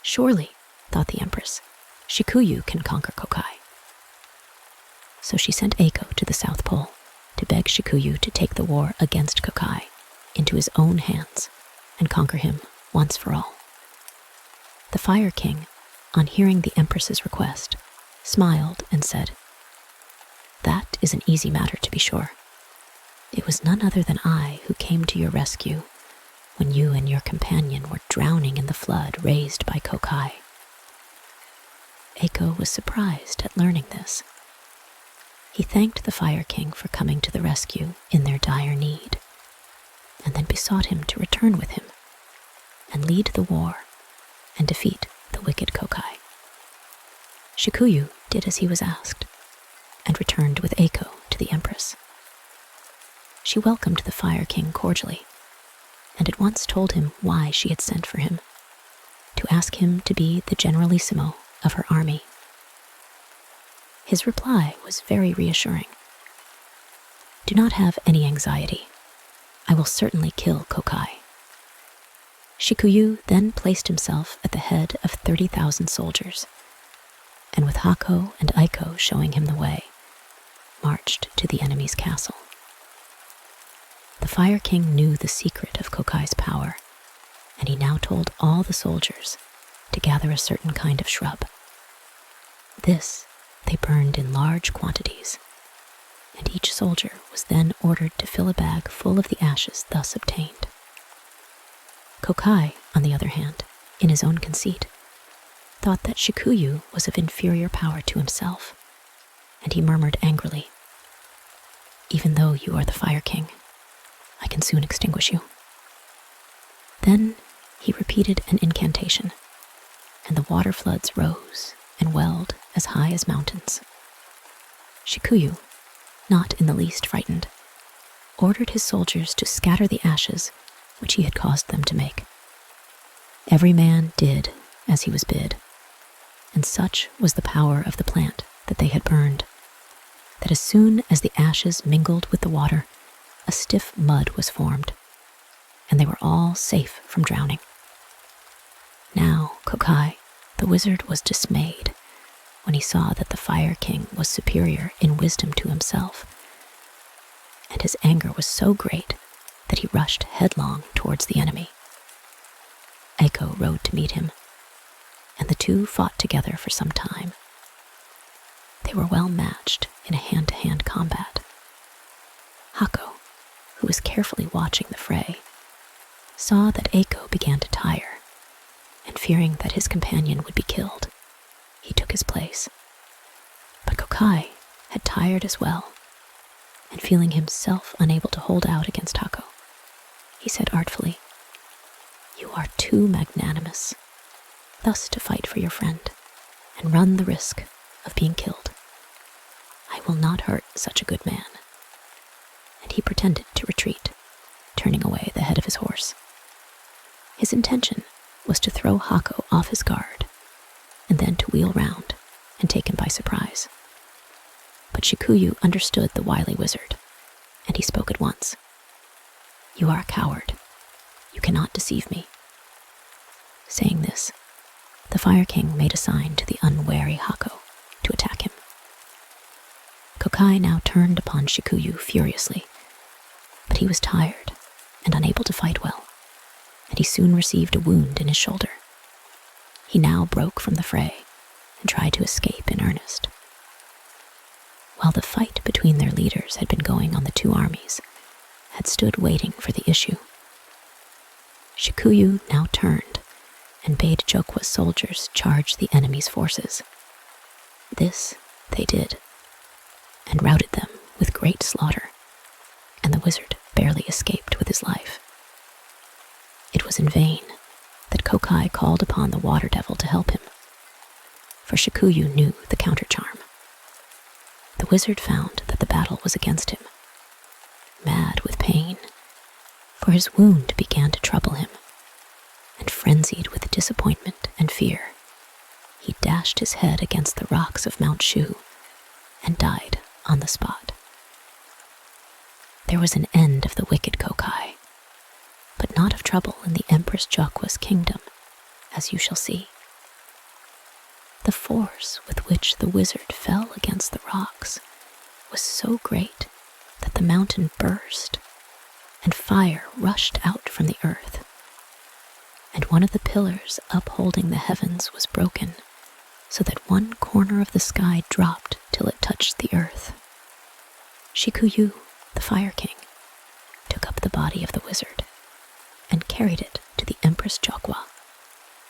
Surely, thought the Empress, Shikuyu can conquer Kokai. So she sent Eiko to the South Pole to beg Shikuyu to take the war against Kokai into his own hands and conquer him once for all. The Fire King, on hearing the Empress's request, smiled and said, "That is an easy matter, to be sure. It was none other than I who came to your rescue when you and your companion were drowning in the flood raised by Kokai." Eiko was surprised at learning this. He thanked the Fire King for coming to the rescue in their dire need, and then besought him to return with him and lead the war and defeat the wicked Kokai. Shikuyu did as he was asked, and returned with Eiko to the Empress. She welcomed the Fire King cordially, and at once told him why she had sent for him, to ask him to be the generalissimo of her army. His reply was very reassuring. "Do not have any anxiety. I will certainly kill Kokai." Shikuyu then placed himself at the head of 30,000 soldiers, and with Hako and Aiko showing him the way, marched to the enemy's castle. The Fire King knew the secret of Kokai's power, and he now told all the soldiers to gather a certain kind of shrub. This they burned in large quantities, and each soldier was then ordered to fill a bag full of the ashes thus obtained. Kokai, on the other hand, in his own conceit, thought that Shikuyu was of inferior power to himself, and he murmured angrily, "Even though you are the Fire King, I can soon extinguish you." Then he repeated an incantation, and the water floods rose and welled as high as mountains. Shikuyu, not in the least frightened, ordered his soldiers to scatter the ashes which he had caused them to make. Every man did as he was bid, and such was the power of the plant that they had burned, that as soon as the ashes mingled with the water, a stiff mud was formed, and they were all safe from drowning. Now Kokai, the wizard, was dismayed when he saw that the Fire King was superior in wisdom to himself, and his anger was so great that he rushed headlong towards the enemy. Eiko rode to meet him, and the two fought together for some time. They were well matched in a hand-to-hand combat. Hako, who was carefully watching the fray, saw that Eiko began to tire, and fearing that his companion would be killed, he took his place. But Kokai had tired as well, and feeling himself unable to hold out against Hako, he said artfully, "You are too magnanimous, thus to fight for your friend, and run the risk of being killed. I will not hurt such a good man." And he pretended to retreat, turning away the head of his horse. His intention was to throw Hako off his guard, and then to wheel round and take him by surprise. But Shikuyu understood the wily wizard, and he spoke at once. "You are a coward. You cannot deceive me." Saying this, the Fire King made a sign to the unwary Hako to attack him. Kokai now turned upon Shikuyu furiously, but he was tired and unable to fight well, and he soon received a wound in his shoulder. He now broke from the fray and tried to escape in earnest. While the fight between their leaders had been going on, the two armies had stood waiting for the issue. Shikuyu now turned and bade Jokwa's soldiers charge the enemy's forces. This they did, and routed them with great slaughter, and the wizard barely escaped with his life. It was in vain that Kokai called upon the water devil to help him, for Shikuyu knew the countercharm. The wizard found that the battle was against him. Mad with pain, for his wound began to trouble him, and frenzied with disappointment and fear, he dashed his head against the rocks of Mount Shu and died on the spot. There was an end of the wicked Kokai, but not of trouble in the Empress Jokwa's kingdom, as you shall see. The force with which the wizard fell against the rocks was so great that the mountain burst, and fire rushed out from the earth, and one of the pillars upholding the heavens was broken, so that one corner of the sky dropped till it touched the earth. Shikuyu, the Fire King, took up the body of the wizard and carried it to the Empress Jokwa,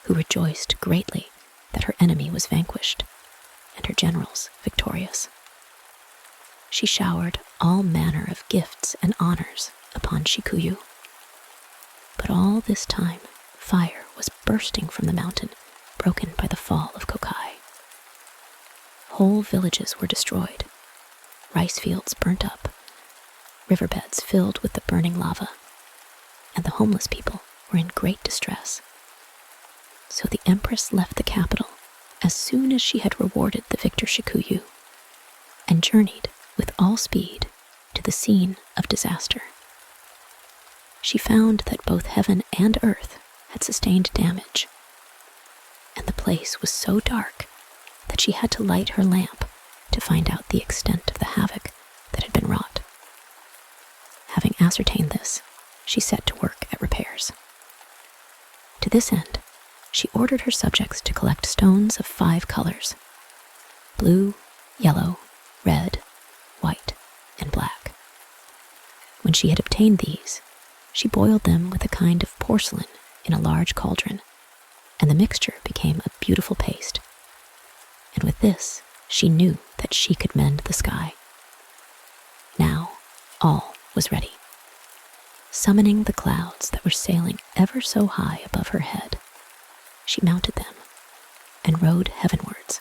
who rejoiced greatly that her enemy was vanquished and her generals victorious. She showered all manner of gifts and honors upon Shikuyu. But all this time, fire was bursting from the mountain, broken by the fall of Kokai. Whole villages were destroyed, rice fields burnt up, riverbeds filled with the burning lava, and the homeless people were in great distress. So the Empress left the capital as soon as she had rewarded the victor Shikuyu, and journeyed with all speed to the scene of disaster. She found that both heaven and earth had sustained damage, and the place was so dark that she had to light her lamp to find out the extent of the havoc that had been wrought. Having ascertained this, she set to work at repairs. To this end, she ordered her subjects to collect stones of 5 colors: blue, yellow, red, white, and black. When she had obtained these, she boiled them with a kind of porcelain in a large cauldron, and the mixture became a beautiful paste. And with this, she knew that she could mend the sky. Now, all was ready. Summoning the clouds that were sailing ever so high above her head, she mounted them and rode heavenwards,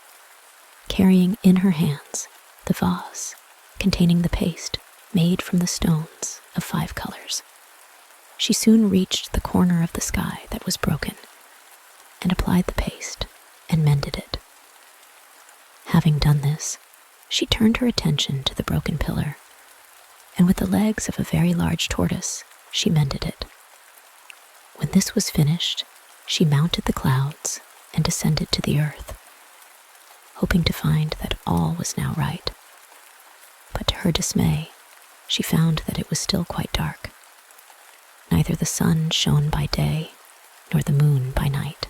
carrying in her hands the vase containing the paste made from the stones of 5 colors. She soon reached the corner of the sky that was broken and applied the paste and mended it. Having done this, she turned her attention to the broken pillar, and with the legs of a very large tortoise, she mended it. When this was finished, she mounted the clouds and descended to the earth, hoping to find that all was now right. But to her dismay, she found that it was still quite dark. Neither the sun shone by day, nor the moon by night.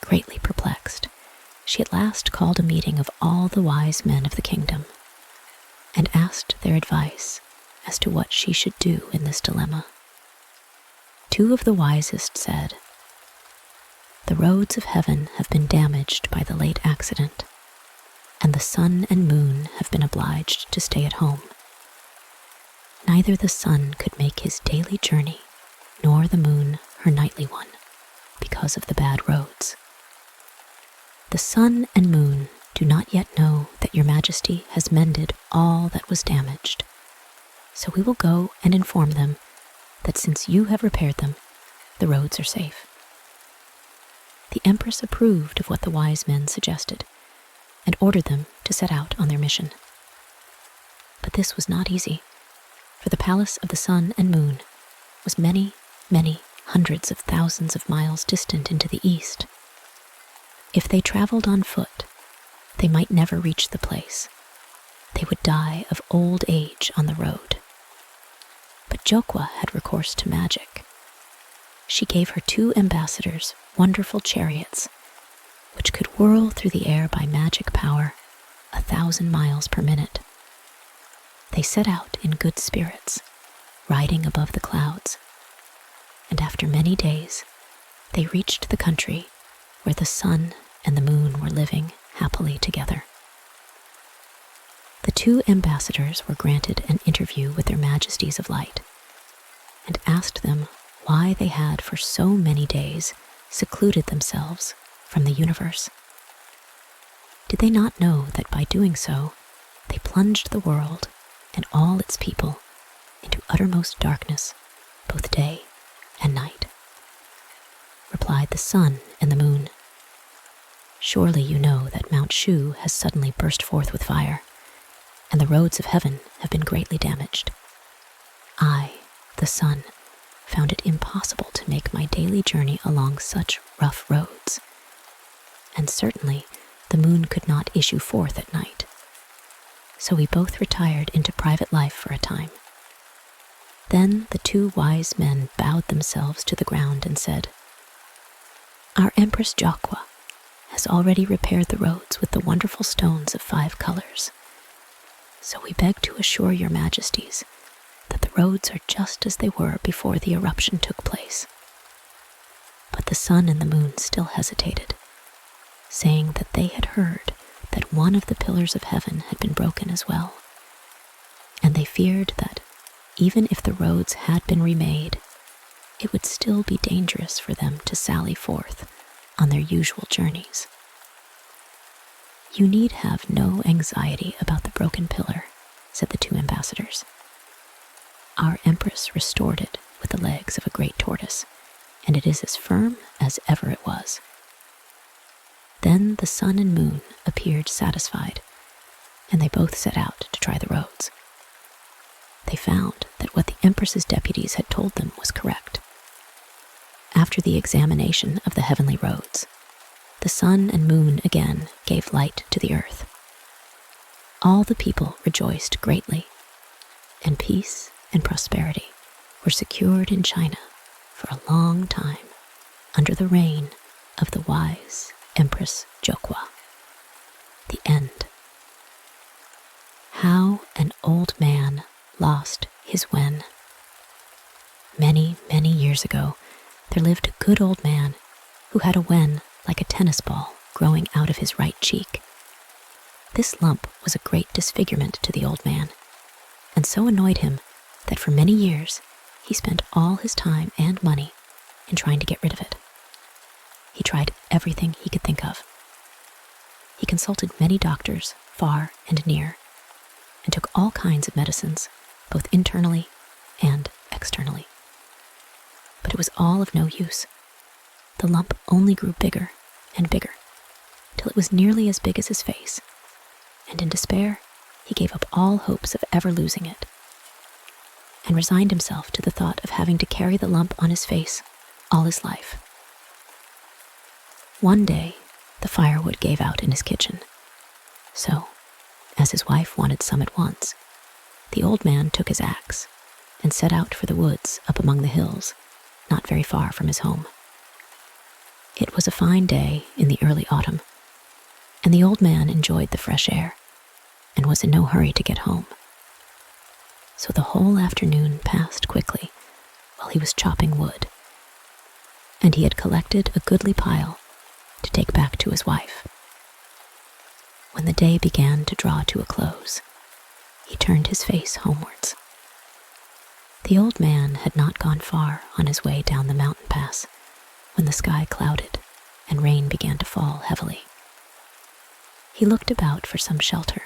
Greatly perplexed, she at last called a meeting of all the wise men of the kingdom, and asked their advice as to what she should do in this dilemma. 2 of the wisest said, "The roads of heaven have been damaged by the late accident, and the sun and moon have been obliged to stay at home. Neither the sun could make his daily journey, nor the moon her nightly one, because of the bad roads. The sun and moon do not yet know that your majesty has mended all that was damaged, so we will go and inform them that since you have repaired them, the roads are safe." The Empress approved of what the wise men suggested and ordered them to set out on their mission. But this was not easy, for the palace of the sun and moon was many, many hundreds of thousands of miles distant into the east. If they traveled on foot, they might never reach the place. They would die of old age on the road. But Jokwa had recourse to magic. She gave her 2 ambassadors wonderful chariots, which could whirl through the air by magic power 1,000 miles per minute. They set out in good spirits, riding above the clouds, and after many days, they reached the country where the sun and the moon were living happily together. The 2 ambassadors were granted an interview with their majesties of light, and asked them why they had for so many days secluded themselves from the universe. Did they not know that by doing so, they plunged the world and all its people into uttermost darkness, both day and night? Replied the sun and the moon, "Surely you know that Mount Shu has suddenly burst forth with fire, and the roads of heaven have been greatly damaged. I, the sun, found it impossible to make my daily journey along such rough roads, and certainly the moon could not issue forth at night. So we both retired into private life for a time. Then the 2 wise men bowed themselves to the ground and said, 'Our Empress Jokwa has already repaired the roads with the wonderful stones of 5 colors. So we beg to assure your majesties that the roads are just as they were before the eruption took place.' But the sun and the moon still hesitated, saying that they had heard that one of the pillars of heaven had been broken as well, and they feared that even if the roads had been remade, it would still be dangerous for them to sally forth on their usual journeys. You need have no anxiety about the broken pillar," said the 2 ambassadors. "Our Empress restored it with the legs of a great tortoise, and it is as firm as ever it was." Then the sun and moon appeared satisfied, and they both set out to try the roads. They found that what the Empress's deputies had told them was correct. After the examination of the heavenly roads, the sun and moon again gave light to the earth. All the people rejoiced greatly, and peace and prosperity were secured in China for a long time under the reign of the wise Empress Jokwa. The end. How an old man lost his wen. Many, many years ago, there lived a good old man who had a wen like a tennis ball growing out of his right cheek. This lump was a great disfigurement to the old man, and so annoyed him that for many years he spent all his time and money in trying to get rid of it. He tried everything he could think of. He consulted many doctors, far and near, and took all kinds of medicines, both internally and externally. But it was all of no use. The lump only grew bigger and bigger, till it was nearly as big as his face, and in despair, he gave up all hopes of ever losing it, and resigned himself to the thought of having to carry the lump on his face all his life. One day, the firewood gave out in his kitchen, so, as his wife wanted some at once, the old man took his axe and set out for the woods up among the hills, not very far from his home. It was a fine day in the early autumn, and the old man enjoyed the fresh air and was in no hurry to get home. So the whole afternoon passed quickly while he was chopping wood, and he had collected a goodly pile to take back to his wife. When the day began to draw to a close, he turned his face homewards. The old man had not gone far on his way down the mountain pass when the sky clouded and rain began to fall heavily. He looked about for some shelter,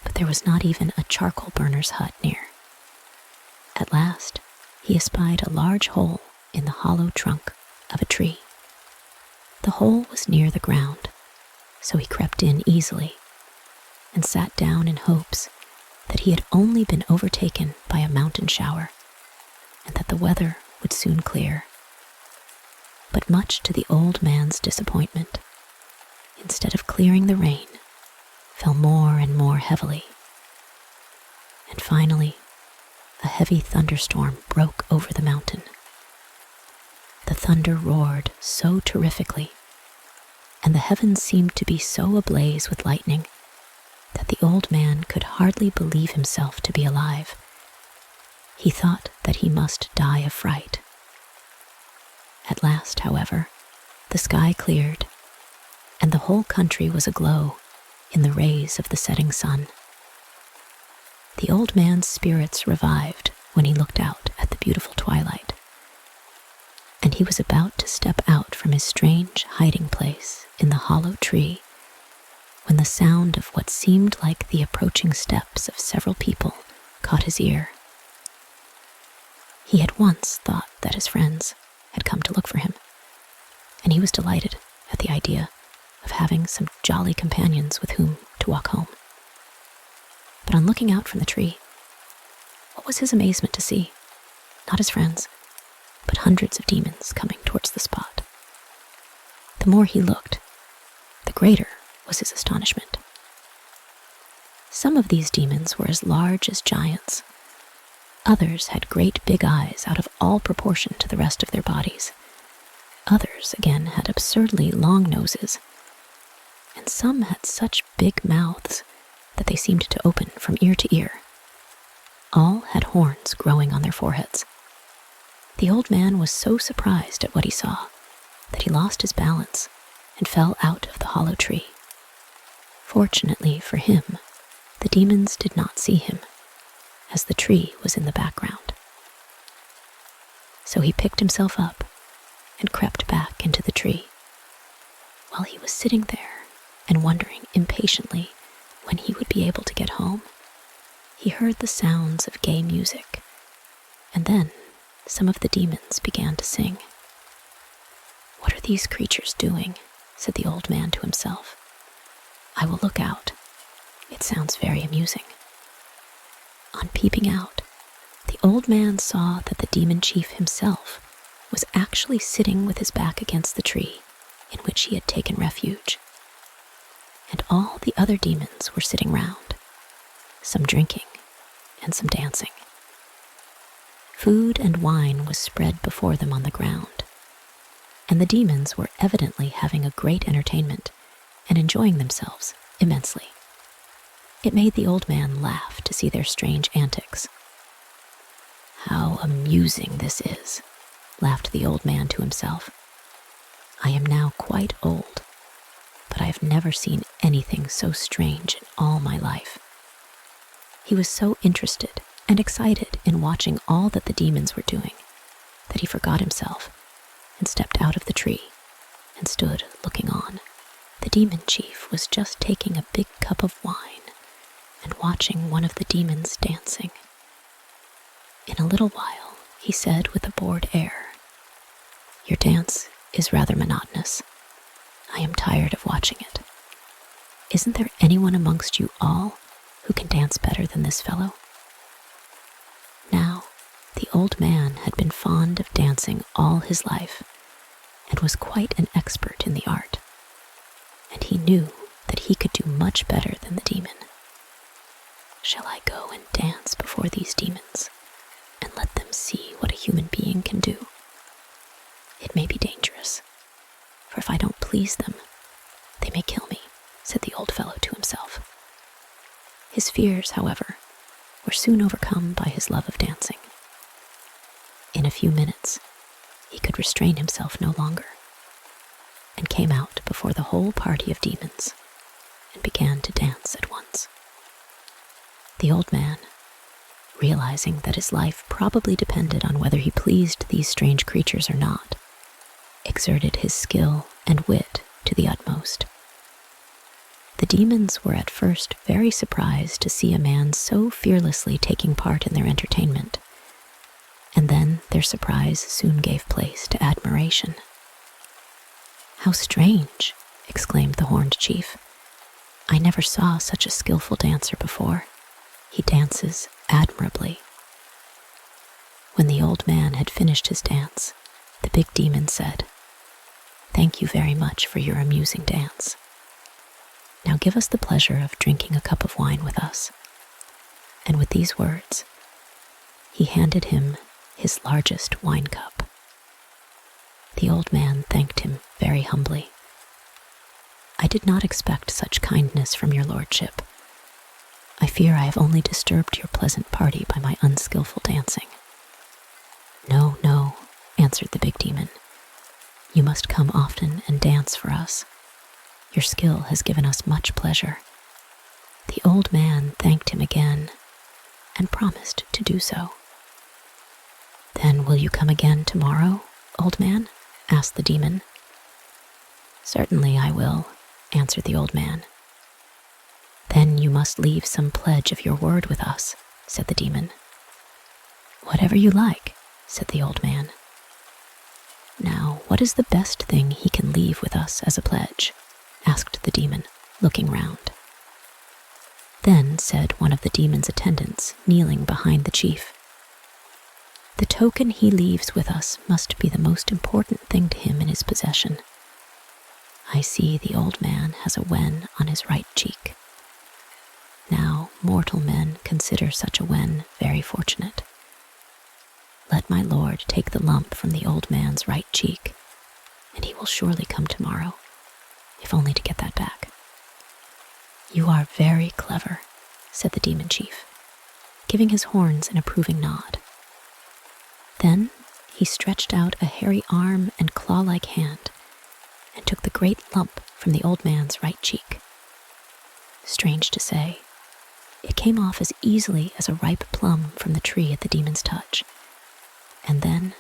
but there was not even a charcoal burner's hut near. At last, he espied a large hole in the hollow trunk of a tree. The hole was near the ground, so he crept in easily and sat down in hopes that he had only been overtaken by a mountain shower and that the weather would soon clear. But much to the old man's disappointment, instead of clearing, the rain fell more and more heavily, and finally a heavy thunderstorm broke over the mountain. The thunder roared so terrifically, and the heavens seemed to be so ablaze with lightning that the old man could hardly believe himself to be alive. He thought that he must die of fright. At last, however, the sky cleared, and the whole country was aglow in the rays of the setting sun. The old man's spirits revived when he looked out at the beautiful twilight, and he was about to step out from his strange hiding place in the hollow tree when the sound of what seemed like the approaching steps of several people caught his ear. He had once thought that his friends had come to look for him, and he was delighted at the idea of having some jolly companions with whom to walk home. But on looking out from the tree, what was his amazement to see, not his friends, but hundreds of demons coming towards the spot. The more he looked, the greater was his astonishment. Some of these demons were as large as giants. Others had great big eyes out of all proportion to the rest of their bodies. Others, again, had absurdly long noses, and some had such big mouths that they seemed to open from ear to ear. All had horns growing on their foreheads. The old man was so surprised at what he saw that he lost his balance and fell out of the hollow tree. Fortunately for him, the demons did not see him, as the tree was in the background. So he picked himself up and crept back into the tree. While he was sitting there and wondering impatiently when he would be able to get home, he heard the sounds of gay music, and then some of the demons began to sing. "What are these creatures doing?" said the old man to himself. "I will look out. It sounds very amusing." On peeping out, the old man saw that the demon chief himself was actually sitting with his back against the tree in which he had taken refuge. And all the other demons were sitting round, some drinking and some dancing. Food and wine was spread before them on the ground, and the demons were evidently having a great entertainment and enjoying themselves immensely. It made the old man laugh to see their strange antics. "How amusing this is," laughed the old man to himself. "I am now quite old, but I have never seen anything so strange in all my life." He was so interested and excited in watching all that the demons were doing that he forgot himself and stepped out of the tree and stood looking on. The demon chief was just taking a big cup of wine and watching one of the demons dancing. In a little while, he said with a bored air, "Your dance is rather monotonous. I am tired of watching it. Isn't there anyone amongst you all who can dance better than this fellow?" Now, the old man had been fond of dancing all his life and was quite an expert in the art, and he knew that he could do much better than the demon. "Shall I go and dance before these demons and let them see what a human being can do? It may be dangerous, for if I don't please them, they may kill me," said the old fellow to himself. His fears, however, were soon overcome by his love of dancing. In a few minutes, he could restrain himself no longer, and came out before the whole party of demons and began to dance at once. The old man, realizing that his life probably depended on whether he pleased these strange creatures or not, exerted his skill and wit to the utmost. The demons were at first very surprised to see a man so fearlessly taking part in their entertainment, and then their surprise soon gave place to admiration. "How strange!" exclaimed the horned chief. "I never saw such a skillful dancer before. He dances admirably." When the old man had finished his dance, the big demon said, "Thank you very much for your amusing dance. Now give us the pleasure of drinking a cup of wine with us." And with these words, he handed him his largest wine cup. The old man thanked him very humbly. "I did not expect such kindness from your lordship. I fear I have only disturbed your pleasant party by my unskillful dancing." "No, no," answered the big demon. "You must come often and dance for us. Your skill has given us much pleasure." The old man thanked him again and promised to do so. "Then will you come again tomorrow, old man?" asked the demon. "Certainly I will," answered the old man. "Then you must leave some pledge of your word with us," said the demon. "Whatever you like," said the old man. "Now, what is the best thing he can leave with us as a pledge?" asked the demon, looking round. Then said one of the demon's attendants, kneeling behind the chief, "The token he leaves with us must be the most important thing to him in his possession. I see the old man has a wen on his right cheek. Now, mortal men consider such a wen very fortunate. Let my lord take the lump from the old man's right cheek, and he will surely come tomorrow, if only to get that back." "You are very clever," said the demon chief, giving his horns an approving nod. Then he stretched out a hairy arm and claw-like hand and took the great lump from the old man's right cheek. Strange to say, it came off as easily as a ripe plum from the tree at the demon's touch, and then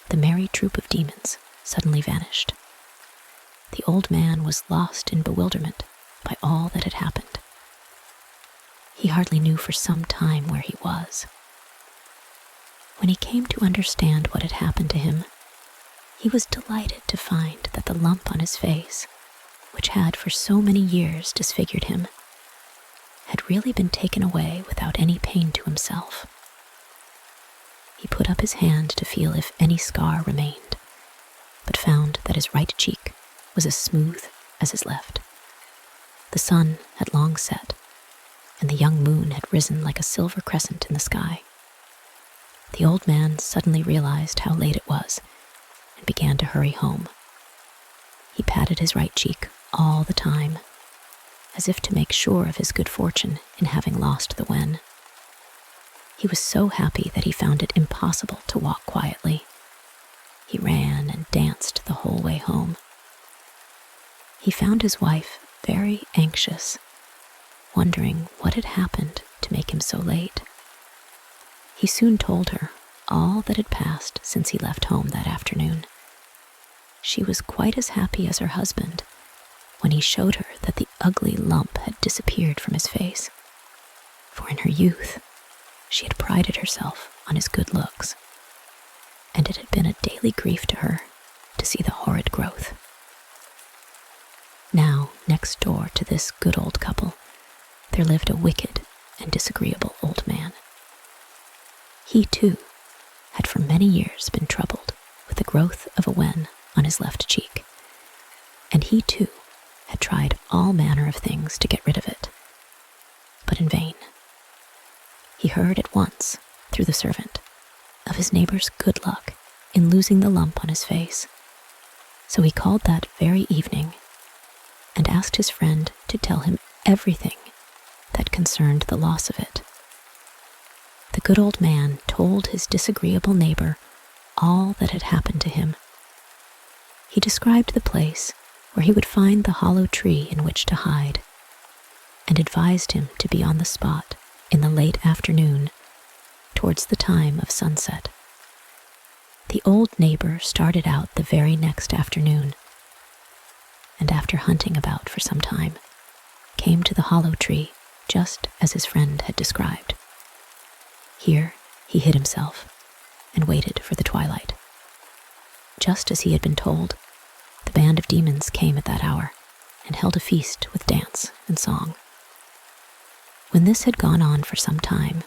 the merry troop of demons suddenly vanished. The old man was lost in bewilderment by all that had happened. He hardly knew for some time where he was. When he came to understand what had happened to him, he was delighted to find that the lump on his face, which had for so many years disfigured him, had really been taken away without any pain to himself. He put up his hand to feel if any scar remained, but found that his right cheek was as smooth as his left. The sun had long set, and the young moon had risen like a silver crescent in the sky. The old man suddenly realized how late it was and began to hurry home. He patted his right cheek all the time, as if to make sure of his good fortune in having lost the wen. He was so happy that he found it impossible to walk quietly. He ran and danced the whole way home. He found his wife very anxious, wondering what had happened to make him so late. he soon told her all that had passed since he left home that afternoon. She was quite as happy as her husband when he showed her that the ugly lump had disappeared from his face, for in her youth she had prided herself on his good looks, and it had been a daily grief to her to see the horrid growth. Now, next door to this good old couple, there lived a wicked and disagreeable old man. He, too, had for many years been troubled with the growth of a wen on his left cheek, and he, too, had tried all manner of things to get rid of it, but in vain. He heard at once, through the servant, of his neighbor's good luck in losing the lump on his face, so he called that very evening and asked his friend to tell him everything that concerned the loss of it. The good old man told his disagreeable neighbor all that had happened to him. He described the place where he would find the hollow tree in which to hide, and advised him to be on the spot in the late afternoon, towards the time of sunset. The old neighbor started out the very next afternoon, and after hunting about for some time, came to the hollow tree just as his friend had described. Here he hid himself and waited for the twilight. Just as he had been told, the band of demons came at that hour and held a feast with dance and song. When this had gone on for some time,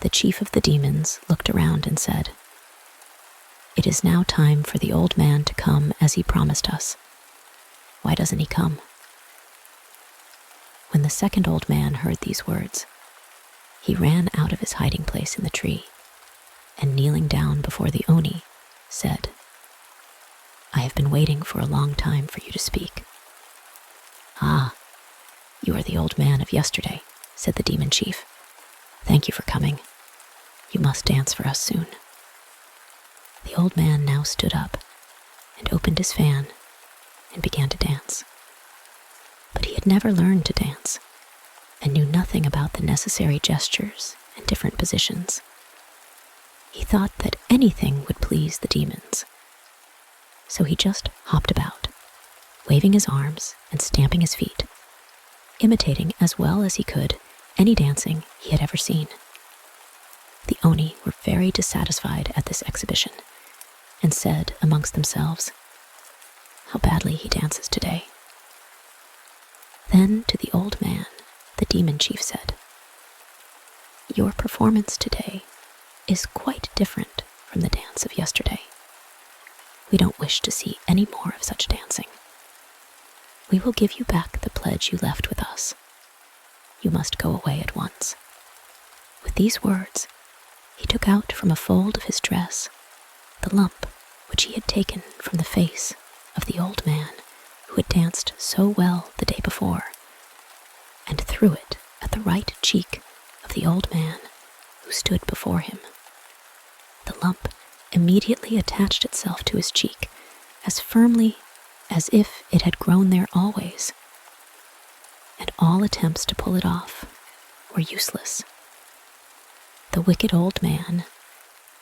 the chief of the demons looked around and said, "It is now time for the old man to come as he promised us. Why doesn't he come?" When the second old man heard these words, he ran out of his hiding place in the tree, and kneeling down before the Oni, said, "I have been waiting for a long time for you to speak." "Ah, you are the old man of yesterday," said the demon chief. "Thank you for coming. You must dance for us soon." The old man now stood up and opened his fan and began to dance. But he had never learned to dance and knew nothing about the necessary gestures and different positions. He thought that anything would please the demons. So he just hopped about, waving his arms and stamping his feet, imitating as well as he could any dancing he had ever seen. The Oni were very dissatisfied at this exhibition, and said amongst themselves, "How badly he dances today." Then to the old man, the demon chief said, "Your performance today is quite different from the dance of yesterday. We don't wish to see any more of such dancing. We will give you back the pledge you left with us. You must go away at once." With these words, he took out from a fold of his dress the lump which he had taken from the face of the old man who had danced so well the day before, and threw it at the right cheek of the old man who stood before him. The lump immediately attached itself to his cheek as firmly as if it had grown there always, and all attempts to pull it off were useless. The wicked old man,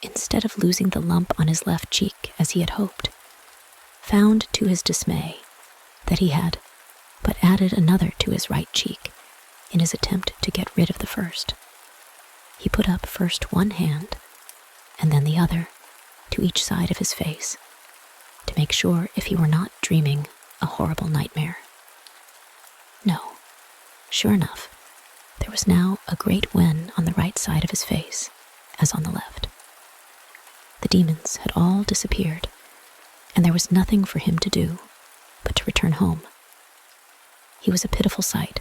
instead of losing the lump on his left cheek as he had hoped, found to his dismay that he had but added another to his right cheek in his attempt to get rid of the first. He put up first one hand and then the other to each side of his face to make sure if he were not dreaming a horrible nightmare. No, sure enough, there was now a great wen on the right side of his face as on the left. The demons had all disappeared, and there was nothing for him to do but to return home. He was a pitiful sight,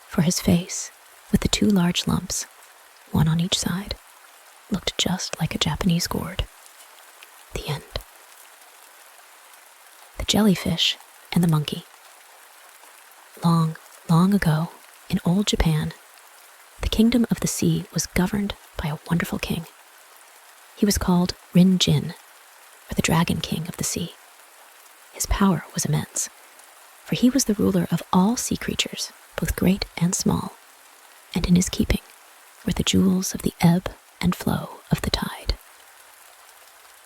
for his face, with the two large lumps, one on each side, looked just like a Japanese gourd. The end. The jellyfish and the monkey. Long, long ago, in old Japan, the kingdom of the sea was governed by a wonderful king. He was called Rin-Jin, or the Dragon King of the Sea. His power was immense, for he was the ruler of all sea creatures, both great and small, and in his keeping were the jewels of the ebb and flow of the tide.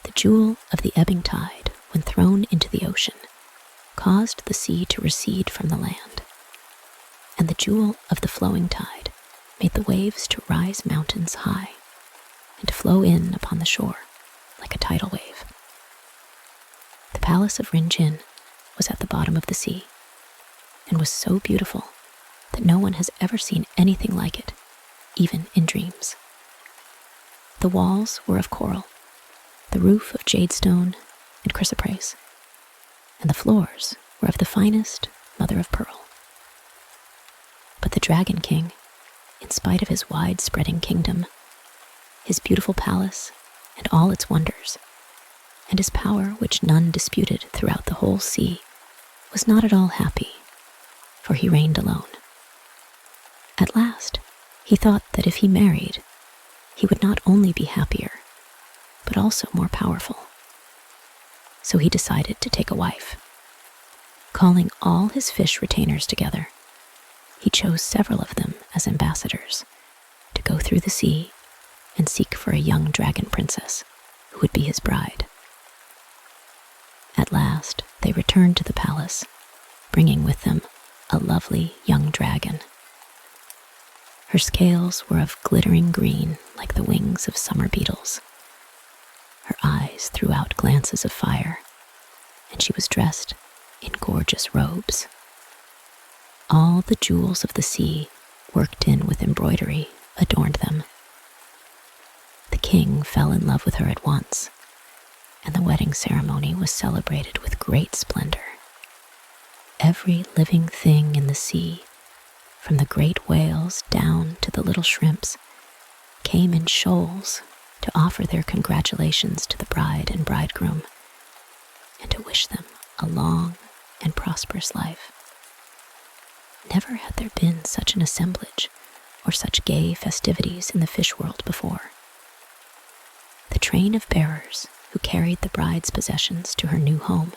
The jewel of the ebbing tide, when thrown into the ocean, caused the sea to recede from the land, and the jewel of the flowing tide made the waves to rise mountains high and to flow in upon the shore like a tidal wave. The palace of Rinjin was at the bottom of the sea and was so beautiful that no one has ever seen anything like it, even in dreams. The walls were of coral, the roof of jadestone and chrysoprase, and the floors were of the finest mother of pearl. But the Dragon King, in spite of his wide-spreading kingdom, his beautiful palace and all its wonders, and his power which none disputed throughout the whole sea, was not at all happy, for he reigned alone. At last, he thought that if he married, he would not only be happier, but also more powerful. So he decided to take a wife. Calling all his fish retainers together, he chose several of them as ambassadors to go through the sea and seek for a young dragon princess who would be his bride. At last, they returned to the palace, bringing with them a lovely young dragon. Her scales were of glittering green like the wings of summer beetles. Her eyes threw out glances of fire, and she was dressed in gorgeous robes. All the jewels of the sea, worked in with embroidery, adorned them. The king fell in love with her at once, and the wedding ceremony was celebrated with great splendor. Every living thing in the sea, from the great whales down to the little shrimps, came in shoals to offer their congratulations to the bride and bridegroom, and to wish them a long and prosperous life. Never had there been such an assemblage or such gay festivities in the fish world before. The train of bearers who carried the bride's possessions to her new home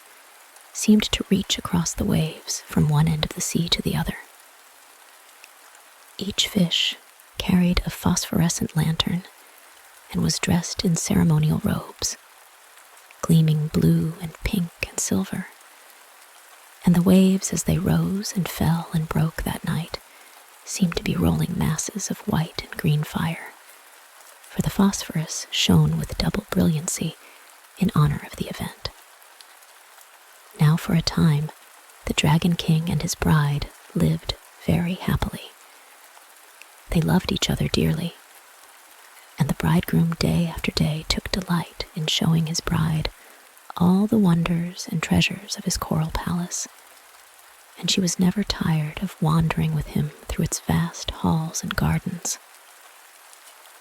seemed to reach across the waves from one end of the sea to the other. Each fish carried a phosphorescent lantern and was dressed in ceremonial robes, gleaming blue and pink and silver. And the waves, as they rose and fell and broke that night, seemed to be rolling masses of white and green fire, for the phosphorus shone with double brilliancy in honor of the event. Now for a time, the Dragon King and his bride lived very happily. They loved each other dearly, and the bridegroom day after day took delight in showing his bride all the wonders and treasures of his coral palace, and she was never tired of wandering with him through its vast halls and gardens.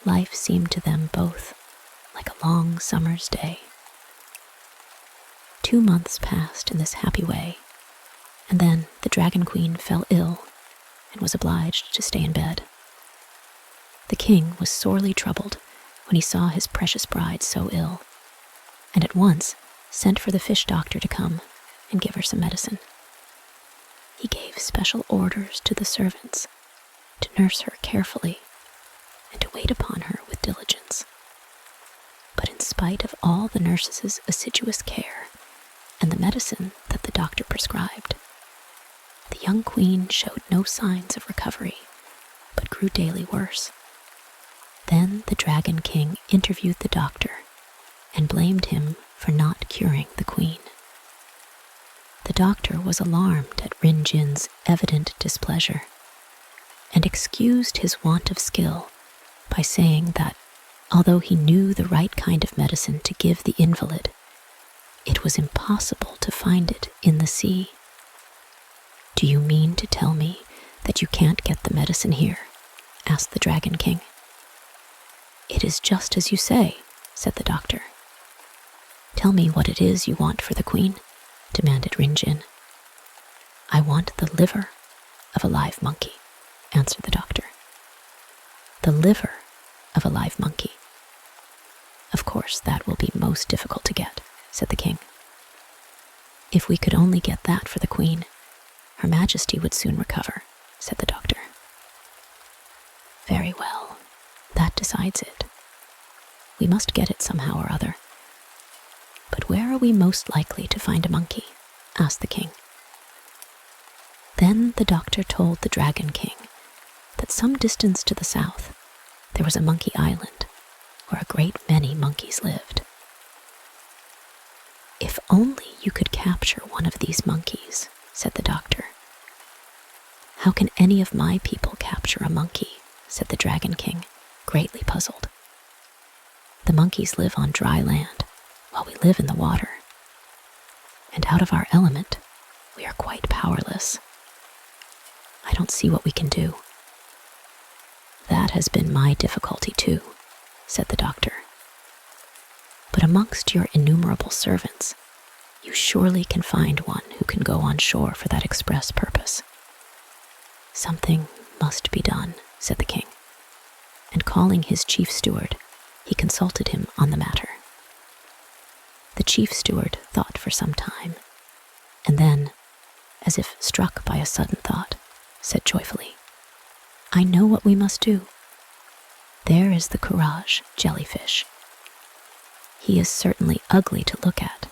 Life seemed to them both like a long summer's day. 2 months passed in this happy way, and then the Dragon Queen fell ill and was obliged to stay in bed. The king was sorely troubled when he saw his precious bride so ill, and at once sent for the fish doctor to come and give her some medicine. He gave special orders to the servants to nurse her carefully and to wait upon her with diligence. But in spite of all the nurses' assiduous care and the medicine that the doctor prescribed, the young queen showed no signs of recovery, but grew daily worse. Then the Dragon King interviewed the doctor and blamed him for not curing the queen. The doctor was alarmed at Rinjin's evident displeasure and excused his want of skill by saying that, although he knew the right kind of medicine to give the invalid, it was impossible to find it in the sea. "Do you mean to tell me that you can't get the medicine here?" asked the Dragon King. "It is just as you say," said the doctor. "Tell me what it is you want for the queen," demanded Rinjin. "I want the liver of a live monkey," answered the doctor. "The liver of a live monkey? Of course, that will be most difficult to get," said the king. "If we could only get that for the queen, Her Majesty would soon recover," said the doctor. "Very well, that decides it. We must get it somehow or other. But where are we most likely to find a monkey? Asked the king. Then the doctor told the Dragon King that some distance to the south there was a monkey island where a great many monkeys lived. If only you could capture one of these monkeys, said the doctor. How can any of my people capture a monkey? Said the Dragon King, greatly puzzled. The monkeys live on dry land, while we live in the water. And out of our element, we are quite powerless. I don't see what we can do. That has been my difficulty too, said the doctor. But amongst your innumerable servants, you surely can find one who can go on shore for that express purpose. Something must be done, said the king, and calling his chief steward, he consulted him on the matter. The chief steward thought for some time, and then, as if struck by a sudden thought, said joyfully, I know what we must do. There is the Carriage jellyfish. He is certainly ugly to look at,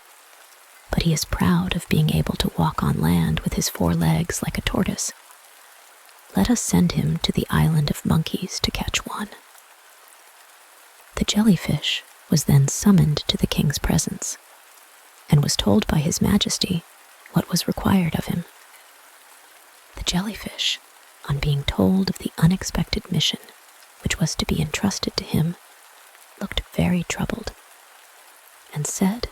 but he is proud of being able to walk on land with his 4 legs like a tortoise. Let us send him to the island of monkeys to catch one. The jellyfish was then summoned to the king's presence, and was told by his majesty what was required of him. The jellyfish, on being told of the unexpected mission which was to be entrusted to him, looked very troubled, and said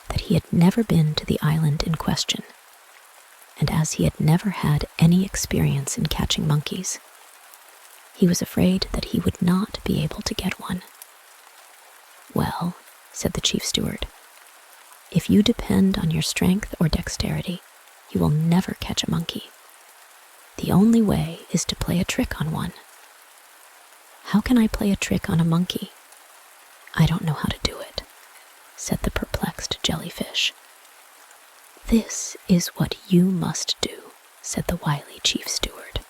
that he had never been to the island in question, and as he had never had any experience in catching monkeys, he was afraid that he would not be able to get one. Well, said the chief steward, if you depend on your strength or dexterity, you will never catch a monkey. The only way is to play a trick on one. How can I play a trick on a monkey? I don't know how to do it, said the perplexed jellyfish. This is what you must do, said the wily chief steward.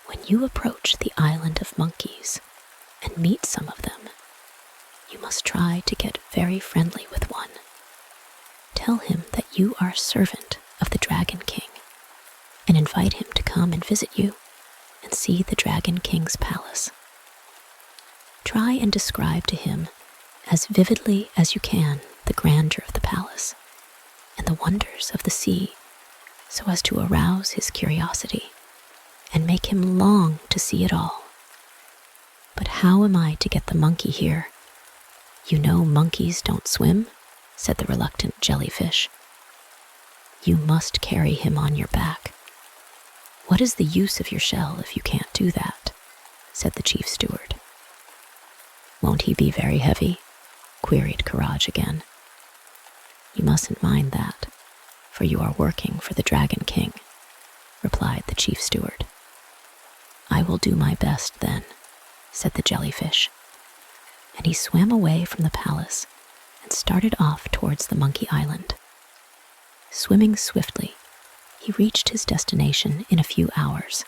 When you approach the island of monkeys and meet some of them, you must try to get very friendly with one. Tell him that you are a servant of the Dragon King, and invite him to come and visit you and see the Dragon King's palace. Try and describe to him as vividly as you can the grandeur of the palace and the wonders of the sea, so as to arouse his curiosity and make him long to see it all. But how am I to get the monkey here? You know monkeys don't swim, said the reluctant jellyfish. You must carry him on your back. What is the use of your shell if you can't do that? Said the chief steward. Won't he be very heavy? Queried Carriage again. You mustn't mind that, for you are working for the Dragon King, replied the chief steward. I will do my best then, said the jellyfish, and he swam away from the palace and started off towards the monkey island. Swimming swiftly, he reached his destination in a few hours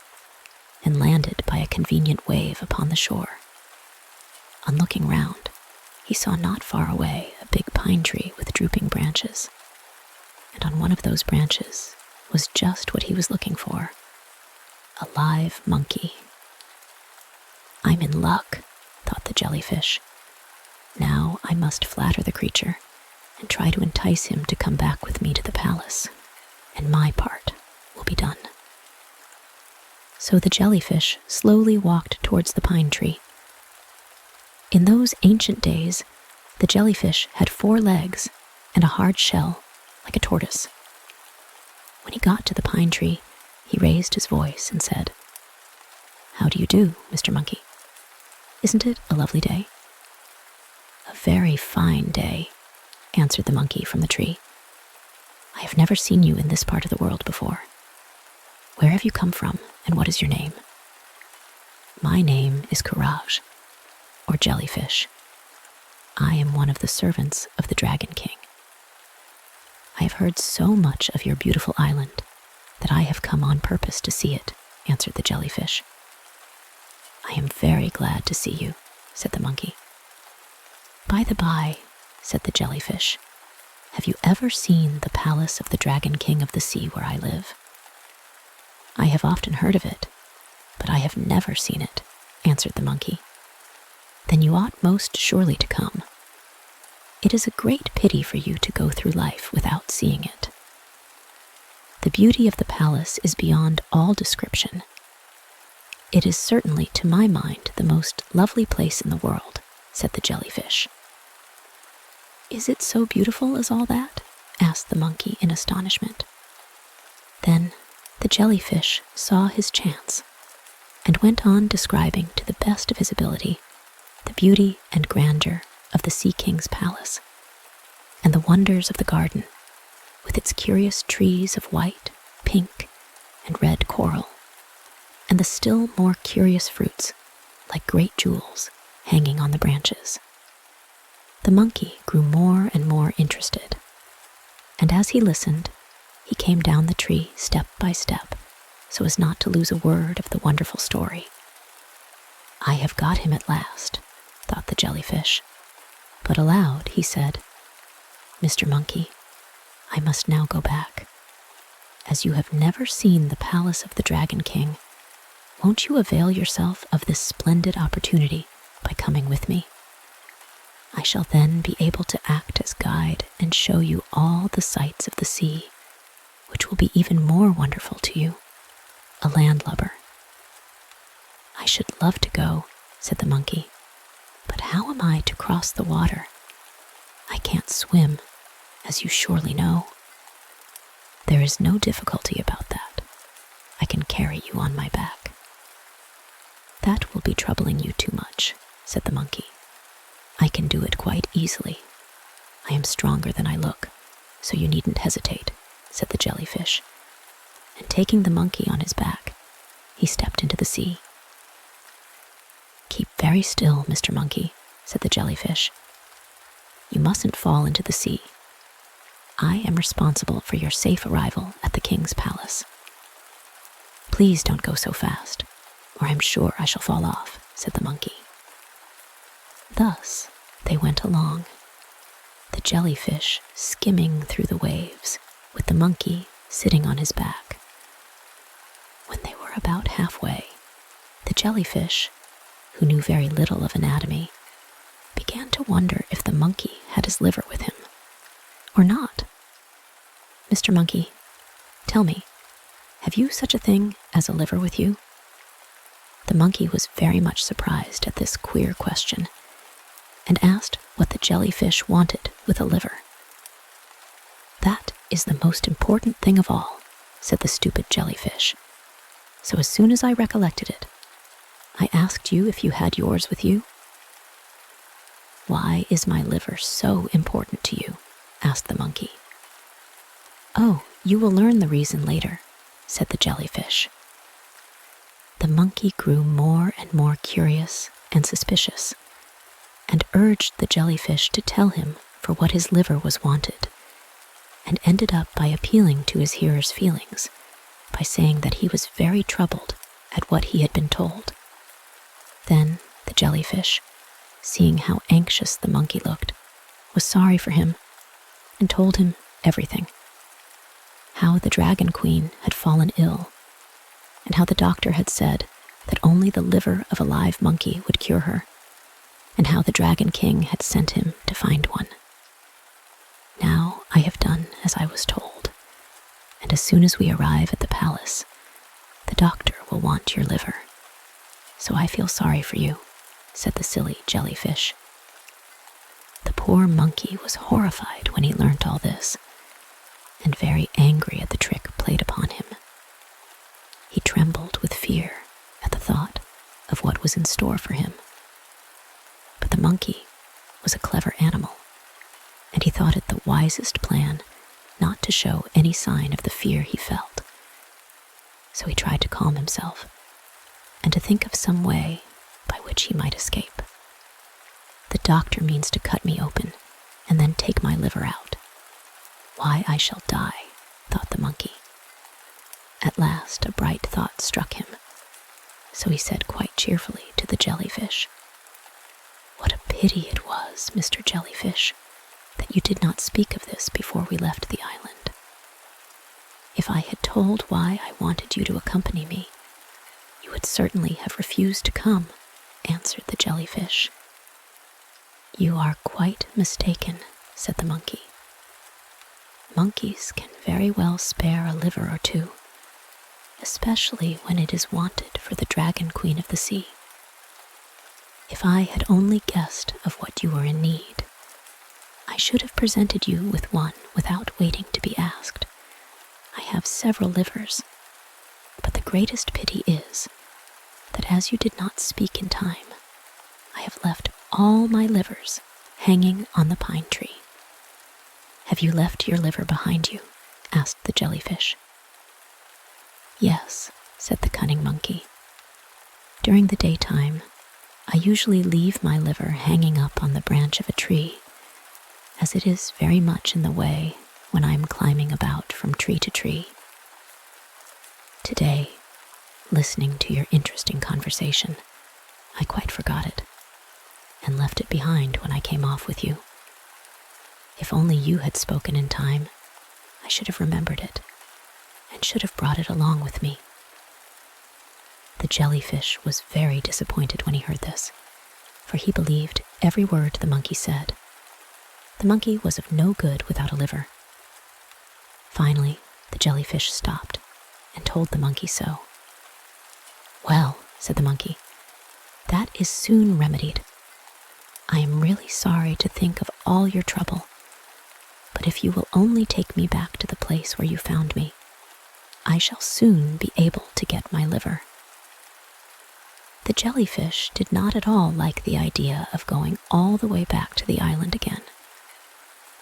and landed by a convenient wave upon the shore. On looking round, he saw not far away a big pine tree with drooping branches, and on one of those branches was just what he was looking for, a live monkey. I'm in luck, thought the jellyfish. Now I must flatter the creature and try to entice him to come back with me to the palace, and my part will be done. So the jellyfish slowly walked towards the pine tree. In those ancient days, the jellyfish had 4 legs and a hard shell like a tortoise. When he got to the pine tree, he raised his voice and said, How do you do, Mr. Monkey? Isn't it a lovely day? A very fine day, answered the monkey from the tree. I have never seen you in this part of the world before. Where have you come from, and what is your name? My name is Carriage, or Jellyfish. I am one of the servants of the Dragon King. I have heard so much of your beautiful island that I have come on purpose to see it, answered the jellyfish. I am very glad to see you, said the monkey. "By the by," said the jellyfish, "have you ever seen the palace of the Dragon King of the Sea where I live?" "I have often heard of it, but I have never seen it," answered the monkey. "Then you ought most surely to come. It is a great pity for you to go through life without seeing it. The beauty of the palace is beyond all description. It is certainly, to my mind, the most lovely place in the world," said the jellyfish. "Is it so beautiful as all that?" asked the monkey in astonishment. Then the jellyfish saw his chance and went on describing to the best of his ability the beauty and grandeur of the Sea King's palace and the wonders of the garden, with its curious trees of white, pink, and red coral, and the still more curious fruits, like great jewels, hanging on the branches. The monkey grew more and more interested, and as he listened, he came down the tree step by step, so as not to lose a word of the wonderful story. "I have got him at last," thought the jellyfish, but aloud he said, "Mr. Monkey, I must now go back. As you have never seen the palace of the Dragon King, won't you avail yourself of this splendid opportunity by coming with me? I shall then be able to act as guide and show you all the sights of the sea, which will be even more wonderful to you, a landlubber." "I should love to go," said the monkey, "but how am I to cross the water? I can't swim, as you surely know." "There is no difficulty about that. I can carry you on my back." "That will be troubling you too much," said the monkey. "I can do it quite easily. I am stronger than I look, so you needn't hesitate," said the jellyfish. And taking the monkey on his back, he stepped into the sea. "Keep very still, Mr. Monkey," said the jellyfish. "You mustn't fall into the sea. I am responsible for your safe arrival at the king's palace. Please don't go so fast, or I'm sure I shall fall off," said the monkey. Thus they went along, the jellyfish skimming through the waves, with the monkey sitting on his back. When they were about halfway, the jellyfish, who knew very little of anatomy, began to wonder if the monkey had his liver with him, or not. "Mr. Monkey, tell me, have you such a thing as a liver with you?" The monkey was very much surprised at this queer question, and asked what the jellyfish wanted with a liver. "That is the most important thing of all," said the stupid jellyfish. "So as soon as I recollected it, I asked you if you had yours with you." "Why is my liver so important to you?" asked the monkey. "Oh, you will learn the reason later," said the jellyfish. The monkey grew more and more curious and suspicious, and urged the jellyfish to tell him for what his liver was wanted, and ended up by appealing to his hearer's feelings by saying that he was very troubled at what he had been told. Then the jellyfish, seeing how anxious the monkey looked, was sorry for him and told him everything. How the Dragon Queen had fallen ill, and how the doctor had said that only the liver of a live monkey would cure her, and how the Dragon King had sent him to find one. "Now I have done as I was told, and as soon as we arrive at the palace, the doctor will want your liver. So I feel sorry for you," said the silly jellyfish. The poor monkey was horrified when he learnt all this, and very angry at the trick played upon him. He trembled with fear at the thought of what was in store for him. But the monkey was a clever animal, and he thought it the wisest plan not to show any sign of the fear he felt. So he tried to calm himself and to think of some way by which he might escape. "The doctor means to cut me open and then take my liver out. Why, I shall die," thought the monkey. At last a bright thought struck him, so he said quite cheerfully to the jellyfish, "What a pity it was, Mr. Jellyfish, that you did not speak of this before we left the island. If I had told why I wanted you to accompany me, you would certainly have refused to come," answered the jellyfish. "You are quite mistaken," said the monkey. "Monkeys can very well spare a liver or two, especially when it is wanted for the Dragon Queen of the Sea. If I had only guessed of what you were in need, I should have presented you with one without waiting to be asked. I have several livers, but the greatest pity is that as you did not speak in time, I have left all my livers hanging on the pine tree." "Have you left your liver behind you?" asked the jellyfish. "Yes," said the cunning monkey. "During the daytime, I usually leave my liver hanging up on the branch of a tree, as it is very much in the way when I am climbing about from tree to tree. Today, listening to your interesting conversation, I quite forgot it, and left it behind when I came off with you. If only you had spoken in time, I should have remembered it, and should have brought it along with me." The jellyfish was very disappointed when he heard this, for he believed every word the monkey said. The monkey was of no good without a liver. Finally, the jellyfish stopped and told the monkey so. "Well," said the monkey, "that is soon remedied. I am really sorry to think of all your trouble, but if you will only take me back to the place where you found me, I shall soon be able to get my liver." The jellyfish did not at all like the idea of going all the way back to the island again,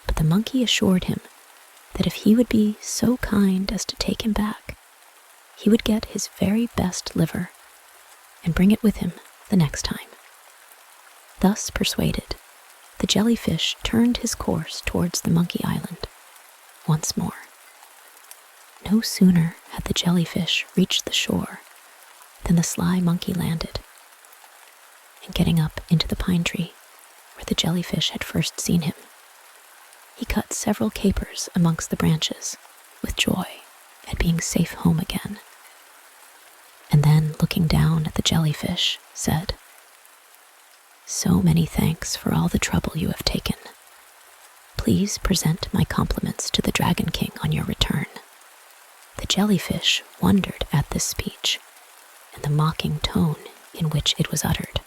but the monkey assured him that if he would be so kind as to take him back, he would get his very best liver and bring it with him the next time. Thus persuaded, the jellyfish turned his course towards the monkey island once more. No sooner had the jellyfish reached the shore than the sly monkey landed, and getting up into the pine tree where the jellyfish had first seen him, he cut several capers amongst the branches with joy at being safe home again, and then looking down at the jellyfish, said, "So many thanks for all the trouble you have taken. Please present my compliments to the Dragon King on your return." The jellyfish wondered at this speech and the mocking tone in which it was uttered.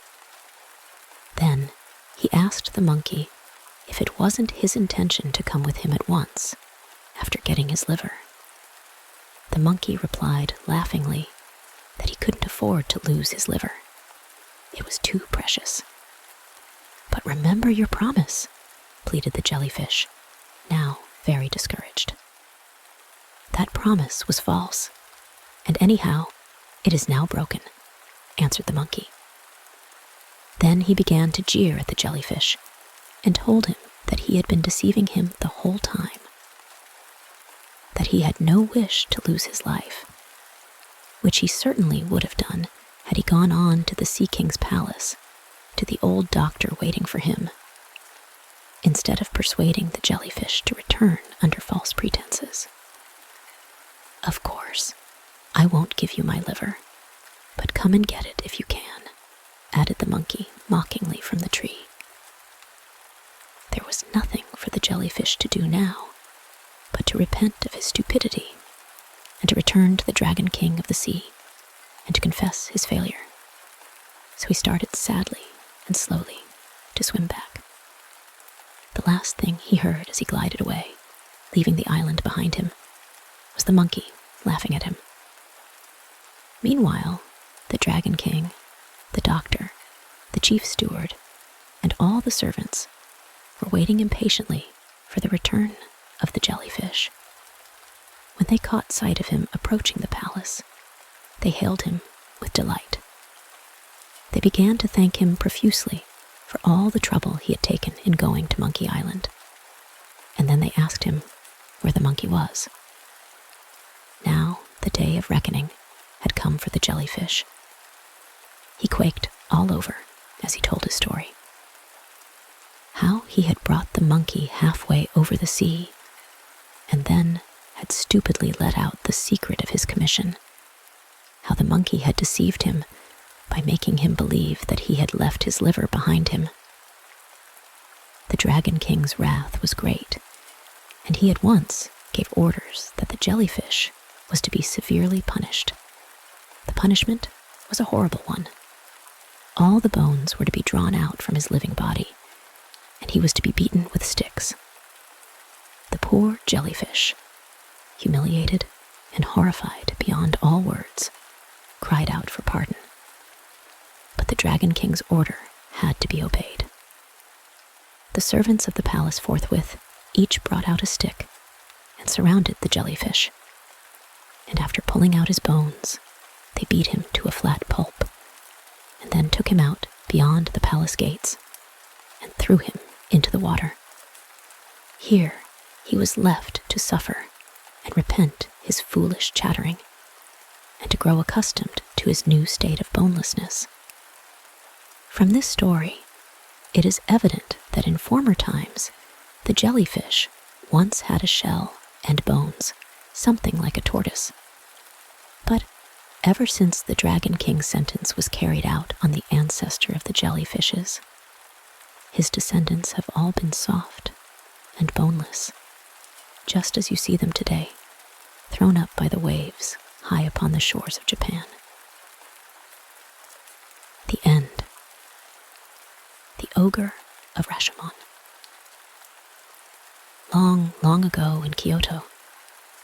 Then he asked the monkey if it wasn't his intention to come with him at once after getting his liver. The monkey replied laughingly that he couldn't afford to lose his liver. It was too precious. "But remember your promise," pleaded the jellyfish, now very discouraged. "That promise was false, and anyhow, it is now broken," answered the monkey. Then he began to jeer at the jellyfish and told him that he had been deceiving him the whole time, that he had no wish to lose his life, which he certainly would have done had he gone on to the Sea King's palace, to the old doctor waiting for him, instead of persuading the jellyfish to return under false pretenses. "Of course, I won't give you my liver, but come and get it if you can," added the monkey mockingly from the tree. There was nothing for the jellyfish to do now but to repent of his stupidity and to return to the Dragon King of the Sea and to confess his failure. So he started sadly and slowly to swim back. The last thing he heard as he glided away, leaving the island behind him, was the monkey laughing at him. Meanwhile, the Dragon King, the doctor, the chief steward, and all the servants were waiting impatiently for the return of the jellyfish. When they caught sight of him approaching the palace, they hailed him with delight. They began to thank him profusely for all the trouble he had taken in going to Monkey Island, and then they asked him where the monkey was. Now the day of reckoning had come for the jellyfish. He quaked all over as he told his story. he had brought the monkey halfway over the sea, and then had stupidly let out the secret of his commission. How the monkey had deceived him by making him believe that he had left his liver behind him. The Dragon King's wrath was great, and he at once gave orders that the jellyfish was to be severely punished. The punishment was a horrible one. All the bones were to be drawn out from his living body, and he was to be beaten with sticks. The poor jellyfish, humiliated and horrified beyond all words, cried out for pardon. But the Dragon King's order had to be obeyed. The servants of the palace forthwith each brought out a stick and surrounded the jellyfish, and after pulling out his bones, they beat him to a flat pulp, and then took him out beyond the palace gates and threw him into the water. Here he was left to suffer and repent his foolish chattering, and to grow accustomed to his new state of bonelessness. From this story, it is evident that in former times, the jellyfish once had a shell and bones, something like a tortoise. But ever since the Dragon King's sentence was carried out on the ancestor of the jellyfishes, his descendants have all been soft and boneless, just as you see them today, thrown up by the waves high upon the shores of Japan. The end. The Ogre of Rashomon. Long, long ago in Kyoto,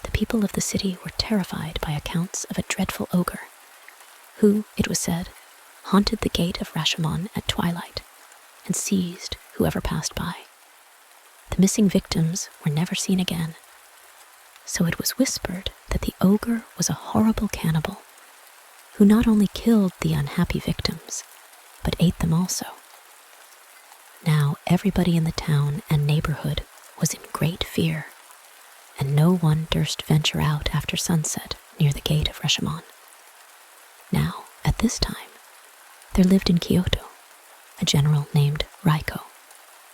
the people of the city were terrified by accounts of a dreadful ogre, who, it was said, haunted the gate of Rashomon at twilight and seized whoever passed by. The missing victims were never seen again, so it was whispered that the ogre was a horrible cannibal, who not only killed the unhappy victims, but ate them also. Now everybody in the town and neighborhood was in great fear, and no one durst venture out after sunset near the gate of Rashomon. Now, at this time, there lived in Kyoto a general named Raiko,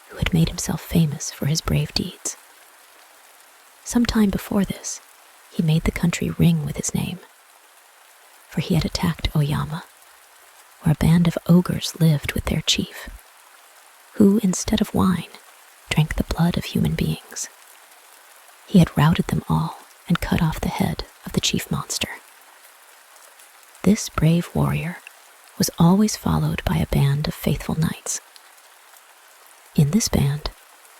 who had made himself famous for his brave deeds. Some time before this, he made the country ring with his name, for he had attacked Oyama, where a band of ogres lived with their chief, who, instead of wine, drank the blood of human beings. He had routed them all and cut off the head of the chief monster. This brave warrior was always followed by a band of faithful knights. In this band,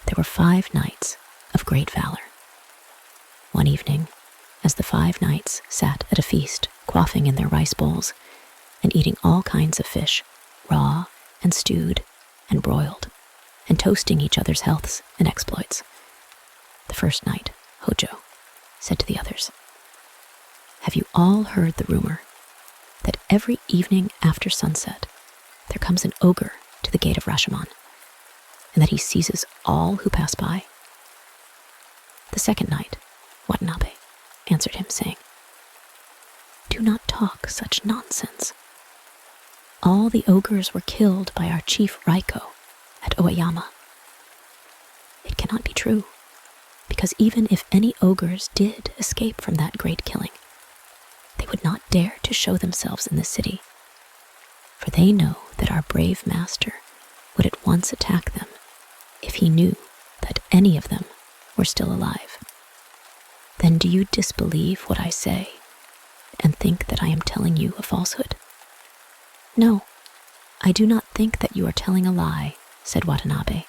there were 5 knights of great valor. One evening, as the 5 knights sat at a feast, quaffing in their rice bowls and eating all kinds of fish, raw and stewed and broiled, and toasting each other's healths and exploits, the first knight, Hojo, said to the others, "Have you all heard the rumor that every evening after sunset there comes an ogre to the gate of Rashomon, and that he seizes all who pass by?" The second knight, Watanabe, answered him, saying, "Do not talk such nonsense. All the ogres were killed by our chief Raiko at Oyama. It cannot be true, because even if any ogres did escape from that great killing, they would not dare to show themselves in the city, for they know that our brave master would at once attack them if he knew that any of them were still alive. Then do you disbelieve what I say and think that I am telling you a falsehood?" "No, I do not think that you are telling a lie," said Watanabe,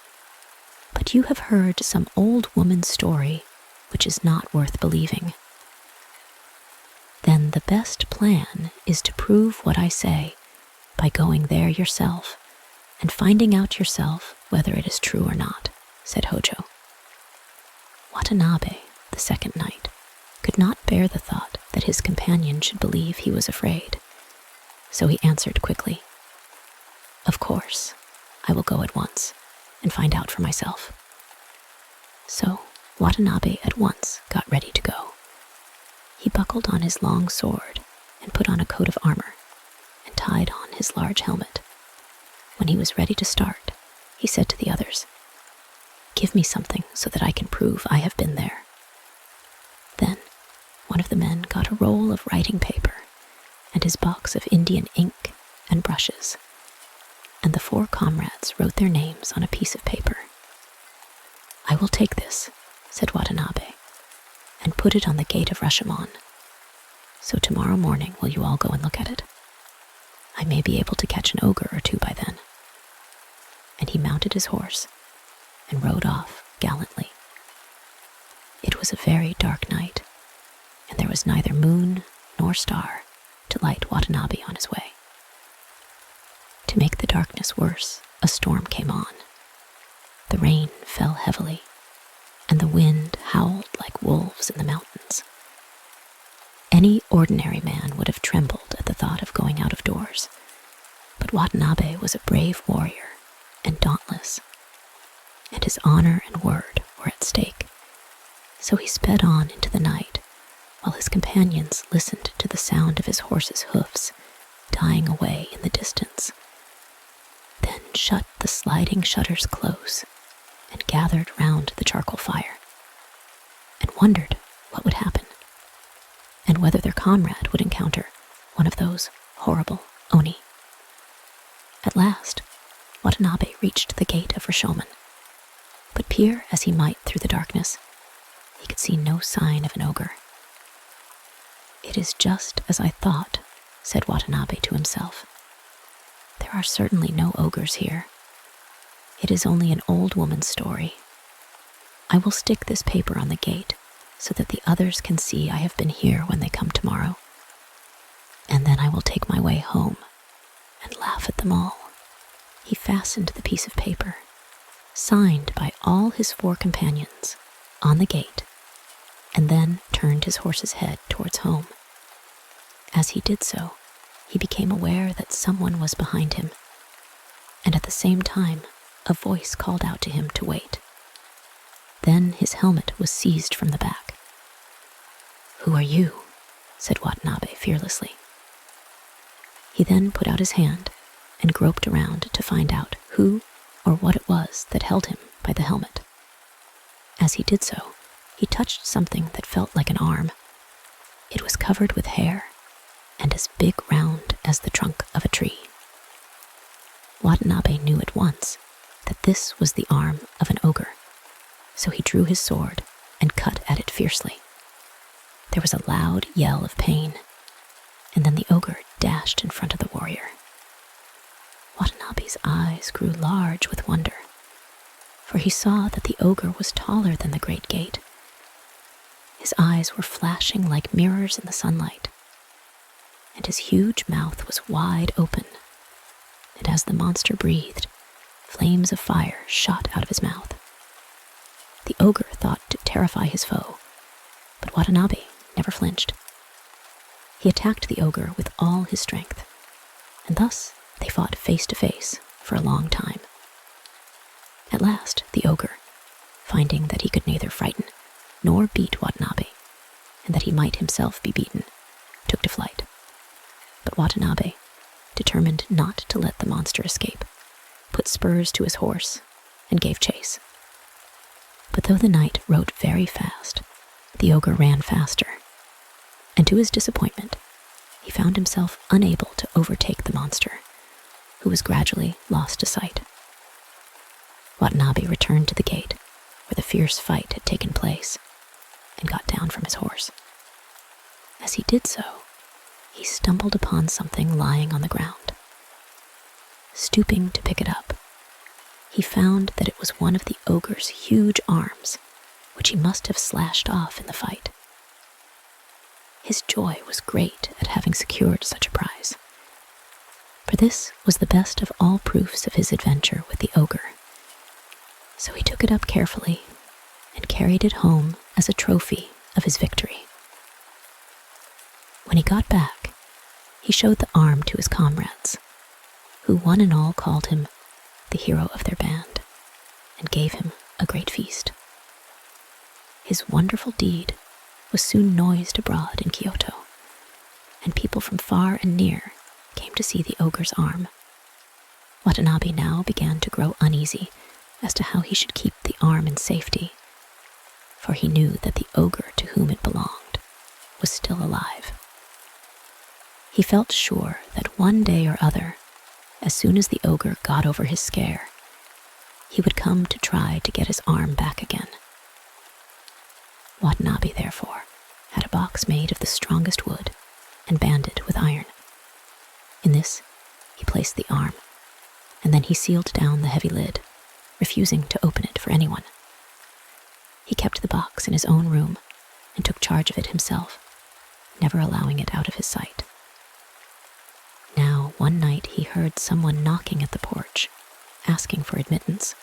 "but you have heard some old woman's story which is not worth believing. Then the best plan is to prove what I say by going there yourself and finding out yourself whether it is true or not," said Hojo. Watanabe, the second knight, could not bear the thought that his companion should believe he was afraid, so he answered quickly, "Of course, I will go at once and find out for myself." So Watanabe at once got ready to go. He buckled on his long sword and put on a coat of armor and tied on his large helmet. When he was ready to start, he said to the others, Give me something so that I can prove I have been there." Then one of the men got a roll of writing paper and his box of Indian ink and brushes, and the 4 comrades wrote their names on a piece of paper. "I will take this," said Watanabe, "and put it on the gate of Rashomon. So tomorrow morning will you all go and look at it? I may be able to catch an ogre or 2 by then." And he mounted his horse and rode off gallantly. It was a very dark night, and there was neither moon nor star to light Watanabe on his way. To make the darkness worse, a storm came on. The rain fell heavily, and the wind howled like wolves in the mountains. Any ordinary man would have trembled at the thought of going out of doors, but Watanabe was a brave warrior and dauntless, and his honor and word were at stake. So he sped on into the night, while his companions listened to the sound of his horse's hoofs dying away in the distance, then shut the sliding shutters close and gathered round the charcoal fire, and wondered what would happen, and whether their comrade would encounter one of those horrible Oni. At last, Watanabe reached the gate of Rashomon, but peer as he might through the darkness, he could see no sign of an ogre. "It is just as I thought," said Watanabe to himself. "There are certainly no ogres here. It is only an old woman's story. I will stick this paper on the gate so that the others can see I have been here when they come tomorrow. And then I will take my way home and laugh at them all." He fastened the piece of paper, signed by all his 4 companions, on the gate, and then turned his horse's head towards home. As he did so, he became aware that someone was behind him, and at the same time, a voice called out to him to wait. Then his helmet was seized from the back. "Who are you?" said Watanabe fearlessly. He then put out his hand and groped around to find out who or what it was that held him by the helmet. As he did so, he touched something that felt like an arm. It was covered with hair and as big round as the trunk of a tree. Watanabe knew at once that this was the arm of an ogre, so he drew his sword and cut at it fiercely. There was a loud yell of pain, and then the ogre dashed in front of the warrior. Watanabe's eyes grew large with wonder, for he saw that the ogre was taller than the great gate. His eyes were flashing like mirrors in the sunlight, and his huge mouth was wide open, and as the monster breathed, flames of fire shot out of his mouth. The ogre thought to terrify his foe, but Watanabe never flinched. He attacked the ogre with all his strength, and thus they fought face to face for a long time. At last, the ogre, finding that he could neither frighten nor beat Watanabe, and that he might himself be beaten, took to flight. But Watanabe, determined not to let the monster escape, put spurs to his horse and gave chase. But though the knight rode very fast, the ogre ran faster, and to his disappointment, he found himself unable to overtake the monster, who was gradually lost to sight. Watanabe returned to the gate where the fierce fight had taken place and got down from his horse. As he did so, he stumbled upon something lying on the ground. Stooping to pick it up, he found that it was one of the ogre's huge arms, which he must have slashed off in the fight. His joy was great at having secured such a prize, for this was the best of all proofs of his adventure with the ogre. So he took it up carefully and carried it home as a trophy of his victory. When he got back, he showed the arm to his comrades, who one and all called him the hero of their band and gave him a great feast. His wonderful deed was soon noised abroad in Kyoto, and people from far and near came to see the ogre's arm. Watanabe now began to grow uneasy, as to how he should keep the arm in safety, for he knew that the ogre to whom it belonged was still alive. He felt sure that one day or other, as soon as the ogre got over his scare, he would come to try to get his arm back again. Watanabe, therefore, had a box made of the strongest wood and banded with iron. In this, he placed the arm, and then he sealed down the heavy lid, refusing to open it for anyone. He kept the box in his own room and took charge of it himself, never allowing it out of his sight. Now, one night he heard someone knocking at the porch, asking for admittance.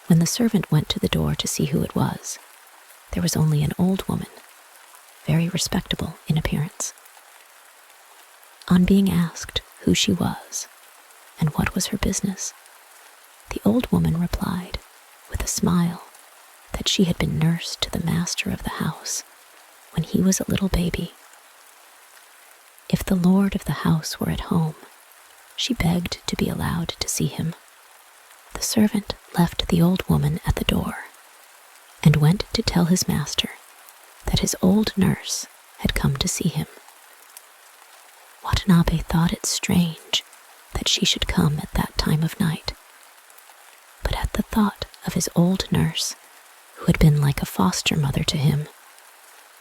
When the servant went to the door to see who it was, there was only an old woman, very respectable in appearance. On being asked who she was and what was her business, the old woman replied, with a smile, that she had been nurse to the master of the house when he was a little baby. If the lord of the house were at home, she begged to be allowed to see him. The servant left the old woman at the door and went to tell his master that his old nurse had come to see him. Watanabe thought it strange that she should come at that time of night, but at the thought of his old nurse, who had been like a foster mother to him,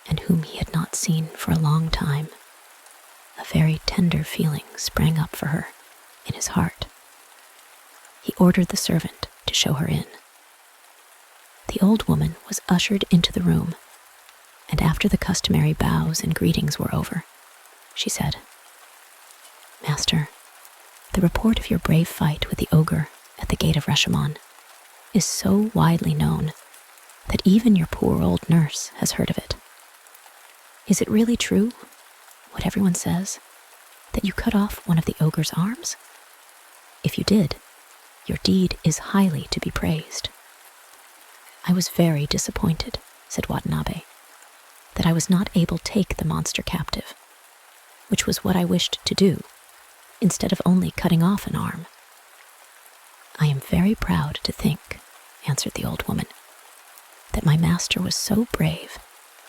and whom he had not seen for a long time, a very tender feeling sprang up for her in his heart. He ordered the servant to show her in. The old woman was ushered into the room, and after the customary bows and greetings were over, she said, "Master, the report of your brave fight with the ogre at the gate of Rashomon is so widely known that even your poor old nurse has heard of it. Is it really true, what everyone says, that you cut off one of the ogre's arms? If you did, your deed is highly to be praised." "I was very disappointed," said Watanabe, "that I was not able to take the monster captive, which was what I wished to do, instead of only cutting off an arm." "I am very proud to think," answered the old woman, "that my master was so brave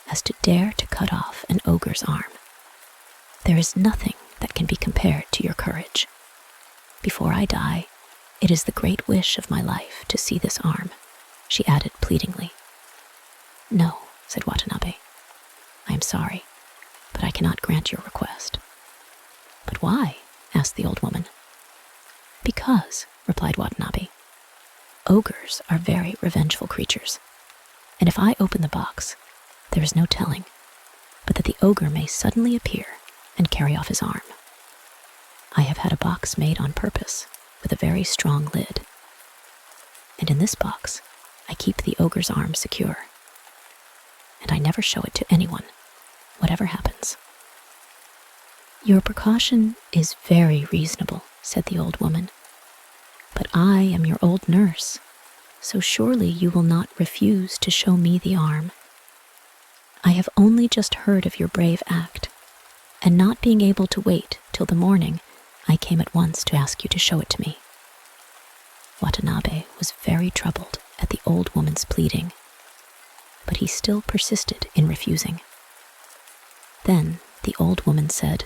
as to dare to cut off an ogre's arm. There is nothing that can be compared to your courage. Before I die, it is the great wish of my life to see this arm," she added pleadingly. "No," said Watanabe. "I am sorry, but I cannot grant your request." "But why?" asked the old woman. "Because," replied Watanabe, "ogres are very revengeful creatures, and if I open the box, there is no telling but that the ogre may suddenly appear and carry off his arm. I have had a box made on purpose with a very strong lid, and in this box I keep the ogre's arm secure, and I never show it to anyone, whatever happens." "Your precaution is very reasonable," said the old woman, "but I am your old nurse, so surely you will not refuse to show me the arm. I have only just heard of your brave act, and not being able to wait till the morning, I came at once to ask you to show it to me." Watanabe was very troubled at the old woman's pleading, but he still persisted in refusing. Then the old woman said,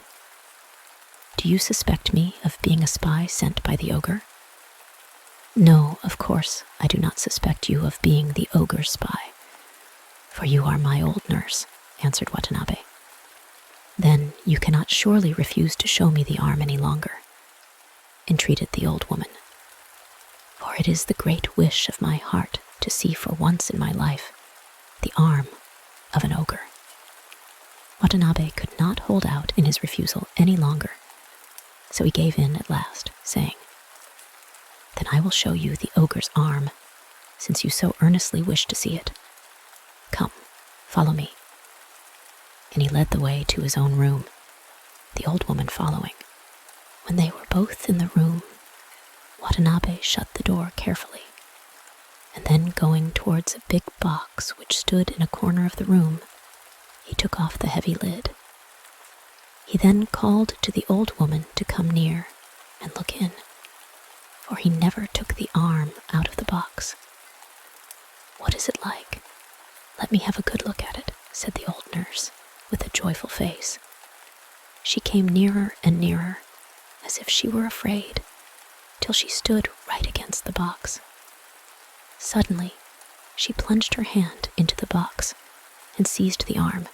"Do you suspect me of being a spy sent by the ogre?" "No, of course I do not suspect you of being the ogre's spy, for you are my old nurse," answered Watanabe. "Then you cannot surely refuse to show me the arm any longer," entreated the old woman, "for it is the great wish of my heart to see for once in my life the arm of an ogre." Watanabe could not hold out in his refusal any longer, so he gave in at last, saying, "Then I will show you the ogre's arm, since you so earnestly wish to see it. Come, follow me." And he led the way to his own room, the old woman following. When they were both in the room, Watanabe shut the door carefully, and then going towards a big box which stood in a corner of the room, he took off the heavy lid. He then called to the old woman to come near and look in, for he never took the arm out of the box. "What is it like? Let me have a good look at it," said the old nurse, with a joyful face. She came nearer and nearer, as if she were afraid, till she stood right against the box. Suddenly, she plunged her hand into the box and seized the arm,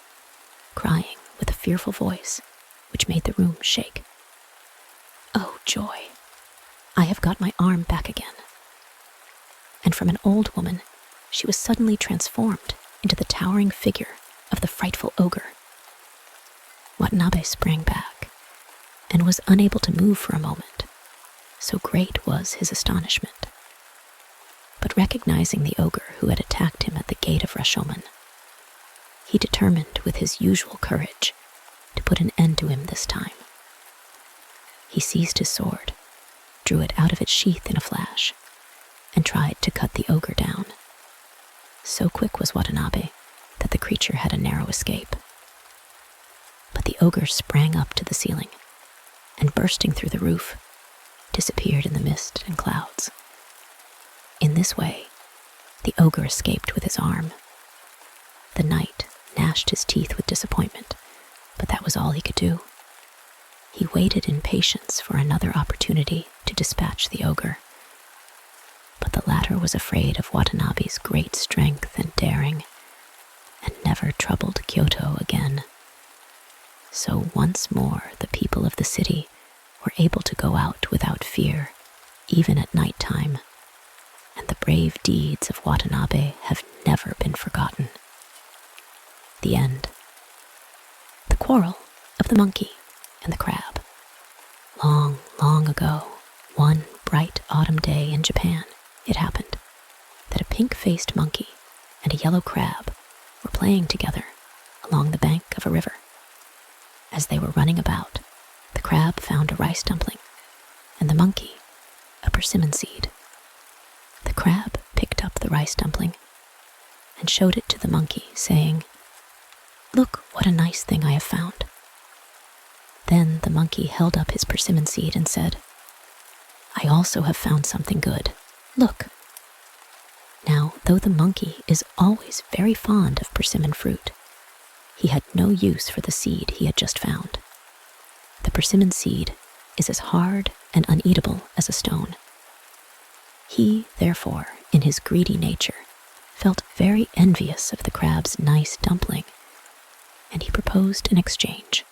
crying with a fearful voice which made the room shake. "Oh, joy! I have got my arm back again." And from an old woman, she was suddenly transformed into the towering figure of the frightful ogre. Watanabe sprang back and was unable to move for a moment, so great was his astonishment. But recognizing the ogre who had attacked him at the gate of Rashomon, he determined with his usual courage to put an end to him this time. He seized his sword, drew it out of its sheath in a flash, and tried to cut the ogre down. So quick was Watanabe that the creature had a narrow escape. But the ogre sprang up to the ceiling, and bursting through the roof, disappeared in the mist and clouds. In this way, the ogre escaped with his arm. The knight gnashed his teeth with disappointment, but that was all he could do. He waited in patience for another opportunity to dispatch the ogre. But the latter was afraid of Watanabe's great strength and daring, and never troubled Kyoto again. So once more the people of the city were able to go out without fear, even at night time, and the brave deeds of Watanabe have never been forgotten. The end. The Quarrel of the Monkey and the Crab. Long, long ago, one bright autumn day in Japan, it happened that a pink-faced monkey and a yellow crab were playing together along the bank of a river. As they were running about, the crab found a rice dumpling, and the monkey a persimmon seed. The crab picked up the rice dumpling and showed it to the monkey, saying, "Look what a nice thing I have found." Then the monkey held up his persimmon seed and said, "I also have found something good. Look." Now, though the monkey is always very fond of persimmon fruit, he had no use for the seed he had just found. The persimmon seed is as hard and uneatable as a stone. He, therefore, in his greedy nature, felt very envious of the crab's nice dumpling, and he proposed an exchange.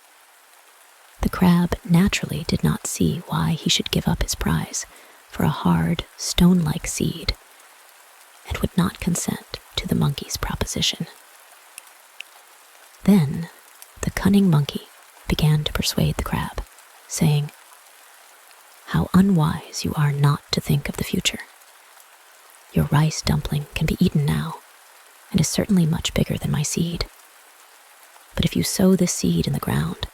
The crab naturally did not see why he should give up his prize for a hard, stone-like seed, and would not consent to the monkey's proposition. Then the cunning monkey began to persuade the crab, saying, "How unwise you are not to think of the future. Your rice dumpling can be eaten now, and is certainly much bigger than my seed. But if you sow this seed in the ground,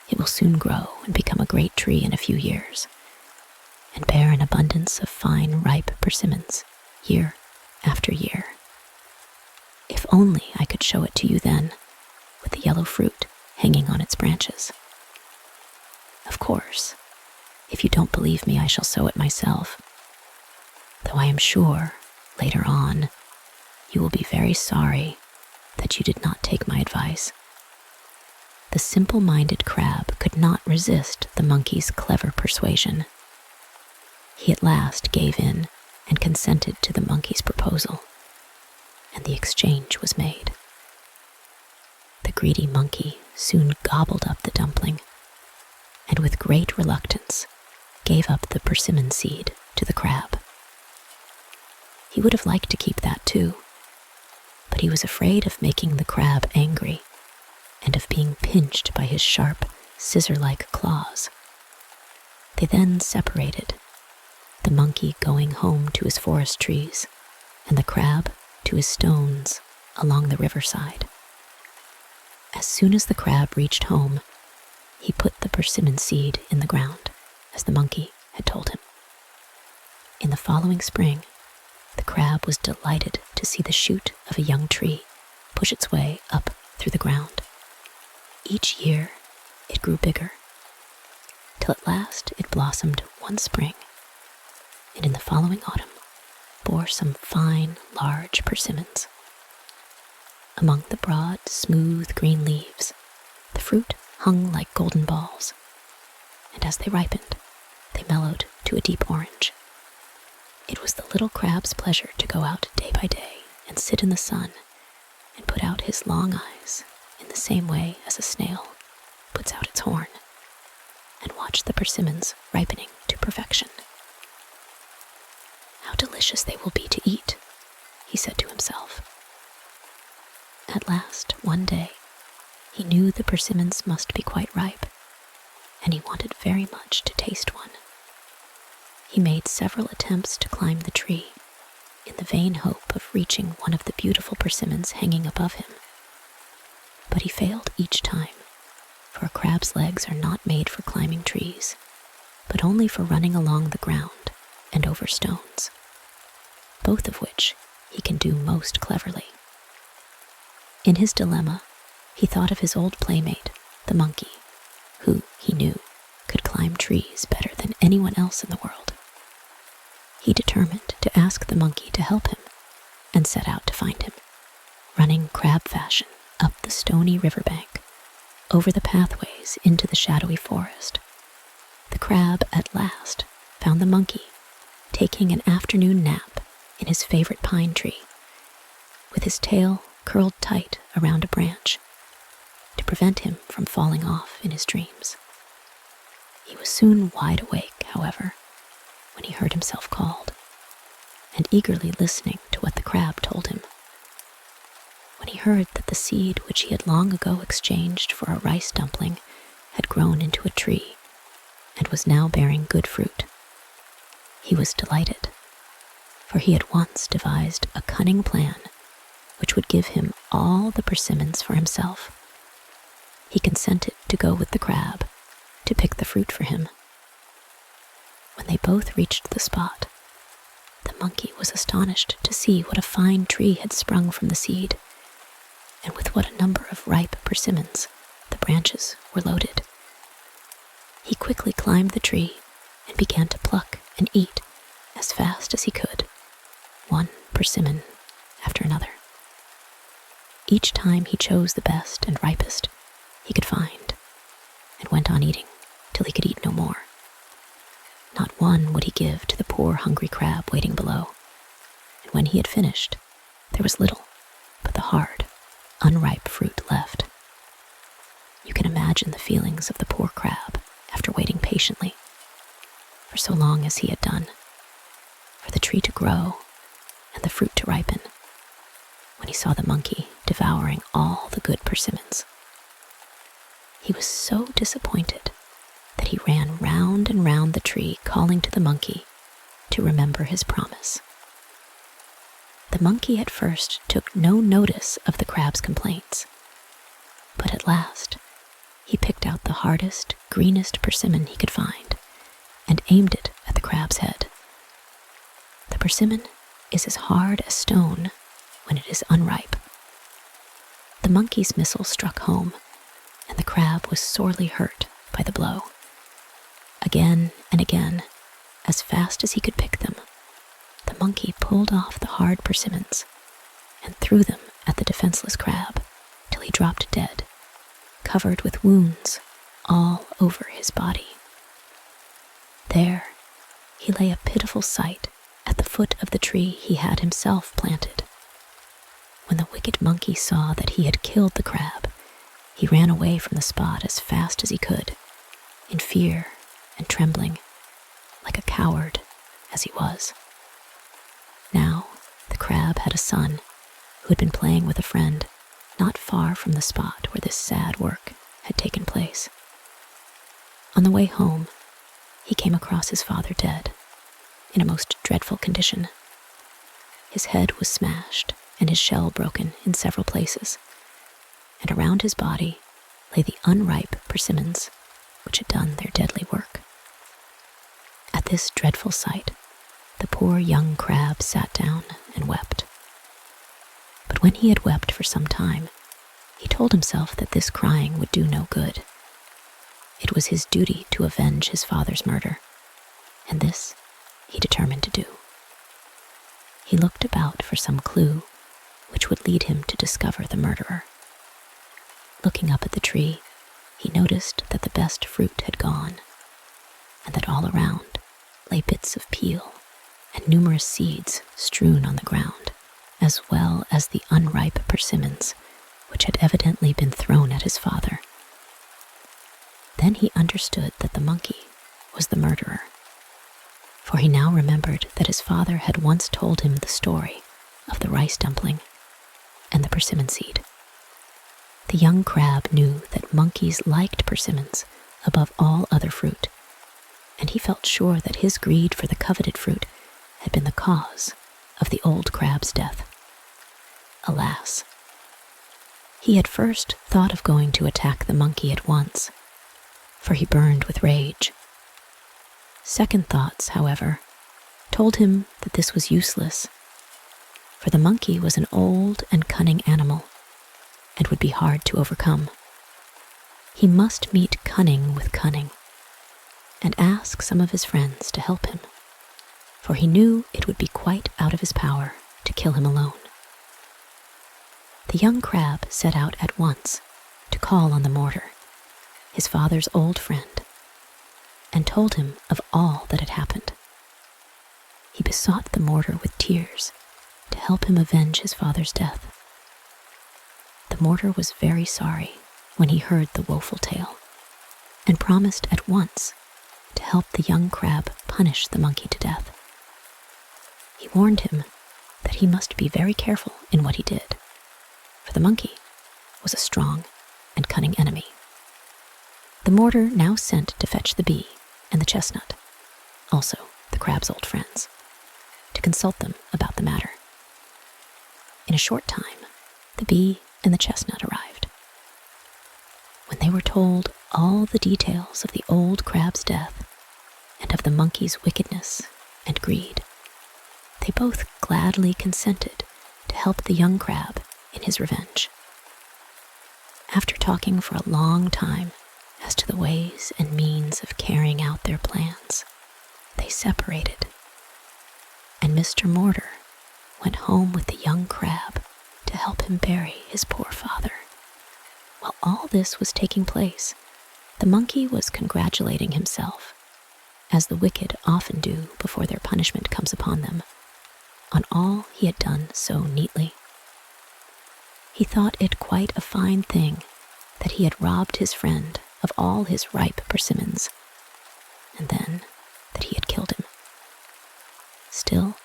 it will soon grow and become a great tree in a few years, and bear an abundance of fine, ripe persimmons, year after year. If only I could show it to you then, with the yellow fruit hanging on its branches. Of course, if you don't believe me, I shall sow it myself, though I am sure, later on, you will be very sorry that you did not take my advice." The simple-minded crab could not resist the monkey's clever persuasion. He at last gave in and consented to the monkey's proposal, and the exchange was made. The greedy monkey soon gobbled up the dumpling, and with great reluctance gave up the persimmon seed to the crab. He would have liked to keep that too, but he was afraid of making the crab angry and of being pinched by his sharp, scissor-like claws. They then separated, the monkey going home to his forest trees, and the crab to his stones along the riverside. As soon as the crab reached home, he put the persimmon seed in the ground, as the monkey had told him. In the following spring, the crab was delighted to see the shoot of a young tree push its way up through the ground. Each year, it grew bigger, till at last it blossomed one spring, and in the following autumn bore some fine, large persimmons. Among the broad, smooth green leaves, the fruit hung like golden balls, and as they ripened, they mellowed to a deep orange. It was the little crab's pleasure to go out day by day and sit in the sun and put out his long eyes in the same way as a snail puts out its horn, and watch the persimmons ripening to perfection. "How delicious they will be to eat," he said to himself. At last, one day, he knew the persimmons must be quite ripe, and he wanted very much to taste one. He made several attempts to climb the tree, in the vain hope of reaching one of the beautiful persimmons hanging above him. But he failed each time, for a crab's legs are not made for climbing trees, but only for running along the ground and over stones, both of which he can do most cleverly. In his dilemma, he thought of his old playmate, the monkey, who, he knew, could climb trees better than anyone else in the world. He determined to ask the monkey to help him, and set out to find him, running crab fashion up the stony riverbank, over the pathways into the shadowy forest. The crab at last found the monkey taking an afternoon nap in his favorite pine tree, with his tail curled tight around a branch to prevent him from falling off in his dreams. He was soon wide awake, however, when he heard himself called, and eagerly listening to what the crab told him. When he heard that the seed which he had long ago exchanged for a rice dumpling had grown into a tree and was now bearing good fruit, he was delighted, for he had once devised a cunning plan which would give him all the persimmons for himself. He consented to go with the crab to pick the fruit for him. When they both reached the spot, the monkey was astonished to see what a fine tree had sprung from the seed, and with what a number of ripe persimmons the branches were loaded. He quickly climbed the tree and began to pluck and eat as fast as he could, one persimmon after another. Each time he chose the best and ripest he could find, and went on eating till he could eat no more. Not one would he give to the poor hungry crab waiting below, and when he had finished, there was little but the hard, unripe fruit left. You can imagine the feelings of the poor crab after waiting patiently, for so long as he had done, for the tree to grow and the fruit to ripen, when he saw the monkey devouring all the good persimmons. He was so disappointed that he ran round and round the tree, calling to the monkey to remember his promise. The monkey at first took no notice of the crab's complaints, but at last he picked out the hardest, greenest persimmon he could find and aimed it at the crab's head. The persimmon is as hard as stone when it is unripe. The monkey's missile struck home, and the crab was sorely hurt by the blow. Again and again, as fast as he could pick them, the monkey pulled off the hard persimmons and threw them at the defenseless crab till he dropped dead, covered with wounds all over his body. There he lay a pitiful sight at the foot of the tree he had himself planted. When the wicked monkey saw that he had killed the crab, he ran away from the spot as fast as he could, in fear and trembling, like a coward as he was. Now the crab had a son who had been playing with a friend not far from the spot where this sad work had taken place. On the way home, he came across his father dead, in a most dreadful condition. His head was smashed and his shell broken in several places, and around his body lay the unripe persimmons which had done their deadly work. At this dreadful sight, the poor young crab sat down and wept. But when he had wept for some time, he told himself that this crying would do no good. It was his duty to avenge his father's murder, and this he determined to do. He looked about for some clue which would lead him to discover the murderer. Looking up at the tree, he noticed that the best fruit had gone, and that all around lay bits of peel and numerous seeds strewn on the ground, as well as the unripe persimmons which had evidently been thrown at his father. Then he understood that the monkey was the murderer, for he now remembered that his father had once told him the story of the rice dumpling and the persimmon seed. The young crab knew that monkeys liked persimmons above all other fruit, and he felt sure that his greed for the coveted fruit had been the cause of the old crab's death. Alas! He had first thought of going to attack the monkey at once, for he burned with rage. Second thoughts, however, told him that this was useless, for the monkey was an old and cunning animal, and would be hard to overcome. He must meet cunning with cunning, and ask some of his friends to help him, for he knew it would be quite out of his power to kill him alone. The young crab set out at once to call on the mortar, his father's old friend, and told him of all that had happened. He besought the mortar with tears to help him avenge his father's death. The mortar was very sorry when he heard the woeful tale, and promised at once to help the young crab punish the monkey to death. He warned him that he must be very careful in what he did, for the monkey was a strong and cunning enemy. The mortar now sent to fetch the bee and the chestnut, also the crab's old friends, to consult them about the matter. In a short time, the bee and the chestnut arrived. When they were told all the details of the old crab's death and of the monkey's wickedness and greed, they both gladly consented to help the young crab in his revenge. After talking for a long time as to the ways and means of carrying out their plans, they separated, and Mr. Mortar went home with the young crab to help him bury his poor father. While all this was taking place, the monkey was congratulating himself, as the wicked often do before their punishment comes upon them, on all he had done so neatly. He thought it quite a fine thing that he had robbed his friend of all his ripe persimmons, and then that he had killed him. Still,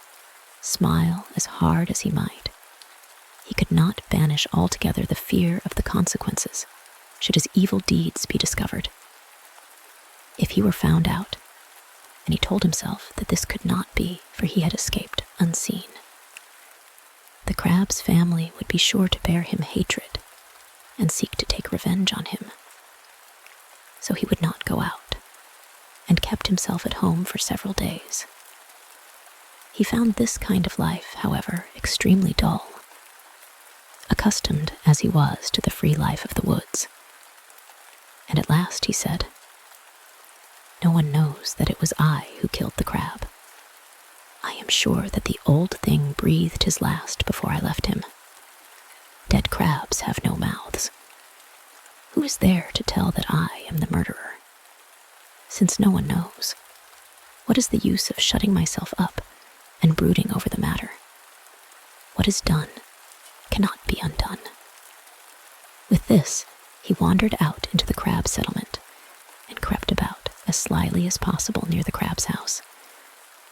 smile as hard as he might, he could not banish altogether the fear of the consequences should his evil deeds be discovered. If he were found out, and he told himself that this could not be, for he had escaped unseen, the crab's family would be sure to bear him hatred and seek to take revenge on him. So he would not go out, and kept himself at home for several days. He found this kind of life, however, extremely dull, accustomed as he was to the free life of the woods. And at last he said, "No one knows that it was I who killed the crab. I am sure that the old thing breathed his last before I left him. Dead crabs have no mouths. Who is there to tell that I am the murderer? Since no one knows, what is the use of shutting myself up and brooding over the matter? What is done cannot be undone." With this, he wandered out into the crab settlement and crept about as slyly as possible near the crab's house,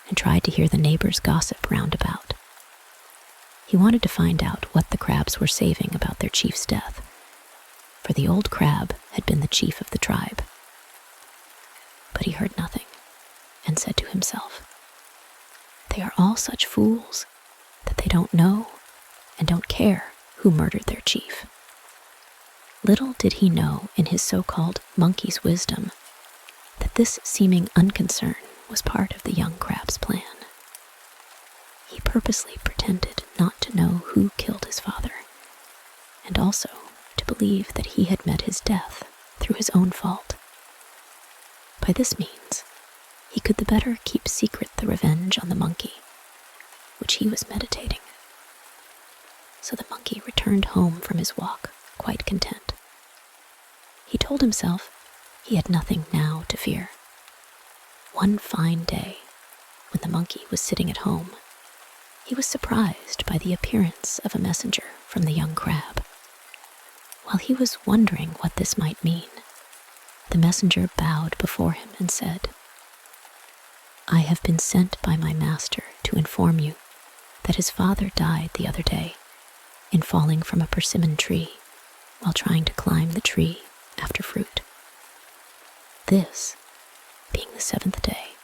and tried to hear the neighbors' gossip round about. He wanted to find out what the crabs were saving about their chief's death, for the old crab had been the chief of the tribe. But he heard nothing, and said to himself, "They are all such fools that they don't know and don't care who murdered their chief." Little did he know in his so-called monkey's wisdom that this seeming unconcern was part of the young crab's plan. He purposely pretended not to know who killed his father, and also to believe that he had met his death through his own fault. By this means, he could the better keep secret the revenge on the monkey, which he was meditating. So the monkey returned home from his walk, quite content. He told himself he had nothing now to fear. One fine day, when the monkey was sitting at home, he was surprised by the appearance of a messenger from the young crab. While he was wondering what this might mean, the messenger bowed before him and said, "I have been sent by my master to inform you that his father died the other day in falling from a persimmon tree while trying to climb the tree after fruit. This, being the 7th day,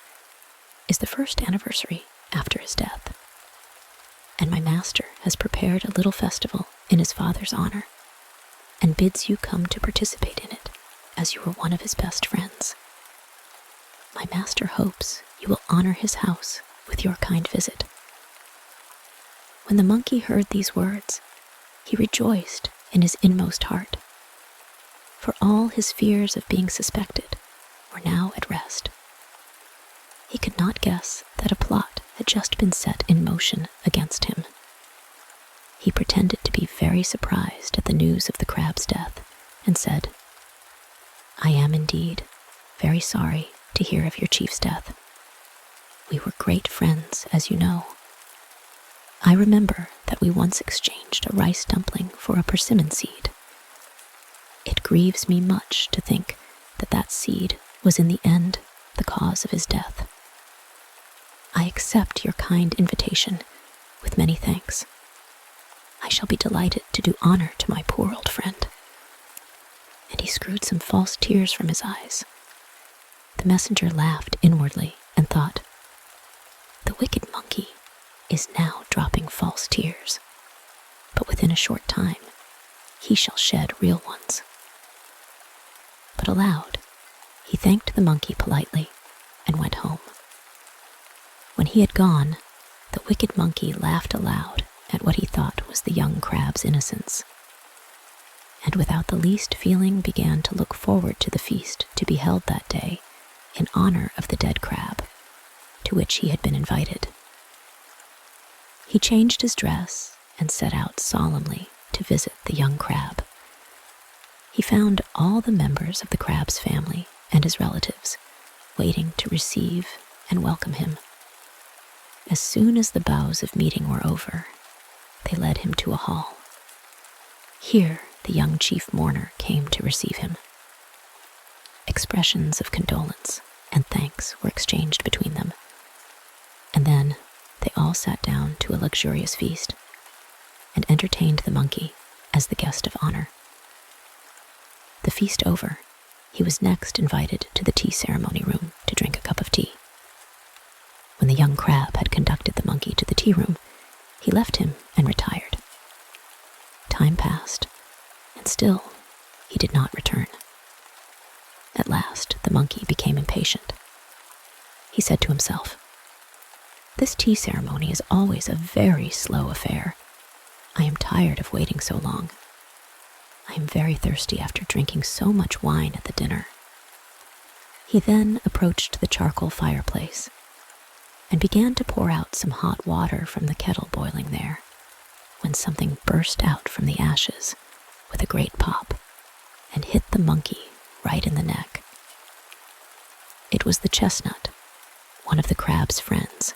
is the first anniversary after his death, and my master has prepared a little festival in his father's honor and bids you come to participate in it as you were one of his best friends. My master hopes you will honor his house with your kind visit." When the monkey heard these words, he rejoiced in his inmost heart, for all his fears of being suspected were now at rest. He could not guess that a plot had just been set in motion against him. He pretended to be very surprised at the news of the crab's death and said, "I am indeed very sorry to hear of your chief's death. We were great friends, as you know. I remember that we once exchanged a rice dumpling for a persimmon seed. It grieves me much to think that that seed was in the end the cause of his death. I accept your kind invitation with many thanks. I shall be delighted to do honor to my poor old friend." And he screwed some false tears from his eyes. The messenger laughed inwardly and thought, "The wicked monkey is now dropping false tears, but within a short time he shall shed real ones." But aloud, he thanked the monkey politely and went home. When he had gone, the wicked monkey laughed aloud at what he thought was the young crab's innocence, and without the least feeling began to look forward to the feast to be held that day in honor of the dead crab, to which he had been invited. He changed his dress and set out solemnly to visit the young crab. He found all the members of the crab's family and his relatives waiting to receive and welcome him. As soon as the boughs of meeting were over, they led him to a hall. Here the young chief mourner came to receive him. Expressions of condolence and thanks were exchanged between them, and then they all sat down to a luxurious feast and entertained the monkey as the guest of honor. The feast over, he was next invited to the tea ceremony room to drink a cup of tea. When the young crab had conducted the monkey to the tea room, he left him and retired. Time passed, and still he did not return. At last, the monkey became impatient. He said to himself, "This tea ceremony is always a very slow affair. I am tired of waiting so long. I am very thirsty after drinking so much wine at the dinner." He then approached the charcoal fireplace and began to pour out some hot water from the kettle boiling there, when something burst out from the ashes with a great pop and hit the monkey right in the neck. It was the chestnut, one of the crab's friends,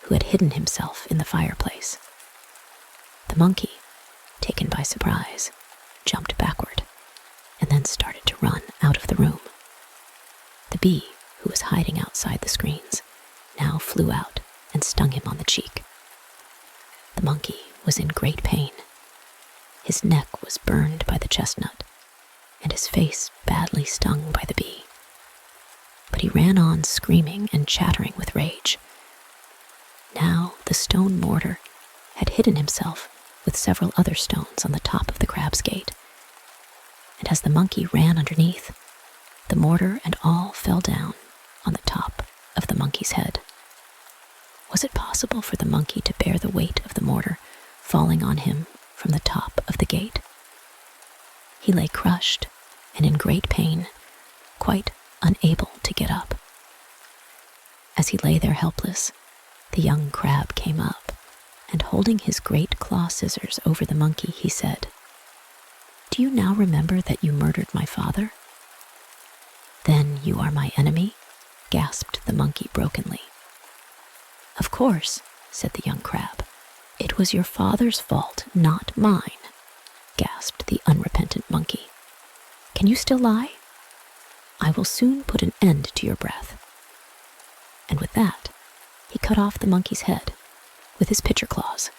who had hidden himself in the fireplace. The monkey, taken by surprise, jumped backward and then started to run out of the room. The bee, who was hiding outside the screens, now flew out and stung him on the cheek. The monkey was in great pain. His neck was burned by the chestnut, and his face badly stung by the bee. But he ran on screaming and chattering with rage. Now the stone mortar had hidden himself with several other stones on the top of the crab's gate, and as the monkey ran underneath, the mortar and all fell down on the top of the monkey's head. Was it possible for the monkey to bear the weight of the mortar falling on him from the top of the gate? He lay crushed and in great pain, quite unable to get up. As he lay there helpless, the young crab came up, and holding his great claw scissors over the monkey, he said, "Do you now remember that you murdered my father?" "Then you are my enemy?" gasped the monkey brokenly. "Of course," said the young crab. "It was your father's fault, not mine," gasped the unrepentant monkey. "Can you still lie? I will soon put an end to your breath." And with that, he cut off the monkey's head with his pitcher claws.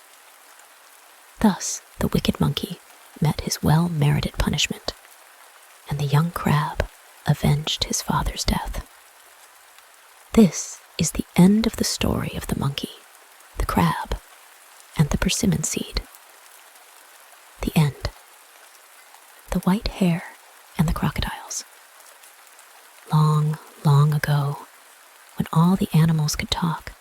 Thus the wicked monkey met his well-merited punishment, and the young crab avenged his father's death. This is the end of the story of the monkey, the crab, and the persimmon seed. The end. The white hare and the crocodiles. Long, long ago, when all the animals could talk,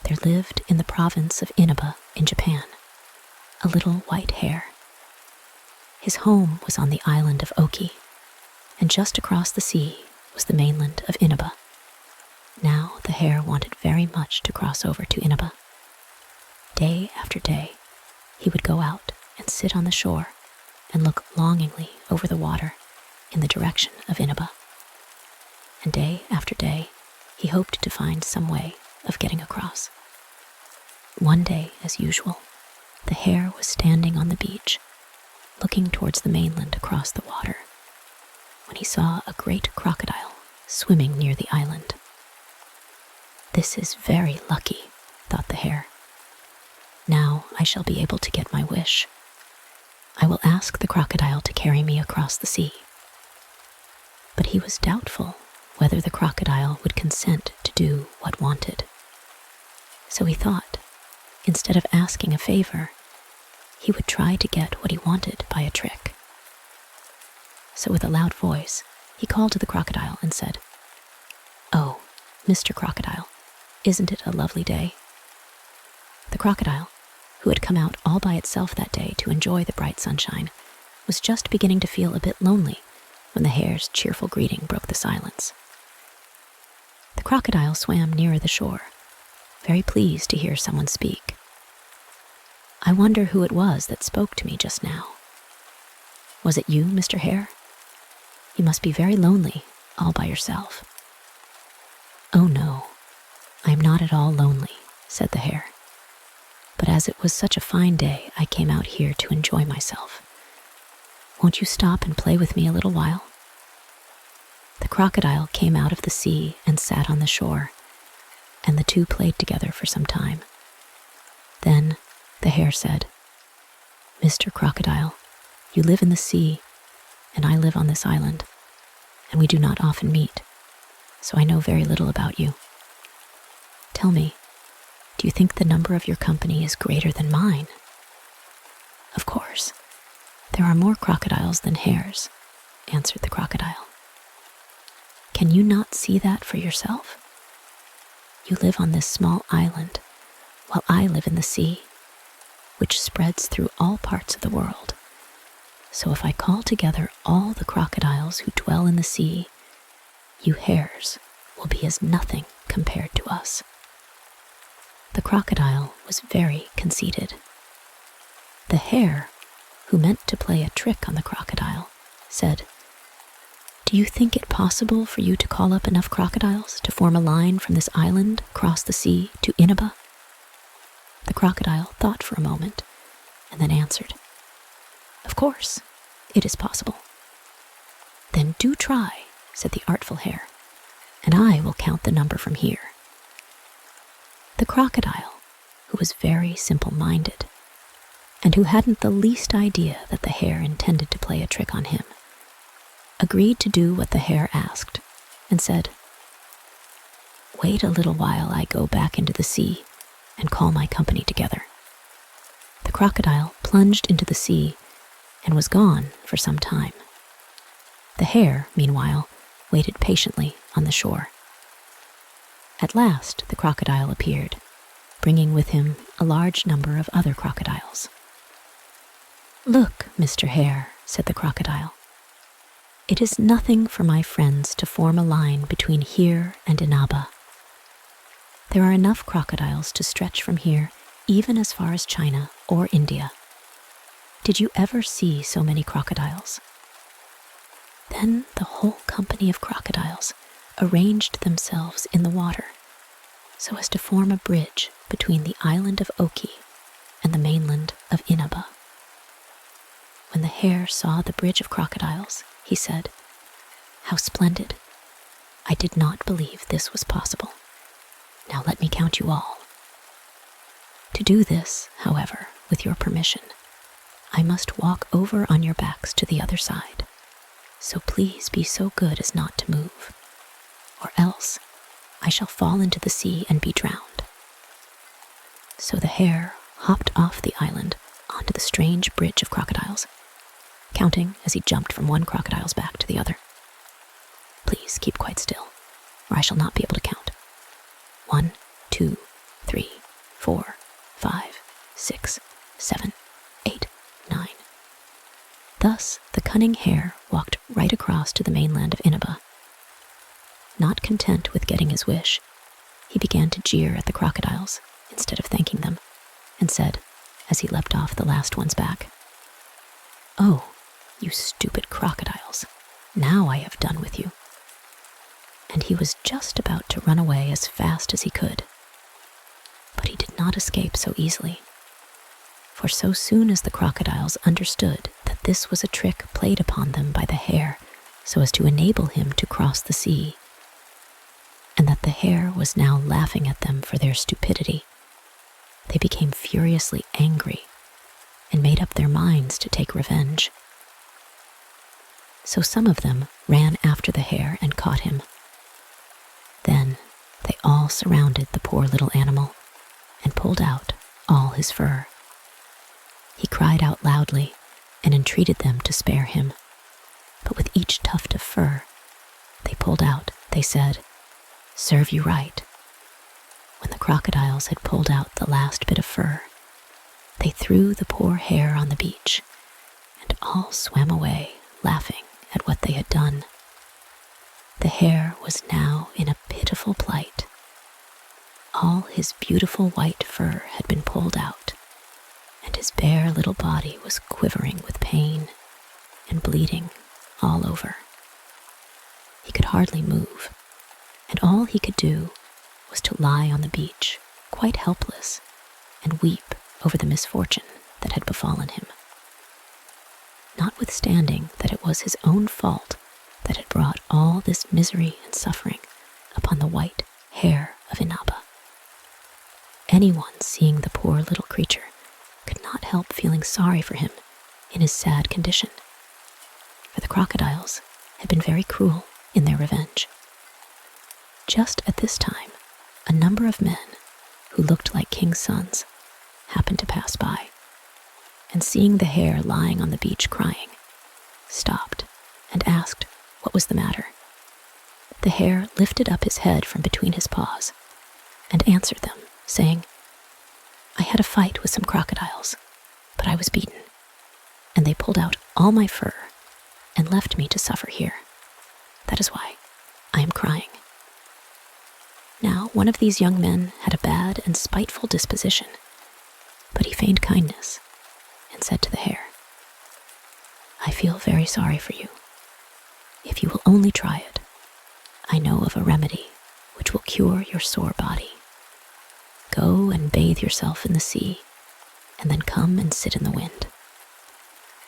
there lived in the province of Inaba in Japan a little white hare. His home was on the island of Oki, and just across the sea was the mainland of Inaba. Now the hare wanted very much to cross over to Inaba. Day after day, he would go out and sit on the shore and look longingly over the water in the direction of Inaba. And day after day, he hoped to find some way of getting across. One day, as usual, the hare was standing on the beach, looking towards the mainland across the water, when he saw a great crocodile swimming near the island. "This is very lucky," thought the hare. "Now I shall be able to get my wish. I will ask the crocodile to carry me across the sea." But he was doubtful whether the crocodile would consent to do what wanted. So he thought, instead of asking a favor, he would try to get what he wanted by a trick. So with a loud voice, he called to the crocodile and said, "Oh, Mr. Crocodile, isn't it a lovely day?" The crocodile, who had come out all by itself that day to enjoy the bright sunshine, was just beginning to feel a bit lonely when the hare's cheerful greeting broke the silence. The crocodile swam nearer the shore, very pleased to hear someone speak. "I wonder who it was that spoke to me just now. Was it you, Mr. Hare? You must be very lonely, all by yourself." "Oh no, I am not at all lonely," said the hare. "But as it was such a fine day, I came out here to enjoy myself. Won't you stop and play with me a little while?" The crocodile came out of the sea and sat on the shore, and the two played together for some time. Then the hare said, "Mr. Crocodile, you live in the sea, and I live on this island, and we do not often meet, so I know very little about you. Tell me, do you think the number of your company is greater than mine?" "Of course, there are more crocodiles than hares," answered the crocodile. "Can you not see that for yourself? You live on this small island, while I live in the sea, which spreads through all parts of the world. So if I call together all the crocodiles who dwell in the sea, you hares will be as nothing compared to us." The crocodile was very conceited. The hare, who meant to play a trick on the crocodile, said, "Do you think it possible for you to call up enough crocodiles to form a line from this island across the sea to Inaba?" The crocodile thought for a moment and then answered, "Of course, it is possible." "Then do try," said the artful hare, "and I will count the number from here." The crocodile, who was very simple-minded, and who hadn't the least idea that the hare intended to play a trick on him, agreed to do what the hare asked, and said, "Wait a little while I go back into the sea and call my company together." The crocodile plunged into the sea and was gone for some time. The hare, meanwhile, waited patiently on the shore. At last the crocodile appeared, bringing with him a large number of other crocodiles. "Look, Mr. Hare," said the crocodile, "it is nothing for my friends to form a line between here and Inaba. There are enough crocodiles to stretch from here even as far as China or India. Did you ever see so many crocodiles? Then the whole company of crocodiles arranged themselves in the water so as to form a bridge between the island of Oki and the mainland of Inaba. When the Hare saw the bridge of crocodiles, he said, "How splendid! I did not believe this was possible. Now let me count you all." To do this, however, with your permission, I must walk over on your backs to the other side. So please be so good as not to move, or else I shall fall into the sea and be drowned. So the Hare hopped off the island onto the strange bridge of crocodiles, counting as he jumped from one crocodile's back to the other. Please keep quite still, or I shall not be able to count. 1, 2, 3, 4, 5, 6, 7, 8, 9. Thus the cunning Hare walked right across to the mainland of Inaba. Not content with getting his wish, he began to jeer at the crocodiles instead of thanking them, and said, as he leapt off the last one's back, "Oh, you stupid crocodiles, now I have done with you." And he was just about to run away as fast as he could. But he did not escape so easily, for so soon as the crocodiles understood that this was a trick played upon them by the Hare so as to enable him to cross the sea, and that the Hare was now laughing at them for their stupidity, they became furiously angry and made up their minds to take revenge. So some of them ran after the Hare and caught him. Then they all surrounded the poor little animal and pulled out all his fur. He cried out loudly and entreated them to spare him, but with each tuft of fur they pulled out, they said, "Serve you right." When the crocodiles had pulled out the last bit of fur, they threw the poor Hare on the beach, and all swam away, laughing at what they had done. The Hare was now in a pitiful plight. All his beautiful white fur had been pulled out, and his bare little body was quivering with pain and bleeding all over. He could hardly move, and all he could do was to lie on the beach, quite helpless, and weep over the misfortune that had befallen him. Notwithstanding that it was his own fault that had brought all this misery and suffering upon the white Hare of Inaba. Anyone seeing the poor little creature could not help feeling sorry for him in his sad condition, for the crocodiles had been very cruel in their revenge. Just at this time, a number of men who looked like king's sons happened to pass by, and seeing the Hare lying on the beach crying, stopped and asked what was the matter. The Hare lifted up his head from between his paws and answered them, saying, "I had a fight with some crocodiles, but I was beaten, and they pulled out all my fur and left me to suffer here. That is why I am crying." Now, one of these young men had a bad and spiteful disposition, but he feigned kindness and said to the Hare, "I feel very sorry for you. If you will only try it, I know of a remedy which will cure your sore body. Go and bathe yourself in the sea, and then come and sit in the wind.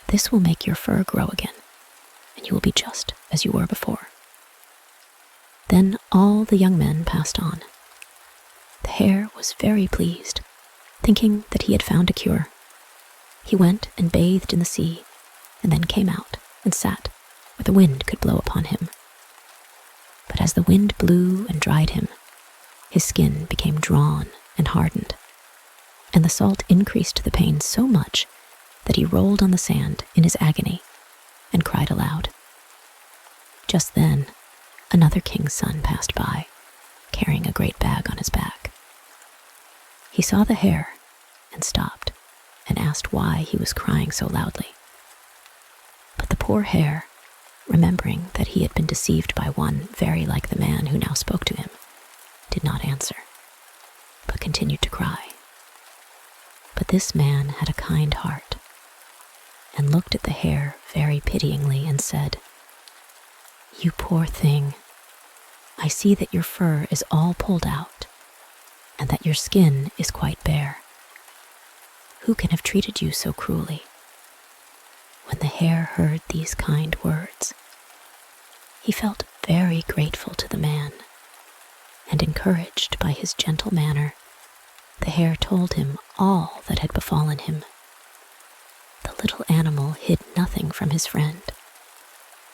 This will make your fur grow again, and you will be just as you were before." Then all the young men passed on. The Hare was very pleased, thinking that he had found a cure. He went and bathed in the sea, and then came out and sat where the wind could blow upon him. But as the wind blew and dried him, his skin became drawn and hardened, and the salt increased the pain so much that he rolled on the sand in his agony and cried aloud. Just then, another king's son passed by, carrying a great bag on his back. He saw the Hare and stopped and asked why he was crying so loudly. But the poor Hare, remembering that he had been deceived by one very like the man who now spoke to him, did not answer. continued to cry. But this man had a kind heart, and looked at the hare very pityingly and said, "You poor thing, I see that your fur is all pulled out, and that your skin is quite bare. Who can have treated you so cruelly?" When the hare heard these kind words, he felt very grateful to the man, and encouraged by his gentle manner, the hare told him all that had befallen him. The little animal hid nothing from his friend,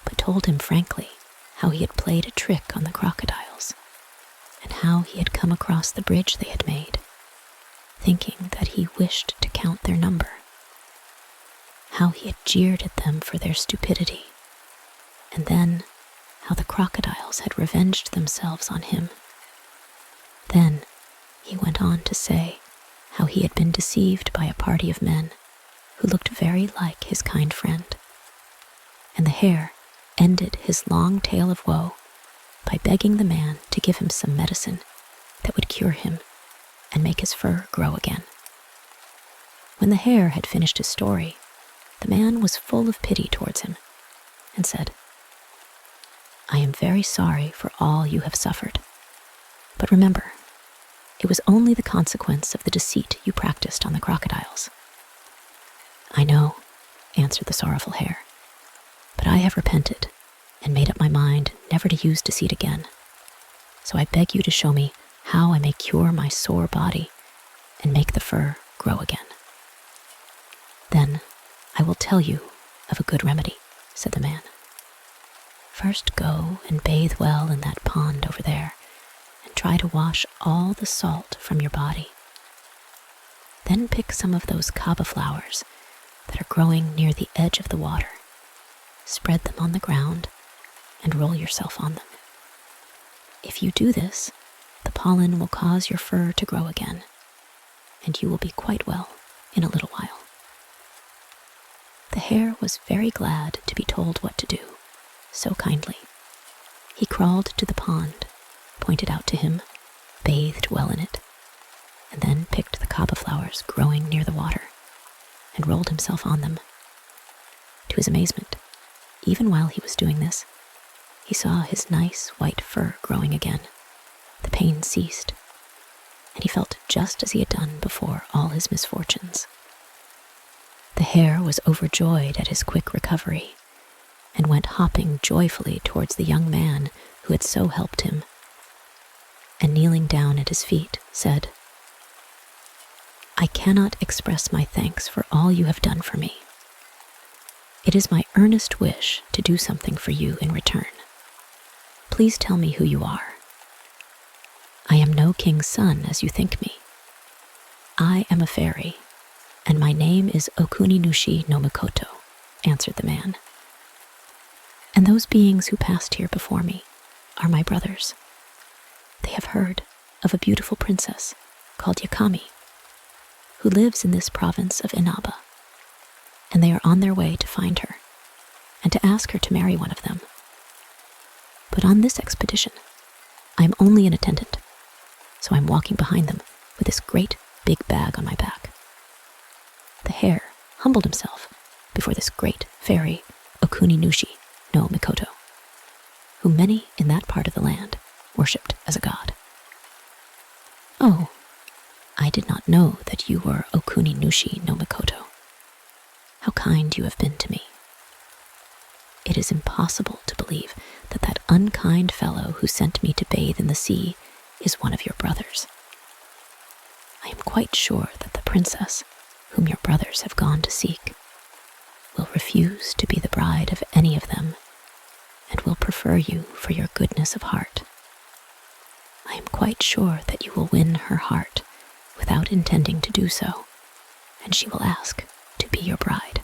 but told him frankly how he had played a trick on the crocodiles, and how he had come across the bridge they had made, thinking that he wished to count their number, how he had jeered at them for their stupidity, and then how the crocodiles had revenged themselves on him. Then he went on to say how he had been deceived by a party of men who looked very like his kind friend, and the hare ended his long tale of woe by begging the man to give him some medicine that would cure him and make his fur grow again. When the hare had finished his story, the man was full of pity towards him and said, "I am very sorry for all you have suffered, but remember, it was only the consequence of the deceit you practiced on the crocodiles." "I know," answered the sorrowful hare, "but I have repented and made up my mind never to use deceit again. So I beg you to show me how I may cure my sore body and make the fur grow again." "Then I will tell you of a good remedy," said the man. "First go and bathe well in that pond over there, and try to wash all the salt from your body. Then pick some of those kaba flowers that are growing near the edge of the water, spread them on the ground, and roll yourself on them. If you do this, the pollen will cause your fur to grow again, and you will be quite well in a little while." The hare was very glad to be told what to do, so kindly. He crawled to the pond, pointed out to him, bathed well in it, and then picked the kaba flowers growing near the water, and rolled himself on them. To his amazement, even while he was doing this, he saw his nice white fur growing again. The pain ceased, and he felt just as he had done before all his misfortunes. The hare was overjoyed at his quick recovery, and went hopping joyfully towards the young man who had so helped him, and kneeling down at his feet, said, "I cannot express my thanks for all you have done for me. It is my earnest wish to do something for you in return. Please tell me who you are." "I am no king's son, as you think me. I am a fairy, and my name is Okuni-nushi no Mikoto," answered the man. "And those beings who passed here before me are my brothers. They have heard of a beautiful princess called Yakami, who lives in this province of Inaba, and they are on their way to find her and to ask her to marry one of them. But on this expedition, I am only an attendant, so I'm walking behind them with this great big bag on my back." The hare humbled himself before this great fairy Okuni-nushi no Mikoto, whom many in that part of the land worshipped as a god. "Oh, I did not know that you were Okuni-nushi no Mikoto. How kind you have been to me. It is impossible to believe that that unkind fellow who sent me to bathe in the sea is one of your brothers. I am quite sure that the princess, whom your brothers have gone to seek, will refuse to be the bride of any of them, and will prefer you for your goodness of heart. I am quite sure that you will win her heart without intending to do so, and she will ask to be your bride."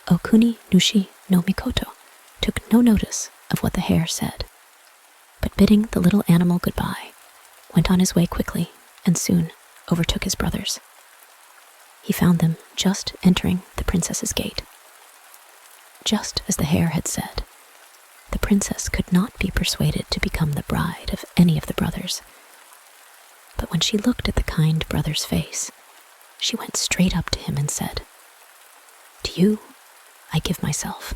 Okuni-nushi no Mikoto took no notice of what the hare said, but bidding the little animal goodbye, went on his way quickly and soon overtook his brothers. He found them just entering the princess's gate. Just as the hare had said, the princess could not be persuaded to become the bride of any of the brothers, But when she looked at the kind brother's face, she went straight up to him and said, "To you, I give myself."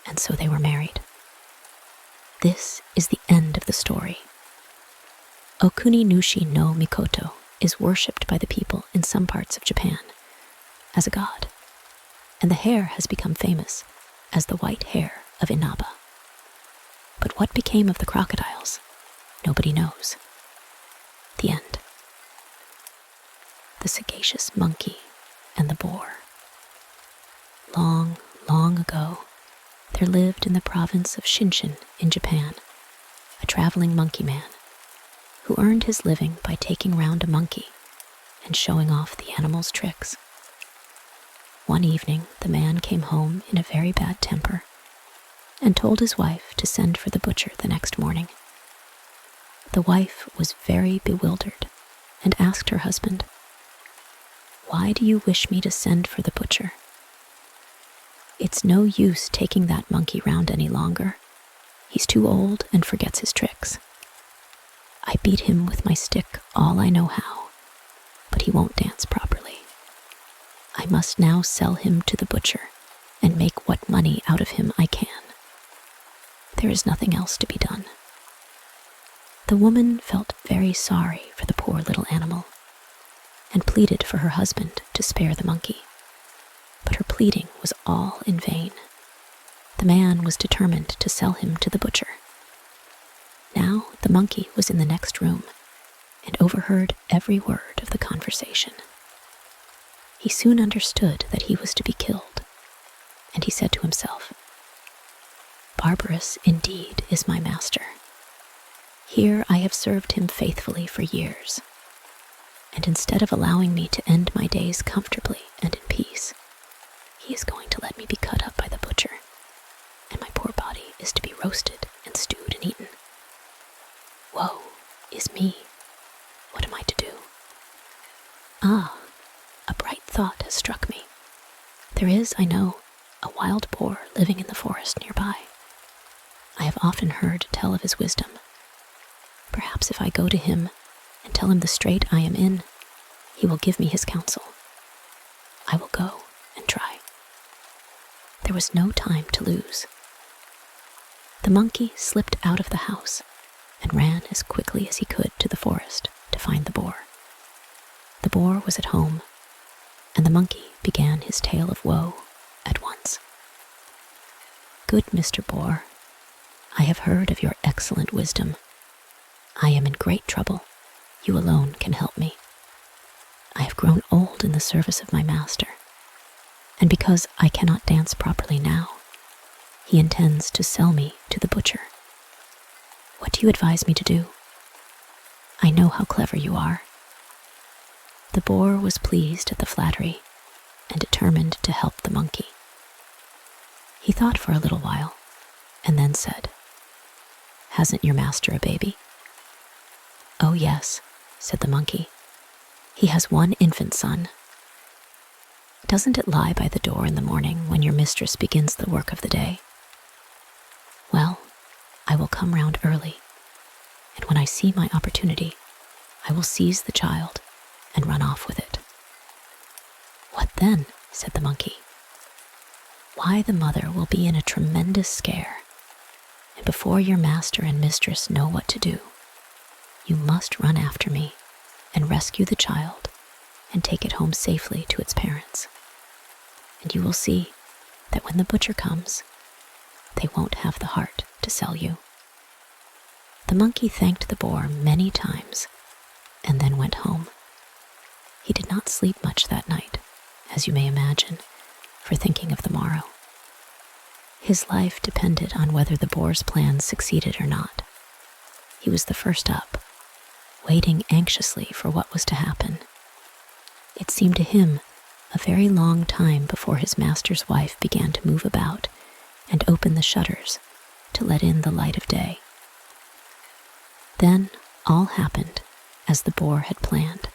And so they were married. This is the end of the story. Okuni Nushi no Mikoto is worshipped by the people in some parts of Japan as a god, and the hare has become famous as the white hare of Inaba. But what became of the crocodiles, nobody knows. The end. The Sagacious Monkey and the Boar. Long, long ago, there lived in the province of Shinshin in Japan a traveling monkey man who earned his living by taking round a monkey and showing off the animal's tricks. One evening, the man came home in a very bad temper and told his wife to send for the butcher the next morning. The wife was very bewildered and asked her husband, "Why do you wish me to send for the butcher? It's no use taking that monkey round any longer. He's too old and forgets his tricks. I beat him with my stick all I know how, but he won't dance properly. I must now sell him to the butcher and make what money out of him I can. There is nothing else to be done." The woman felt very sorry for the poor little animal and pleaded for her husband to spare the monkey. But her pleading was all in vain. The man was determined to sell him to the butcher. Now the monkey was in the next room and overheard every word of the conversation. He soon understood that he was to be killed, and he said to himself, "Barbarous indeed is my master. Here I have served him faithfully for years, and instead of allowing me to end my days comfortably and in peace, he is going to let me be cut up by the butcher, and my poor body is to be roasted and stewed and eaten. Woe is me. What am I to do? Ah, a bright thought has struck me. There is, I know, a wild boar living in the forest nearby. I have often heard tell of his wisdom. Perhaps if I go to him and tell him the strait I am in, he will give me his counsel. I will go and try." There was no time to lose. The monkey slipped out of the house and ran as quickly as he could to the forest to find the boar. The boar was at home, and the monkey began his tale of woe at once. "Good Mr. Boar, I have heard of your excellent wisdom. I am in great trouble. You alone can help me. I have grown old in the service of my master, and because I cannot dance properly now, he intends to sell me to the butcher. What do you advise me to do? I know how clever you are." The boar was pleased at the flattery and determined to help the monkey. He thought for a little while and then said, "Hasn't your master a baby?" "Oh yes," said the monkey. "He has one infant son. Doesn't it lie by the door in the morning when your mistress begins the work of the day? Well, I will come round early, and when I see my opportunity, I will seize the child and run off with it." "What then?" said the monkey. "Why, the mother will be in a tremendous scare, and before your master and mistress know what to do, you must run after me and rescue the child and take it home safely to its parents. And you will see that when the butcher comes, they won't have the heart to sell you." The monkey thanked the boar many times and then went home. He did not sleep much that night, as you may imagine, for thinking of the morrow. His life depended on whether the boar's plans succeeded or not. He was the first up, waiting anxiously for what was to happen. It seemed to him a very long time before his master's wife began to move about and open the shutters to let in the light of day. Then all happened as the boar had planned.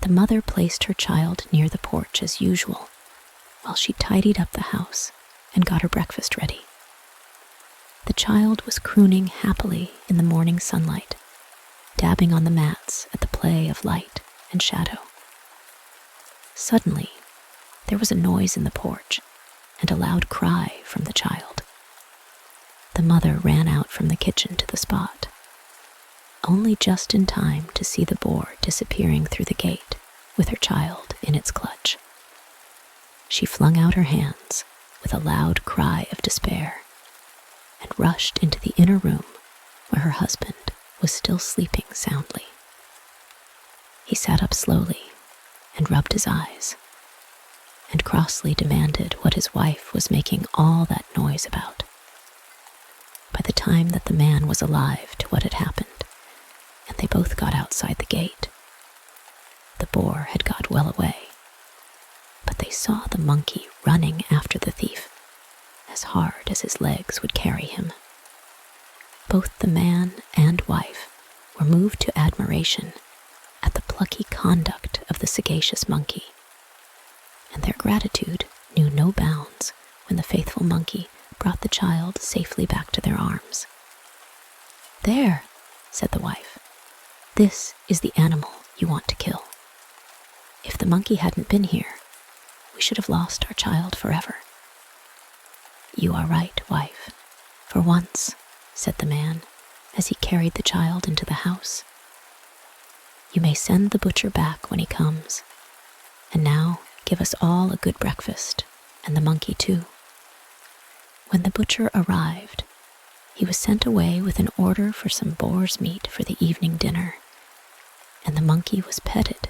The mother placed her child near the porch as usual, while she tidied up the house and got her breakfast ready. The child was crooning happily in the morning sunlight, dabbing on the mats at the play of light and shadow. Suddenly, there was a noise in the porch and a loud cry from the child. The mother ran out from the kitchen to the spot, only just in time to see the boar disappearing through the gate with her child in its clutch. She flung out her hands with a loud cry of despair and rushed into the inner room where her husband was still sleeping soundly. He sat up slowly and rubbed his eyes and crossly demanded what his wife was making all that noise about. By the time that the man was alive to what had happened, and they both got outside the gate, the boar had got well away, but they saw the monkey running after the thief as hard as his legs would carry him. Both the man and wife were moved to admiration at the plucky conduct of the sagacious monkey, and their gratitude knew no bounds when the faithful monkey brought the child safely back to their arms. "There," said the wife, "this is the animal you want to kill. If the monkey hadn't been here, we should have lost our child forever." "You are right, wife, for once," said the man as he carried the child into the house. "You may send the butcher back when he comes, and now give us all a good breakfast, and the monkey too." When the butcher arrived, he was sent away with an order for some boar's meat for the evening dinner, and the monkey was petted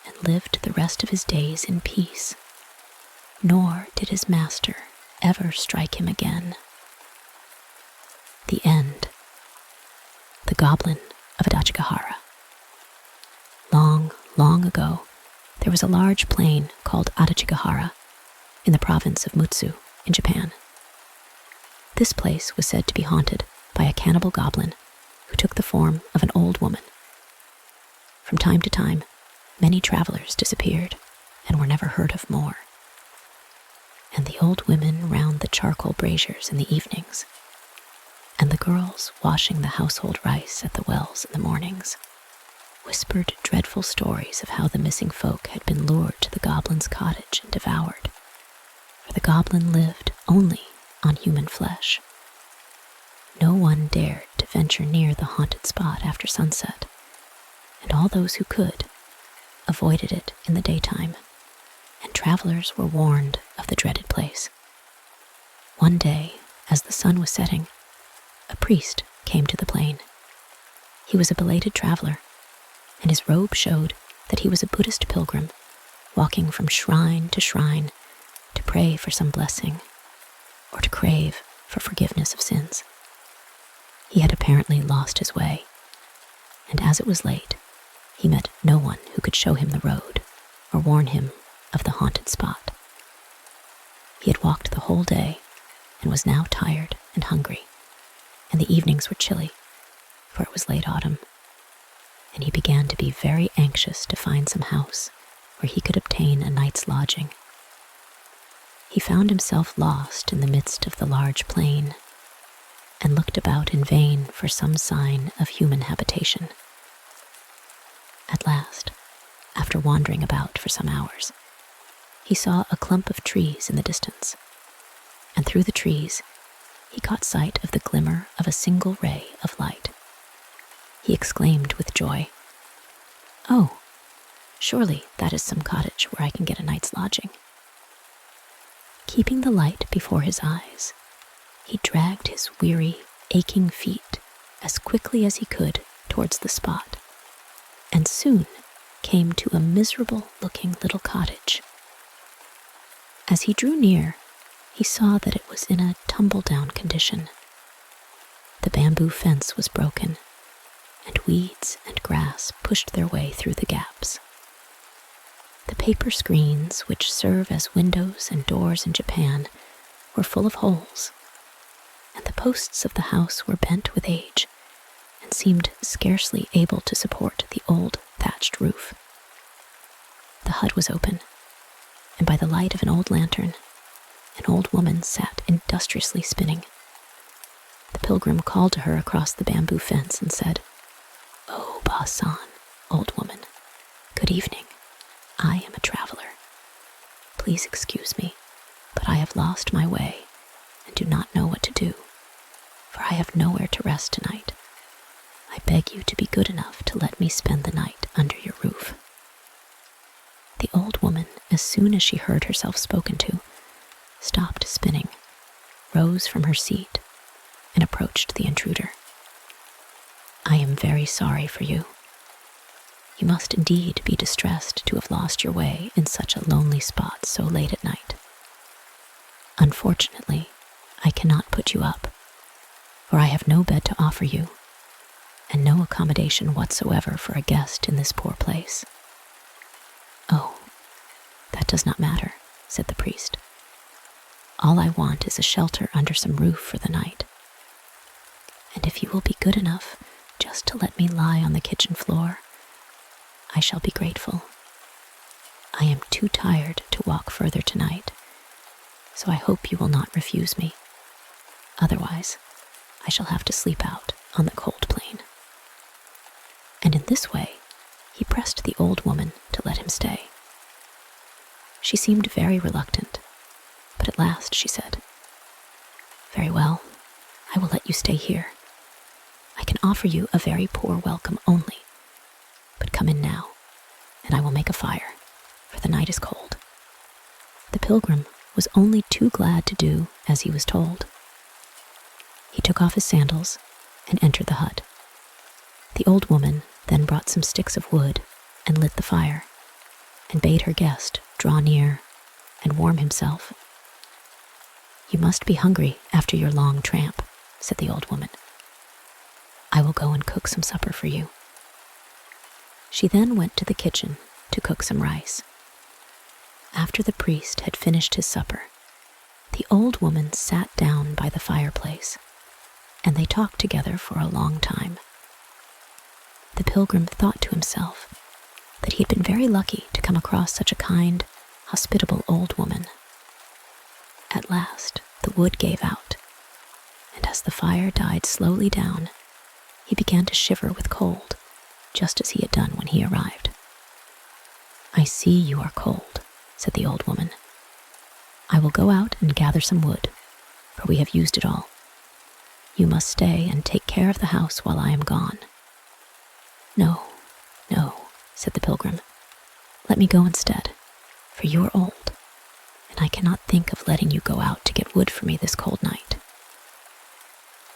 and lived the rest of his days in peace, nor did his master ever strike him again. The end. The Goblin of Adachigahara. Long, long ago, there was a large plain called Adachigahara in the province of Mutsu in Japan. This place was said to be haunted by a cannibal goblin who took the form of an old woman. From time to time, many travelers disappeared and were never heard of more. And the old women round the charcoal braziers in the evenings, and the girls washing the household rice at the wells in the mornings, whispered dreadful stories of how the missing folk had been lured to the goblin's cottage and devoured, for the goblin lived only on human flesh. No one dared to venture near the haunted spot after sunset, and all those who could avoided it in the daytime, and travelers were warned of the dreaded place. One day, as the sun was setting, a priest came to the plain. He was a belated traveler, and his robe showed that he was a Buddhist pilgrim, walking from shrine to shrine to pray for some blessing, or to crave for forgiveness of sins. He had apparently lost his way, and as it was late, he met no one who could show him the road or warn him of the haunted spot. He had walked the whole day and was now tired and hungry, and the evenings were chilly, for it was late autumn, and he began to be very anxious to find some house where he could obtain a night's lodging. He found himself lost in the midst of the large plain, and looked about in vain for some sign of human habitation. At last, after wandering about for some hours, he saw a clump of trees in the distance, and through the trees he caught sight of the glimmer of a single ray of light. He exclaimed with joy, "Oh, surely that is some cottage where I can get a night's lodging." Keeping the light before his eyes, he dragged his weary, aching feet as quickly as he could towards the spot, and soon came to a miserable-looking little cottage. As he drew near, he saw that it was in a tumble-down condition. The bamboo fence was broken, and weeds and grass pushed their way through the gaps. The paper screens, which serve as windows and doors in Japan, were full of holes, and the posts of the house were bent with age and seemed scarcely able to support the old thatched roof. The hut was open, and by the light of an old lantern, an old woman sat industriously spinning. The pilgrim called to her across the bamboo fence and said, "Oh, Ba-san, old woman. Good evening. I am a traveler. Please excuse me, but I have lost my way and do not know what to do, for I have nowhere to rest tonight. I beg you to be good enough to let me spend the night under your roof. The old woman, as soon as she heard herself spoken to, stopped spinning, rose from her seat, and approached the intruder. I am very sorry for you. You must indeed be distressed to have lost your way in such a lonely spot so late at night. Unfortunately, I cannot put you up, for I have no bed to offer you, and no accommodation whatsoever for a guest in this poor place. Oh, that does not matter, said the priest. All I want is a shelter under some roof for the night. And if you will be good enough just to let me lie on the kitchen floor, I shall be grateful. I am too tired to walk further tonight, so I hope you will not refuse me. Otherwise, I shall have to sleep out on the cold plain. And in this way, he pressed the old woman to let him stay. She seemed very reluctant, but at last she said, Very well, I will let you stay here. I can offer you a very poor welcome only, but come in now, and I will make a fire, for the night is cold. The pilgrim was only too glad to do as he was told. He took off his sandals and entered the hut. The old woman then brought some sticks of wood and lit the fire, and bade her guest draw near and warm himself. You must be hungry after your long tramp, said the old woman. I will go and cook some supper for you. She then went to the kitchen to cook some rice. After the priest had finished his supper, the old woman sat down by the fireplace, and they talked together for a long time. The pilgrim thought to himself that he had been very lucky to come across such a kind, hospitable old woman. At last, the wood gave out, and as the fire died slowly down, he began to shiver with cold, just as he had done when he arrived. I see you are cold, said the old woman. I will go out and gather some wood, for we have used it all. You must stay and take care of the house while I am gone. No, said the pilgrim. Let me go instead, for you are old, and I cannot think of letting you go out to get wood for me this cold night.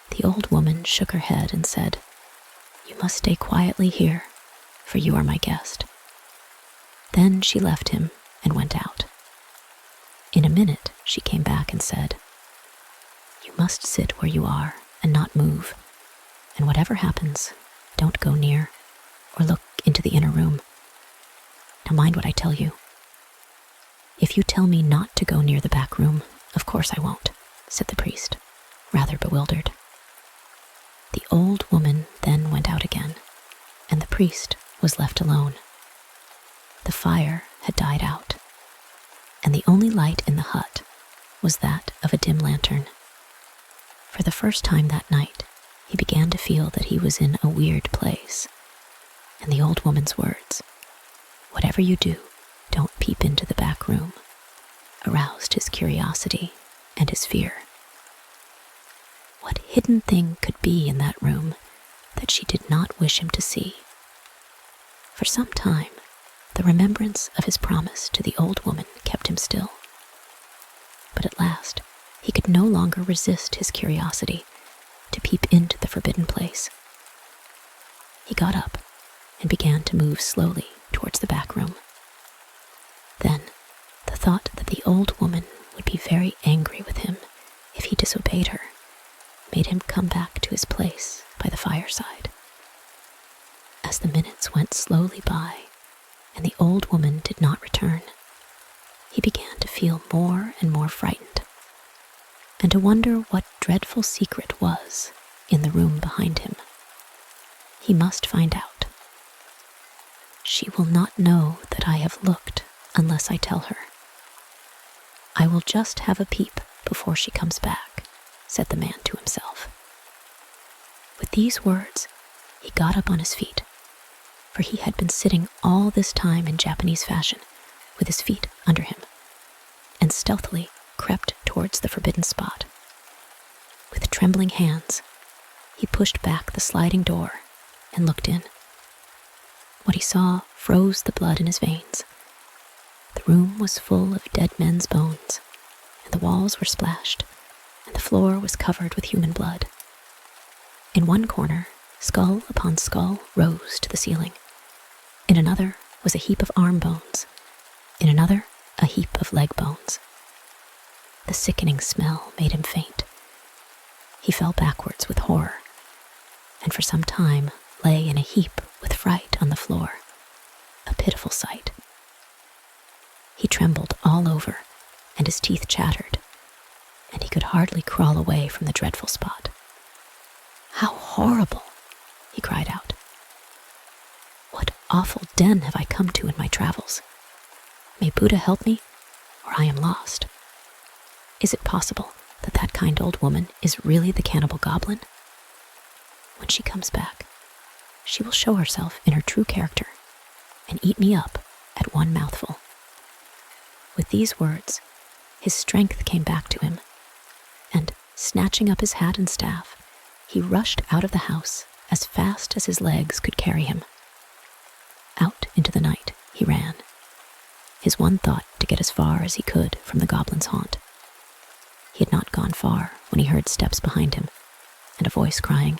The old woman shook her head and said, You must stay quietly here, for you are my guest. Then she left him and went out. In a minute she came back and said, You must sit where you are and not move, and whatever happens, don't go near or look into the inner room. Now mind what I tell you. If you tell me not to go near the back room, of course I won't, said the priest, rather bewildered. The old woman then went out again, and the priest was left alone. The fire had died out, and the only light in the hut was that of a dim lantern. For the first time that night, he began to feel that he was in a weird place, and the old woman's words, Whatever you do, don't peep into the back room, aroused his curiosity and his fear. What hidden thing could be in that room that she did not wish him to see? For some time, the remembrance of his promise to the old woman kept him still. But at last, he could no longer resist his curiosity to peep into the forbidden place. He got up and began to move slowly towards the back room. Then, the thought that the old woman would be very angry with him if he disobeyed her made him come back to his place by the fireside. As the minutes went slowly by and the old woman did not return, he began to feel more and more frightened, and to wonder what dreadful secret was in the room behind him. He must find out. She will not know that I have looked unless I tell her. I will just have a peep before she comes back, said the man to himself. With these words, he got up on his feet for he had been sitting all this time in Japanese fashion, with his feet under him, and stealthily crept towards the forbidden spot. With trembling hands, he pushed back the sliding door and looked in. What he saw froze the blood in his veins. The room was full of dead men's bones, and the walls were splashed, and the floor was covered with human blood. In one corner, skull upon skull rose to the ceiling. In another was a heap of arm bones. In another, a heap of leg bones. The sickening smell made him faint. He fell backwards with horror, and for some time lay in a heap with fright on the floor, a pitiful sight. He trembled all over, and his teeth chattered, and he could hardly crawl away from the dreadful spot. "How horrible!" he cried out. "What awful den have I come to in my travels? May Buddha help me, or I am lost. Is it possible that that kind old woman is really the cannibal goblin? When she comes back, she will show herself in her true character and eat me up at one mouthful." With these words, his strength came back to him, and, snatching up his hat and staff, he rushed out of the house as fast as his legs could carry him. Out into the night he ran, his one thought to get as far as he could from the goblin's haunt. He had not gone far when he heard steps behind him, and a voice crying,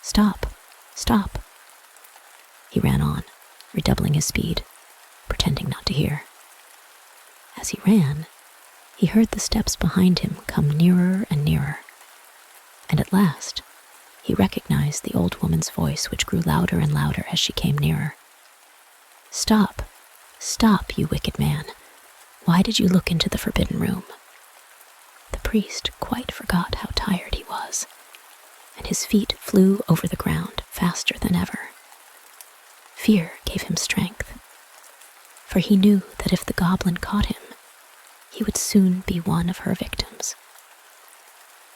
"Stop! Stop!" He ran on, redoubling his speed, pretending not to hear. As he ran, he heard the steps behind him come nearer and nearer, and at last he recognized the old woman's voice, which grew louder and louder as she came nearer. "Stop! Stop, you wicked man! Why did you look into the forbidden room?" The priest quite forgot how tired he was, and his feet flew over the ground faster than ever. Fear gave him strength, for he knew that if the goblin caught him, he would soon be one of her victims.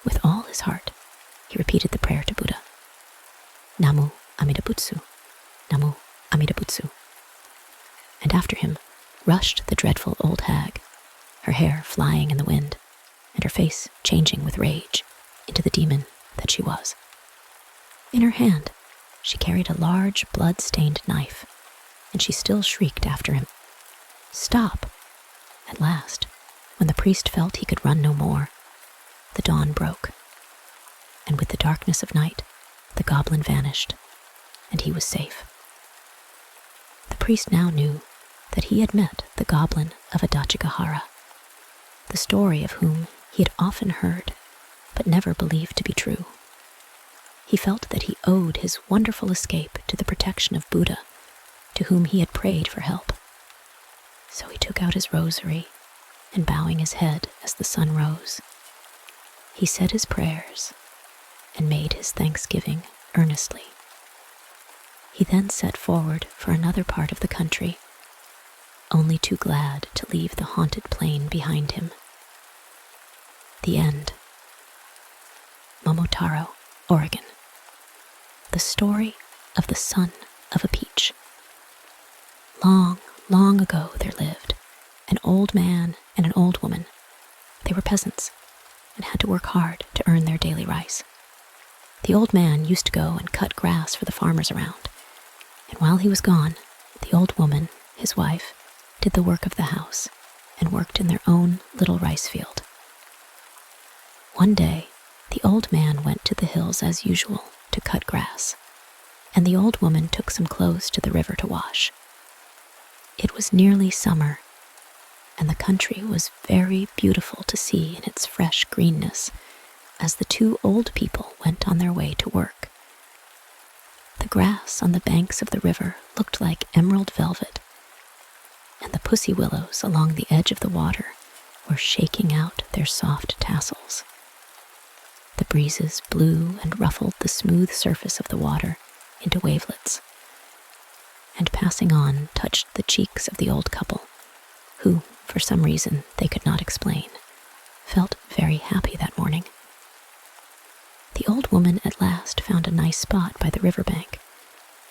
With all his heart, he repeated the prayer to Buddha. "Namu Amida Butsu, Namu Amida Butsu." And after him rushed the dreadful old hag, her hair flying in the wind, and her face changing with rage into the demon that she was. In her hand, she carried a large blood-stained knife, and she still shrieked after him, "Stop!" At last, when the priest felt he could run no more, the dawn broke, and with the darkness of night, the goblin vanished, and he was safe. The priest now knew that he had met the Goblin of Adachigahara, the story of whom he had often heard, but never believed to be true. He felt that he owed his wonderful escape to the protection of Buddha, to whom he had prayed for help. So he took out his rosary, and bowing his head as the sun rose, he said his prayers and made his thanksgiving earnestly. He then set forward for another part of the country, only too glad to leave the haunted plain behind him. The end. Momotaro, Oregon. The story of the son of a peach. Long, long ago there lived an old man and an old woman. They were peasants and had to work hard to earn their daily rice. The old man used to go and cut grass for the farmers around, and while he was gone, the old woman, his wife, did the work of the house and worked in their own little rice field. One day, the old man went to the hills as usual to cut grass, and the old woman took some clothes to the river to wash. It was nearly summer, and the country was very beautiful to see in its fresh greenness as the two old people went on their way to work. The grass on the banks of the river looked like emerald velvet, and the pussy willows along the edge of the water were shaking out their soft tassels. The breezes blew and ruffled the smooth surface of the water into wavelets, and passing on touched the cheeks of the old couple, who, for some reason they could not explain, felt very happy that morning. The old woman at last found a nice spot by the riverbank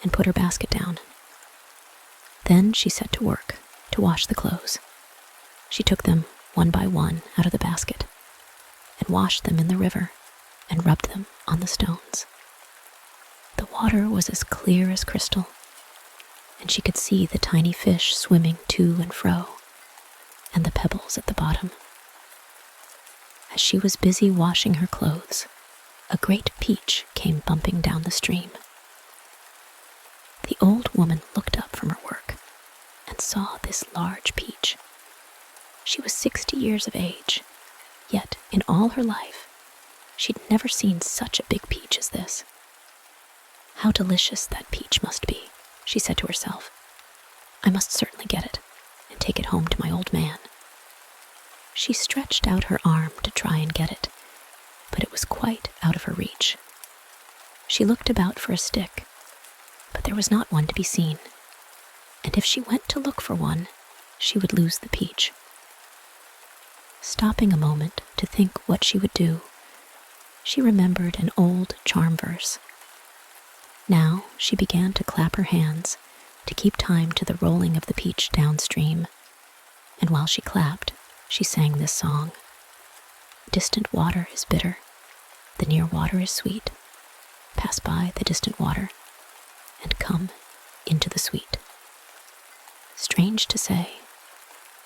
and put her basket down Then she set to work to wash the clothes. She took them one by one out of the basket and washed them in the river and rubbed them on the stones. The water was as clear as crystal, and she could see the tiny fish swimming to and fro, and the pebbles at the bottom. As she was busy washing her clothes, a great peach came bumping down the stream. The old woman looked up from her work and saw this large peach. She was 60 years of age, yet in all her life, she'd never seen such a big peach as this. How delicious that peach must be, she said to herself. I must certainly get it and take it home to my old man. She stretched out her arm to try and get it, but it was quite out of her reach. She looked about for a stick, but there was not one to be seen, and if she went to look for one, she would lose the peach. Stopping a moment to think what she would do, she remembered an old charm verse. Now she began to clap her hands to keep time to the rolling of the peach downstream, and while she clapped, she sang this song. Distant water is bitter, the near water is sweet. Pass by the distant water, and come into the sweet. Strange to say,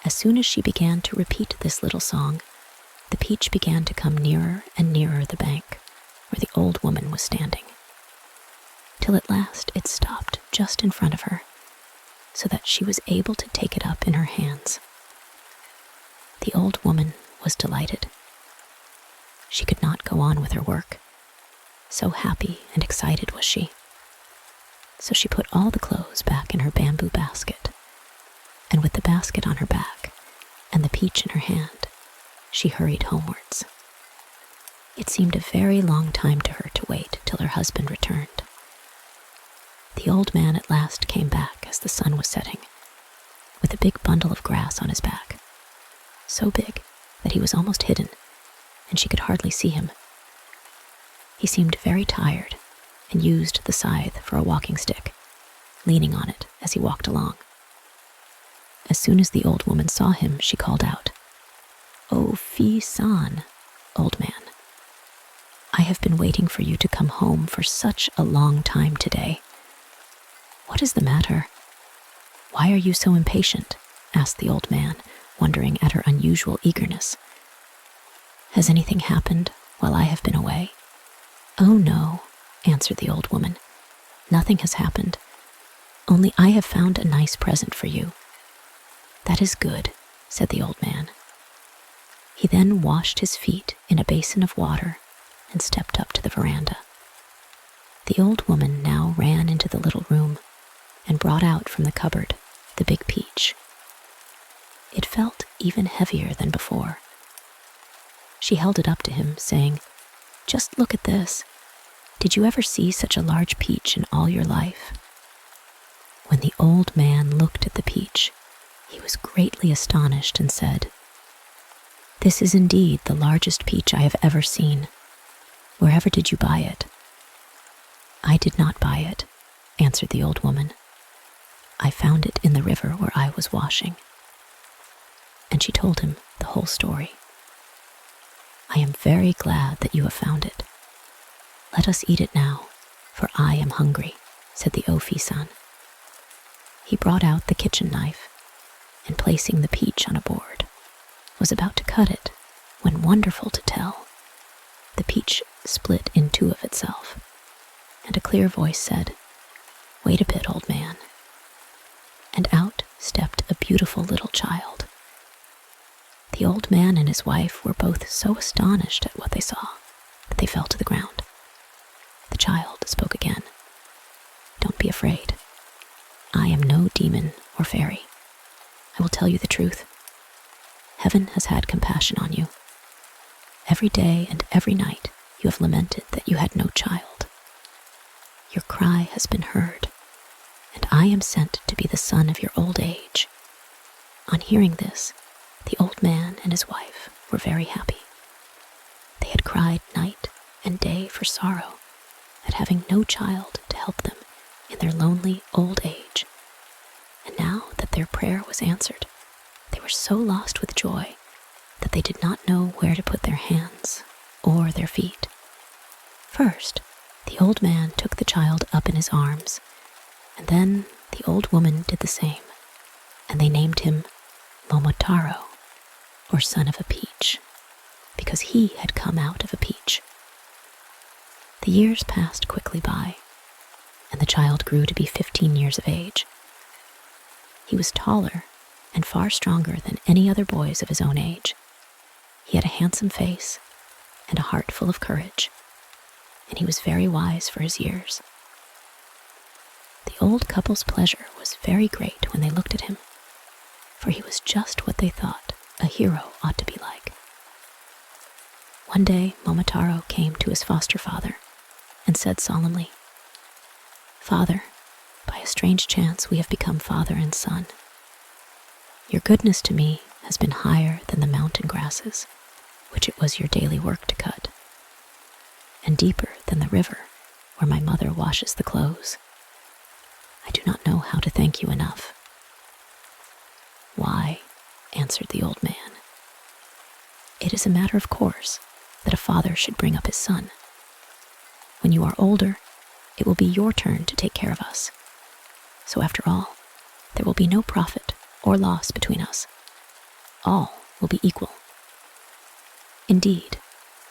as soon as she began to repeat this little song, the peach began to come nearer and nearer the bank where the old woman was standing, till at last it stopped just in front of her, so that she was able to take it up in her hands. The old woman was delighted. She could not go on with her work, so happy and excited was she. So she put all the clothes back in her bamboo basket, and with the basket on her back and the peach in her hand, she hurried homewards. It seemed a very long time to her to wait till her husband returned. The old man at last came back as the sun was setting, with a big bundle of grass on his back, so big that he was almost hidden, and she could hardly see him. He seemed very tired and used the scythe for a walking stick, leaning on it as he walked along. As soon as the old woman saw him, she called out, "Oh, Fi-san, old man. I have been waiting for you to come home for such a long time today. What is the matter? Why are you so impatient?" asked the old man, wondering at her unusual eagerness. "Has anything happened while I have been away?" "Oh no," answered the old woman. "Nothing has happened. Only I have found a nice present for you." "That is good," said the old man. He then washed his feet in a basin of water and stepped up to the veranda. The old woman now ran into the little room and brought out from the cupboard the big peach. It felt even heavier than before. She held it up to him, saying, "Just look at this. Did you ever see such a large peach in all your life?" When the old man looked at the peach, he was greatly astonished and said, "This is indeed the largest peach I have ever seen. Wherever did you buy it?" "I did not buy it," answered the old woman. "I found it in the river where I was washing." And she told him the whole story. "I am very glad that you have found it. Let us eat it now, for I am hungry," said the Ofi-san. He brought out the kitchen knife, and placing the peach on a board, was about to cut it, when, wonderful to tell, the peach split in two of itself, and a clear voice said, "Wait a bit, old man." And out stepped a beautiful little child. The old man and his wife were both so astonished at what they saw that they fell to the ground. The child spoke again. "Don't be afraid. I am no demon or fairy. I will tell you the truth. Heaven has had compassion on you. Every day and every night you have lamented that you had no child. Your cry has been heard, and I am sent to be the son of your old age." On hearing this, the old man and his wife were very happy. They had cried night and day for sorrow at having no child to help them in their lonely old age, and now their prayer was answered, they were so lost with joy that they did not know where to put their hands or their feet. First, the old man took the child up in his arms, and then the old woman did the same, and they named him Momotaro, or son of a peach, because he had come out of a peach. The years passed quickly by, and the child grew to be 15 years of age. He was taller and far stronger than any other boys of his own age. He had a handsome face and a heart full of courage, and he was very wise for his years. The old couple's pleasure was very great when they looked at him, for he was just what they thought a hero ought to be like. One day, Momotaro came to his foster father and said solemnly, "Father, by a strange chance we have become father and son. Your goodness to me has been higher than the mountain grasses, which it was your daily work to cut, and deeper than the river where my mother washes the clothes. I do not know how to thank you enough." "Why," answered the old man, "it is a matter of course that a father should bring up his son. When you are older, it will be your turn to take care of us. So after all, there will be no profit or loss between us. All will be equal. Indeed,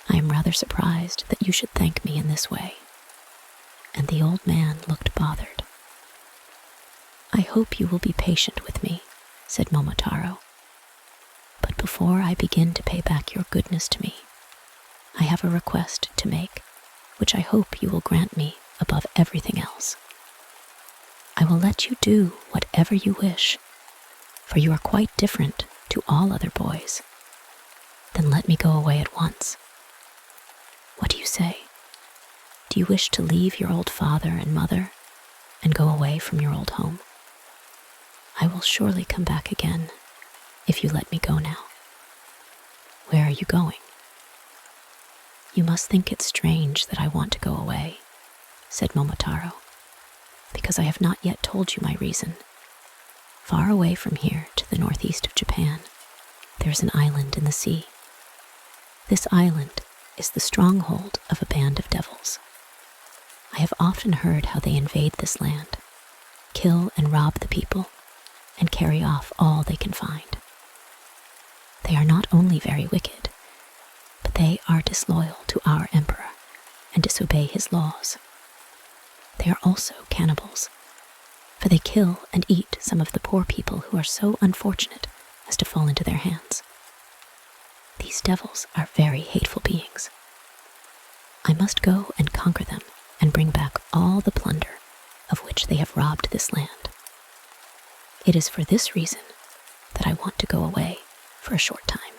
I am rather surprised that you should thank me in this way." And the old man looked bothered. "I hope you will be patient with me," said Momotaro. "But before I begin to pay back your goodness to me, I have a request to make, which I hope you will grant me above everything else. I will let you do whatever you wish, for you are quite different to all other boys. Then let me go away at once. What do you say? Do you wish to leave your old father and mother and go away from your old home? I will surely come back again if you let me go now." "Where are you going?" "You must think it strange that I want to go away," said Momotaro, "because I have not yet told you my reason. Far away from here to the northeast of Japan, there is an island in the sea. This island is the stronghold of a band of devils. I have often heard how they invade this land, kill and rob the people, and carry off all they can find. They are not only very wicked, but they are disloyal to our emperor and disobey his laws. They are also cannibals, for they kill and eat some of the poor people who are so unfortunate as to fall into their hands. These devils are very hateful beings. I must go and conquer them and bring back all the plunder of which they have robbed this land. It is for this reason that I want to go away for a short time."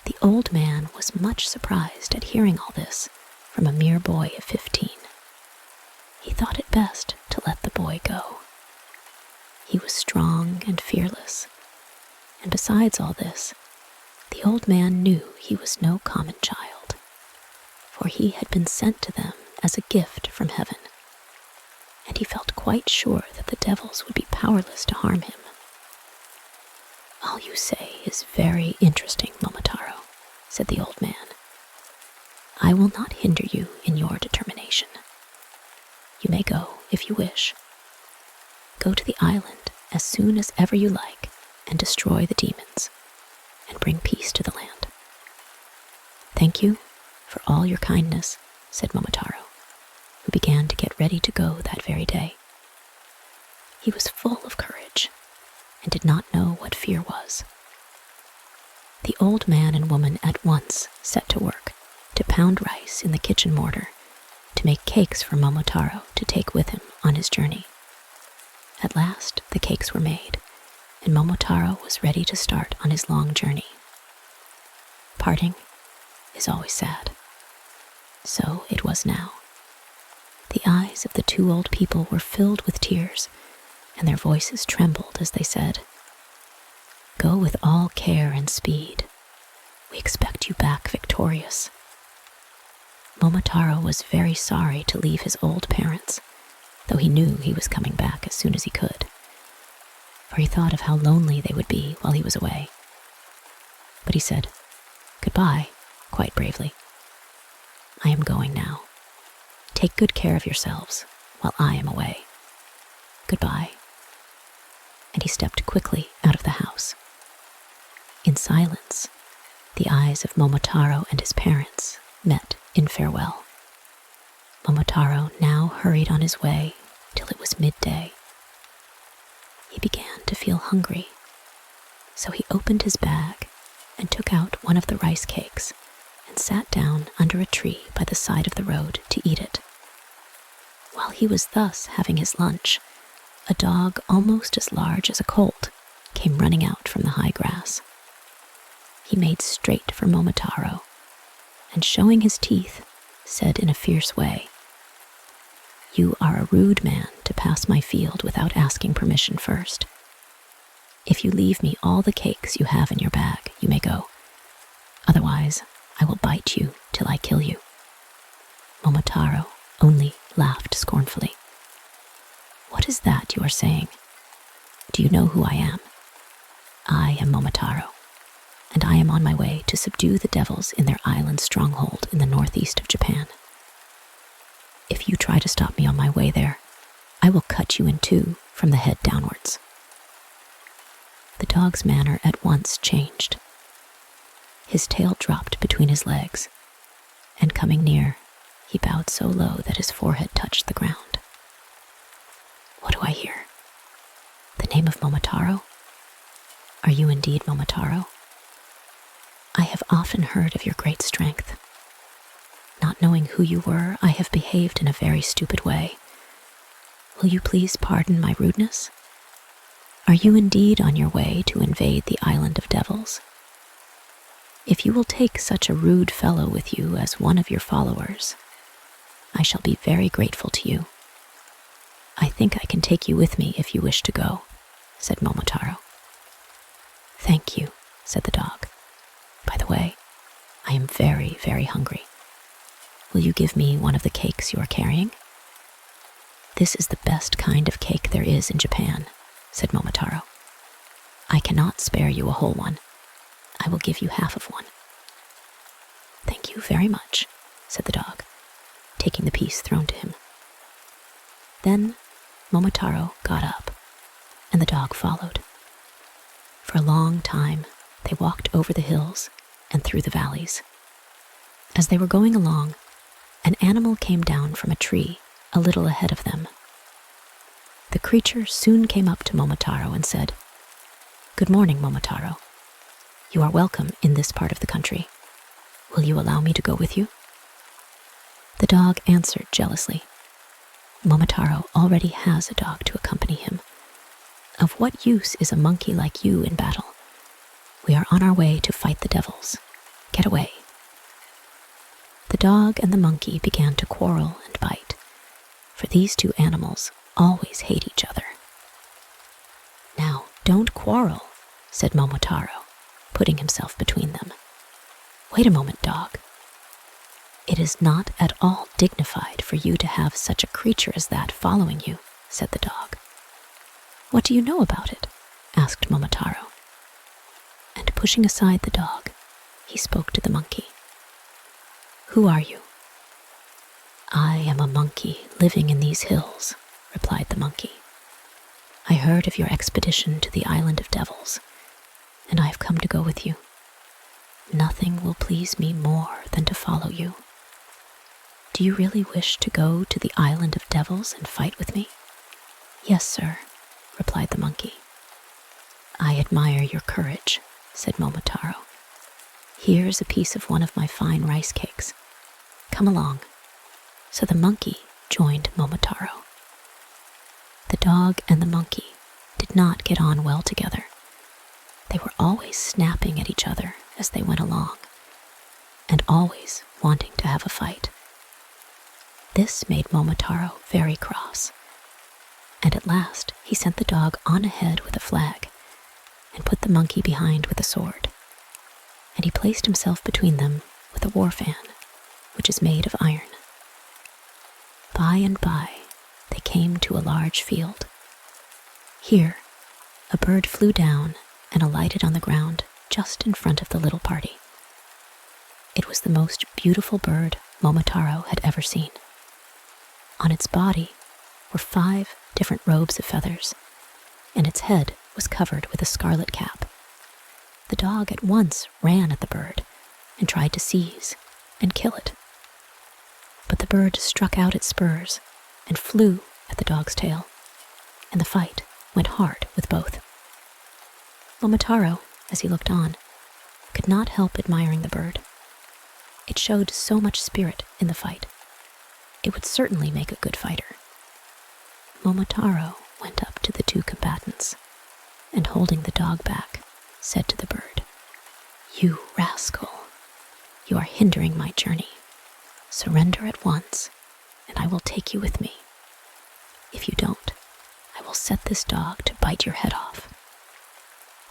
The old man was much surprised at hearing all this from a mere boy of 15. He thought it best to let the boy go. He was strong and fearless, and besides all this, the old man knew he was no common child, for he had been sent to them as a gift from heaven, and he felt quite sure that the devils would be powerless to harm him. "All you say is very interesting, Momotaro," said the old man. "I will not hinder you in your determination. You may go if you wish. Go to the island as soon as ever you like and destroy the demons, and bring peace to the land." "Thank you for all your kindness," said Momotaro, who began to get ready to go that very day. He was full of courage and did not know what fear was. The old man and woman at once set to work to pound rice in the kitchen mortar to make cakes for Momotaro to take with him on his journey. At last the cakes were made, and Momotaro was ready to start on his long journey. Parting is always sad. So it was now. The eyes of the two old people were filled with tears, and their voices trembled as they said, "Go with all care and speed. We expect you back victorious." Momotaro was very sorry to leave his old parents, though he knew he was coming back as soon as he could. for he thought of how lonely they would be while he was away. But he said, "Goodbye," quite bravely. "I am going now. Take good care of yourselves while I am away. Goodbye." And he stepped quickly out of the house. In silence, the eyes of Momotaro and his parents met in farewell. Momotaro now hurried on his way till it was midday. He began to feel hungry, so he opened his bag and took out one of the rice cakes and sat down under a tree by the side of the road to eat it. While he was thus having his lunch, a dog almost as large as a colt came running out from the high grass. He made straight for Momotaro, and showing his teeth, said in a fierce way, "You are a rude man to pass my field without asking permission first. If you leave me all the cakes you have in your bag, you may go. Otherwise, I will bite you till I kill you." Momotaro only laughed scornfully. "What is that you are saying? Do you know who I am? I am Momotaro, and I am on my way to subdue the devils in their island stronghold in the northeast of Japan. If you try to stop me on my way there, I will cut you in two from the head downwards." The dog's manner at once changed. His tail dropped between his legs, and coming near, he bowed so low that his forehead touched the ground. "What do I hear? The name of Momotaro? Are you indeed Momotaro? I have often heard of your great strength. Not knowing who you were, I have behaved in a very stupid way. Will you please pardon my rudeness? Are you indeed on your way to invade the island of devils? If you will take such a rude fellow with you as one of your followers, I shall be very grateful to you. I think I can take you with me if you wish to go," said Momotaro. "Thank you," said the dog. "By the way, I am very, very hungry. Will you give me one of the cakes you are carrying?" "This is the best kind of cake there is in Japan," said Momotaro. "I cannot spare you a whole one. I will give you half of one." "Thank you very much," said the dog, taking the piece thrown to him. Then Momotaro got up, and the dog followed. For a long time, they walked over the hills and through the valleys. As they were going along, an animal came down from a tree a little ahead of them. The creature soon came up to Momotaro and said, "Good morning, Momotaro. You are welcome in this part of the country. Will you allow me to go with you?" The dog answered jealously, "Momotaro already has a dog to accompany him. Of what use is a monkey like you in battle? We are on our way to fight the devils. Get away." The dog and the monkey began to quarrel and bite, for these two animals always hate each other. "Now, don't quarrel," said Momotaro, putting himself between them. "Wait a moment, dog. It is not at all dignified for you to have such a creature as that following you," said the dog. "What do you know about it?" asked Momotaro. And pushing aside the dog, he spoke to the monkey. "Who are you?" "I am a monkey living in these hills," replied the monkey. "I heard of your expedition to the island of devils, and I have come to go with you. Nothing will please me more than to follow you. Do you really wish to go to the island of devils and fight with me?" "Yes, sir," replied the monkey. "I admire your courage," said Momotaro. "Here's a piece of one of my fine rice cakes. Come along." So the monkey joined Momotaro. The dog and the monkey did not get on well together. They were always snapping at each other as they went along, and always wanting to have a fight. This made Momotaro very cross, and at last he sent the dog on ahead with a flag, and put the monkey behind with a sword, and he placed himself between them with a war fan, which is made of iron. By and by, they came to a large field. Here, a bird flew down and alighted on the ground just in front of the little party. It was the most beautiful bird Momotaro had ever seen. On its body were 5 different robes of feathers, and its head was covered with a scarlet cap. The dog at once ran at the bird and tried to seize and kill it. But the bird struck out its spurs and flew at the dog's tail, and the fight went hard with both. Momotaro, as he looked on, could not help admiring the bird. It showed so much spirit in the fight. It would certainly make a good fighter. Momotaro went up to the 2 combatants, and holding the dog back, said to the bird, "You rascal, you are hindering my journey. Surrender at once, and I will take you with me. If you don't, I will set this dog to bite your head off."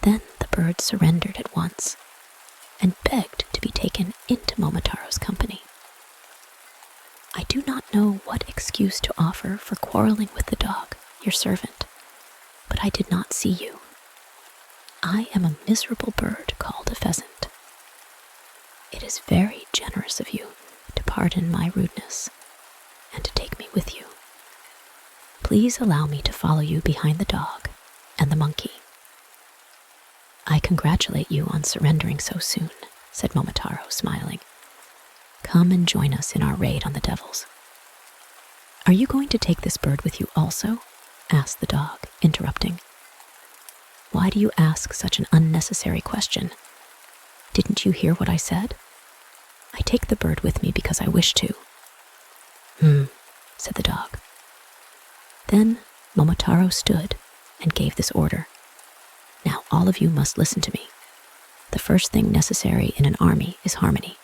Then the bird surrendered at once, and begged to be taken into Momotaro's company. "I do not know what excuse to offer for quarreling with the dog, your servant, but I did not see you. I am a miserable bird called a pheasant. It is very generous of you to pardon my rudeness and to take me with you. Please allow me to follow you behind the dog and the monkey." "I congratulate you on surrendering so soon," said Momotaro, smiling. "Come and join us in our raid on the devils." "Are you going to take this bird with you also?" asked the dog, interrupting. "Why do you ask such an unnecessary question? Didn't you hear what I said? I take the bird with me because I wish to." Said the dog. Then Momotaro stood and gave this order. "Now all of you must listen to me. The first thing necessary in an army is harmony.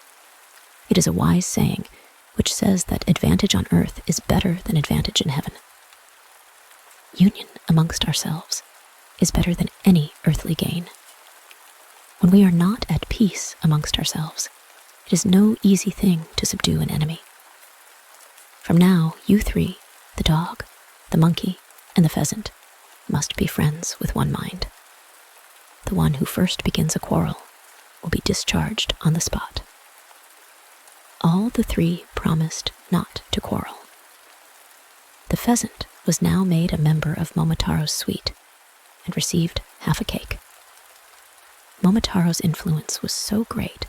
It is a wise saying which says that advantage on earth is better than advantage in heaven. Union amongst ourselves is better than any earthly gain. When we are not at peace amongst ourselves, it is no easy thing to subdue an enemy. From now, you 3, the dog, the monkey, and the pheasant, must be friends with one mind. The one who first begins a quarrel will be discharged on the spot." All the 3 promised not to quarrel. The pheasant was now made a member of Momotaro's suite and received half a cake. Momotaro's influence was so great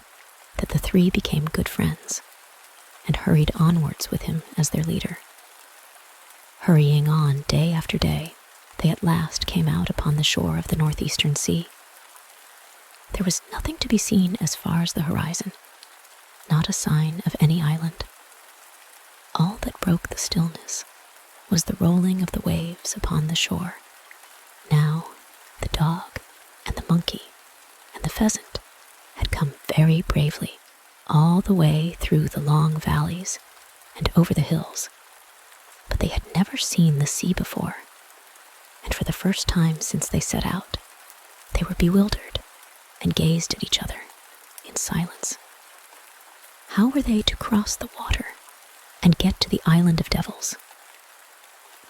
that the 3 became good friends and hurried onwards with him as their leader. Hurrying on day after day, they at last came out upon the shore of the northeastern sea. There was nothing to be seen as far as the horizon, not a sign of any island. All that broke the stillness was the rolling of the waves upon the shore. Now the dog and the monkey and the pheasant had come very bravely all the way through the long valleys and over the hills, but they had never seen the sea before, and for the first time since they set out, they were bewildered and gazed at each other in silence. How were they to cross the water and get to the island of devils?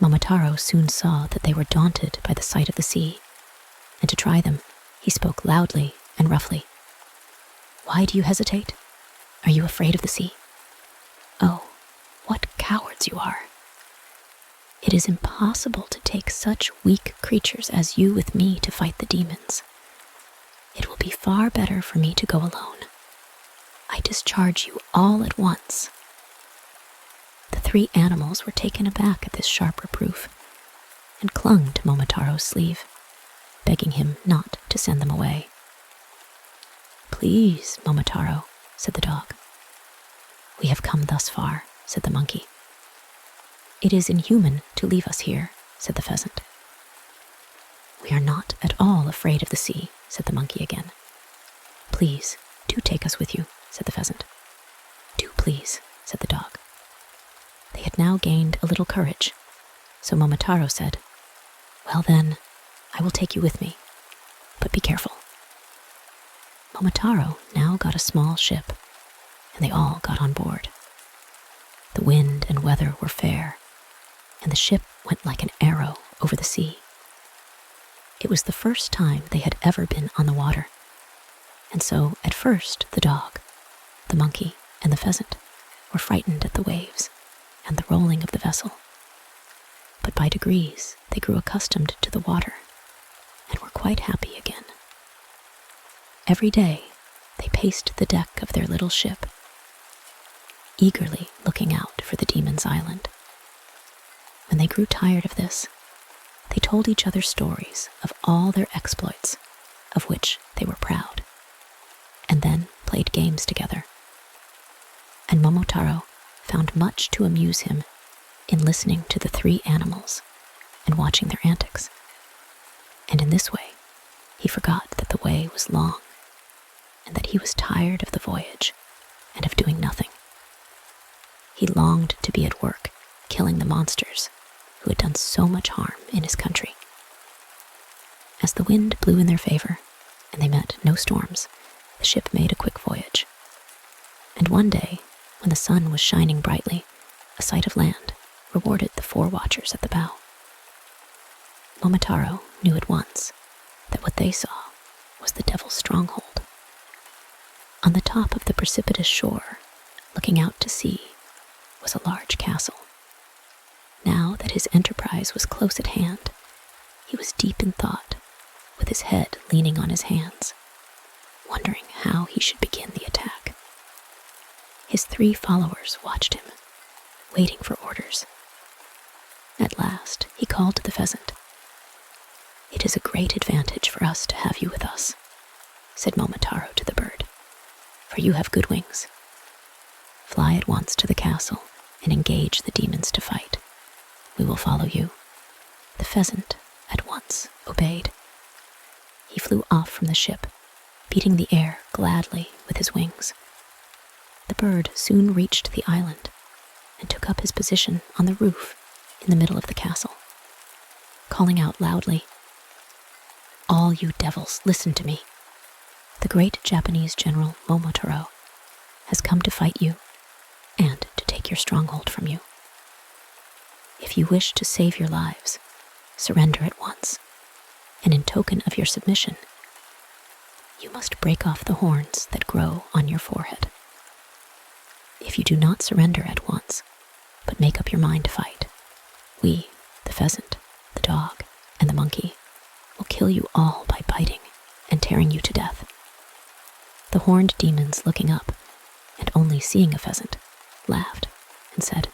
Momotaro soon saw that they were daunted by the sight of the sea, and to try them, he spoke loudly and roughly. "Why do you hesitate? Are you afraid of the sea? Oh, what cowards you are! It is impossible to take such weak creatures as you with me to fight the demons. It will be far better for me to go alone. I discharge you all at once." The 3 animals were taken aback at this sharp reproof and clung to Momotaro's sleeve, begging him not to send them away. "Please, Momotaro," said the dog. "We have come thus far," said the monkey. "It is inhuman to leave us here," said the pheasant. "We are not at all afraid of the sea," said the monkey again. "Please, do take us with you," said the pheasant. "Do please," said the dog. They had now gained a little courage, so Momotaro said, "Well then, I will take you with me, but be careful." Momotaro now got a small ship, and they all got on board. The wind and weather were fair, and the ship went like an arrow over the sea. It was the first time they had ever been on the water, and so at first the dog, the monkey, and the pheasant were frightened at the waves and the rolling of the vessel. But by degrees they grew accustomed to the water and were quite happy again. Every day they paced the deck of their little ship, eagerly looking out for the demon's island. When they grew tired of this, they told each other stories of all their exploits, of which they were proud, and then played games together. And Momotaro found much to amuse him in listening to the three animals and watching their antics. And in this way, he forgot that the way was long and that he was tired of the voyage and of doing nothing. He longed to be at work, killing the monsters who had done so much harm in his country. As the wind blew in their favor and they met no storms, the ship made a quick voyage. And one day, when the sun was shining brightly, a sight of land rewarded the four watchers at the bow. Momotaro knew at once that what they saw was the devil's stronghold. On the top of the precipitous shore, looking out to sea, was a large castle. Now that his enterprise was close at hand, he was deep in thought, with his head leaning on his hands, wondering how he should begin the attack. His three followers watched him, waiting for orders. At last, he called to the pheasant. "It is a great advantage for us to have you with us," said Momotaro to the bird, "for you have good wings. Fly at once to the castle and engage the demons to fight. We will follow you." The pheasant at once obeyed. He flew off from the ship, beating the air gladly with his wings. The bird soon reached the island and took up his position on the roof in the middle of the castle, calling out loudly, "All you devils, listen to me. The great Japanese general Momotaro has come to fight you and to take your stronghold from you. If you wish to save your lives, surrender at once, and in token of your submission, you must break off the horns that grow on your forehead. If you do not surrender at once, but make up your mind to fight, we, the pheasant, the dog, and the monkey, will kill you all by biting and tearing you to death." The horned demons, looking up and only seeing a pheasant, laughed and said,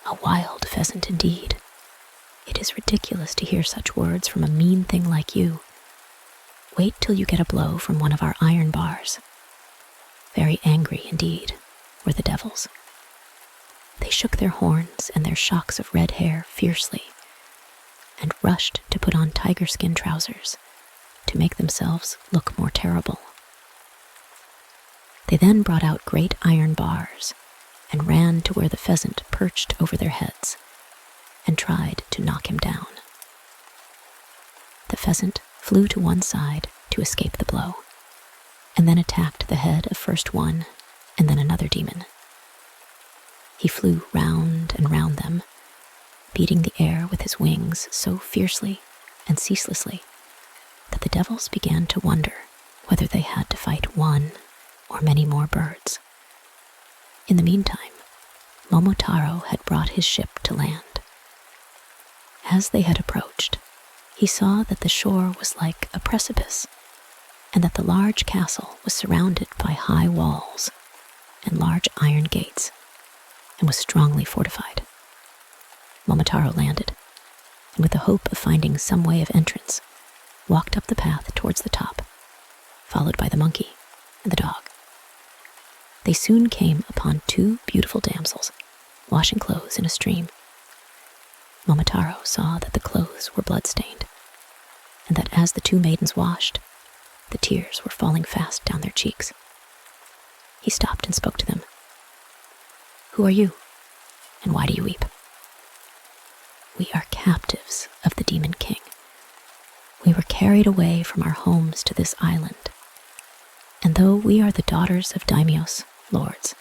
"A wild pheasant indeed. It is ridiculous to hear such words from a mean thing like you. Wait till you get a blow from one of our iron bars." Very angry indeed were the devils. They shook their horns and their shocks of red hair fiercely and rushed to put on tiger skin trousers to make themselves look more terrible. They then brought out great iron bars and ran to where the pheasant perched over their heads and tried to knock him down. The pheasant flew to one side to escape the blow, and then attacked the head of first one and then another demon. He flew round and round them, beating the air with his wings so fiercely and ceaselessly that the devils began to wonder whether they had to fight one or many more birds. In the meantime, Momotaro had brought his ship to land. As they had approached, he saw that the shore was like a precipice, and that the large castle was surrounded by high walls and large iron gates, and was strongly fortified. Momotaro landed, and with the hope of finding some way of entrance, walked up the path towards the top, followed by the monkey and the dog. They soon came upon two beautiful damsels washing clothes in a stream. Momotaro saw that the clothes were blood-stained, and that as the two maidens washed, the tears were falling fast down their cheeks. He stopped and spoke to them. "Who are you, and why do you weep?" "We are captives of the Demon King. We were carried away from our homes to this island, and though we are the daughters of daimyos, lords,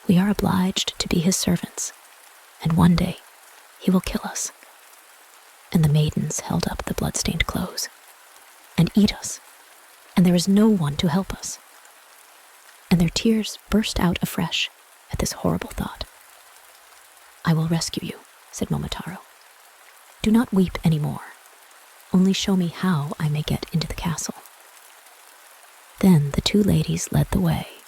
we are obliged to be his servants, and one day he will kill us. And the maidens held up the blood-stained clothes. "And eat us, and there is no one to help us." And their tears burst out afresh at this horrible thought. "I will rescue you," said Momotaro. "Do not weep any more. Only show me how I may get into the castle." Then the two ladies led the way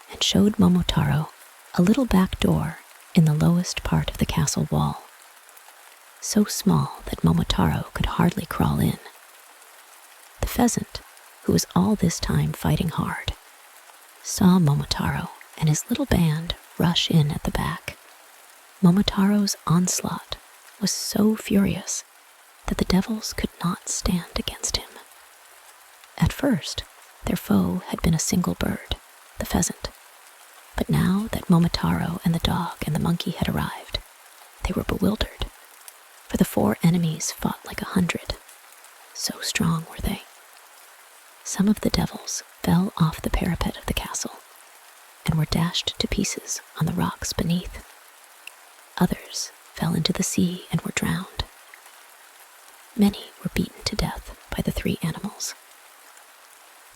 and showed Momotaro a little back door in the lowest part of the castle wall, so small that Momotaro could hardly crawl in. The pheasant, who was all this time fighting hard, saw Momotaro and his little band rush in at the back. Momotaro's onslaught was so furious that the devils could not stand against him. At first, their foe had been a single bird, the pheasant, but now that Momotaro and the dog and the monkey had arrived, they were bewildered, for the 4 enemies fought like 100. So strong were they. Some of the devils fell off the parapet of the castle and were dashed to pieces on the rocks beneath. Others fell into the sea and were drowned. Many were beaten to death by the 3 animals.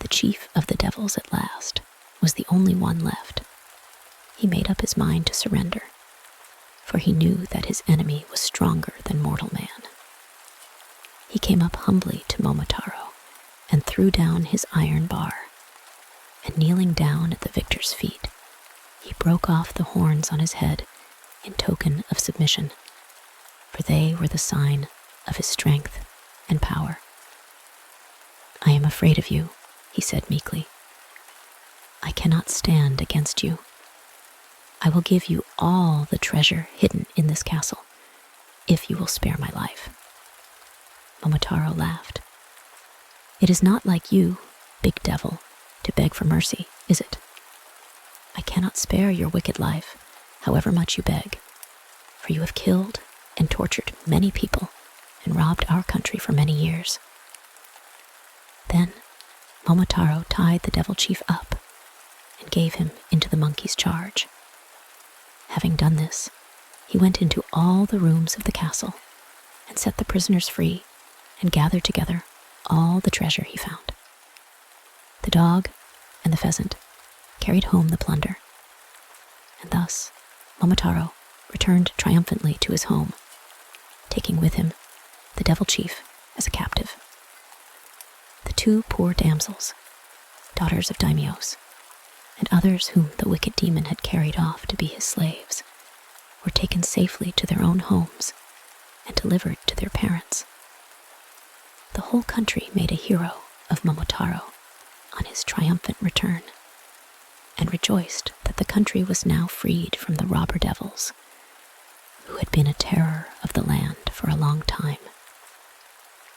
The chief of the devils at last was the only one left. He made up his mind to surrender, for he knew that his enemy was stronger than mortal man. He came up humbly to Momotaro and threw down his iron bar, and kneeling down at the victor's feet, he broke off the horns on his head in token of submission, for they were the sign of his strength and power. "I am afraid of you," he said meekly. "I cannot stand against you. I will give you all the treasure hidden in this castle, if you will spare my life." Momotaro laughed. "It is not like you, big devil, to beg for mercy, is it? I cannot spare your wicked life, however much you beg, for you have killed and tortured many people and robbed our country for many years." Then Momotaro tied the devil chief up and gave him into the monkey's charge. Having done this, he went into all the rooms of the castle and set the prisoners free and gathered together all the treasure he found. The dog and the pheasant carried home the plunder, and thus Momotaro returned triumphantly to his home, taking with him the devil chief as a captive. The 2 poor damsels, daughters of daimyos, and others whom the wicked demon had carried off to be his slaves, were taken safely to their own homes and delivered to their parents. The whole country made a hero of Momotaro on his triumphant return, and rejoiced that the country was now freed from the robber devils, who had been a terror of the land for a long time.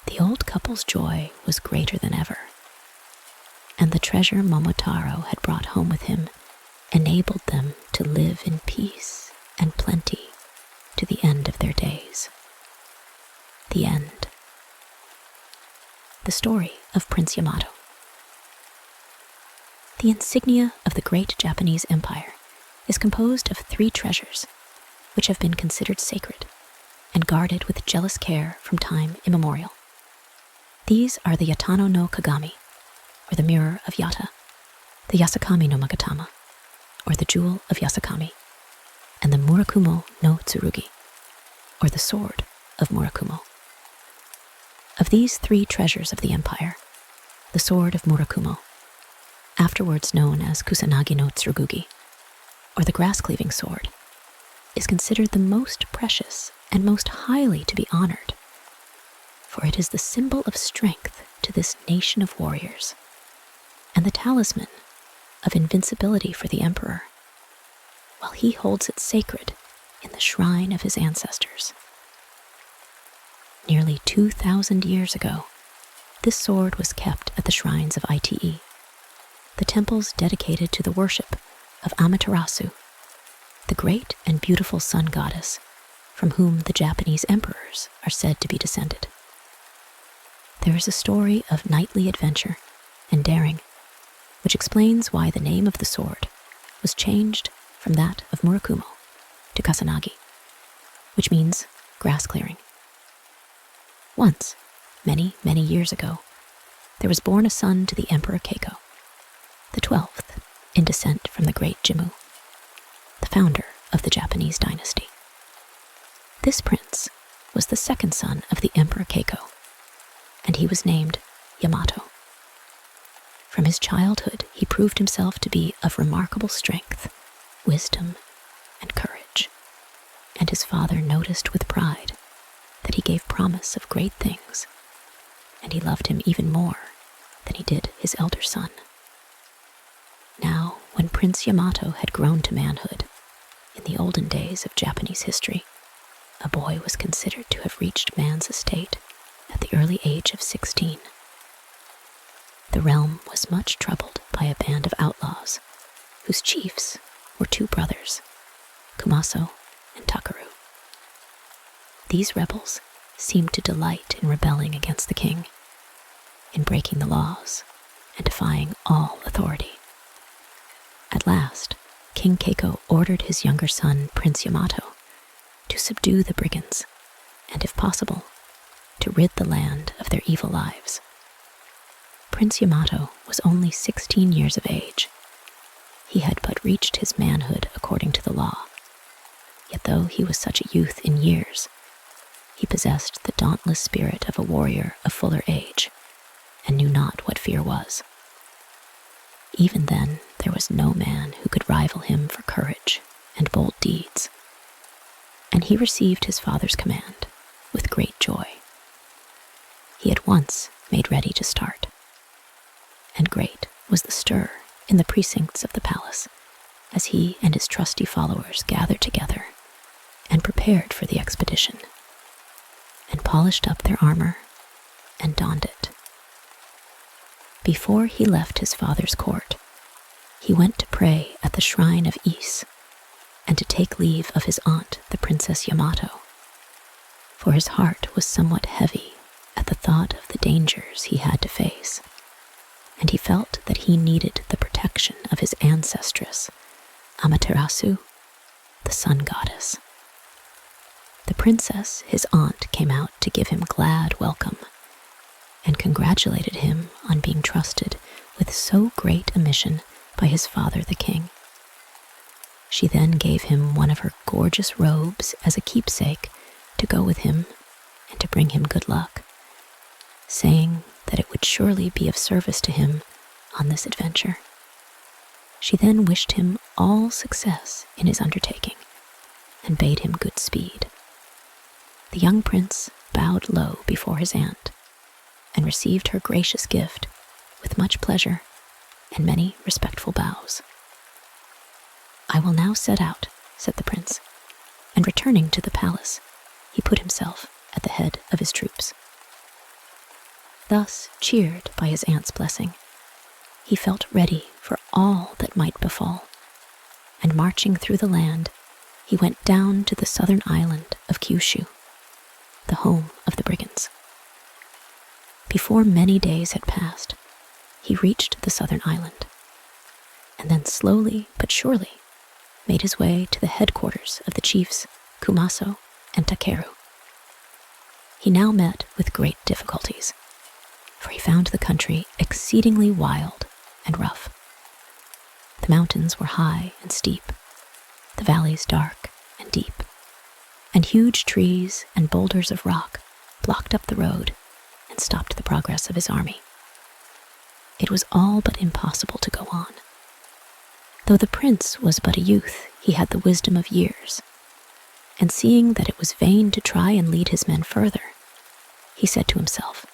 The old couple's joy was greater than ever, and the treasure Momotaro had brought home with him enabled them to live in peace and plenty to the end of their days. The end. The story of Prince Yamato. The insignia of the great Japanese Empire is composed of 3 treasures, which have been considered sacred and guarded with jealous care from time immemorial. These are the Yatano no Kagami, or the mirror of Yata, the Yasakami no Magatama, or the jewel of Yasakami, and the Murakumo no Tsurugi, or the sword of Murakumo. Of these 3 treasures of the empire, the sword of Murakumo, afterwards known as Kusanagi no Tsurugi, or the grass-cleaving sword, is considered the most precious and most highly to be honored, for it is the symbol of strength to this nation of warriors, and the talisman of invincibility for the emperor, while he holds it sacred in the shrine of his ancestors. Nearly 2,000 years ago, this sword was kept at the shrines of Ite, the temples dedicated to the worship of Amaterasu, the great and beautiful sun goddess from whom the Japanese emperors are said to be descended. There is a story of knightly adventure and daring, which explains why the name of the sword was changed from that of Murakumo to Kusanagi, which means grass clearing. Once, many, many years ago, there was born a son to the Emperor Keiko, the 12th in descent from the great Jimmu, the founder of the Japanese dynasty. This prince was the second son of the Emperor Keiko, and he was named Yamato. From his childhood, he proved himself to be of remarkable strength, wisdom, and courage, and his father noticed with pride that he gave promise of great things, and he loved him even more than he did his elder son. Now, when Prince Yamato had grown to manhood, in the olden days of Japanese history, a boy was considered to have reached man's estate at the early age of 16. The realm was much troubled by a band of outlaws, whose chiefs were two brothers, Kumaso and Takaru. These rebels seemed to delight in rebelling against the king, in breaking the laws and defying all authority. At last, King Keiko ordered his younger son, Prince Yamato, to subdue the brigands, and if possible, to rid the land of their evil lives. Prince Yamato was only 16 years of age. He had but reached his manhood according to the law. Yet though he was such a youth in years, he possessed the dauntless spirit of a warrior of fuller age, and knew not what fear was. Even then, there was no man who could rival him for courage and bold deeds, and he received his father's command with great joy. He at once made ready to start, and great was the stir in the precincts of the palace as he and his trusty followers gathered together and prepared for the expedition, and polished up their armor and donned it. Before he left his father's court, he went to pray at the shrine of Ise and to take leave of his aunt, the Princess Yamato, for his heart was somewhat heavy at the thought of the dangers he had to face, and he felt that he needed the protection of his ancestress, Amaterasu, the sun goddess. The princess, his aunt, came out to give him glad welcome and congratulated him on being trusted with so great a mission by his father the king. She then gave him one of her gorgeous robes as a keepsake to go with him and to bring him good luck, saying that it would surely be of service to him on this adventure. She then wished him all success in his undertaking and bade him good speed. The young prince bowed low before his aunt and received her gracious gift with much pleasure and many respectful bows. "I will now set out," said the prince, and returning to the palace, he put himself at the head of his troops. Thus, cheered by his aunt's blessing, he felt ready for all that might befall, and marching through the land, he went down to the southern island of Kyushu, the home of the brigands. Before many days had passed, he reached the southern island, and then slowly but surely made his way to the headquarters of the chiefs Kumaso and Takeru. He now met with great difficulties, for he found the country exceedingly wild and rough. The mountains were high and steep, the valleys dark and deep, and huge trees and boulders of rock blocked up the road and stopped the progress of his army. It was all but impossible to go on. Though the prince was but a youth, he had the wisdom of years, and seeing that it was vain to try and lead his men further, he said to himself,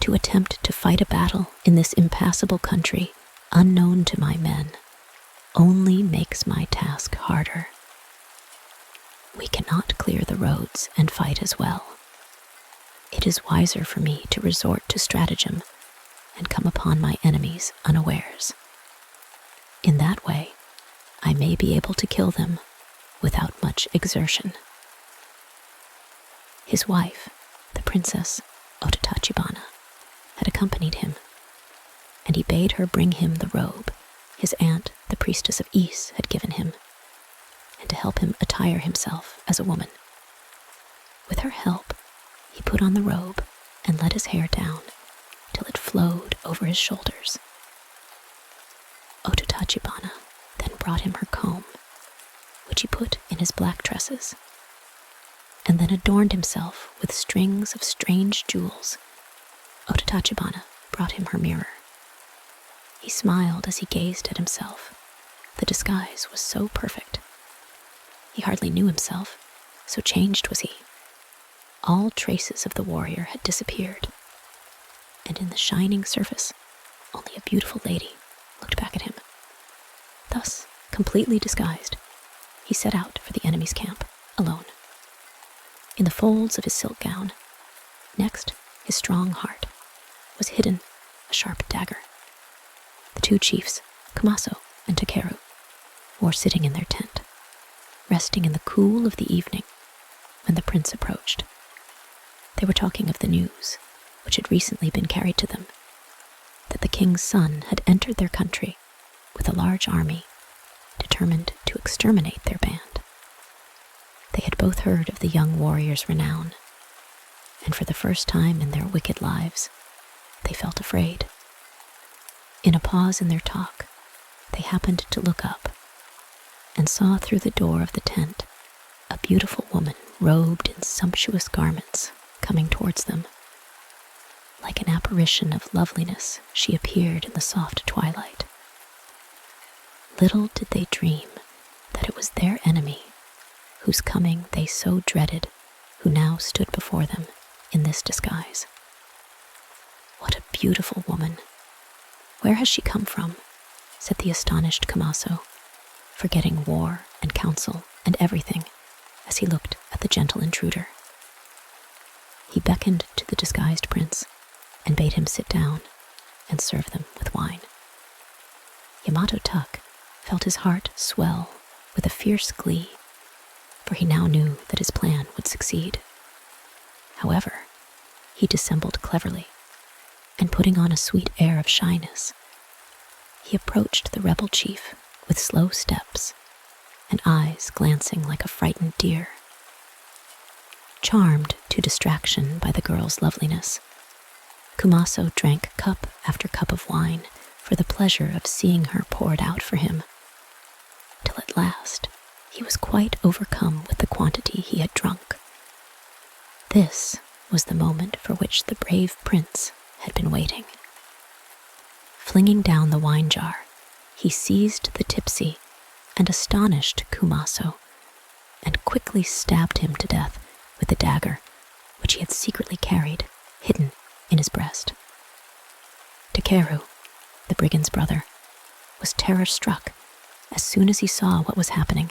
"To attempt to fight a battle in this impassable country unknown to my men only makes my task harder. We cannot clear the roads and fight as well. It is wiser for me to resort to stratagem and come upon my enemies unawares. In that way, I may be able to kill them without much exertion." His wife, the Princess Otatachibana, had accompanied him, and he bade her bring him the robe his aunt, the priestess of Ise, had given him, and to help him attire himself as a woman. With her help, He put on the robe and let his hair down till it flowed over his shoulders. Ototachibana then brought him her comb, which he put in his black tresses, and then adorned himself with strings of strange jewels. Ototachibana brought him her mirror. He smiled as he gazed at himself. The disguise was so perfect. He hardly knew himself, so changed was he. All traces of the warrior had disappeared, and in the shining surface, only a beautiful lady looked back at him. Thus, completely disguised, he set out for the enemy's camp, alone. In the folds of his silk gown, next his strong heart, was hidden a sharp dagger. The two chiefs, Kumaso and Takeru, were sitting in their tent, resting in the cool of the evening when the prince approached. They were talking of the news, which had recently been carried to them, that the king's son had entered their country with a large army, determined to exterminate their band. They had both heard of the young warrior's renown, and for the first time in their wicked lives, they felt afraid. In a pause in their talk, they happened to look up and saw through the door of the tent a beautiful woman robed in sumptuous garments coming towards them. Like an apparition of loveliness, she appeared in the soft twilight. Little did they dream that it was their enemy, whose coming they so dreaded, who now stood before them in this disguise. What a beautiful woman! Where has she come from? Said the astonished Kumaso, forgetting war and counsel and everything as he looked at the gentle intruder. He beckoned to the disguised prince and bade him sit down and serve them with wine. Yamato Tuck felt his heart swell with a fierce glee, for he now knew that his plan would succeed. However, he dissembled cleverly, and putting on a sweet air of shyness, he approached the rebel chief with slow steps and eyes glancing like a frightened deer. Charmed to distraction by the girl's loveliness, Kumaso drank cup after cup of wine for the pleasure of seeing her poured out for him, till at last he was quite overcome with the quantity he had drunk. This was the moment for which the brave prince had been waiting. Flinging down the wine jar, he seized the tipsy and astonished Kumaso, and quickly stabbed him to death with the dagger which he had secretly carried, hidden in his breast. Takeru, the brigand's brother, was terror-struck as soon as he saw what was happening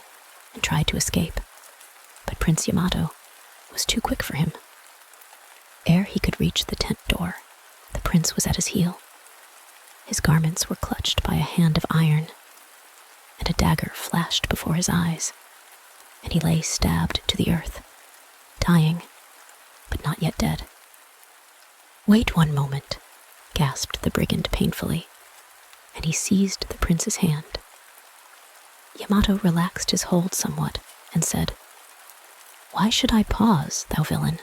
and tried to escape, but Prince Yamato was too quick for him. Ere he could reach the tent door, the prince was at his heel. His garments were clutched by a hand of iron, and a dagger flashed before his eyes, and he lay stabbed to the earth, dying, but not yet dead. "Wait one moment," gasped the brigand painfully, and he seized the prince's hand. Yamato relaxed his hold somewhat and said, "Why should I pause, thou villain?"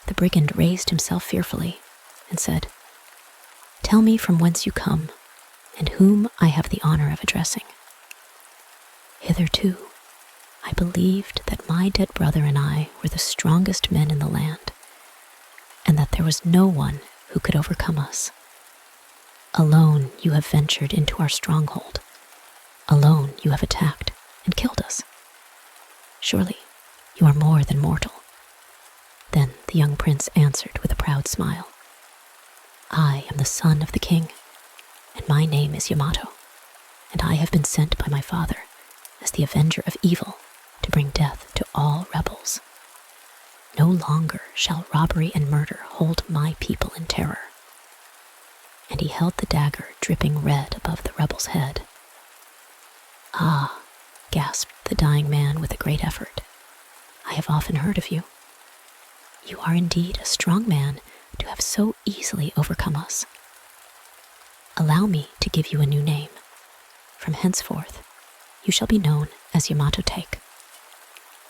The brigand raised himself fearfully and said, "Tell me from whence you come, and whom I have the honor of addressing." "Hitherto, I believed that my dead brother and I were the strongest men in the land, and that there was no one who could overcome us. Alone you have ventured into our stronghold. Alone you have attacked and killed us. Surely you are more than mortal." Then the young prince answered with a proud smile, "I am the son of the king, and my name is Yamato, and I have been sent by my father as the avenger of evil to bring death to all rebels. No longer shall robbery and murder hold my people in terror." And he held the dagger dripping red above the rebel's head. "Ah," gasped the dying man with a great effort, "I have often heard of you. You are indeed a strong man to have so easily overcome us. Allow me to give you a new name. From henceforth, you shall be known as Yamato Take.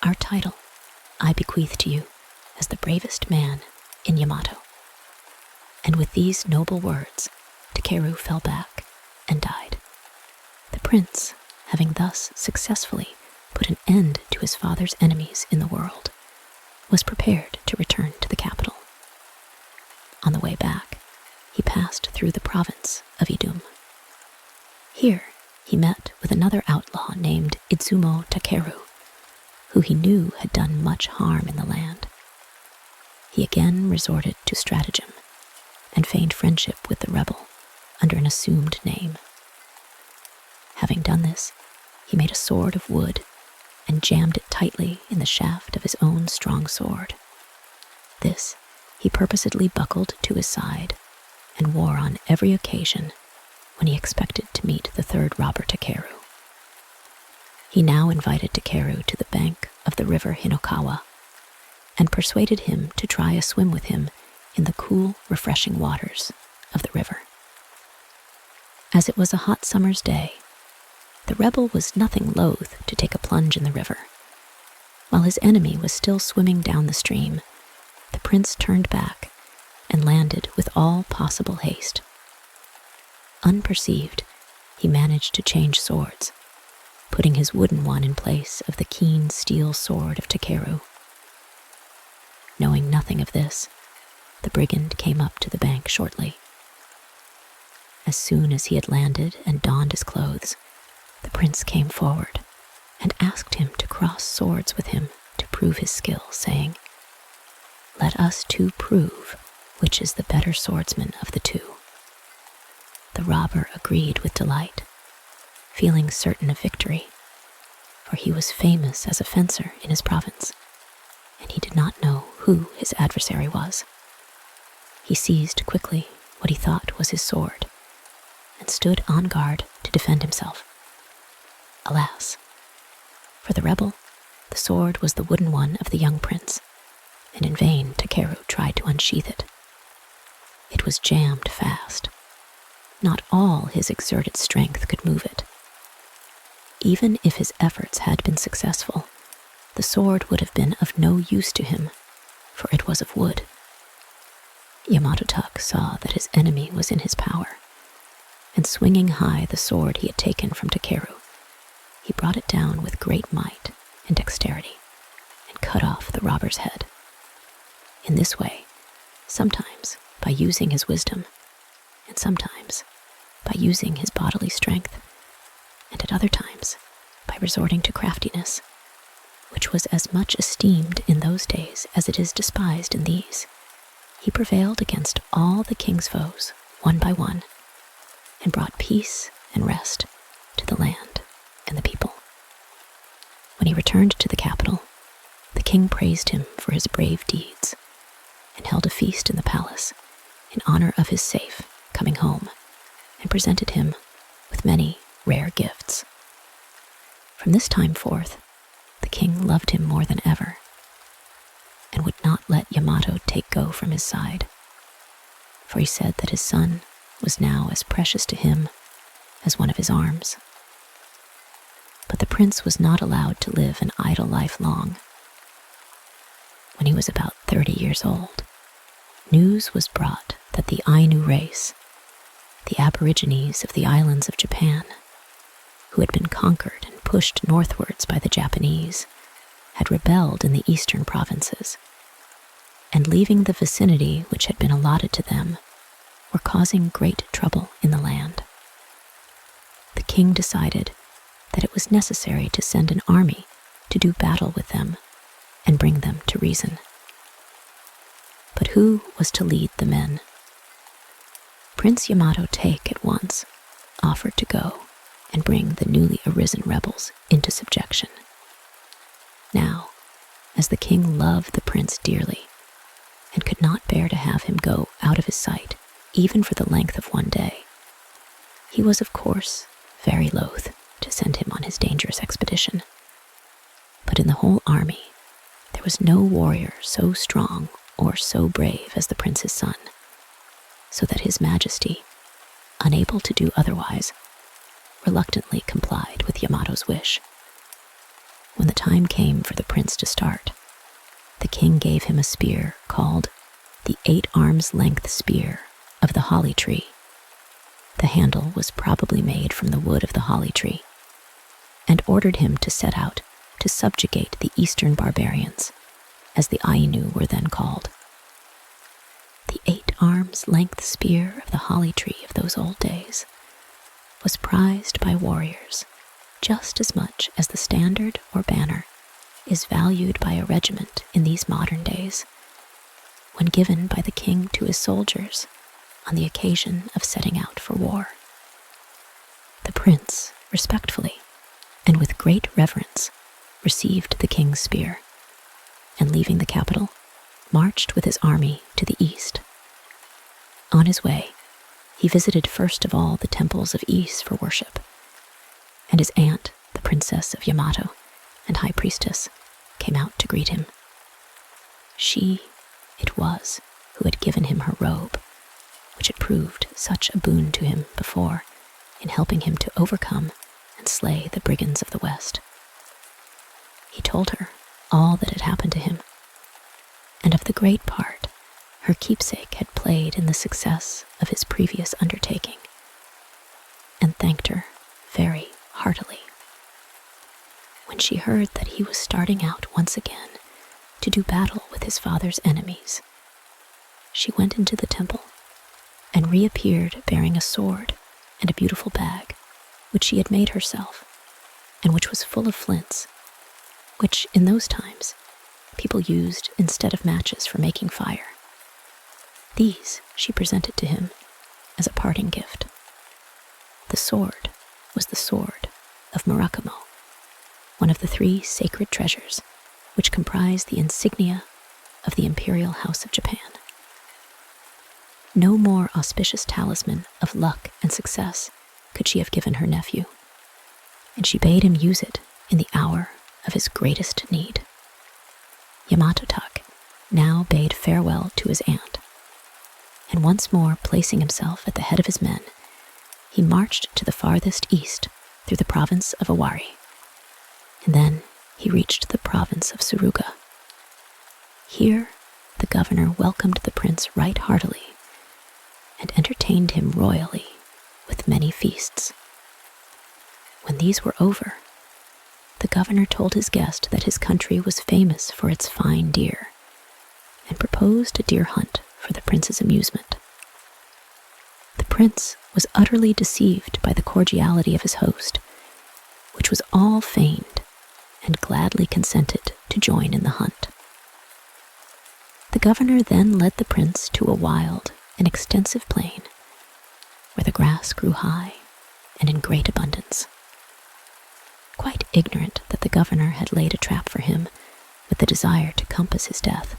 Our title I bequeath to you as the bravest man in Yamato. And with these noble words, Takeru fell back and died. The prince, having thus successfully put an end to his father's enemies in the world, was prepared to return to the capital. On the way back, he passed through the province of Idum. Here, he met with another outlaw named Idzumo Takeru, who he knew had done much harm in the land. He again resorted to stratagem and feigned friendship with the rebel under an assumed name. Having done this, he made a sword of wood and jammed it tightly in the shaft of his own strong sword. This he purposedly buckled to his side and wore on every occasion when he expected to meet the third robber Takeru. He now invited Takeru to the bank of the river Hinokawa and persuaded him to try a swim with him in the cool, refreshing waters of the river. As it was a hot summer's day, the rebel was nothing loath to take a plunge in the river. While his enemy was still swimming down the stream, the prince turned back and landed with all possible haste. Unperceived, he managed to change swords, putting his wooden one in place of the keen steel sword of Takeru. Knowing nothing of this, the brigand came up to the bank shortly. As soon as he had landed and donned his clothes, the prince came forward and asked him to cross swords with him to prove his skill, saying, "Let us two prove which is the better swordsman of the two." The robber agreed with delight, feeling certain of victory, for he was famous as a fencer in his province, and he did not know who his adversary was. He seized quickly what he thought was his sword and stood on guard to defend himself. Alas, for the rebel, the sword was the wooden one of the young prince, and in vain Takeru tried to unsheath it. It was jammed fast. Not all his exerted strength could move it. Even if his efforts had been successful, the sword would have been of no use to him, for it was of wood. Yamato Tuck saw that his enemy was in his power, and swinging high the sword he had taken from Takeru, he brought it down with great might and dexterity and cut off the robber's head. In this way, sometimes by using his wisdom, and sometimes by using his bodily strength, and at other times by resorting to craftiness, which was as much esteemed in those days as it is despised in these, he prevailed against all the king's foes, one by one, and brought peace and rest to the land and the people. When he returned to the capital, the king praised him for his brave deeds and held a feast in the palace in honor of his safe coming home, and presented him with many rare gifts. From this time forth, the king loved him more than ever, and would not let Yamato take go from his side, for he said that his son was now as precious to him as one of his arms. But the prince was not allowed to live an idle life long. When he was about 30 years old, news was brought that the Ainu race, the aborigines of the islands of Japan, who had been conquered and pushed northwards by the Japanese, had rebelled in the eastern provinces, and leaving the vicinity which had been allotted to them, were causing great trouble in the land. The king decided that it was necessary to send an army to do battle with them and bring them to reason. But who was to lead the men? Prince Yamato Take at once offered to go and bring the newly arisen rebels into subjection. Now, as the king loved the prince dearly, and could not bear to have him go out of his sight, even for the length of one day, he was of course very loath to send him on his dangerous expedition. But in the whole army, there was no warrior so strong or so brave as the prince's son, so that his majesty, unable to do otherwise, reluctantly complied with Yamato's wish. When the time came for the prince to start, the king gave him a spear called the 8 arms length spear of the holly tree. The handle was probably made from the wood of the holly tree, and ordered him to set out to subjugate the eastern barbarians, as the Ainu were then called. The 8 arms length spear of the holly tree of those old days was prized by warriors just as much as the standard or banner is valued by a regiment in these modern days, when given by the king to his soldiers on the occasion of setting out for war. The prince, respectfully, and with great reverence, received the king's spear, and leaving the capital, marched with his army to the east. On his way, he visited first of all the temples of Ise for worship, and his aunt, the princess of Yamato and high priestess, came out to greet him. She it was who had given him her robe, which had proved such a boon to him before in helping him to overcome and slay the brigands of the West. He told her all that had happened to him, and of the great part her keepsake had played in the success of his previous undertaking, and thanked her very heartily. When she heard that he was starting out once again to do battle with his father's enemies, she went into the temple and reappeared bearing a sword and a beautiful bag, which she had made herself, and which was full of flints, which in those times people used instead of matches for making fire. These she presented to him as a parting gift. The sword was the sword of Murakumo, one of the 3 sacred treasures which comprise the insignia of the Imperial House of Japan. No more auspicious talisman of luck and success could she have given her nephew, and she bade him use it in the hour of his greatest need. Yamato Take now bade farewell to his aunt, and once more placing himself at the head of his men, he marched to the farthest east through the province of Owari, and then he reached the province of Suruga. Here the governor welcomed the prince right heartily, and entertained him royally with many feasts. When these were over, the governor told his guest that his country was famous for its fine deer, and proposed a deer hunt for the prince's amusement. The prince was utterly deceived by the cordiality of his host, which was all feigned, and gladly consented to join in the hunt. The governor then led the prince to a wild and extensive plain, where the grass grew high and in great abundance. Quite ignorant that the governor had laid a trap for him with the desire to compass his death,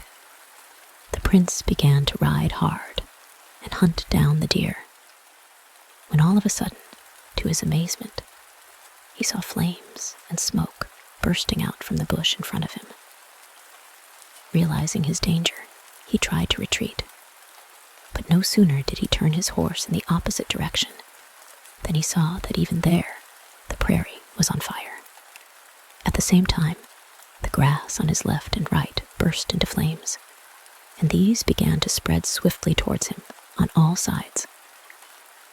the prince began to ride hard and hunt down the deer, when all of a sudden, to his amazement, he saw flames and smoke bursting out from the bush in front of him. Realizing his danger, he tried to retreat, but no sooner did he turn his horse in the opposite direction than he saw that even there the prairie was on fire. At the same time, the grass on his left and right burst into flames, and these began to spread swiftly towards him on all sides.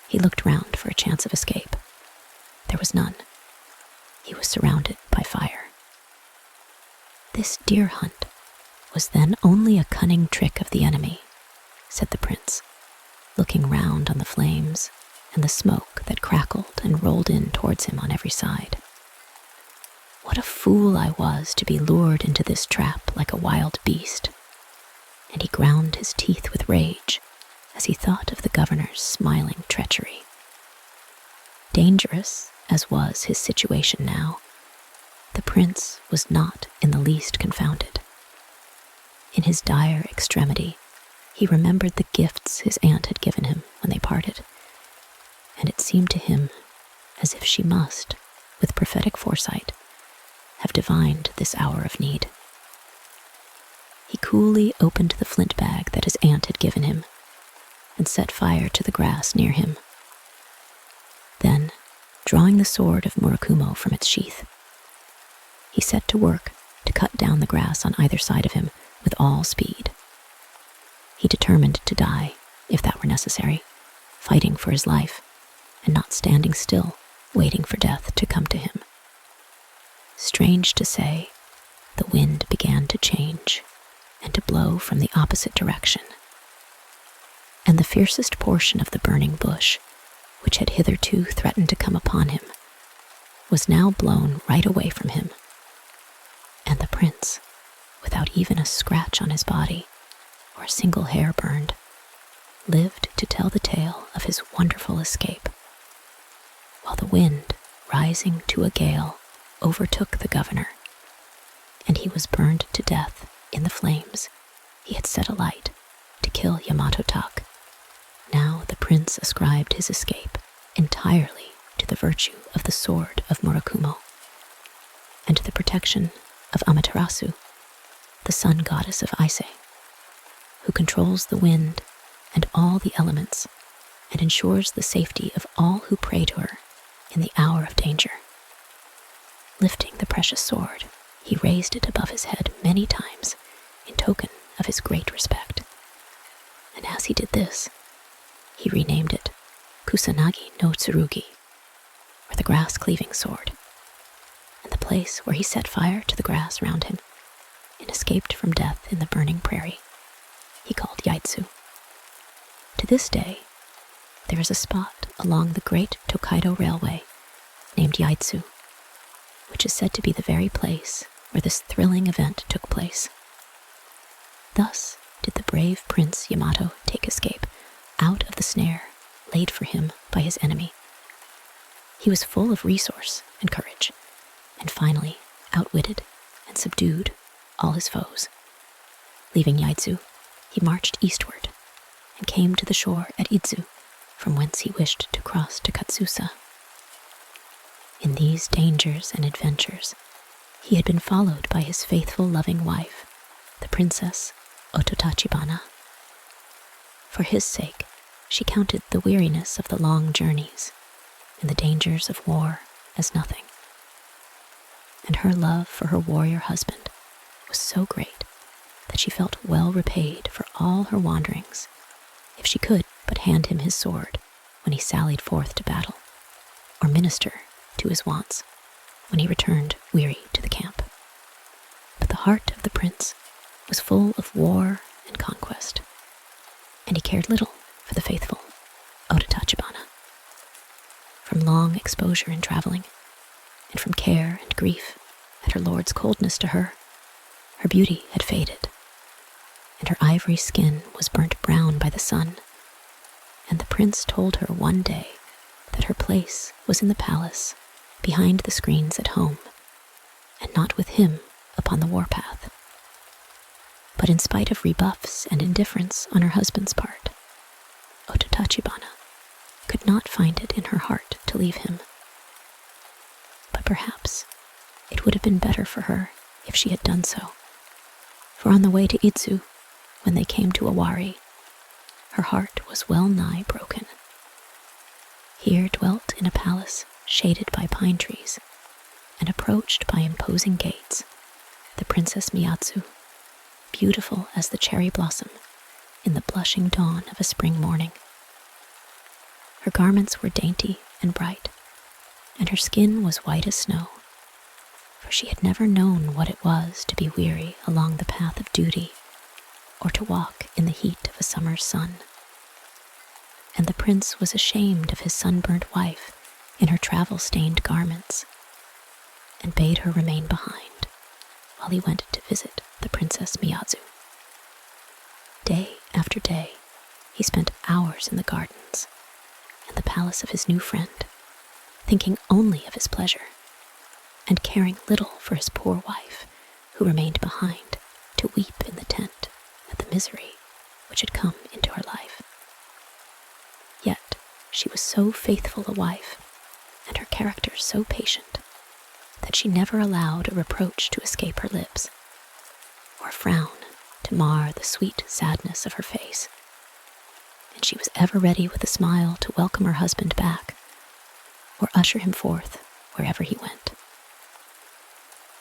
He looked round for a chance of escape. There was none. He was surrounded by fire. This deer hunt was then only a cunning trick of the enemy, said the prince, looking round on the flames and the smoke that crackled and rolled in towards him on every side. What a fool I was to be lured into this trap like a wild beast, and he ground his teeth with rage as he thought of the governor's smiling treachery. Dangerous as was his situation now, the prince was not in the least confounded. In his dire extremity, he remembered the gifts his aunt had given him when they parted, and it seemed to him as if she must, with prophetic foresight, have divined this hour of need. He coolly opened the flint bag that his aunt had given him and set fire to the grass near him. Then, drawing the sword of Murakumo from its sheath, he set to work to cut down the grass on either side of him with all speed. He determined to die, if that were necessary, fighting for his life, and not standing still, waiting for death to come to him. Strange to say, the wind began to change and to blow from the opposite direction, and the fiercest portion of the burning bush, which had hitherto threatened to come upon him, was now blown right away from him, and the prince, without even a scratch on his body or a single hair burned, lived to tell the tale of his wonderful escape, while the wind, rising to a gale, overtook the governor, and he was burned to death in the flames he had set alight to kill Yamato Tak. Now the prince ascribed his escape entirely to the virtue of the sword of Murakumo, and to the protection of Amaterasu, the sun goddess of Ise, who controls the wind and all the elements and ensures the safety of all who pray to her in the hour of danger. Lifting the precious sword, he raised it above his head many times in token of his great respect. And as he did this, he renamed it Kusanagi no Tsurugi, or the grass-cleaving sword, and the place where he set fire to the grass round him and escaped from death in the burning prairie he called Yaitsu. To this day, there is a spot along the great Tokaido Railway named Yaitsu, which is said to be the very place where this thrilling event took place. Thus did the brave Prince Yamato take escape out of the snare laid for him by his enemy. He was full of resource and courage, and finally outwitted and subdued all his foes. Leaving Yaitsu, he marched eastward and came to the shore at Idzu, from whence he wished to cross to Katsusa. In these dangers and adventures, he had been followed by his faithful, loving wife, the Princess Ototachibana. For his sake, she counted the weariness of the long journeys and the dangers of war as nothing. And her love for her warrior husband was so great that she felt well repaid for all her wanderings, if she could but hand him his sword when he sallied forth to battle, or minister to his wants when he returned weary to the camp. But the heart of the prince was full of war and conquest, and he cared little for the faithful Ototachibana. From long exposure in traveling, and from care and grief at her lord's coldness to her, her beauty had faded, and her ivory skin was burnt brown by the sun, and the prince told her one day that her place was in the palace behind the screens at home, and not with him upon the warpath. But in spite of rebuffs and indifference on her husband's part, Ototachibana could not find it in her heart to leave him. But perhaps it would have been better for her if she had done so, for on the way to Idzu, when they came to Owari, her heart was well nigh broken. Here dwelt in a palace shaded by pine trees and approached by imposing gates the Princess Miyatsu, beautiful as the cherry blossom in the blushing dawn of a spring morning. Her garments were dainty and bright, and her skin was white as snow, for she had never known what it was to be weary along the path of duty or to walk in the heat of a summer's sun. And the prince was ashamed of his sunburnt wife in her travel-stained garments, and bade her remain behind while he went to visit the Princess Miyatsu. Day after day, he spent hours in the gardens and the palace of his new friend, thinking only of his pleasure, and caring little for his poor wife, who remained behind to weep in the tent at the misery which had come into her life. Yet she was so faithful a wife, and her character so patient, that she never allowed a reproach to escape her lips, or a frown to mar the sweet sadness of her face. And she was ever ready with a smile to welcome her husband back, or usher him forth wherever he went.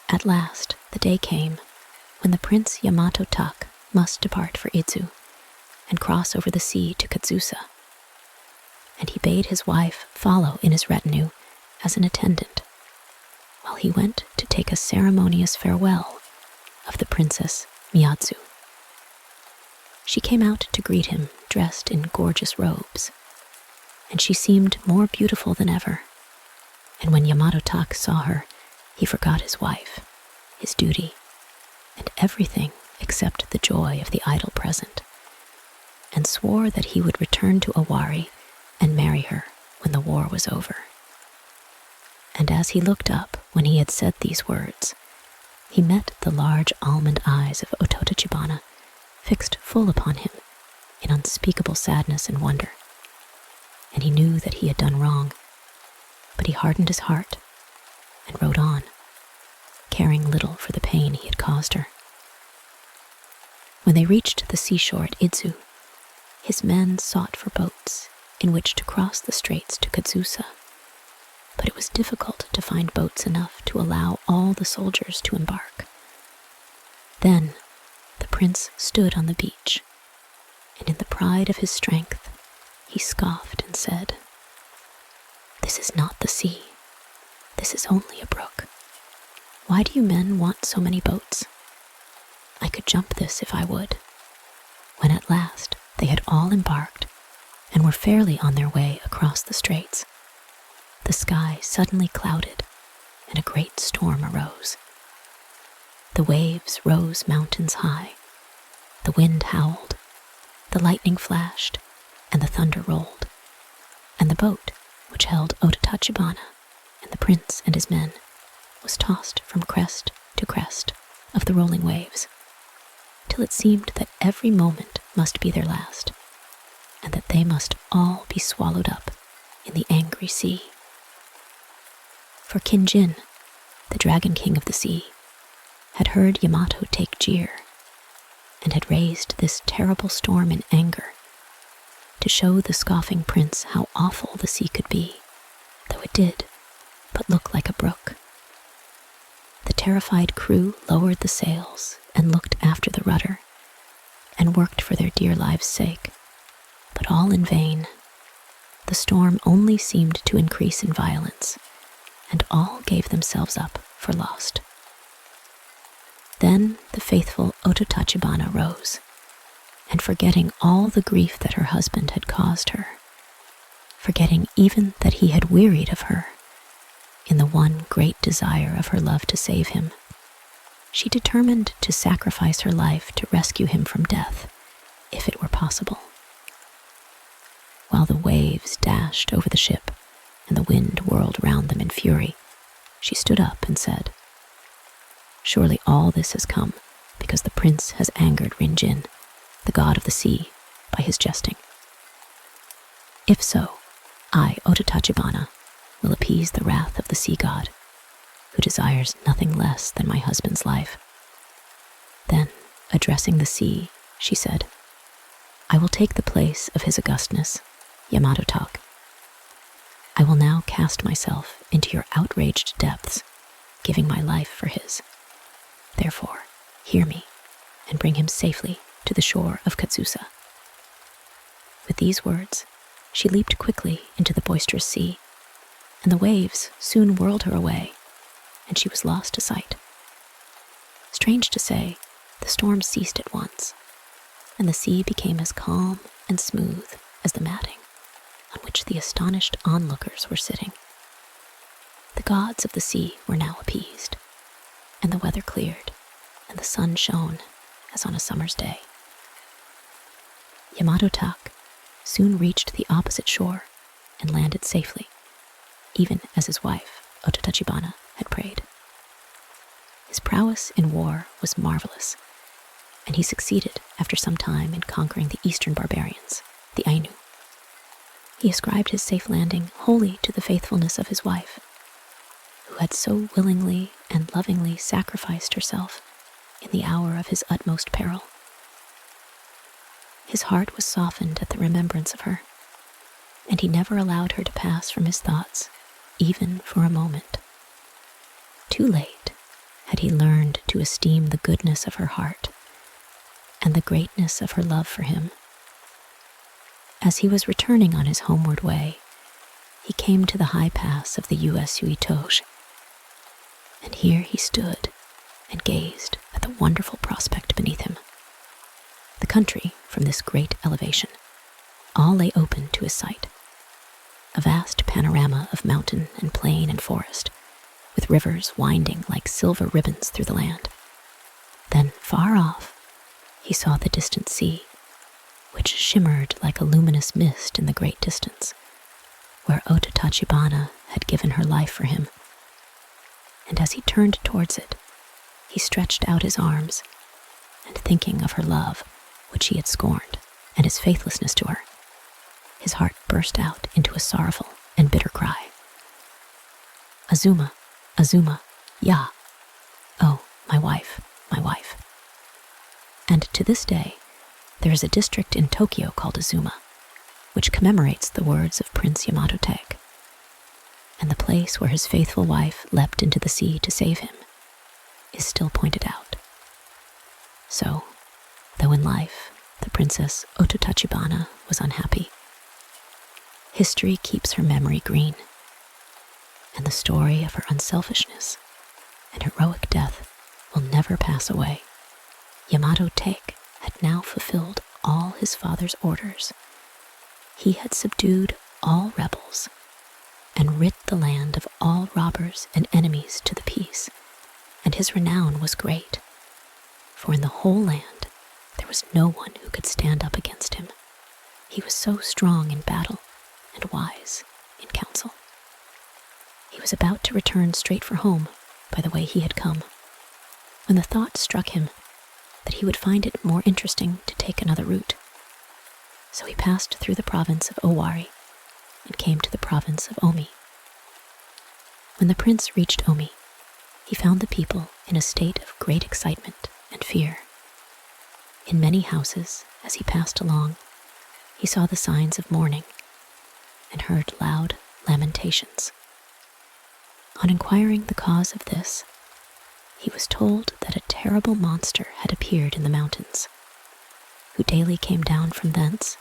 At last the day came when the Prince Yamato Tak must depart for Idzu and cross over the sea to Katsusa, and he bade his wife follow in his retinue as an attendant, while he went to take a ceremonious farewell of the Princess Miyatsu. She came out to greet him dressed in gorgeous robes, and she seemed more beautiful than ever, and when Yamato Tak saw her, he forgot his wife, his duty, and everything except the joy of the idle present, and swore that he would return to Owari and marry her when the war was over. And as he looked up when he had said these words, he met the large almond eyes of Ototachibana fixed full upon him in unspeakable sadness and wonder, and he knew that he had done wrong, but he hardened his heart and rode on, caring little for the pain he had caused her. When they reached the seashore at Idzu, his men sought for boats in which to cross the straits to Katsusa, but it was difficult to find boats enough to allow all the soldiers to embark. Then the prince stood on the beach, and in the pride of his strength, he scoffed and said, "This is not the sea. This is only a brook. Why do you men want so many boats? I could jump this if I would." When at last they had all embarked and were fairly on their way across the straits, the sky suddenly clouded and a great storm arose. The waves rose mountains high, the wind howled, the lightning flashed, and the thunder rolled, and the boat, which held Ototachibana and the prince and his men, was tossed from crest to crest of the rolling waves, till it seemed that every moment must be their last, and that they must all be swallowed up in the angry sea. For Kinjin, the dragon king of the sea, had heard Yamato take jeer, and had raised this terrible storm in anger, to show the scoffing prince how awful the sea could be, though it did but look like a brook. The terrified crew lowered the sails and looked after the rudder, and worked for their dear lives' sake, but all in vain. The storm only seemed to increase in violence, and all gave themselves up for lost. Then the faithful Ototachibana rose, and forgetting all the grief that her husband had caused her, forgetting even that he had wearied of her, in the one great desire of her love to save him, she determined to sacrifice her life to rescue him from death, if it were possible. While the waves dashed over the ship and the wind whirled round them in fury, she stood up and said, "Surely all this has come because the prince has angered Rinjin, the god of the sea, by his jesting. If so, I, Ototachibana, will appease the wrath of the sea god, who desires nothing less than my husband's life." Then, addressing the sea, she said, "I will take the place of his Augustness, Yamato Tak. I will now cast myself into your outraged depths, giving my life for his. Therefore, hear me, and bring him safely to the shore of Katsusa." With these words, she leaped quickly into the boisterous sea, and the waves soon whirled her away, and she was lost to sight. Strange to say, the storm ceased at once, and the sea became as calm and smooth as the matting on which the astonished onlookers were sitting. The gods of the sea were now appeased, and the weather cleared, and the sun shone as on a summer's day. Yamato Tak soon reached the opposite shore and landed safely, even as his wife, Ototachibana, had prayed. His prowess in war was marvelous, and he succeeded after some time in conquering the eastern barbarians, the Ainu. He ascribed his safe landing wholly to the faithfulness of his wife, who had so willingly and lovingly sacrificed herself in the hour of his utmost peril. His heart was softened at the remembrance of her, and he never allowed her to pass from his thoughts, even for a moment. Too late, had he learned to esteem the goodness of her heart and the greatness of her love for him. As he was returning on his homeward way, he came to the high pass of the Uesuitoge, and here he stood and gazed at the wonderful prospect beneath him. The country, from this great elevation, all lay open to his sight, a vast panorama of mountain and plain and forest, with rivers winding like silver ribbons through the land. Then, far off, he saw the distant sea, which shimmered like a luminous mist in the great distance, where Tachibana had given her life for him. And as he turned towards it, he stretched out his arms, and thinking of her love, which he had scorned, and his faithlessness to her, his heart burst out into a sorrowful and bitter cry. Azuma, Azuma, ya! Oh, my wife, my wife. And to this day, there is a district in Tokyo called Azuma, which commemorates the words of Prince Yamato Take, and the place where his faithful wife leapt into the sea to save him is still pointed out. So, though in life the Princess Tachibana was unhappy, history keeps her memory green, and the story of her unselfishness and heroic death will never pass away. Yamato Take had now fulfilled all his father's orders. He had subdued all rebels and rid the land of all robbers and enemies to the peace, and his renown was great, for in the whole land there was no one who could stand up against him. He was so strong in battle and wise in counsel. He was about to return straight for home by the way he had come, when the thought struck him that he would find it more interesting to take another route. So he passed through the province of Owari and came to the province of Omi. When the prince reached Omi, he found the people in a state of great excitement and fear. In many houses, as he passed along, he saw the signs of mourning and heard loud lamentations. On inquiring the cause of this, he was told that a terrible monster had appeared in the mountains, who daily came down from thence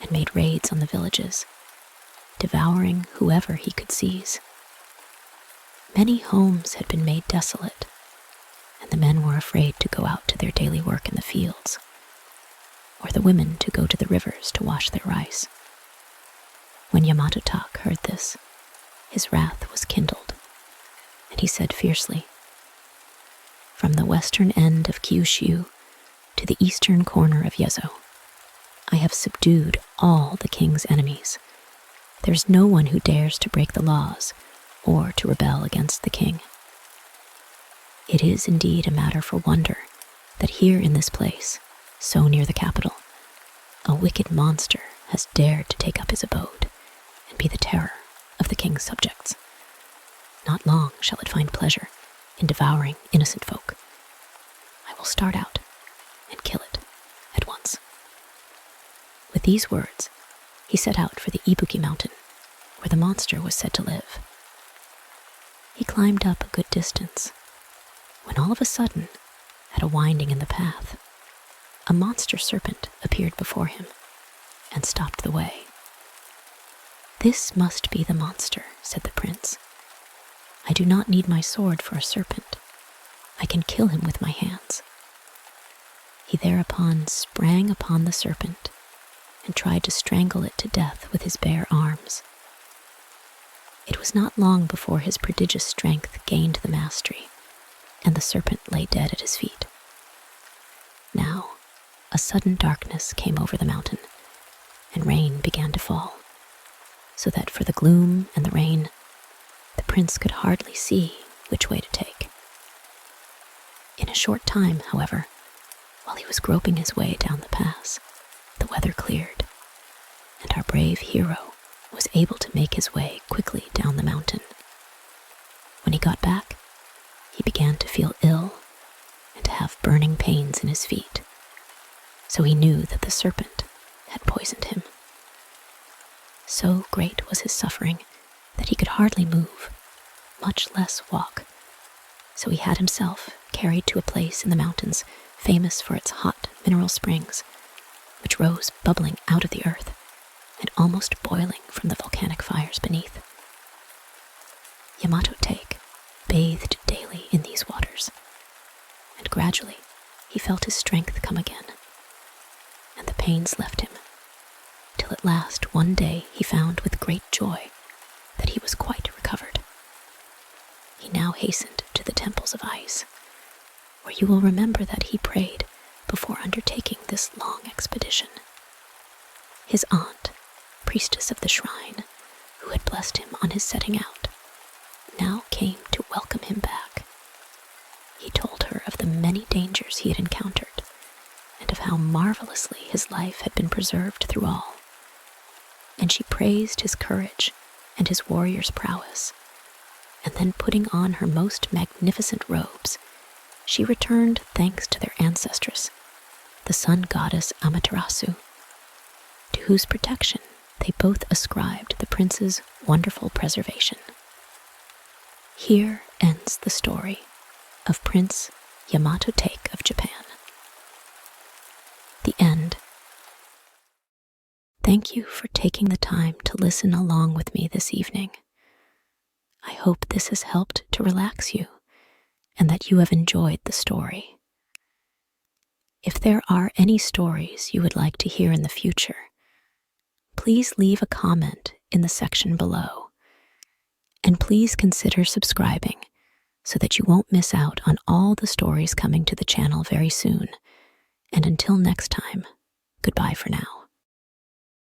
and made raids on the villages, devouring whoever he could seize. Many homes had been made desolate, and the men were afraid to go out to their daily work in the fields, or the women to go to the rivers to wash their rice. When Yamato Take heard this, his wrath was kindled, and he said fiercely, "From the western end of Kyushu to the eastern corner of Yezo, I have subdued all the king's enemies. There is no one who dares to break the laws or to rebel against the king. It is indeed a matter for wonder that here in this place, so near the capital, a wicked monster has dared to take up his abode and be the terror of the king's subjects. Not long shall it find pleasure in devouring innocent folk. I will start out and kill it at once." With these words, he set out for the Ibuki mountain, where the monster was said to live. He climbed up a good distance, when all of a sudden, at a winding in the path, a monster serpent appeared before him and stopped the way. "This must be the monster," said the prince. "I do not need my sword for a serpent. I can kill him with my hands." He thereupon sprang upon the serpent and tried to strangle it to death with his bare arms. It was not long before his prodigious strength gained the mastery, and the serpent lay dead at his feet. Now, a sudden darkness came over the mountain, and rain began to fall, so that for the gloom and the rain, the prince could hardly see which way to take. In a short time, however, while he was groping his way down the pass, the weather cleared, and our brave hero was able to make his way quickly down the mountain. When he got back, he began to feel ill and to have burning pains in his feet, so he knew that the serpent had poisoned him. So great was his suffering that he could hardly move, much less walk, So he had himself carried to a place in the mountains famous for its hot mineral springs, which rose bubbling out of the earth and almost boiling from the volcanic fires beneath. Yamato Take bathed daily in these waters, and gradually he felt his strength come again, and the pains left him, till at last one day he found with great joy that he was quite recovered. He now hastened to the temples of ice, where you will remember that he prayed before undertaking this long expedition. His aunt, priestess of the shrine, who had blessed him on his setting out, now came to welcome him back. He told her of the many dangers he had encountered, and of how marvelously his life had been preserved through all. And she praised his courage and his warrior's prowess, and then putting on her most magnificent robes, she returned thanks to their ancestress, the sun goddess Amaterasu, to whose protection they both ascribed the prince's wonderful preservation. Here ends the story of Prince Yamato Take of Japan. The end. Thank you for taking the time to listen along with me this evening. I hope this has helped to relax you and that you have enjoyed the story. If there are any stories you would like to hear in the future, please leave a comment in the section below. And please consider subscribing so that you won't miss out on all the stories coming to the channel very soon. And until next time, goodbye for now.